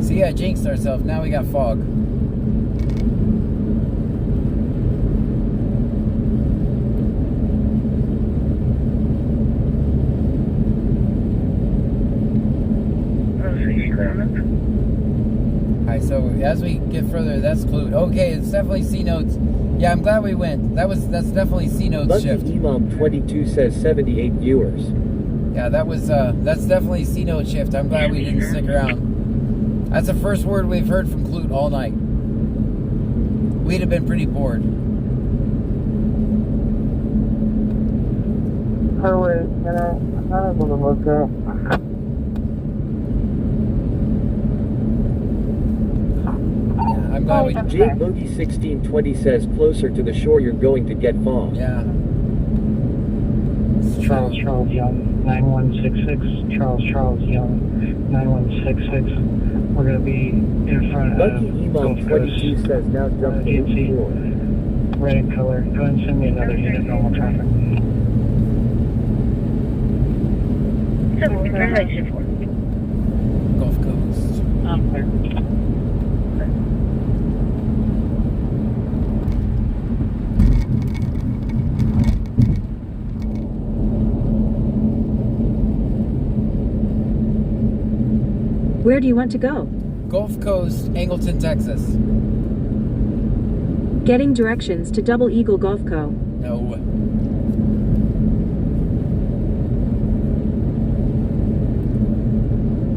see, I jinxed ourselves. Now we got fog. Alright, so as we get further, that's Clute. Okay, it's definitely C-Notes. Yeah, I'm glad we went. That's definitely C-Notes Lucky shift. Imam 22 says 78 viewers. Yeah, that's definitely C-Note shift. I'm glad we didn't stick around. That's the first word we've heard from Clute all night. We'd have been pretty bored. Oh wait, I'm not able to look up. I'm glad we... J Bogey 1620 says closer to the shore you're going to get fog. Yeah. Charles Young, 9166. Charles Young, 9166. We're going to be in front Lucky of Imam 22 says now jump to the shore. Red in color. Go ahead and send me another unit, normal traffic. Gulf Coast. I'm clear. Where do you want to go? Gulf Coast, Angleton, Texas. Getting directions to Double Eagle Golf Co. No.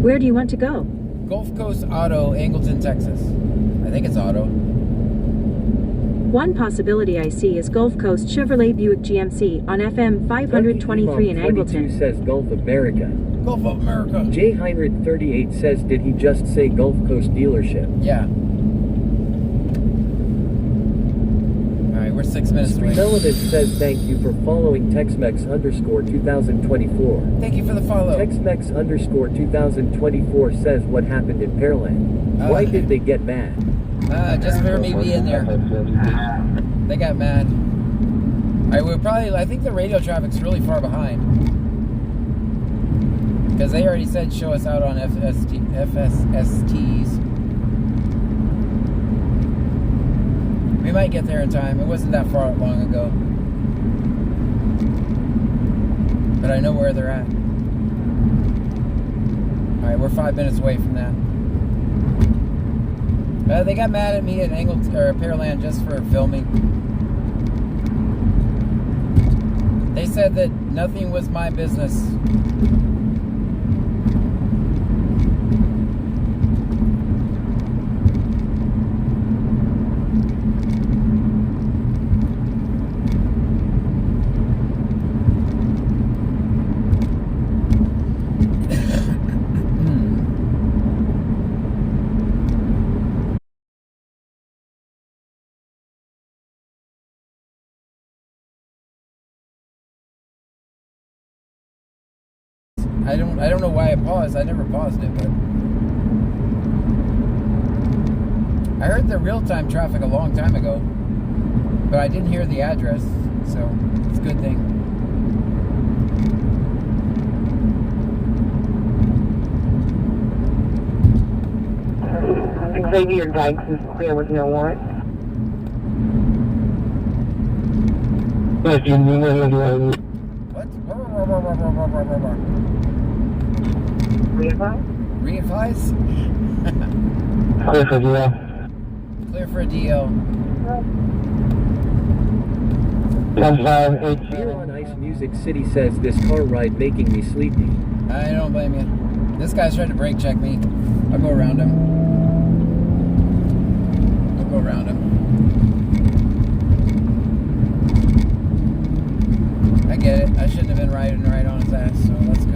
Where do you want to go? Gulf Coast Auto, Angleton, Texas. I think it's Auto. One possibility I see is Gulf Coast Chevrolet Buick GMC on FM 523 in Lucky Imam 22 Angleton. says Gulf America. Gulf of America. J Heinrich 38 says did he just say Gulf Coast dealership? Yeah. Alright, we're 6 minutes away. Relevant says thank you for following Tex-Mex_2024. Thank you for the follow. Tex-Mex_2024 says what happened in Pearland. Why did they get mad? Just for me being there. They got mad. I think the radio traffic's really far behind. Because they already said show us out on FSSTs. We might get there in time. It wasn't that far long ago. But I know where they're at. Alright, we're 5 minutes away from that. They got mad at me at Pearland just for filming. They said that nothing was my business. I don't know why I paused. I never paused it, but I heard the real-time traffic a long time ago, but I didn't hear the address, so it's a good thing. Xavier Dykes is clear with your warrant. What? Readvise? Readvise? Clear for DL. Clear for a DL. 158. Here on Ice Music City says this car ride making me sleepy. I don't blame you. This guy's trying to brake check me. I'll go around him. I'll go around him. I get it. I shouldn't have been riding right on his ass, so that's good.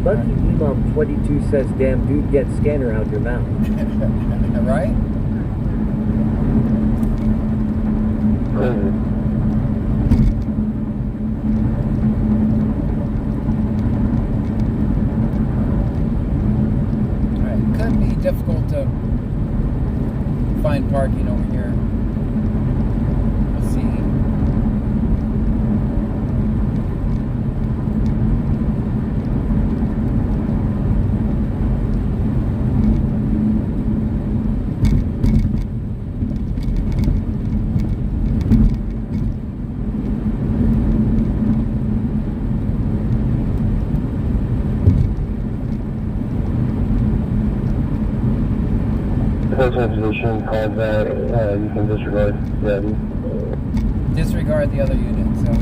Lucky Imam 22 says, damn dude, get scanner out your mouth. Right? Alright, could be difficult to find parking over here. Let's see. Position, call back, you can disregard that. Disregard the other unit, so.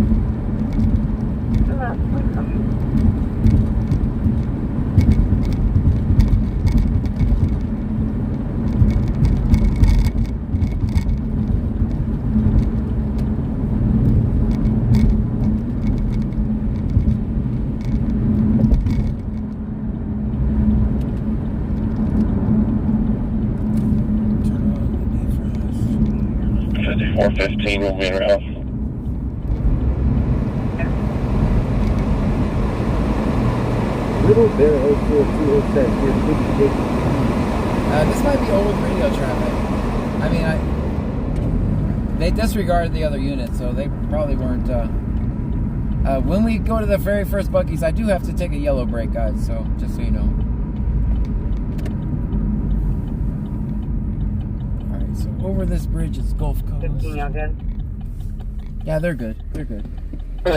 $54.15 will be around. Little Bear 042 says you're pretty big. This might be old radio traffic. I mean, they disregarded the other unit, so they probably weren't. When we go to the very first Buc-ee's, I do have to take a yellow brake, guys, so just so you know. Alright, so over this bridge is Gulf Coast. 15, y'all good? Yeah, they're good. They're good. We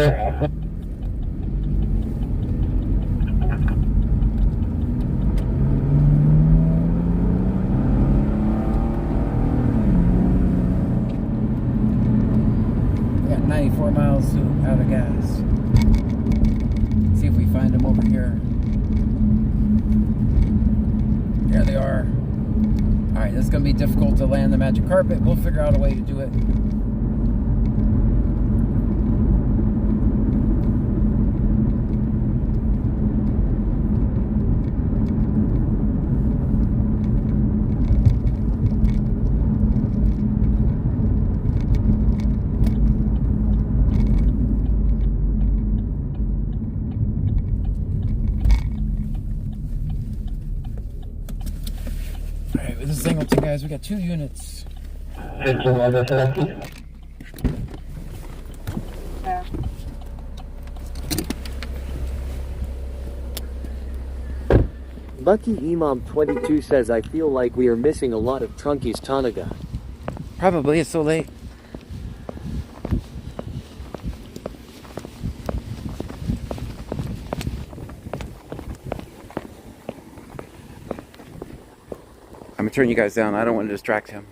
got 94 miles out of gas. See if we find them over here. There they are. Alright, this is going to be difficult to land the magic carpet. We'll figure out a way to do it. Alright, with this Singleton, guys, we got 2 units. Lucky Imam 22 says I feel like we are missing a lot of Trunkies Tanaga. Probably, it's so late. I'm gonna turn you guys down. I don't want to distract him.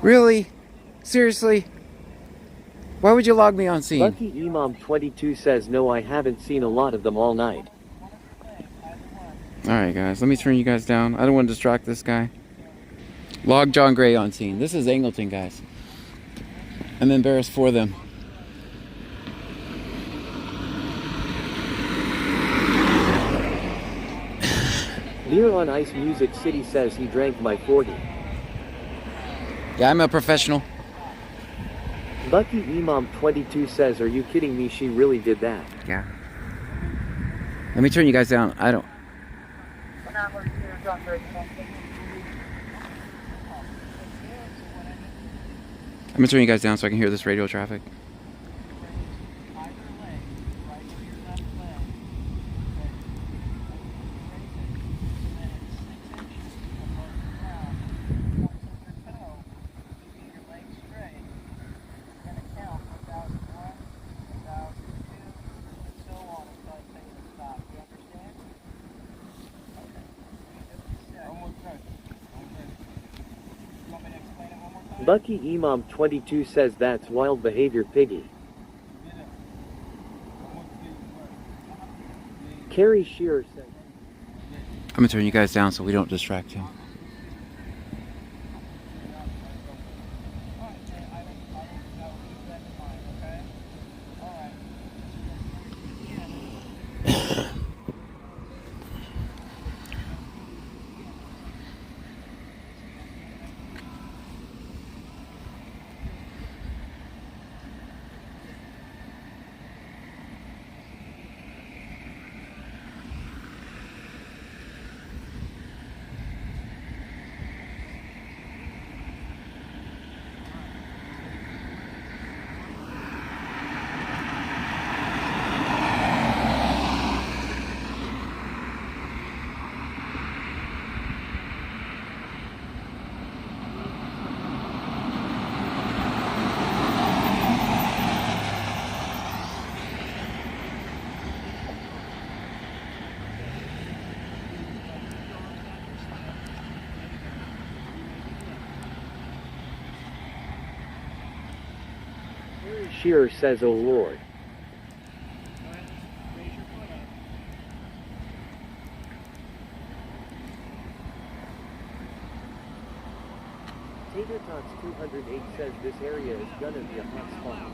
Really? Seriously? Why would you log me on scene? Lucky Imam 22 says no, I haven't seen a lot of them all night. Alright guys, let me turn you guys down. I don't want to distract this guy. Log John Gray on scene. This is Angleton, guys. I'm embarrassed for them. Here on Ice Music City says he drank my 40. Yeah, I'm a professional. Lucky Imam 22 says, are you kidding me? She really did that. Yeah. Let me turn you guys down. I don't. I'm gonna turn you guys down so I can hear this radio traffic. Lucky Imam 22 says that's wild behavior, piggy. Carrie Shearer says, I'm gonna turn you guys down so we don't distract him. Shearer says, oh Lord. Tater Tots 208 says this area is gonna be a hot spot.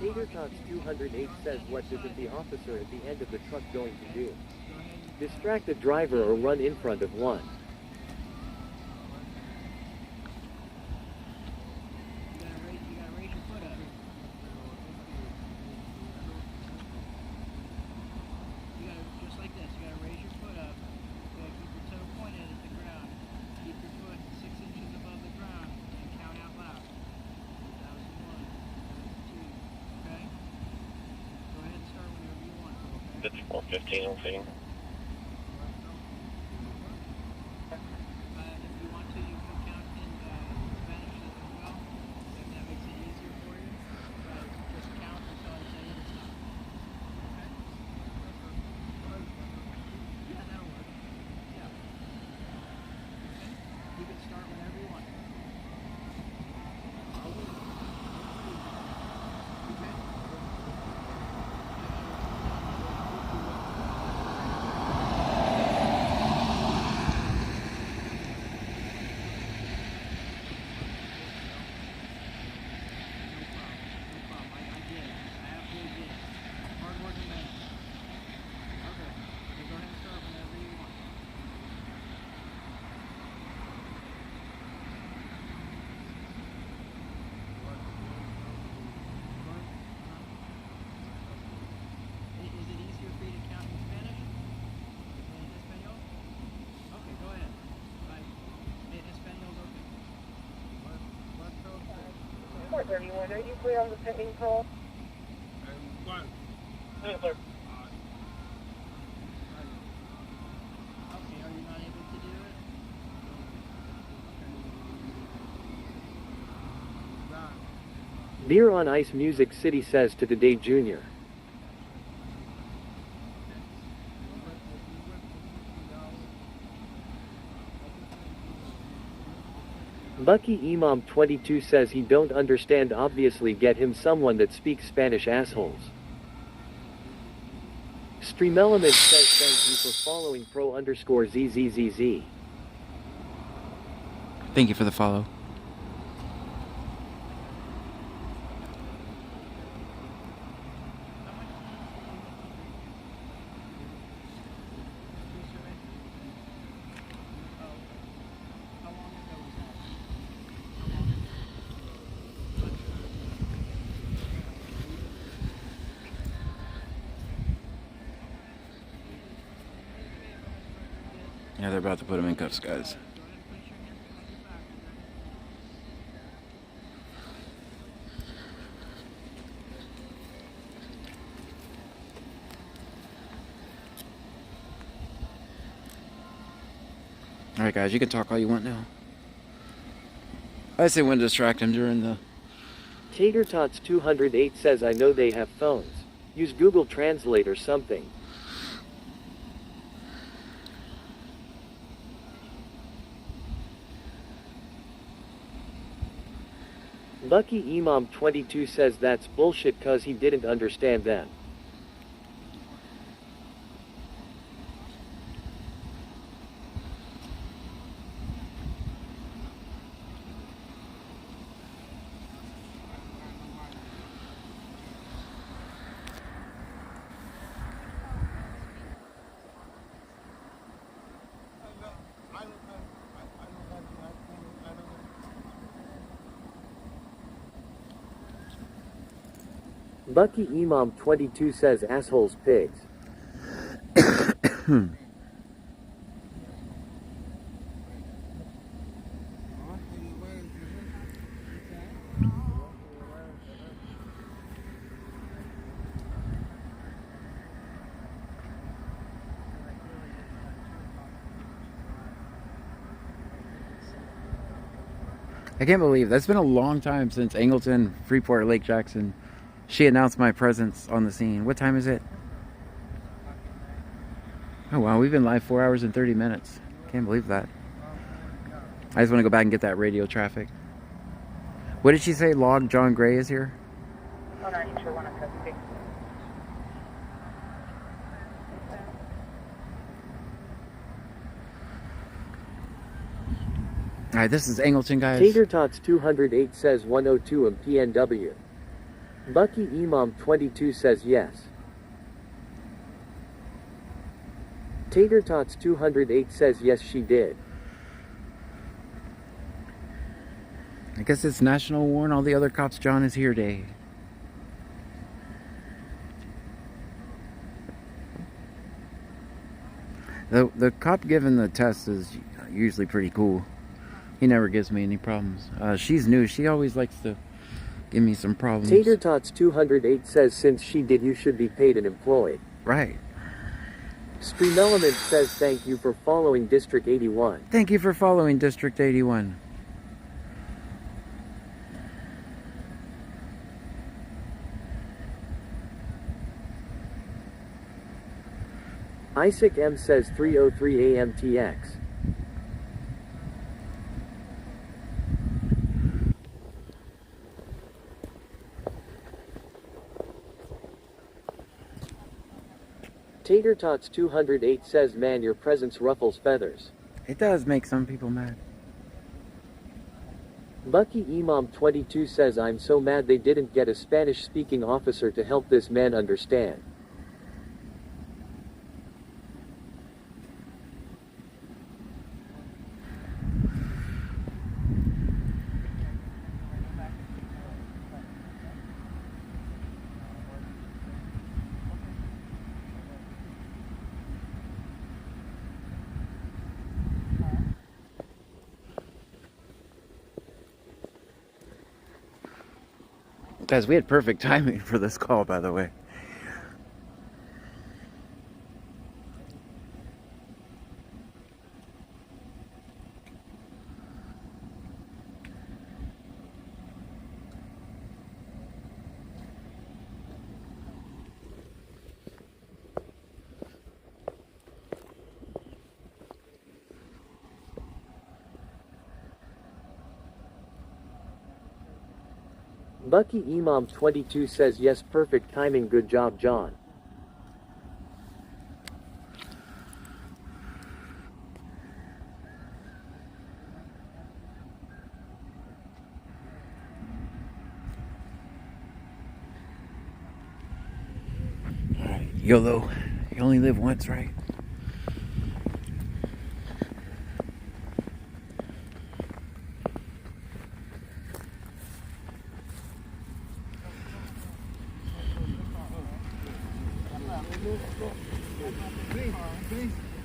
Tater Tots 208 says, what is the officer at the end of the truck going to do? Distract the driver or run in front of one? It's 4:15, I'm saying. Are you clear on the pending call? Yes, sir. Okay, are you not able to do it? Beer on Ice Music City says to Today Jr. Bucky Imam 22 says he don't understand, obviously get him someone that speaks Spanish, assholes. Stream Element says thank you for following pro_ZZZZ. Thank you for the follow. Yeah, they're about to put him in cuffs, guys. Alright, guys, you can talk all you want now. I say when to distract him during the... Tater Tots 208 says I know they have phones. Use Google Translate or something. Lucky Imam 22 says that's bullshit cause he didn't understand them. Bucky Imam 22 says assholes pigs. I can't believe that's been a long time since Angleton, Freeport, Lake Jackson. She announced my presence on the scene. What time is it? Oh wow, we've been live 4 hours and 30 minutes. Can't believe that. I just want to go back and get that radio traffic. What did she say? Log John Gray is here? Alright, this is Angleton, guys. Tater Tots 208 says 102 PNW. Bucky Imam 22 says yes. Tater Tots 208 says yes, she did. I guess it's National Warn All the Other Cops John is Here Day. The cop giving the test is usually pretty cool. He never gives me any problems. She's new. She always likes to give me some problems. Tater Tots 208 says since she did, you should be paid and employed. Right. Stream Element says thank you for following District 81. Thank you for following District 81. Isaac M says 3:03 a.m. TX. Tater Tots 208 says man, your presence ruffles feathers. It does make some people mad. Bucky Imam 22 says I'm so mad they didn't get a Spanish speaking officer to help this man understand. Guys, we had perfect timing for this call, by the way. Lucky Imam 22 says yes, perfect timing, good job, John. Alright, YOLO. You only live once, right?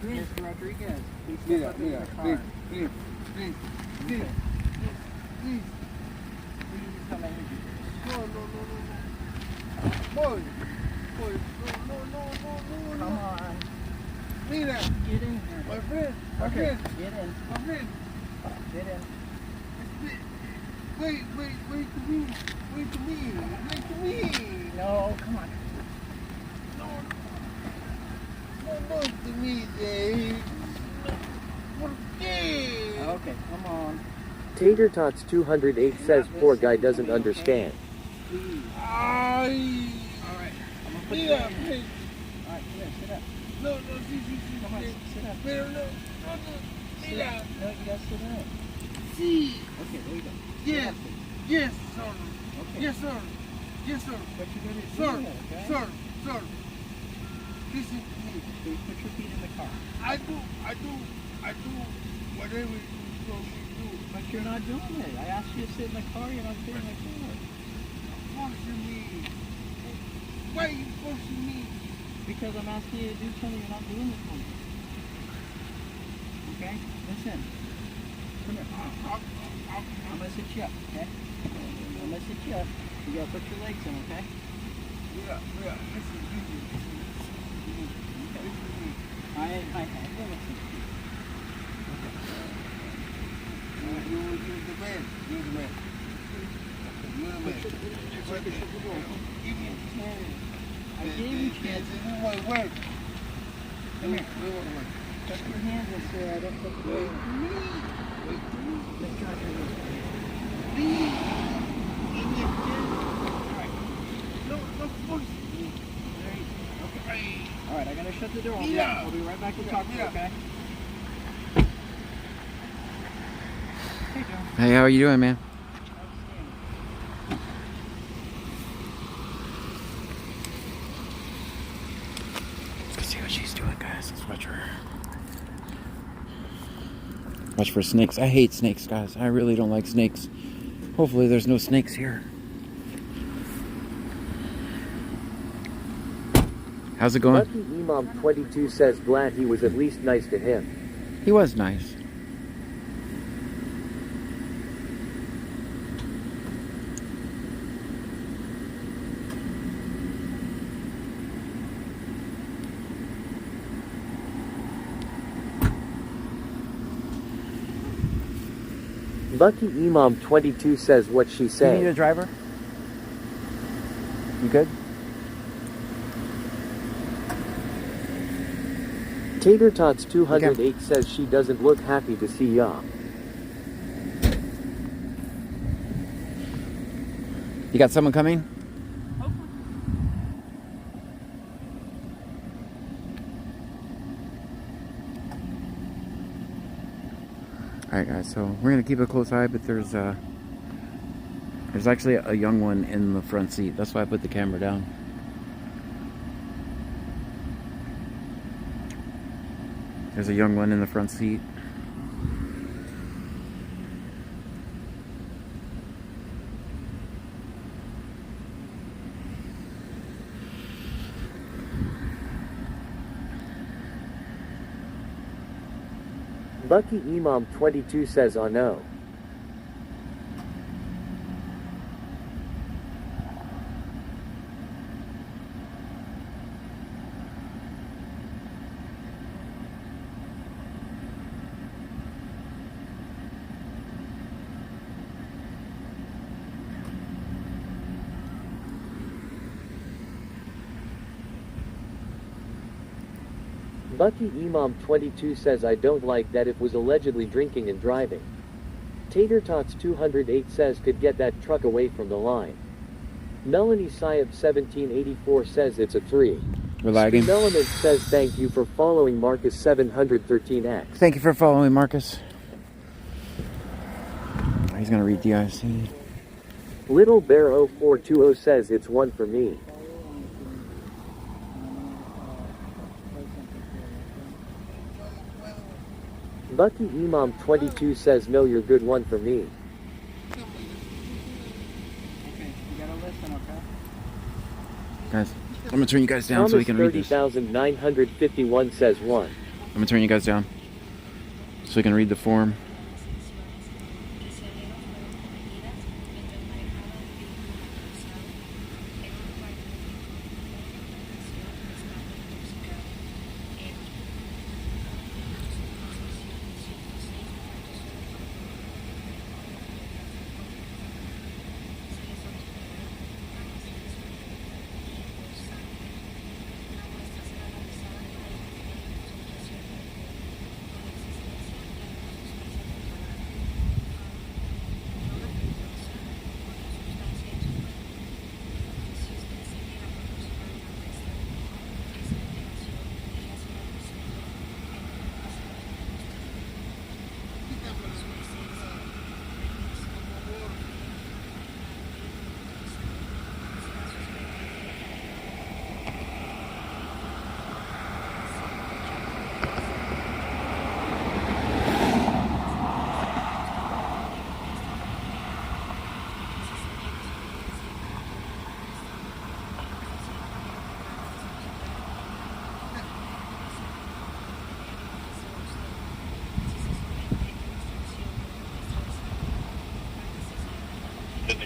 Mr. Rodriguez, please step up in the car. Please. Boy, no. Come on. Mira. Get in here. My friend. Get in. My friend. Get in. Wait to me. No, come on. No to me, Dave. Okay, come on. Tater Tots 208 says poor guy doesn't understand. Alright, I'm gonna put you down here. Alright, sit up. No, come on, sit up. No, you gotta sit up. See. Okay, there you go. Yes, sir. Okay. Yes, sir. What you gonna do? Sir. Listen to me. So you put your feet in the car. I do whatever you told me to do. But you're not doing it. I asked you to sit in the car, you're not sitting in the car. Forcing me. Why are you forcing me? Because I'm asking you to do something you're not doing it for me. Okay? Listen. Come here. I'm gonna sit you up, okay? I'm gonna sit you up. You gotta put your legs in, okay? Yeah. Listen. I listen. You're the man. Give me a chance. I gave you chances. You want to work. Come here. Touch your hands and say I don't put the weight. Wait for me. Let's try to do this. Please. Give me a chance. Alright. No force. Okay. Alright, I gotta shut the door. I'll be right back to talk to you, okay? Hey, Joe. Hey, how are you doing, man? Let's see what she's doing, guys. Let's watch her. Watch for snakes. I hate snakes, guys. I really don't like snakes. Hopefully there's no snakes here. How's it going? Lucky Imam 22 says glad he was at least nice to him. He was nice. Lucky Imam 22 says what she said. You need a driver? You good? Tater Tots 208 says she doesn't look happy to see ya. You got someone coming? Alright guys, so we're gonna keep a close eye, but there's actually a young one in the front seat. That's why I put the camera down. There's a young one in the front seat. Lucky Imam 22 says oh no. Lucky Imam 22 says I don't like that it was allegedly drinking and driving. Tater Tots 208 says could get that truck away from the line. Melanie Syab 1784 says it's a 3. We're lagging. Element says thank you for following Marcus 713X. Thank you for following, Marcus. He's gonna read the IC. Little Bear 0420 says it's 1 for me. Lucky Imam 22 says no, you're good, 1 for me. Guys, I'm gonna turn you guys down so we can read this. 30,951 says 1. I'm gonna turn you guys down so we can read the form.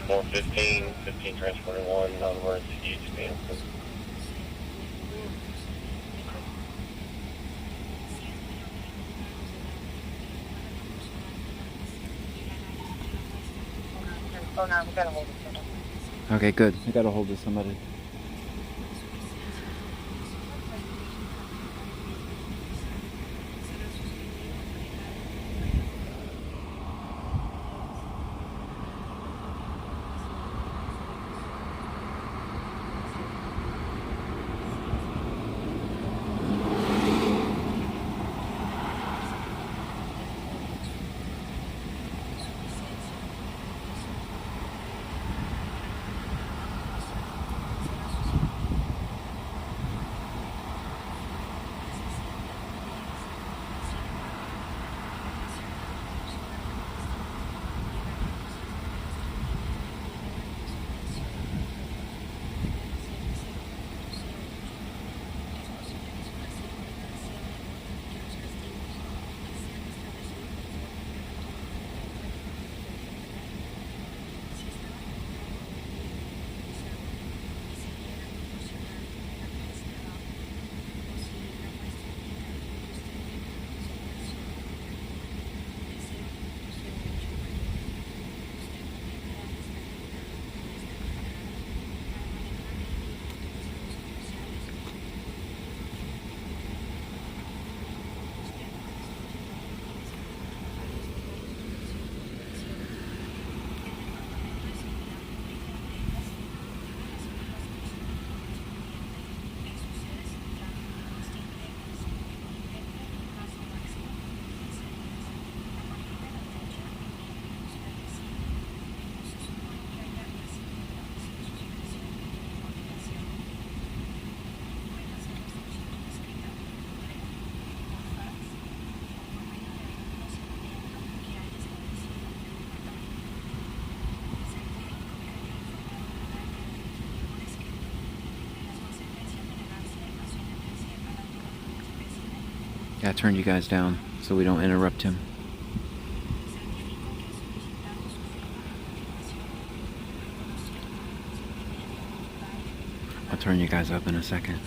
More 15 transporting 1, non-emergency use stand. Oh no, we gotta hold it. Okay, good. I gotta hold this somebody. Yeah, I turned you guys down so we don't interrupt him. I'll turn you guys up in a second.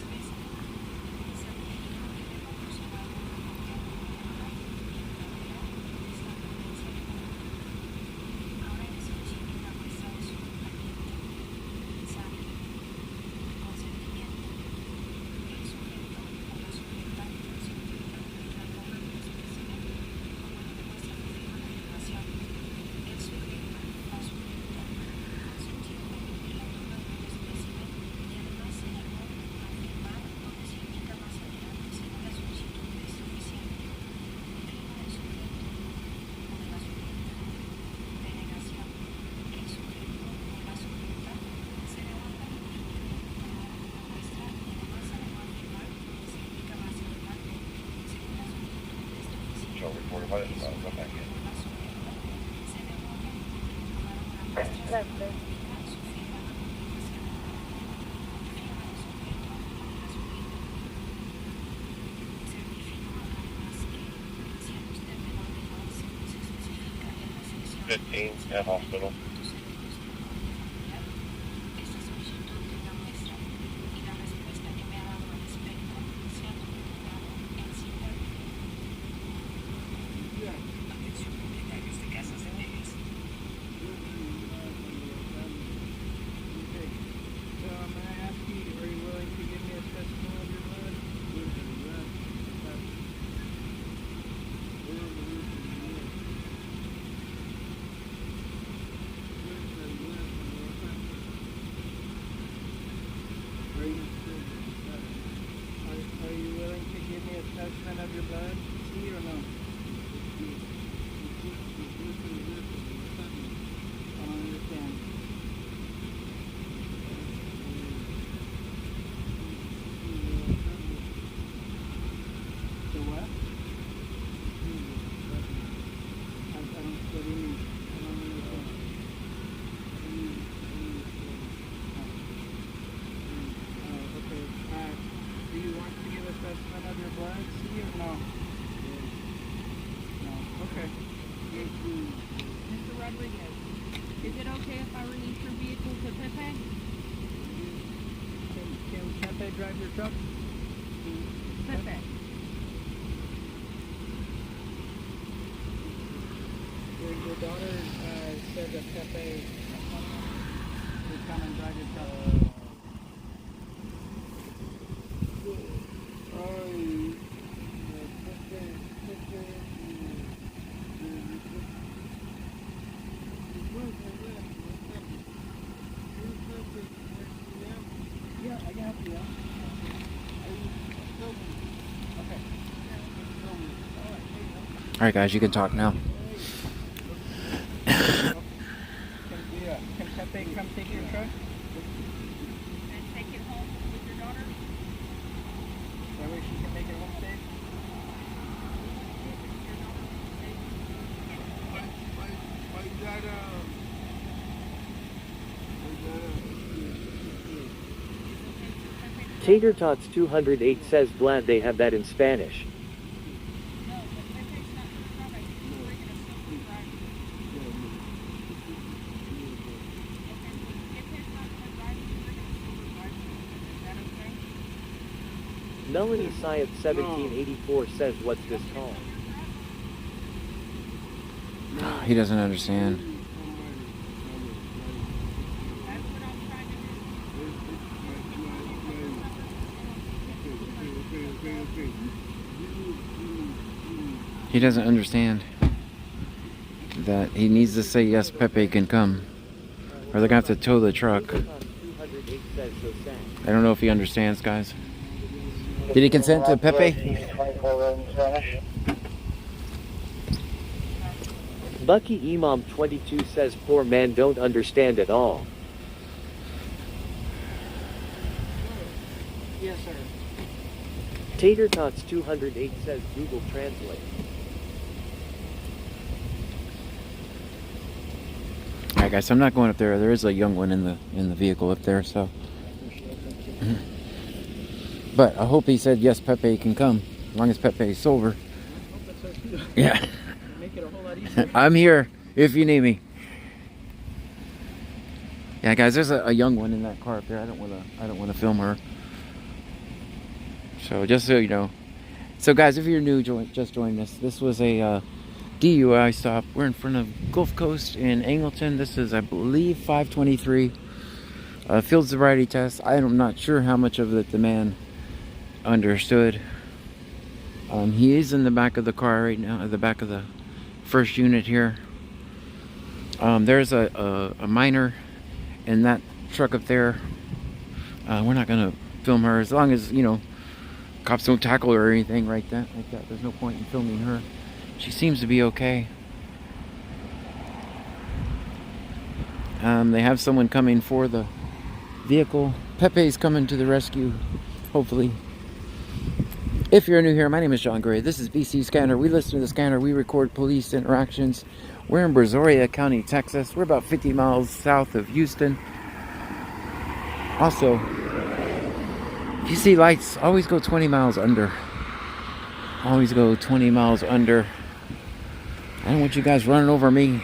At hospital. Is it okay if I release your vehicle to Pepe? Can Pepe drive your truck? Pepe. Your daughter said that Pepe would come and drive your truck. Alright guys, you can talk now. Can Pepe come take your truck? And take it home with your daughter? That way she can make it home safe? Tater Tots 208 says glad they have that in Spanish. Melanie Syed 1784 says what's this call? He doesn't understand. He doesn't understand that he needs to say yes, Pepe can come, or they're gonna have to tow the truck. I don't know if he understands, guys. Did he consent to Pepe? Bucky Imam 22 says poor man don't understand at all. Yes, sir. Tater Tots 208 says Google Translate. Alright guys, so I'm not going up there. There is a young one in the vehicle up there, so. But I hope he said yes, Pepe can come, as long as Pepe is sober. Yeah. Make it a whole lot easier. I'm here if you need me. Yeah, guys, there's a young one in that car up there. I don't want to film her. So just so you know. So guys, if you're new, just joined us. This was a DUI stop. We're in front of Gulf Coast in Angleton. This is, I believe, 523. Field sobriety test. I'm not sure how much of it the man understood. He is in the back of the car right now, at the back of the first unit here. There's a minor in that truck up there. We're not gonna film her, as long as, you know, cops don't tackle her or anything like that. There's no point in filming her. She seems to be okay. They have someone coming for the vehicle. Pepe's coming to the rescue, hopefully. If you're new here, my name is John Gray. This is BC Scanner. We listen to the scanner. We record police interactions. We're in Brazoria County, Texas. We're about 50 miles south of Houston. Also, if you see lights, always go 20 miles under. Always go 20 miles under. I don't want you guys running over me.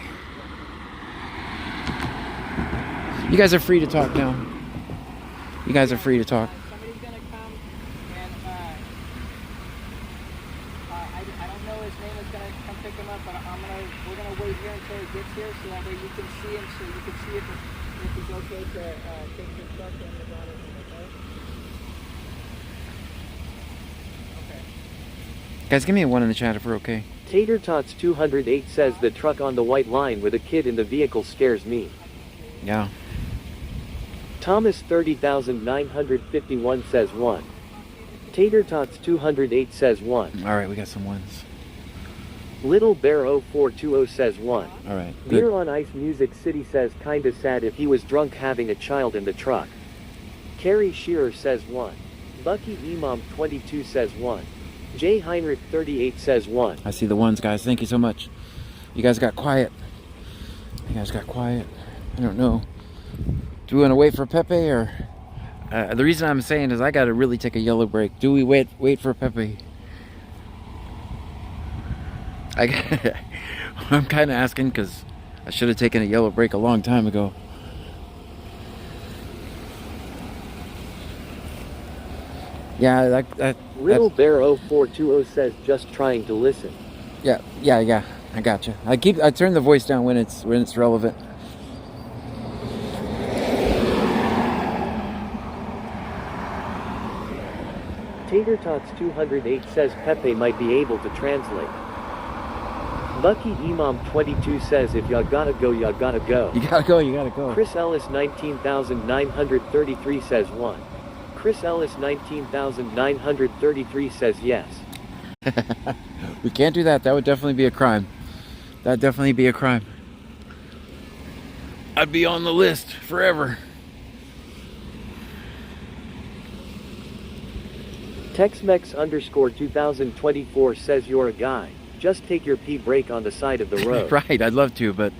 You guys are free to talk now. You guys are free to talk. Somebody's gonna come and I don't know his name is gonna come pick him up, but we're gonna wait here until he gets here so that way you can see him, so you can see if he's okay to take his truck and the daughter. Guys, give me a 1 in the chat if we're okay. Tater Tots 208 says the truck on the white line with a kid in the vehicle scares me. Yeah. Thomas 30,951 says 1. Tater Tots 208 says 1. Alright, we got some ones. Little Bear 0420 says 1. Alright. Beer on Ice Music City says kinda sad if he was drunk having a child in the truck. Carrie Shearer says 1. Bucky Imam 22 says 1. Jay Heinrich 38 says 1. I see the ones, guys. Thank you so much. You guys got quiet. You guys got quiet. I don't know. Do we want to wait for Pepe or... the reason I'm saying is I got to really take a yellow break. Do we wait for Pepe? I'm kind of asking because I should have taken a yellow break a long time ago. Yeah, Little Bear 0420 says just trying to listen. Yeah. I gotcha. I turn the voice down when it's relevant. Tater Tots 208 says Pepe might be able to translate. Bucky Imam 22 says if y'all gotta go, y'all gotta go. You gotta go, you gotta go. Chris Ellis 19,933 says 1. Chris Ellis 19,933 says yes. We can't do that. That would definitely be a crime. That'd definitely be a crime. I'd be on the list forever. Tex-Mex _2024 says you're a guy. Just take your pee break on the side of the road. Right, I'd love to, but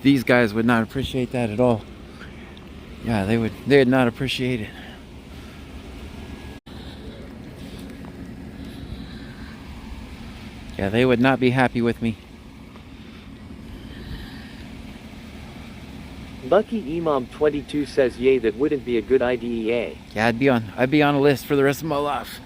these guys would not appreciate that at all. Yeah, they would not appreciate it. Yeah, they would not be happy with me. Bucky Imam 22 says yay, that wouldn't be a good idea. Yeah, I'd be on a list for the rest of my life.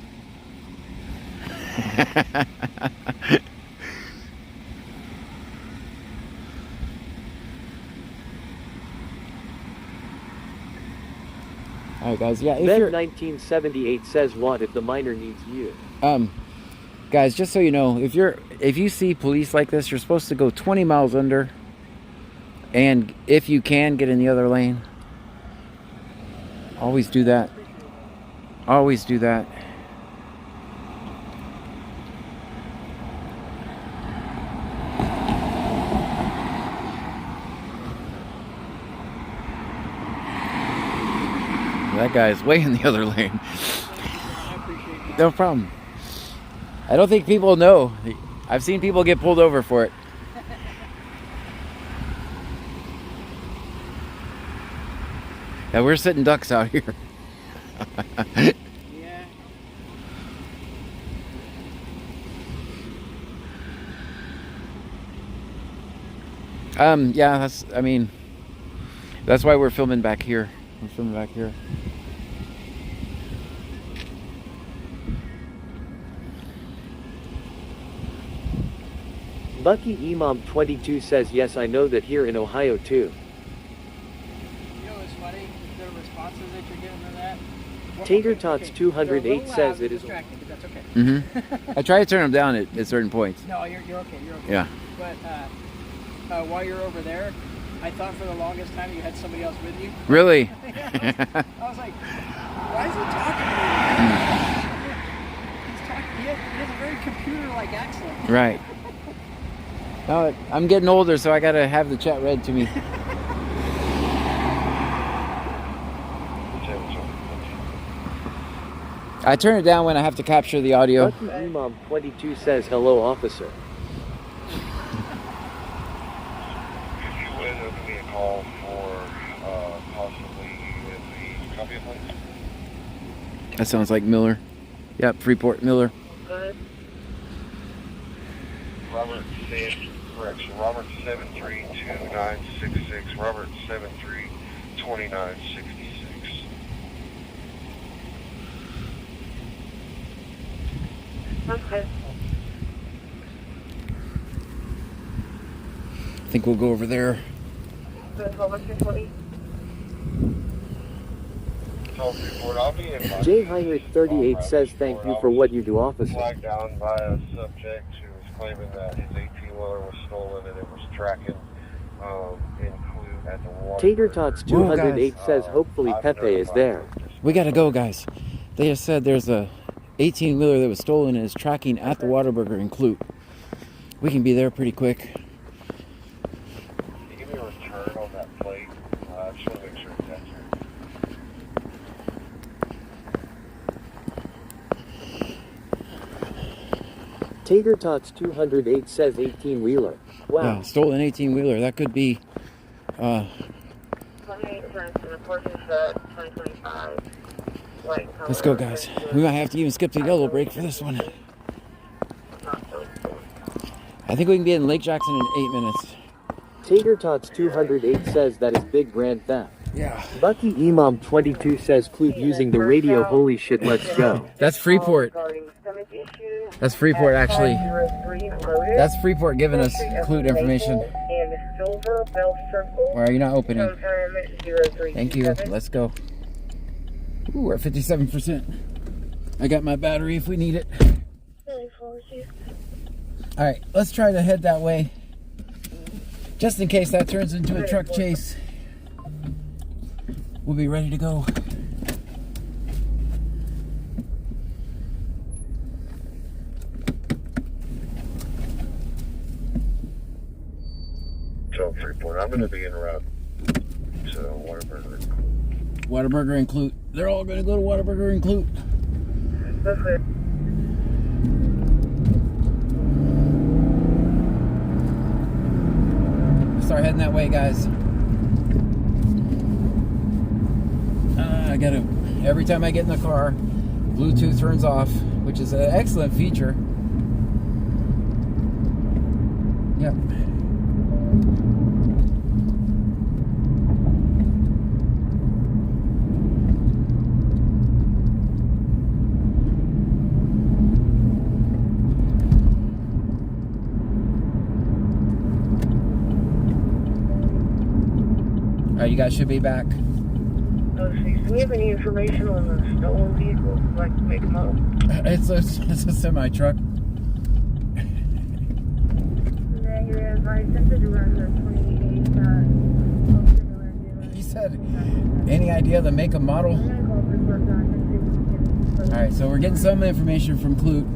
Alright guys, yeah, if Ben you're 1978 says what if the minor needs you? Guys, just so you know, if you see police like this, you're supposed to go 20 miles under, and if you can, get in the other lane. Always do that. Always do that. That guy's way in the other lane. No problem. I don't think people know. I've seen people get pulled over for it. Yeah, we're sitting ducks out here. Yeah, that's why we're filming back here. We're filming back here. Bucky Imam 22 says yes, I know that here in Ohio too. You know what's funny? The responses that you're getting to that. Tater Tots 208 says it is. But that's okay. I try to turn them down at certain points. No, you're okay. You're okay. Yeah. But while you're over there, I thought for the longest time you had somebody else with you. Really? Yeah, I was like, why is he talking to me? He has a very computer-like accent. Right. No, I'm getting older, so I gotta have the chat read to me. I turn it down when I have to capture the audio. Lucky Imam 22 says hello, officer. Could you give me a call for possibly the copy of plates? That sounds like Miller. Yep, Freeport Miller. Robert correction. Robert 732966. Robert 732966. Okay. I think we'll go over there. I'll be in my J. Heinrich 38 says thank you for what you do, officer. flagged down by a subject who was claiming that his 18-wheeler was stolen and it was tracking in Clue at the water. Tater Tots 208 says hopefully Pepe is there. We gotta go, guys. They just said there's a 18-wheeler that was stolen and is tracking at the Whataburger in Clute. We can be there pretty quick. Can you give me a return on that plate? I just want to make sure it's accurate. Tater Tots 208 says 18-wheeler. Wow. Yeah, stolen 18-wheeler. That could be. 28 cents and a portion set 2025. Let's go, guys. We might have to even skip the yellow break for this one. I think we can be in Lake Jackson in 8 minutes. Tater Tots 208 says that is big grand theft. Yeah. Lucky Imam 22 says Clute using the radio. Holy shit, let's go. That's Freeport. That's Freeport, actually. That's Freeport giving us Clute information. Why are you not opening? Thank you. Let's go. Ooh, we're at 57%. I got my battery if we need it. Alright, let's try to head that way. Just in case that turns into a truck chase. We'll be ready to go. So Freeport, I'm going to be en route to Whataburger. Whataburger and Clute. They're all going to go to Whataburger and Clute. Start heading that way, guys. I gotta, every time I get in the car, Bluetooth turns off, which is an excellent feature. Yep. Alright, you guys should be back. Do we have any information on the stolen vehicle, like make a model? It's a semi truck. He said, any idea the make a model? Alright, so we're getting some information from Clute.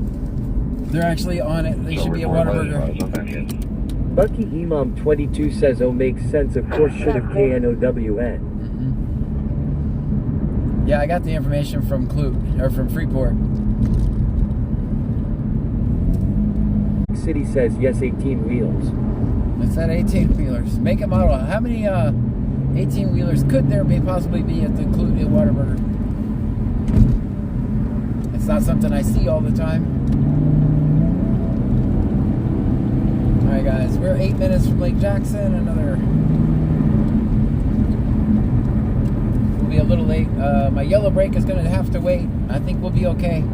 They're actually on it. They should be at Whataburger. Lucky Imam 22 says, oh, makes sense. Of course, should have KNOWN. Yeah, I got the information from Clute, or from Freeport. City says, yes, 18 wheels. It's that 18-wheelers. Make a model. How many 18-wheelers could there possibly be at the Clute at Whataburger? It's not something I see all the time. Alright, guys. We're 8 minutes from Lake Jackson. We'll be a little late. My yellow brake is going to have to wait. I think we'll be okay.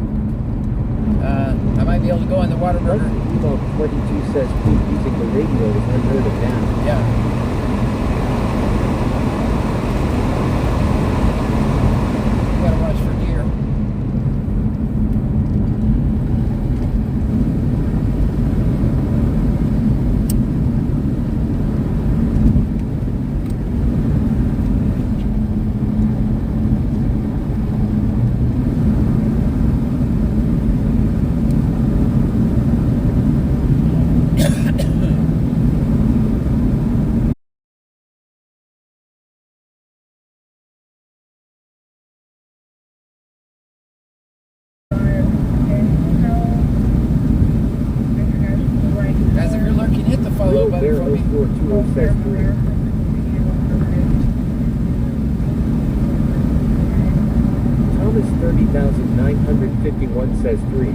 I might be able to go on the Whataburger. Imam 22 says Clute using the radio is unheard of now. Yeah. Gotta watch for deer. says 3. Thomas 30,951 says 3.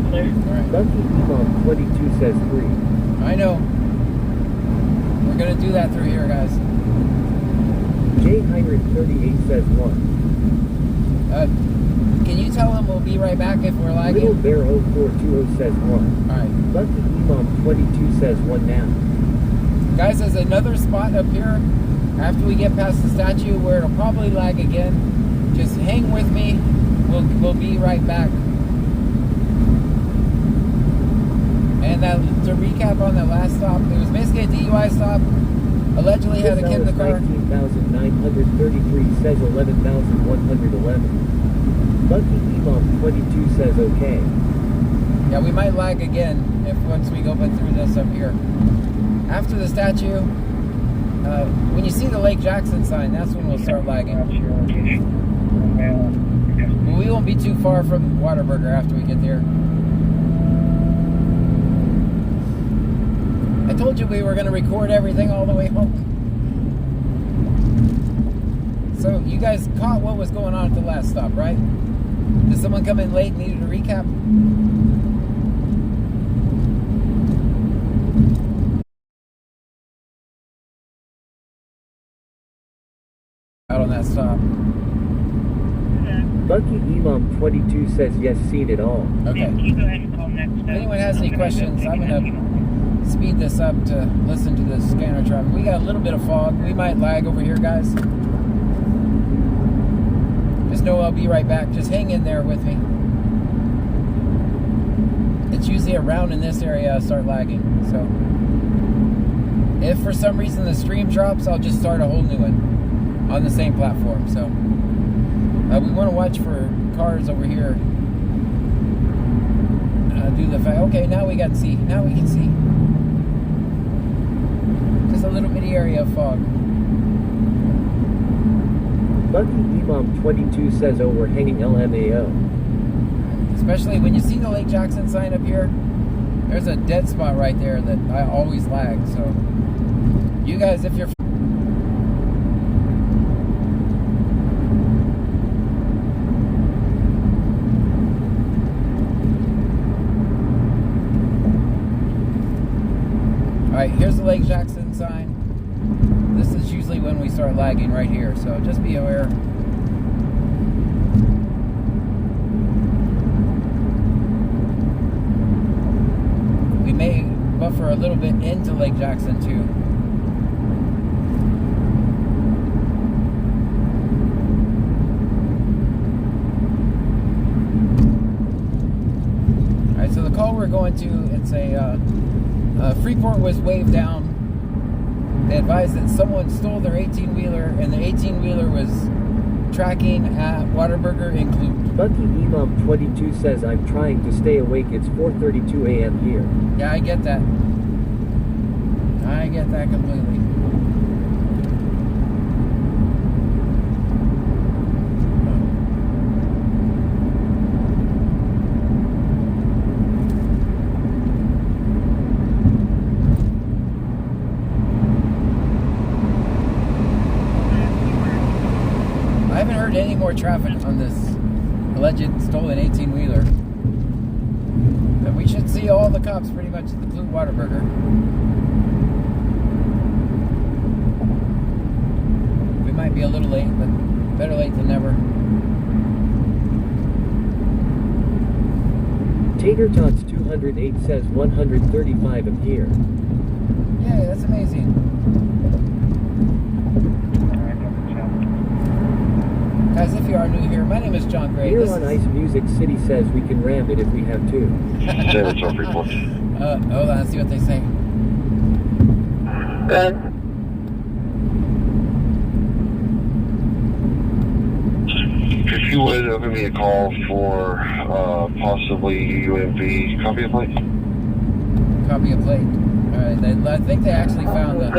Lucky Imam 22 says 3. I know. We're gonna do that through here, guys. J. Heinrich 38 says 1. Can you tell him we'll be right back if we're lagging? Little Bear 0420 says 1. Alright. Lucky Imam 22 says 1 now. Guys, there's another spot up here after we get past the statue where it'll probably lag again. Just hang with me. We'll be right back. And to recap on that last stop, it was basically a DUI stop. Allegedly had a kid in the car. 19,933 says 11,111. Lucky Imam 22 says okay. Yeah, we might lag again once we go through this up here. After the statue, when you see the Lake Jackson sign, that's when we'll start lagging. But we won't be too far from Whataburger after we get there. I told you we were going to record everything all the way home. So you guys caught what was going on at the last stop, right? Did someone come in late and needed a recap? Out on that stop. Lucky Imam 22 says yes, seen it all. Okay. You go ahead and call next. If anyone has any questions, I'm going to speed this up to listen to the scanner traffic. We got a little bit of fog. We might lag over here, guys. Just know I'll be right back. Just hang in there with me. It's usually around in this area I start lagging. So if for some reason the stream drops, I'll just start a whole new one on the same platform. So we want to watch for cars over here. Okay, now we can see. Now we can see. Just a little bitty area of fog. Lucky Imam 22 says overhanging LMAO. Especially when you see the Lake Jackson sign up here, there's a dead spot right there that I always lag. So you guys, if you're Alright, here's the Lake Jackson sign. This is usually when we start lagging right here, so just be aware. We may buffer a little bit into Lake Jackson too. Alright, so the call we're going to, it's a Freeport was waved down. They advised that someone stole their 18-wheeler and the 18-wheeler was tracking at Whataburger in Clute. Lucky Imam 22 says I'm trying to stay awake. It's 4:32 a.m. here. Yeah, I get that. I get that completely. Any more traffic on this alleged stolen 18-wheeler. But we should see all the cops pretty much at the Clute Whataburger. We might be a little late, but better late than never. Tater Tots 208 says 135 am here. Yeah, that's amazing. Guys, if you are new here, my name is John Gray. Here on Ice Music City says we can ram it if we have to. Hold on, let's see what they say. If you would, give me a call for possibly UMV. Copy of plate? Copy of plate. Alright, I think they actually found the...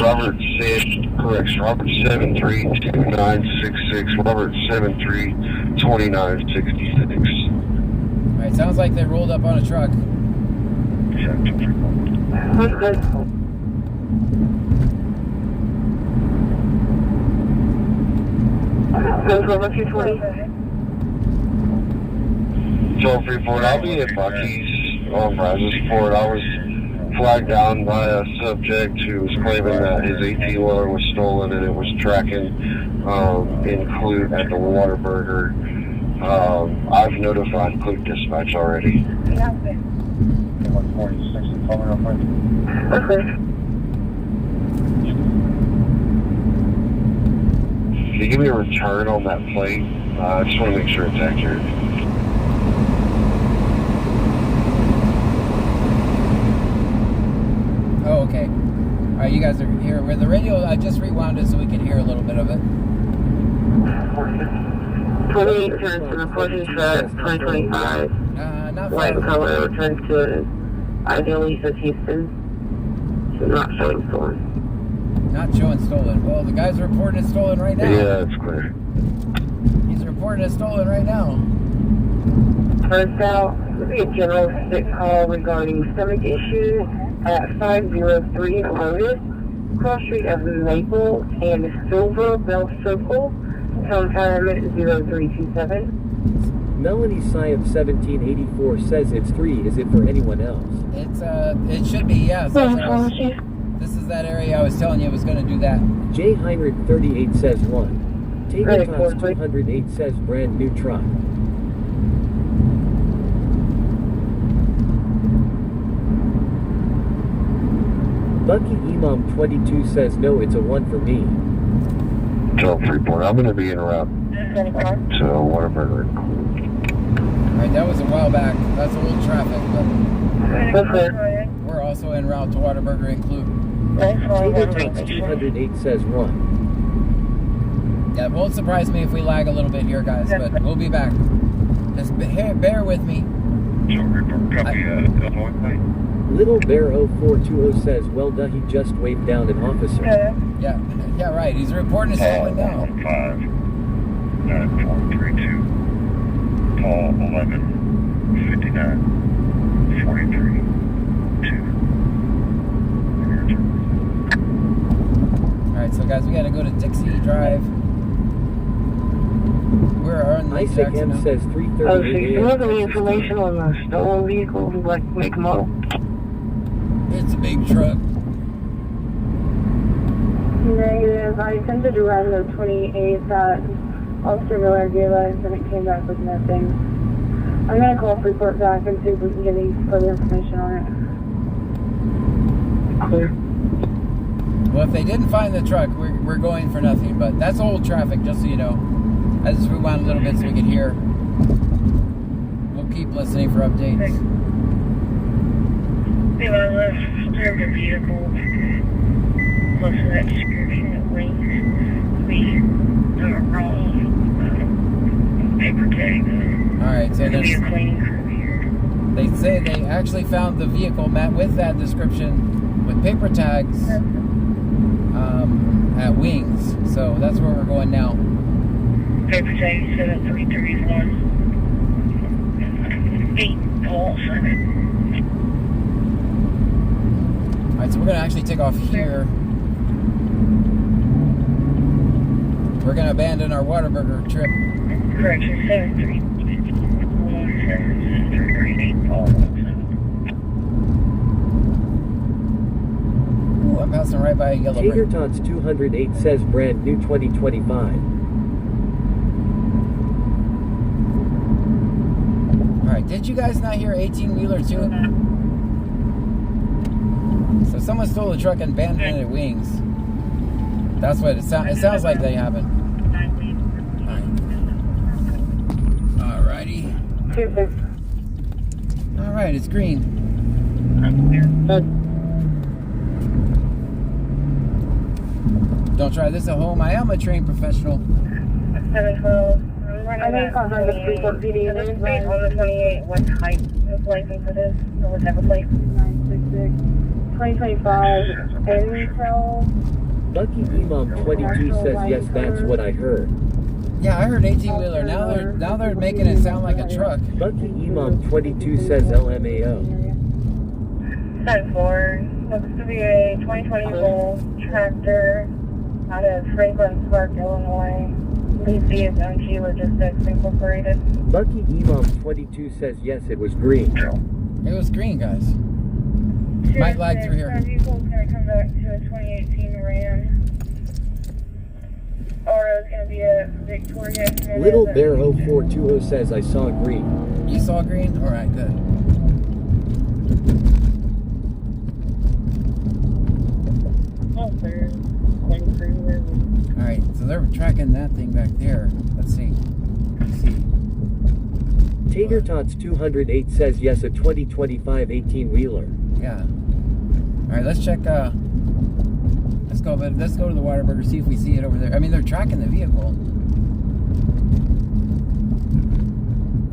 Robert said, correction, Robert 732966, Robert 732966. Alright, sounds like they rolled up on a truck. That's good. Over 220. Joel Freeport, I'll be at Bucky's on Brazos Ford. I was flagged down by a subject who was claiming that his AT loader was stolen and it was tracking in Clute at the Whataburger. I've notified Clute Dispatch already. Okay. Can you give me a return on that plate? I just want to make sure it's accurate. Oh, okay. All right, you guys are here with the radio. I just rewound it so we can hear a little bit of it. 28 turns to the Portage at 2025. Not White far. color returns to it. Ideally says Houston. So not showing stolen. Not showing stolen. Well, the guy's reporting it stolen right now. Yeah, it's clear. He's reporting it stolen right now. First out, would be a general sick call regarding stomach issues at 503 Lotus, cross street of Maple and Silver Bell Circle, town time 0327. Melanie Syab 1784 says it's 3. Is it for anyone else? It should be, yeah. This is that area I was telling you was going to do that. J. Heinrich 38 says 1. Tater Tots 208 says brand new truck. Bucky Imam 22 says no, it's a 1 for me. Joel Freeport, I'm going to be en route to Whataburger. Alright, that was a while back. That's old traffic, but we're also en route to Whataburger and Clute. Tater Tots 208 says 1. Yeah, it won't surprise me if we lag a little bit here, guys, but we'll be back. Just bear with me. Little Bear 0420 says, well done, he just waved down an officer. Yeah, right. He's reporting it stolen now. 9432. Paul 1159 43 2. Alright, so guys, we gotta go to Dixie Drive. We're on the Isaac M says 338. Oh, so you have any information on the stolen vehicle, like make model? It's a big truck. Negative. I attempted to run the 28th at Officer Miller gave us and it came back with nothing. I'm going to call Freeport back and see if we can get any further information on it. Clear. Well, if they didn't find the truck, we're going for nothing, but that's old traffic, just so you know. I just rewound a little bit so we could hear. We'll keep listening for updates. We observed a vehicle close to that description at Wings. We are wrong paper tag. Alright, so there's a cleaning crew here. They say they actually found the vehicle met with that description with paper tags at Wings. So that's where we're going now. Paper tag set at 331. 8 Paul Senate. Alright, so we're going to actually take off here. We're going to abandon our Whataburger trip. Correction, 731 Paul Ooh, I'm passing right by a yellow brick. Tater Tots 208 says brand new 2025. Alright, did you guys not hear 18-wheeler too? So someone stole a truck and abandoned it at Wings. That's what it sounds. It sounds like they haven't. Alrighty. Alright, it's green. Don't try this at home. I am a trained professional. 712. I think I'll have the Freeport PD on the 28. What type of license it is? Or what type of plate? 966. 2025 Intel. Bucky Imam 22 says yes, that's what I heard. Yeah, I heard 18-wheeler. Now they're making it sound like a truck. Bucky Imam 22 says LMAO. 10-4. Looks to be a 2020 Volt tractor out of Franklin Park, Illinois. Lead DSMG Logistics Incorporated. Lucky Imam 22 says yes, it was green. It was green, guys. Might lag through here. Our vehicle's going to come back to a 2018 Ram. Oro's going to be a Victoria. Little Bear 0420 says I saw green. You saw green? Alright, good. Alright, so they're tracking that thing back there. Let's see. Tater Tots 208 says yes, a 2025 18-wheeler. Yeah. Alright, let's check, let's go to the Whataburger, see if we see it over there. I mean, they're tracking the vehicle.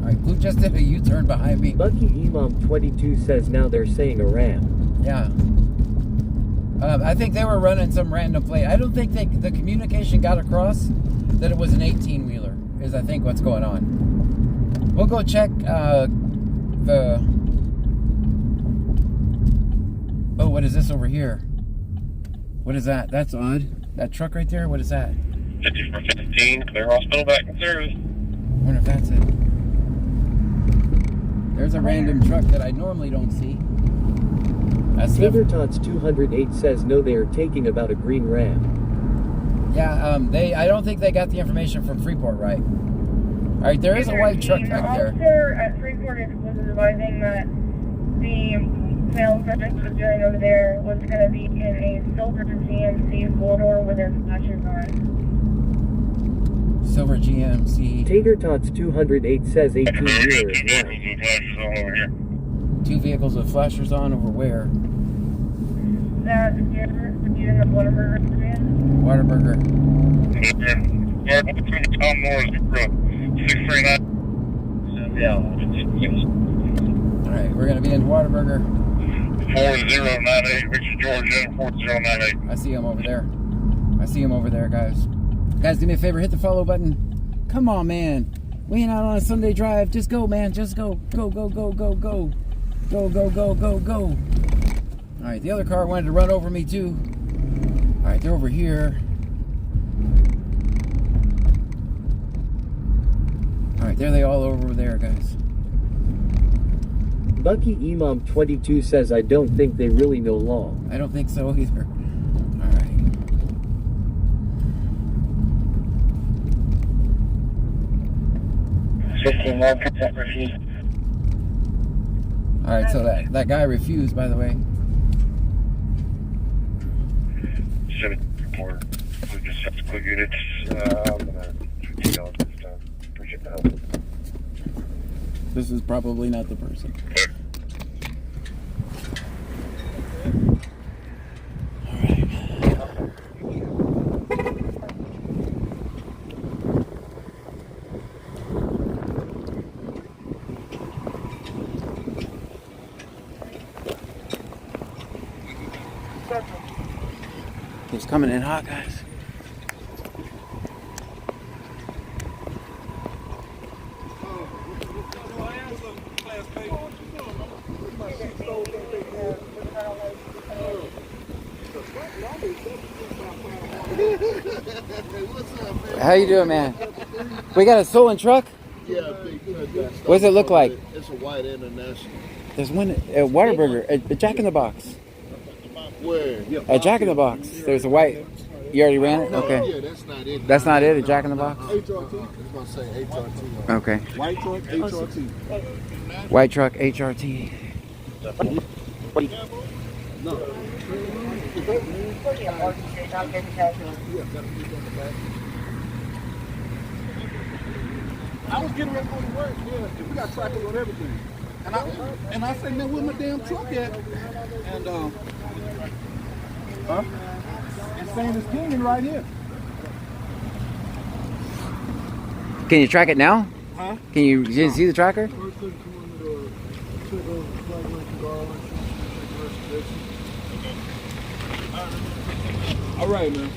Alright, Blue just did a U-turn behind me. Lucky Imam 22 says now they're saying a Ram. Yeah. I think they were running some random plate. I don't think the communication got across that it was an 18-wheeler, is I think what's going on. We'll go check oh, what is this over here? What is that? That's odd. That truck right there, what is that? 5415, clear hospital back in service. I wonder if that's it. There's a random truck that I normally don't see. Tater Tots 208 says no, they are taking about a green Ram. Yeah, I don't think they got the information from Freeport right. All right, there is a white truck back there. The officer at Freeport was advising that the male subject was doing over there was going to be in a silver GMC four-door with his flashes on. Silver GMC. Tater Tots 208 says 18-wheeler as well. Two vehicles with flashers on over where? That's here, in the Whataburger area. Whataburger. Tom Morris, 639. Yeah. Alright, we're going to be in Whataburger. 4098, Richard Georgia, 4098. I see him over there. Guys. Guys, do me a favor, hit the follow button. Come on, man. We ain't out on a Sunday drive. Just go, man. Just go. Go, go, go, go, go. Go, go, go, go, go. Alright, the other car wanted to run over me too. Alright, they're over here. Alright, there they all over there, guys. Lucky Imam 22 says I don't think they really know law. I don't think so either. Alright. Alright, so that guy refused, by the way. 74. We just have to quick units. I'm gonna take all this stuff. Appreciate the help. This is probably not the person. He's coming in hot, guys. How you doing, man? We got a stolen truck? Yeah, big. What does it look like? It's a white International. There's one at Whataburger, a Jack in the Box. Where? A Jack in the Box. There's a white. You already ran it? Okay. Yeah, that's not it. That's not it, a Jack in the Box? HRT. I was going to say HRT. Okay. White truck, HRT. White truck, HRT. No. I was getting ready to go to work, yeah. We got trackers on everything. And I said, man, where my damn truck at? And and saying it's Canyon right here. Can you track it now? Huh? Can you see the tracker? All right, man.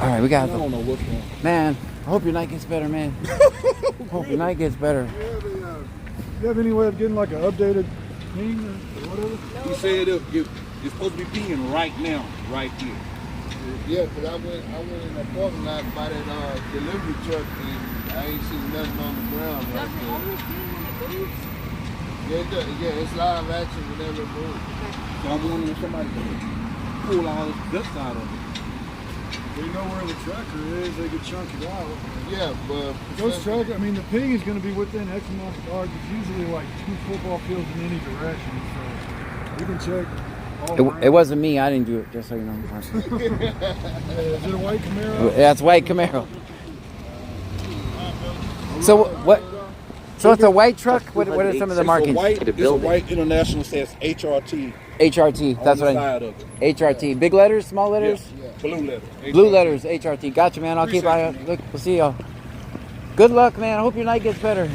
All right, we got I don't know what's wrong. Man, I hope your night gets better, man. Hope your night gets better. You have any way of getting like an updated ping or whatever? He said it's supposed to be pinging right now, right here. Yeah, because I went in the parking lot by that delivery truck and I ain't seen nothing on the ground right there. Only ping when it moves? Yeah, it's live action whenever it moves. So I'm wondering if somebody can pull all this dust out of it. They know where the tracker is, they can chunk it out. Yeah, but those tracker, I mean, the ping is going to be within X amount of yards. It's usually like 2 football fields in any direction, so you can check. It wasn't me. I didn't do it. Just so you know. Is it a white Camaro? Yeah, it's white Camaro. So what? So it's a white truck. What are some of the markings? It's a white International says HRT. HRT. That's what I mean. HRT. Big letters, small letters. Yeah. Blue letters. Blue letters. HRT. Gotcha, man. I'll keep eye out. Look, we'll see y'all. Good luck, man. I hope your night gets better.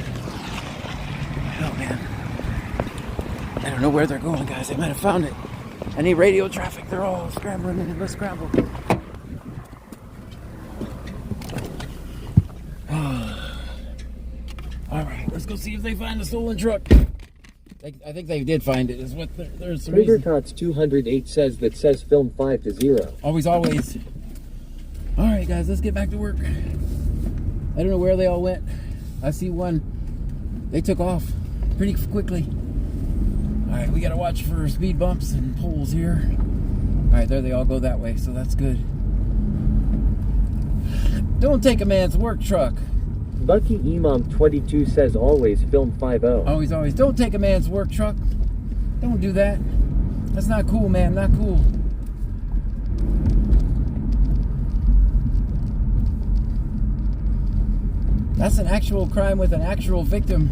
Oh man. I don't know where they're going, guys. They might have found it. Any radio traffic, they're all scrambling and let's scramble. Alright, let's go see if they find the stolen truck. I think they did find it, is what there's some Trader reason. Tots 208 says film 5-0. Always. Alright guys, let's get back to work. I don't know where they all went. I see one. They took off pretty quickly. Alright, we gotta watch for speed bumps and poles here. Alright, there they all go that way, so that's good. Don't take a man's work truck. Bucky Imam 22 says always film 5-0. Always. Don't take a man's work truck. Don't do that. That's not cool, man. Not cool. That's an actual crime with an actual victim.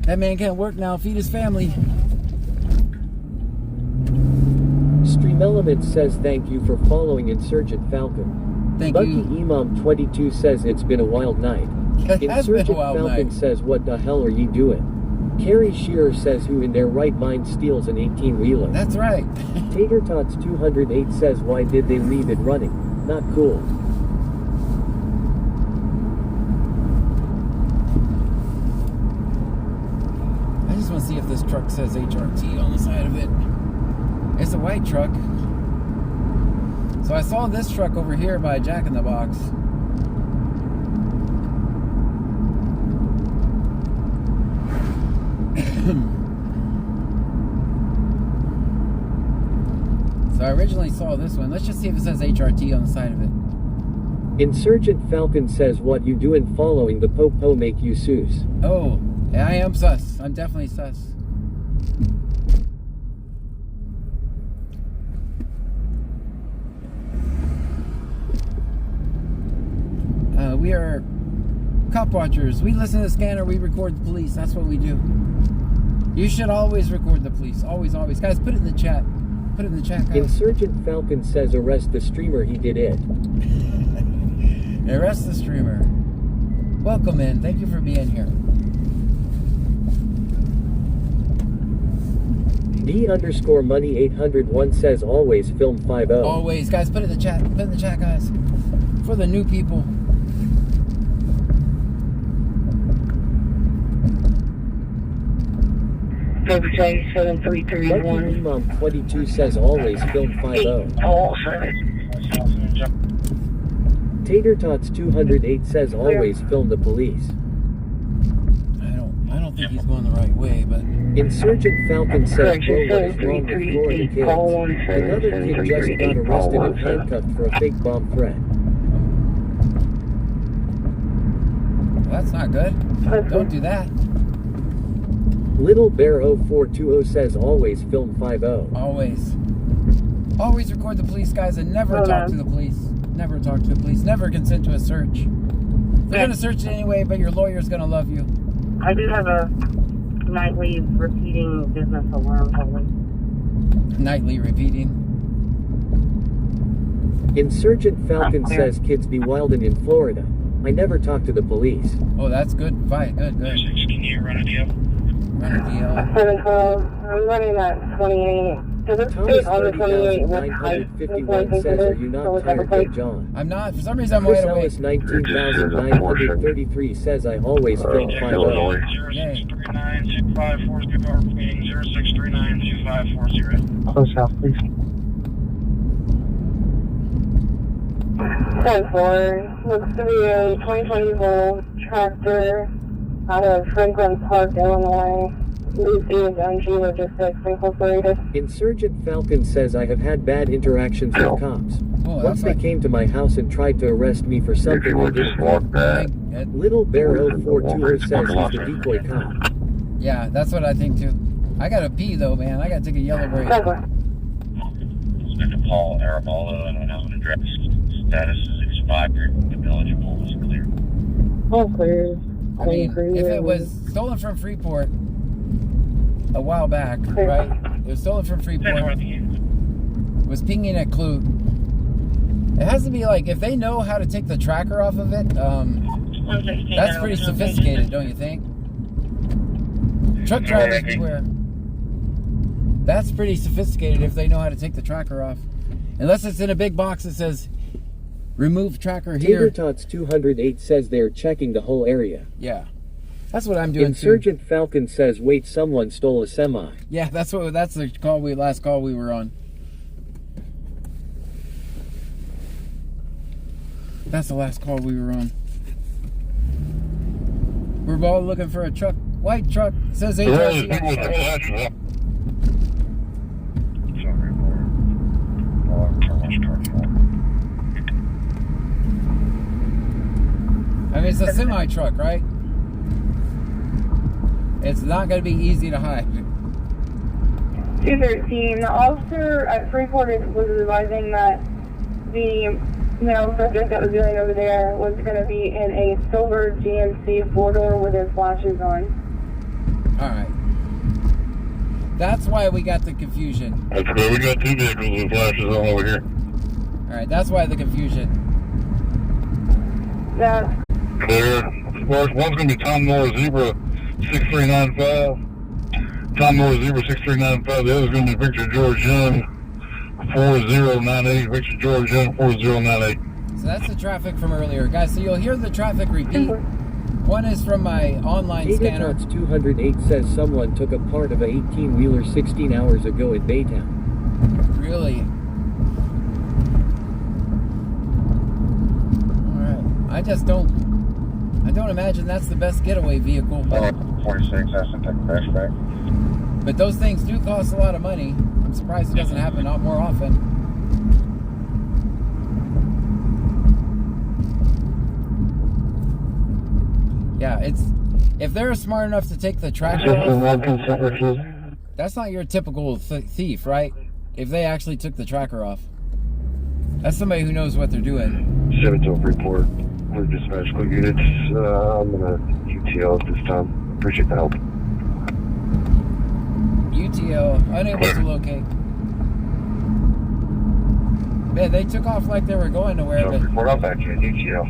That man can't work now, feed his family. Stream Element says thank you for following Insurgent Falcon. Thank Bucky you. Imam 22 says it's been a wild night. It has been a Insurgent wild Falcon night. says what the hell are you doing? Carrie Shearer says who in their right mind steals an 18-wheeler? That's right. Tater Tots 208 says why did they leave it running? Not cool. I just want to see if this truck says HRT on the side of it. It's a white truck. So I saw this truck over here by Jack in the Box. So I originally saw this one. Let's just see if it says HRT on the side of it. Insurgent Falcon says what you doing following the po-po make you sus. Oh, yeah, I am sus. I'm definitely sus. We are cop watchers. We listen to the scanner. We record the police. That's what we do. You should always record the police. Always. Guys, put it in the chat. Put it in the chat, guys. Insurgent Falcon says arrest the streamer, he did it. Arrest the streamer. Welcome in. Thank you for being here. D_money 801 says always film 5-0. Always. Guys, put it in the chat. Put it in the chat, guys. For the new people. Bucky Imam 22 says always film 5-0. Tater Tots 208 says always film the police. I don't think he's going the right way, but Insurgent Falcon says bro, what is wrong with Florida kids? Another kid just got arrested and handcuffed for a fake bomb threat. well, that's not good. Don't do that. Little Bear 0420 says always film 5-0. Always record the police, guys, and never talk to the police. Never talk to the police. Never consent to a search. They're going to search it anyway, but your lawyer's going to love you. I do have a nightly repeating business alarm probably. Nightly repeating. Insurgent Falcon says kids be wildin' in Florida. I never talk to the police. Oh, that's good. Fine, good. Can you run a deal? Run a deal. 712, I'm running at 28. Thomas 30,951 says, are you not tired yet, John? I'm not. For some reason, I'm wide awake. Chris 19,933 says, I always film 5 hours. 0639-2540. Close south, please. 10-4. Looks to be a 2020 Volt tractor out of Franklin Park, Illinois. Lucy is MG Logistics Incorporated. Insurgent Falcon says, I have had bad interactions with cops. Once they came to my house and tried to arrest me for something I didn't. Little Bear 0420 says he's the decoy cop. Yeah, that's what I think too. I gotta pee though, man. I gotta take a yellow break. It's been to Paul Arabalo and an address. Status is expired. The eligible is clear. All clear. I mean, if it was stolen from Freeport a while back, right? It was stolen from Freeport. Was pinging at Clute. It has to be like, if they know how to take the tracker off of it, that's pretty sophisticated, don't you think? Truck drivers beware. That's pretty sophisticated if they know how to take the tracker off. Unless it's in a big box that says, remove tracker here. Tater Tots 208 says they're checking the whole area. Yeah. That's what I'm doing. Insurgent Falcon says, wait, someone stole a semi. Yeah, that's the last call we were on. That's the last call we were on. We're all looking for a truck. White truck. It says HRC. I mean, it's a semi truck, right? It's not going to be easy to hide. 213. The officer at Freeport was advising that the male subject that was dealing over there was going to be in a silver GMC 4-door with his flashes on. Alright. That's why we got the confusion. That's okay. We got 2 vehicles with flashes on over here. Alright, that's why the confusion. That's clear. One's going to be Tom Moore Zebra 6395. Tom Moore Zebra 6395. The other's going to be Victor George Young 4098. Victor George Young 4098. So that's the traffic from earlier. Guys, so you'll hear the traffic repeat. One is from my online scanner. Tots 208 says someone took a part of a 18-wheeler 16 hours ago at Baytown. Really? Alright. I don't imagine that's the best getaway vehicle. But 46, I sent that crash back. But those things do cost a lot of money. I'm surprised it doesn't happen more often. Yeah, if they're smart enough to take the tracker off, that's not your typical thief, right? If they actually took the tracker off. That's somebody who knows what they're doing. 7-2 report. We're dispatch quick units. I'm gonna UTL at this time. Appreciate the help. UTL, unable to locate. Man, they took off like they were going nowhere. But report up back here, UTL.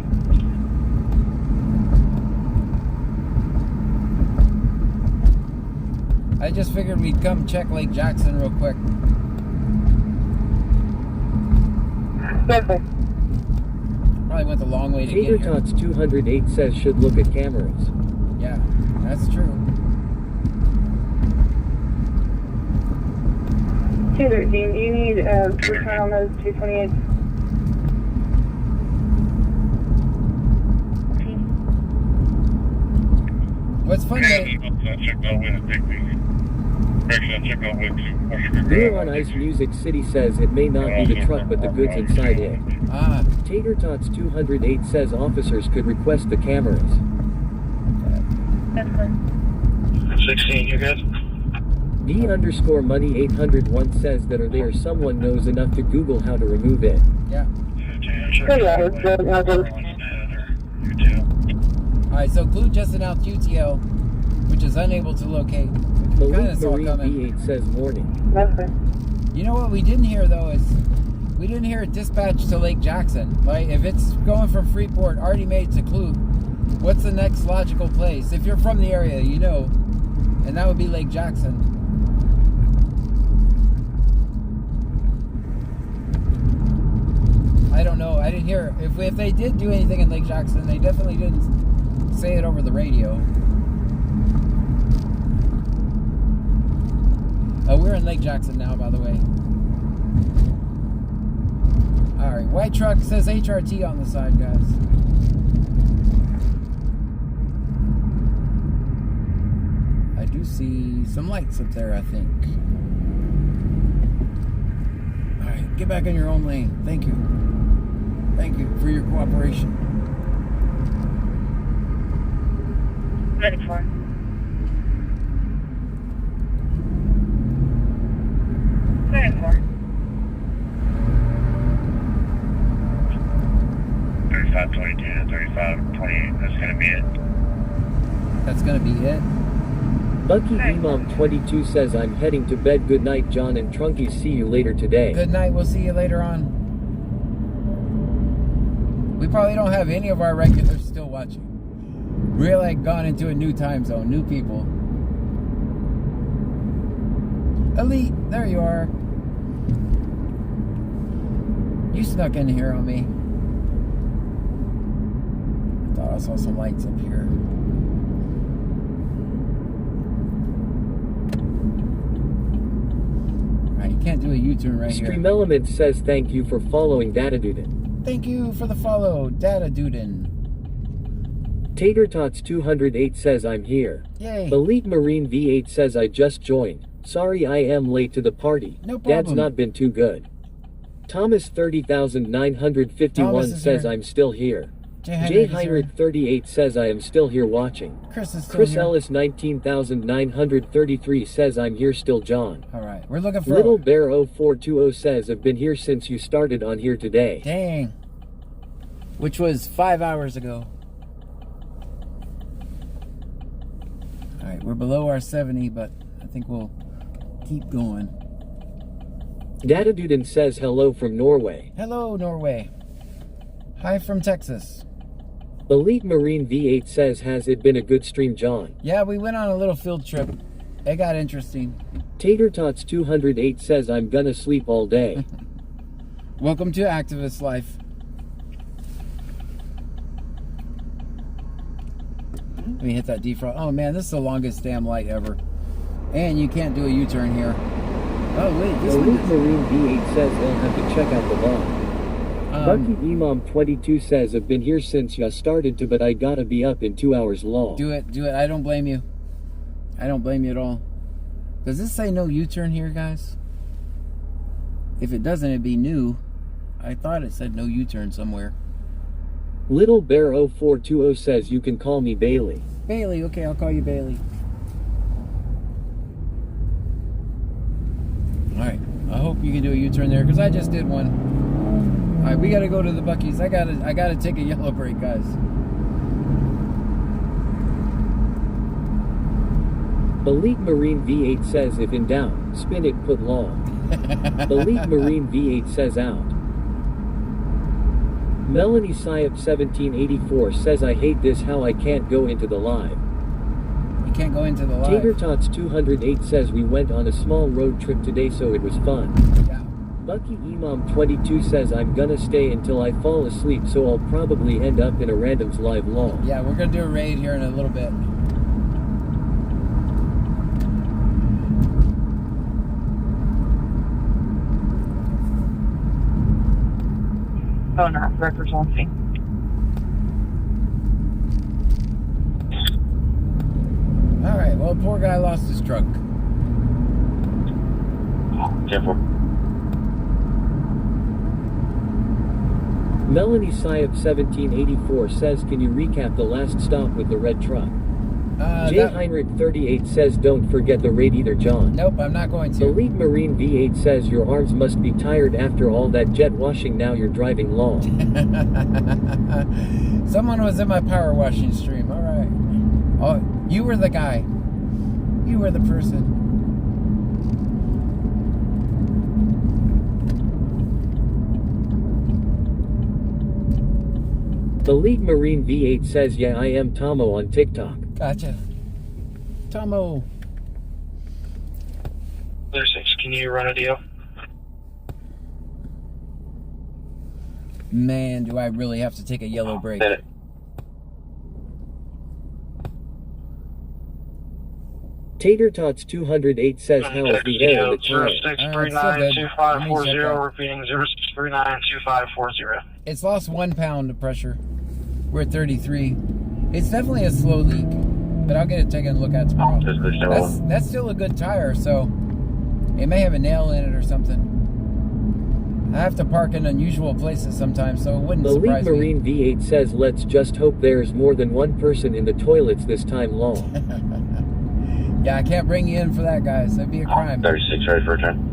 I just figured we'd come check Lake Jackson real quick. perfect. Probably went the long way to get here. Tater Tots 208 says should look at cameras. Yeah, that's true. 213, do you need a return on those 228? What's funny? Beer on Ice Music City says it may not be the truck but the goods inside it. Ah. Tater Tots 208 says officers could request the cameras. That's fine. 16, you guys? D_money 801 says that or there someone knows enough to Google how to remove it. Yeah. Alright, so Clue just announced UTL, which is unable to locate. Malik Marie B8 says warning. You know what we didn't hear though is we didn't hear a dispatch to Lake Jackson. Like if it's going from Freeport, already made to Clue, what's the next logical place? If you're from the area, you know, and that would be Lake Jackson. I don't know. I didn't hear. If they did do anything in Lake Jackson, they definitely didn't say it over the radio. We're in Lake Jackson now, by the way. Alright, white truck says HRT on the side, guys. I do see some lights up there, I think. Alright, get back in your own lane. Thank you. Thank you for your cooperation. Ready for it. Ready for it. 3522 to 3528. That's going to be it. That's going to be it? Bucky Imam 22 says I'm heading to bed. Good night, John and Trunky. See you later today. Good night. We'll see you later on. We probably don't have any of our regulars still watching. We're like gone into a new time zone, new people. Elite, there you are. You snuck in here on me. I thought I saw some lights up here. Alright, you can't do a U-turn right here. Stream Element says thank you for following Dataduden. Thank you for the follow, Dataduden. Tater Tots 208 says I'm here. Yay. Elite Marine V8 says I just joined. Sorry I am late to the party. No problem. Dad's not been too good. Thomas 30,951 says I'm still here. J. Heinrich 38 says I am still here watching. Chris is still Chris here. Ellis 19,933 says I'm here still, John. Alright, we're looking for Little Bear 0420 says I've been here since you started on here today. Dang. Which was 5 hours ago. Alright, we're below our 70, but I think we'll keep going. Dataduden says hello from Norway. Hello, Norway. Hi from Texas. Elite Marine V8 says, has it been a good stream, John? Yeah, we went on a little field trip. It got interesting. Tater Tots 208 says I'm gonna sleep all day. Welcome to activist life. Let me hit that defrost. Oh man, this is the longest damn light ever. And you can't do a U-turn here. Oh wait, this Elite one Marine V8 says they'll have to check out the log. Bucky Imam 22 says I've been here since ya started to, but I gotta be up in 2 hours long. Do it, do it. I don't blame you. I don't blame you at all. Does this say no U-turn here, guys? If it doesn't, it'd be new. I thought it said no U-turn somewhere. Little Bear 0420 says you can call me Bailey. Bailey, okay, I'll call you Bailey. Alright, I hope you can do a U-turn there, because I just did one. Alright, we gotta go to the Buc-ee's. I gotta take a yellow break, guys. Elite Marine V8 says if in doubt, spin it, put long. Elite Marine V8 says out. Melanie Syop 1784 says I hate this how I can't go into the live. You can't go into the live. Tater Tots 208 says we went on a small road trip today so it was fun. Yeah. Bucky Imam 22 says I'm gonna stay until I fall asleep so I'll probably end up in a random's live long. Yeah, we're gonna do a raid here in a little bit. Oh, not records only. Alright, well, poor guy lost his truck. Careful. Melanie Syop 1784 says can you recap the last stop with the red truck? J. Heinrich 38 says don't forget the Radiator John. Nope, I'm not going to. Elite Marine V8 says your arms must be tired after all that jet washing, now you're driving long. Someone was in my power washing stream, alright. Oh, you were the guy. You were the person. Elite Marine V8 says yeah I am Tomo on TikTok. Gotcha. Tomo. Clear 6, can you run a deal? Man, do I really have to take a yellow break. Tater Tots 208 says, how is the air in the tire? 06392540, repeating 06392540. It's lost 1 pound of pressure. We're at 33. It's definitely a slow leak, but I'll get it taken a look at tomorrow. That's still a good tire, so it may have a nail in it or something. I have to park in unusual places sometimes, so it wouldn't surprise me. Elite Marine V8 says, let's just hope there's more than one person in the toilets this time long. Yeah, I can't bring you in for that, guys. That'd be a crime. 36, ready for return.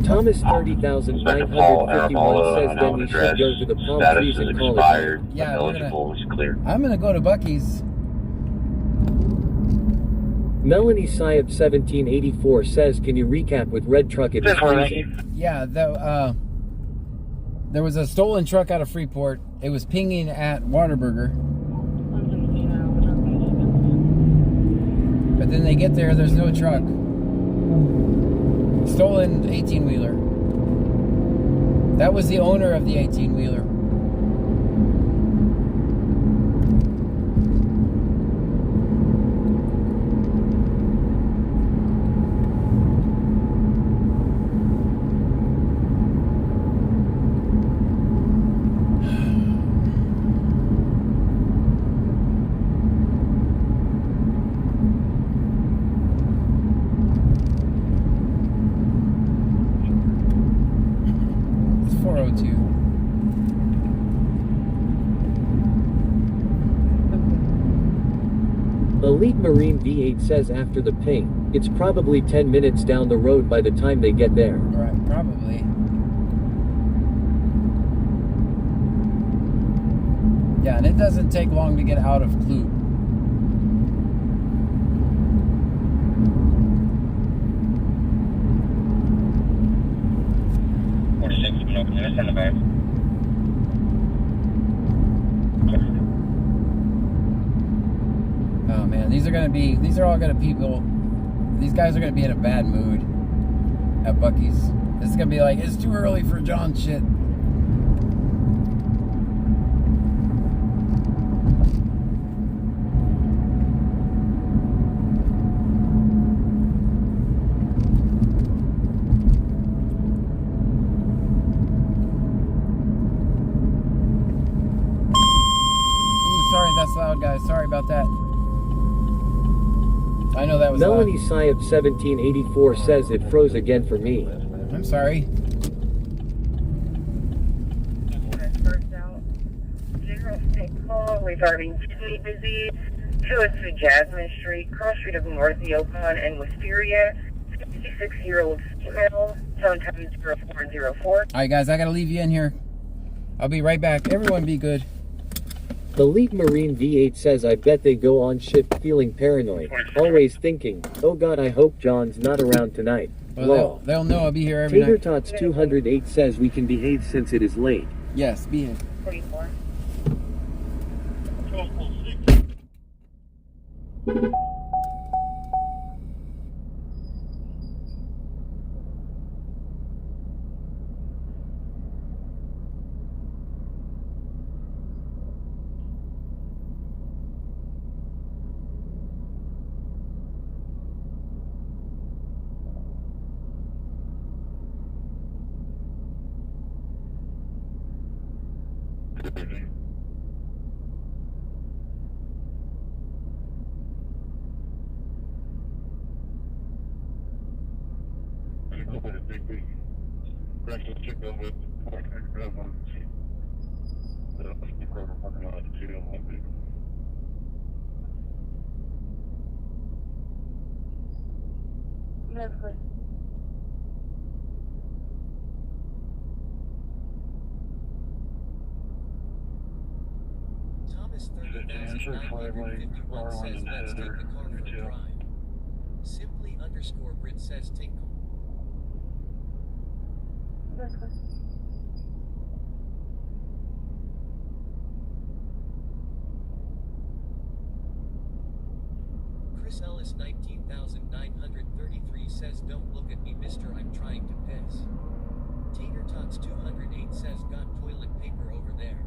Thomas 30,951 says, then we should go to the palm trees and call it. Yeah, I'm gonna go to Buc-ee's. Melanie Syab 1784 says, can you recap with red truck it is freezing? Yeah, there was a stolen truck out of Freeport. It was pinging at Whataburger. But then they get there, there's no truck. Stolen 18-wheeler. That was the owner of the 18-wheeler. Elite Marine V8 says after the ping, it's probably 10 minutes down the road by the time they get there. Right, probably. Yeah, and it doesn't take long to get out of Clue. Oh man, these guys are gonna be in a bad mood at Buc-ee's. This is gonna be like, it's too early for John shit. Ooh, sorry, that's loud, guys. Sorry about that. I know that was Melanie Syab 1784 says it froze again for me. I'm sorry. First out, general state call regarding kidney disease, 202 Jasmine Street, cross street of North Yukon and Wisteria, 66-year-old female, phone time 0404. All right, guys, I gotta leave you in here. I'll be right back. Everyone be good. Elite Marine V8 says, I bet they go on shift feeling paranoid, always thinking, oh god, I hope John's not around tonight. Well, they'll know I'll be here every Tater night. Tots 208 says we can behave since it is late. Yes, behave. 44. Thomas 30,951 says let's take the car for a drive. Simply_Brit says tinkle. Chris Ellis 19,933 says don't look at me, mister, I'm trying to piss. Tater Tots 208 says, got toilet paper over there.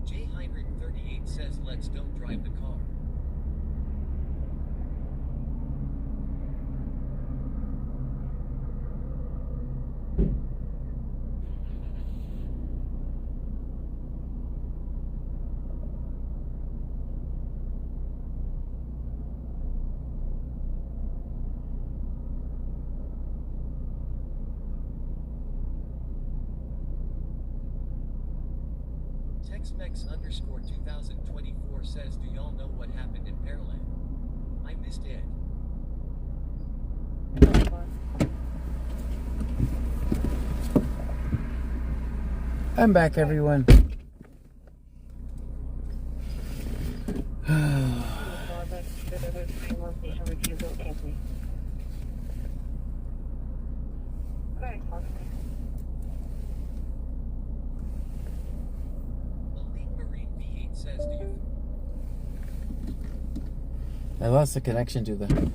J Heinrich 38 says, let's don't drive the car. Tex-Mex underscore 2024 says, do y'all know what happened in Pearland? I missed it. I'm back, everyone. I lost the connection to the...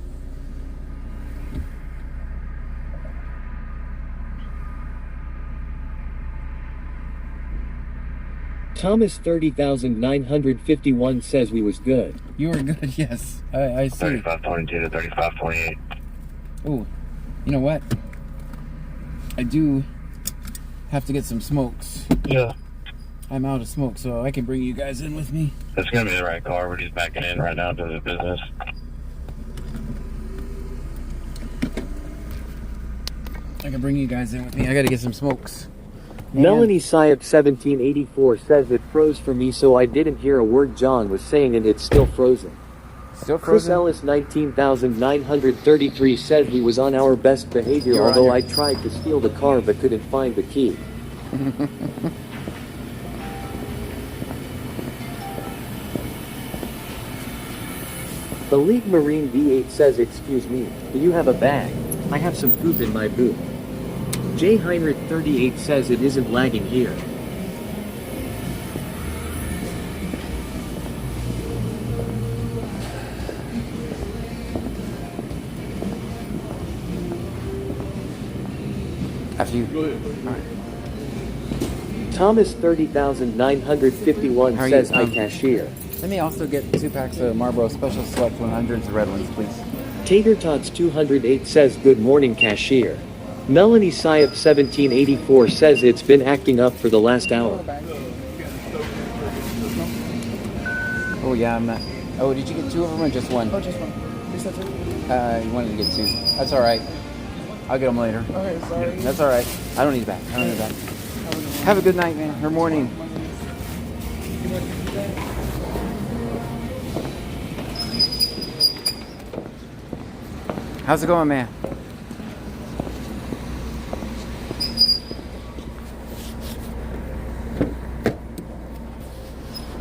Thomas 30,951 says we was good. You were good, yes. I see. 3522 to 3528. Ooh, you know what? I do have to get some smokes. Yeah. I'm out of smoke, so I can bring you guys in with me. That's going to be the right car. We're just backing in right now to the business. I can bring you guys in with me. I got to get some smokes. Melanie Syop 1784 says it froze for me, so I didn't hear a word John was saying, and it's still frozen. Still Chris frozen? Ellis 19,933 said we was on our best behavior, although I tried to steal the car but couldn't find the key. The League Marine V8 says, excuse me, do you have a bag? I have some poop in my boot. J Heinrich 38 says it isn't lagging here. After you. All right. Thomas 30,951 says, hi cashier. Let me also get 2 packs of Marlboro Special Select 100s red ones, please. Tater Tots 208 says, good morning cashier. Melanie Syop 1784 says it's been acting up for the last hour. Oh yeah, I'm not. Oh, did you get 2 of them or just one? Oh, just one. Is that 2? You wanted to get 2. That's all right. I'll get them later. Okay, sorry. That's all right. I don't need that. I don't need that. Have a good night, man. Or morning. How's it going, man?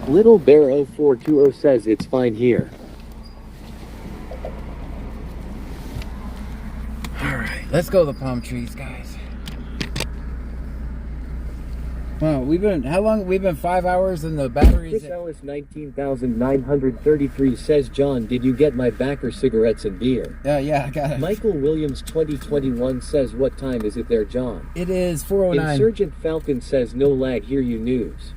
Little Bear 0420 says it's fine here. Alright, let's go to the palm trees, guys. Wow, how long? We've been 5 hours and the batteries... Chris Ellis 19,933 says, John, did you get my backer cigarettes and beer? Yeah, I got it. Michael Williams 2021 says, what time is it there, John? It is 4:09. Insurgent Falcon says, no lag, hear you news.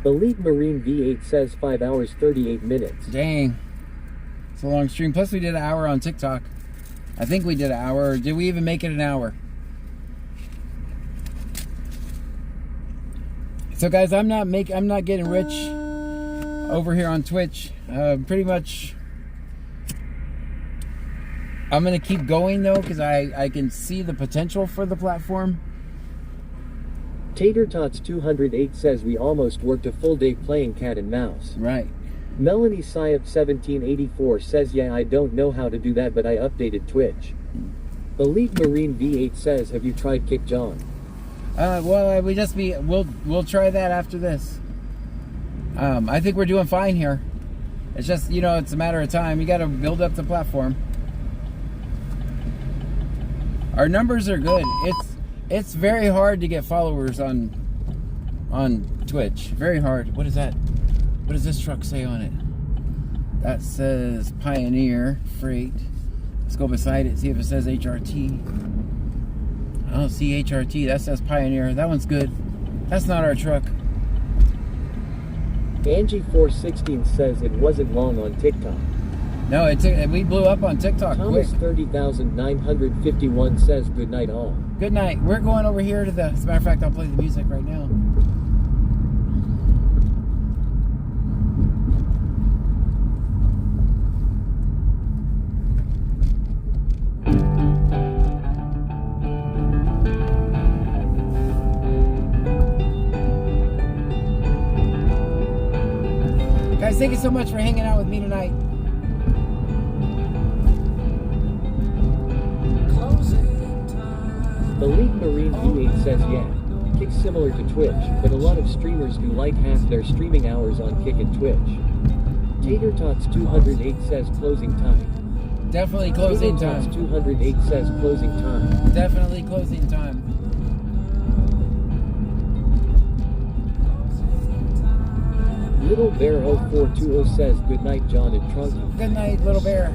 The League Marine V8 says 5 hours 38 minutes. Dang. It's a long stream. Plus we did an hour on TikTok. I think we did an hour. Did we even make it an hour? So guys, I'm not getting rich over here on Twitch. Pretty much I'm gonna keep going though, because I can see the potential for the platform. Tater Tots 208 says we almost worked a full day playing cat and mouse. Right. Melanie Syop 1784 says, yeah, I don't know how to do that, but I updated Twitch. The League Marine V8 says, have you tried Kick John? Well, we'll try that after this. I think we're doing fine here. It's just, it's a matter of time. You got to build up the platform. Our numbers are good. It's very hard to get followers on Twitch. Very hard. What is that? What does this truck say on it? That says Pioneer Freight Let's go beside it, see if it says HRT. I don't see HRT. That says Pioneer. That one's good. That's not our truck. Angie416 says it wasn't long on TikTok. No, we blew up on TikTok quick. Thomas 30,951 says good night all. Good night. We're going over here to the... As a matter of fact, I'll play the music right now. Guys, thank you so much for hanging out with me tonight. The League Marine V8 says yeah, Kick's similar to Twitch, but a lot of streamers do like half their streaming hours on Kick and Twitch. Tater Tots 208 says closing time. Definitely closing time. Tater Tots 208 says closing time. Definitely closing time. Little Bear 0420 says good night John and Trunky. Good night, Little Bear.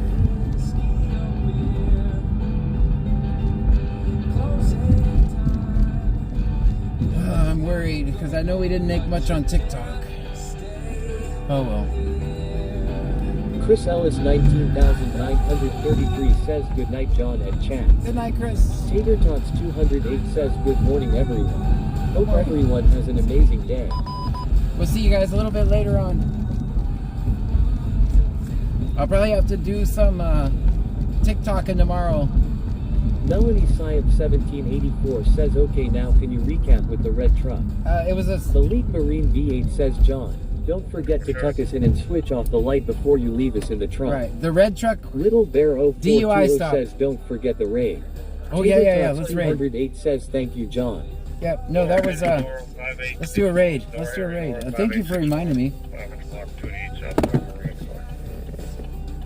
I'm worried because I know we didn't make much on TikTok. Oh well. Chris Ellis 19,933 says good night John and chat. Good night, Chris. Tater Tots 208 says good morning everyone. Hope everyone has an amazing day. We'll see you guys a little bit later on. I'll probably have to do some TikToking tomorrow. Melanie Syab 1784 says okay now can you recap with the red truck? It was a... The League Marine V8 says John, don't forget to tuck us in and switch off the light before you leave us in the trunk. Right, the red truck. Little Bear 0420 DUI stop. says don't forget the raid. Oh yeah, let's raid. 208 says thank you John. Yep, no, that was, let's do a raid. Let's do a raid. Thank you for reminding me.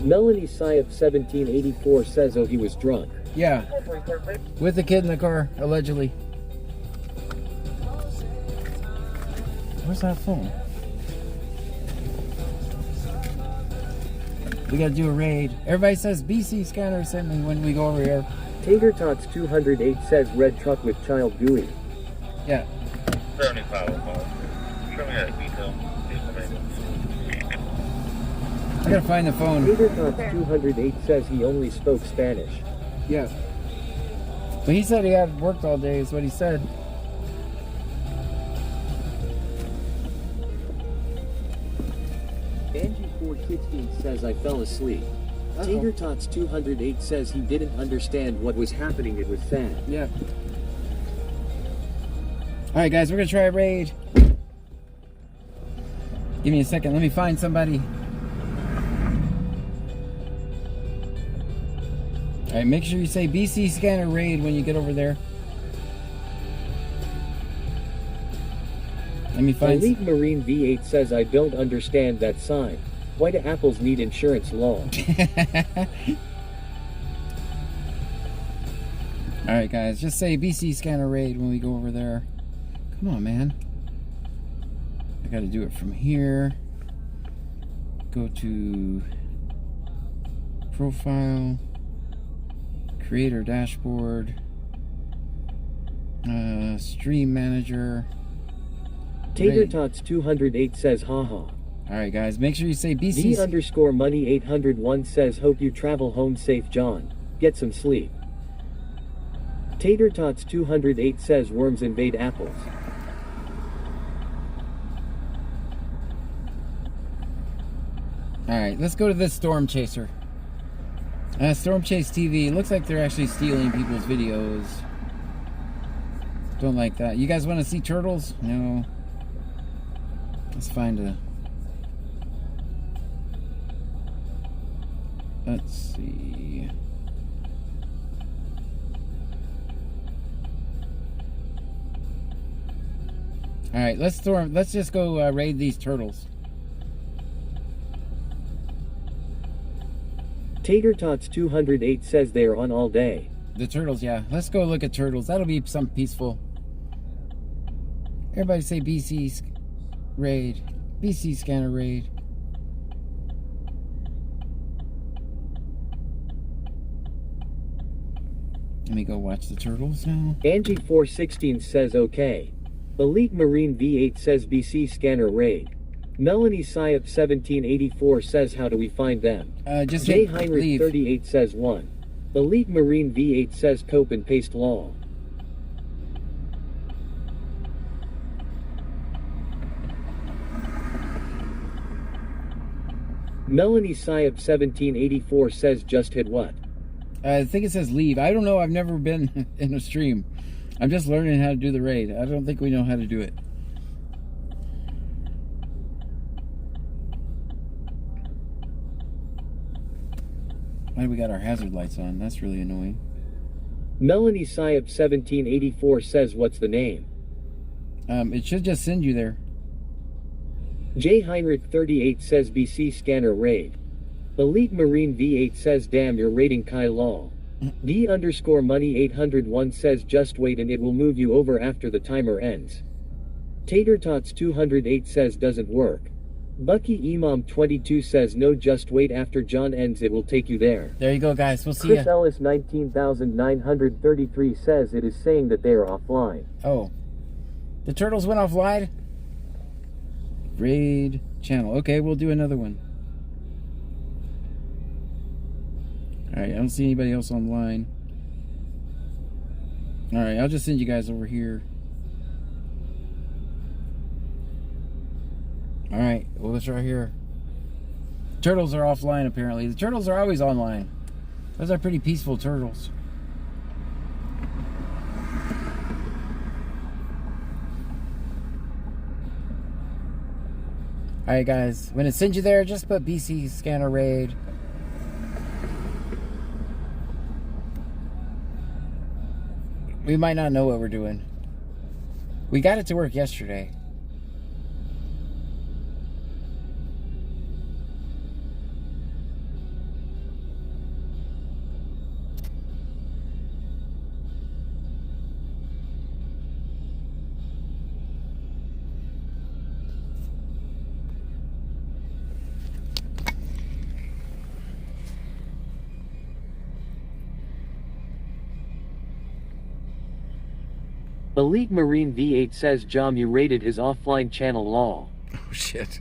Melanie Syab 1784 says, oh, he was drunk. Yeah. With the kid in the car, allegedly. Where's that phone? We gotta do a raid. Everybody says BC scanner sent me when we go over here. Tater Tots 208 says red truck with child gooey. Yeah. 75. Show me that detail. I gotta find the phone. Tater Tots 208 says he only spoke Spanish. Yeah. But he said he had worked all day is what he said. Angie416 says I fell asleep. Tater Tots 208 says he didn't understand what was happening, it was sad. Yeah. Alright guys, we're gonna try a raid. Give me a second, let me find somebody. Alright, make sure you say BC scanner raid when you get over there. Let me find... The League Marine V8 says I don't understand that sign. Why do apples need insurance law? Alright guys, just say BC scanner raid when we go over there. Come on, man. I gotta do it from here. Go to profile, creator dashboard, stream manager. Tater Tots 208 says haha. Alright guys, make sure you say BC D_money 801 says hope you travel home safe John. Get some sleep. Tater Tots 208 says worms invade apples. Alright, let's go to this Storm Chaser. Storm Chase TV. Looks like they're actually stealing people's videos. Don't like that. You guys want to see turtles? No. Let's find a... Let's see... Alright, let's just go raid these turtles. Tater Tots 208 says they are on all day. The turtles, yeah. Let's go look at turtles. That'll be something peaceful. Everybody say BC raid. BC scanner raid. Let me go watch the turtles now. Angie416 says okay. Elite Marine V8 says BC scanner raid. Melanie Syop 1784 says how do we find them? Just J. hit Heinrich leave. 38 says 1. Elite Marine V8 says cope and paste law. Melanie Syop 1784 says just hit what? I think it says leave. I don't know. I've never been in a stream. I'm just learning how to do the raid. I don't think we know how to do it. Why do we got our hazard lights on? That's really annoying. Melanie Syop 1784 says what's the name? It should just send you there. J. Heinrich 38 says BC scanner raid. Elite Marine V8 says damn you're raiding Kai Law. D_money 801 says just wait and it will move you over after the timer ends. Tater Tots 208 says doesn't work. Bucky Imam 22 says no just wait after John ends it will take you there. There you go guys, we'll see Chris ya. Ellis 19933 says it is saying that they are offline. Oh. The turtles went offline? Raid channel. Okay, we'll do another one. Alright, I don't see anybody else online. Alright, I'll just send you guys over here. Alright, well, let's right here. Turtles are offline, apparently. The turtles are always online. Those are pretty peaceful turtles. Alright, guys. When it sends you there, just put BC scanner raid. We might not know what we're doing. We got it to work yesterday. Elite Marine V8 says Jom you raided his offline channel law. Oh shit.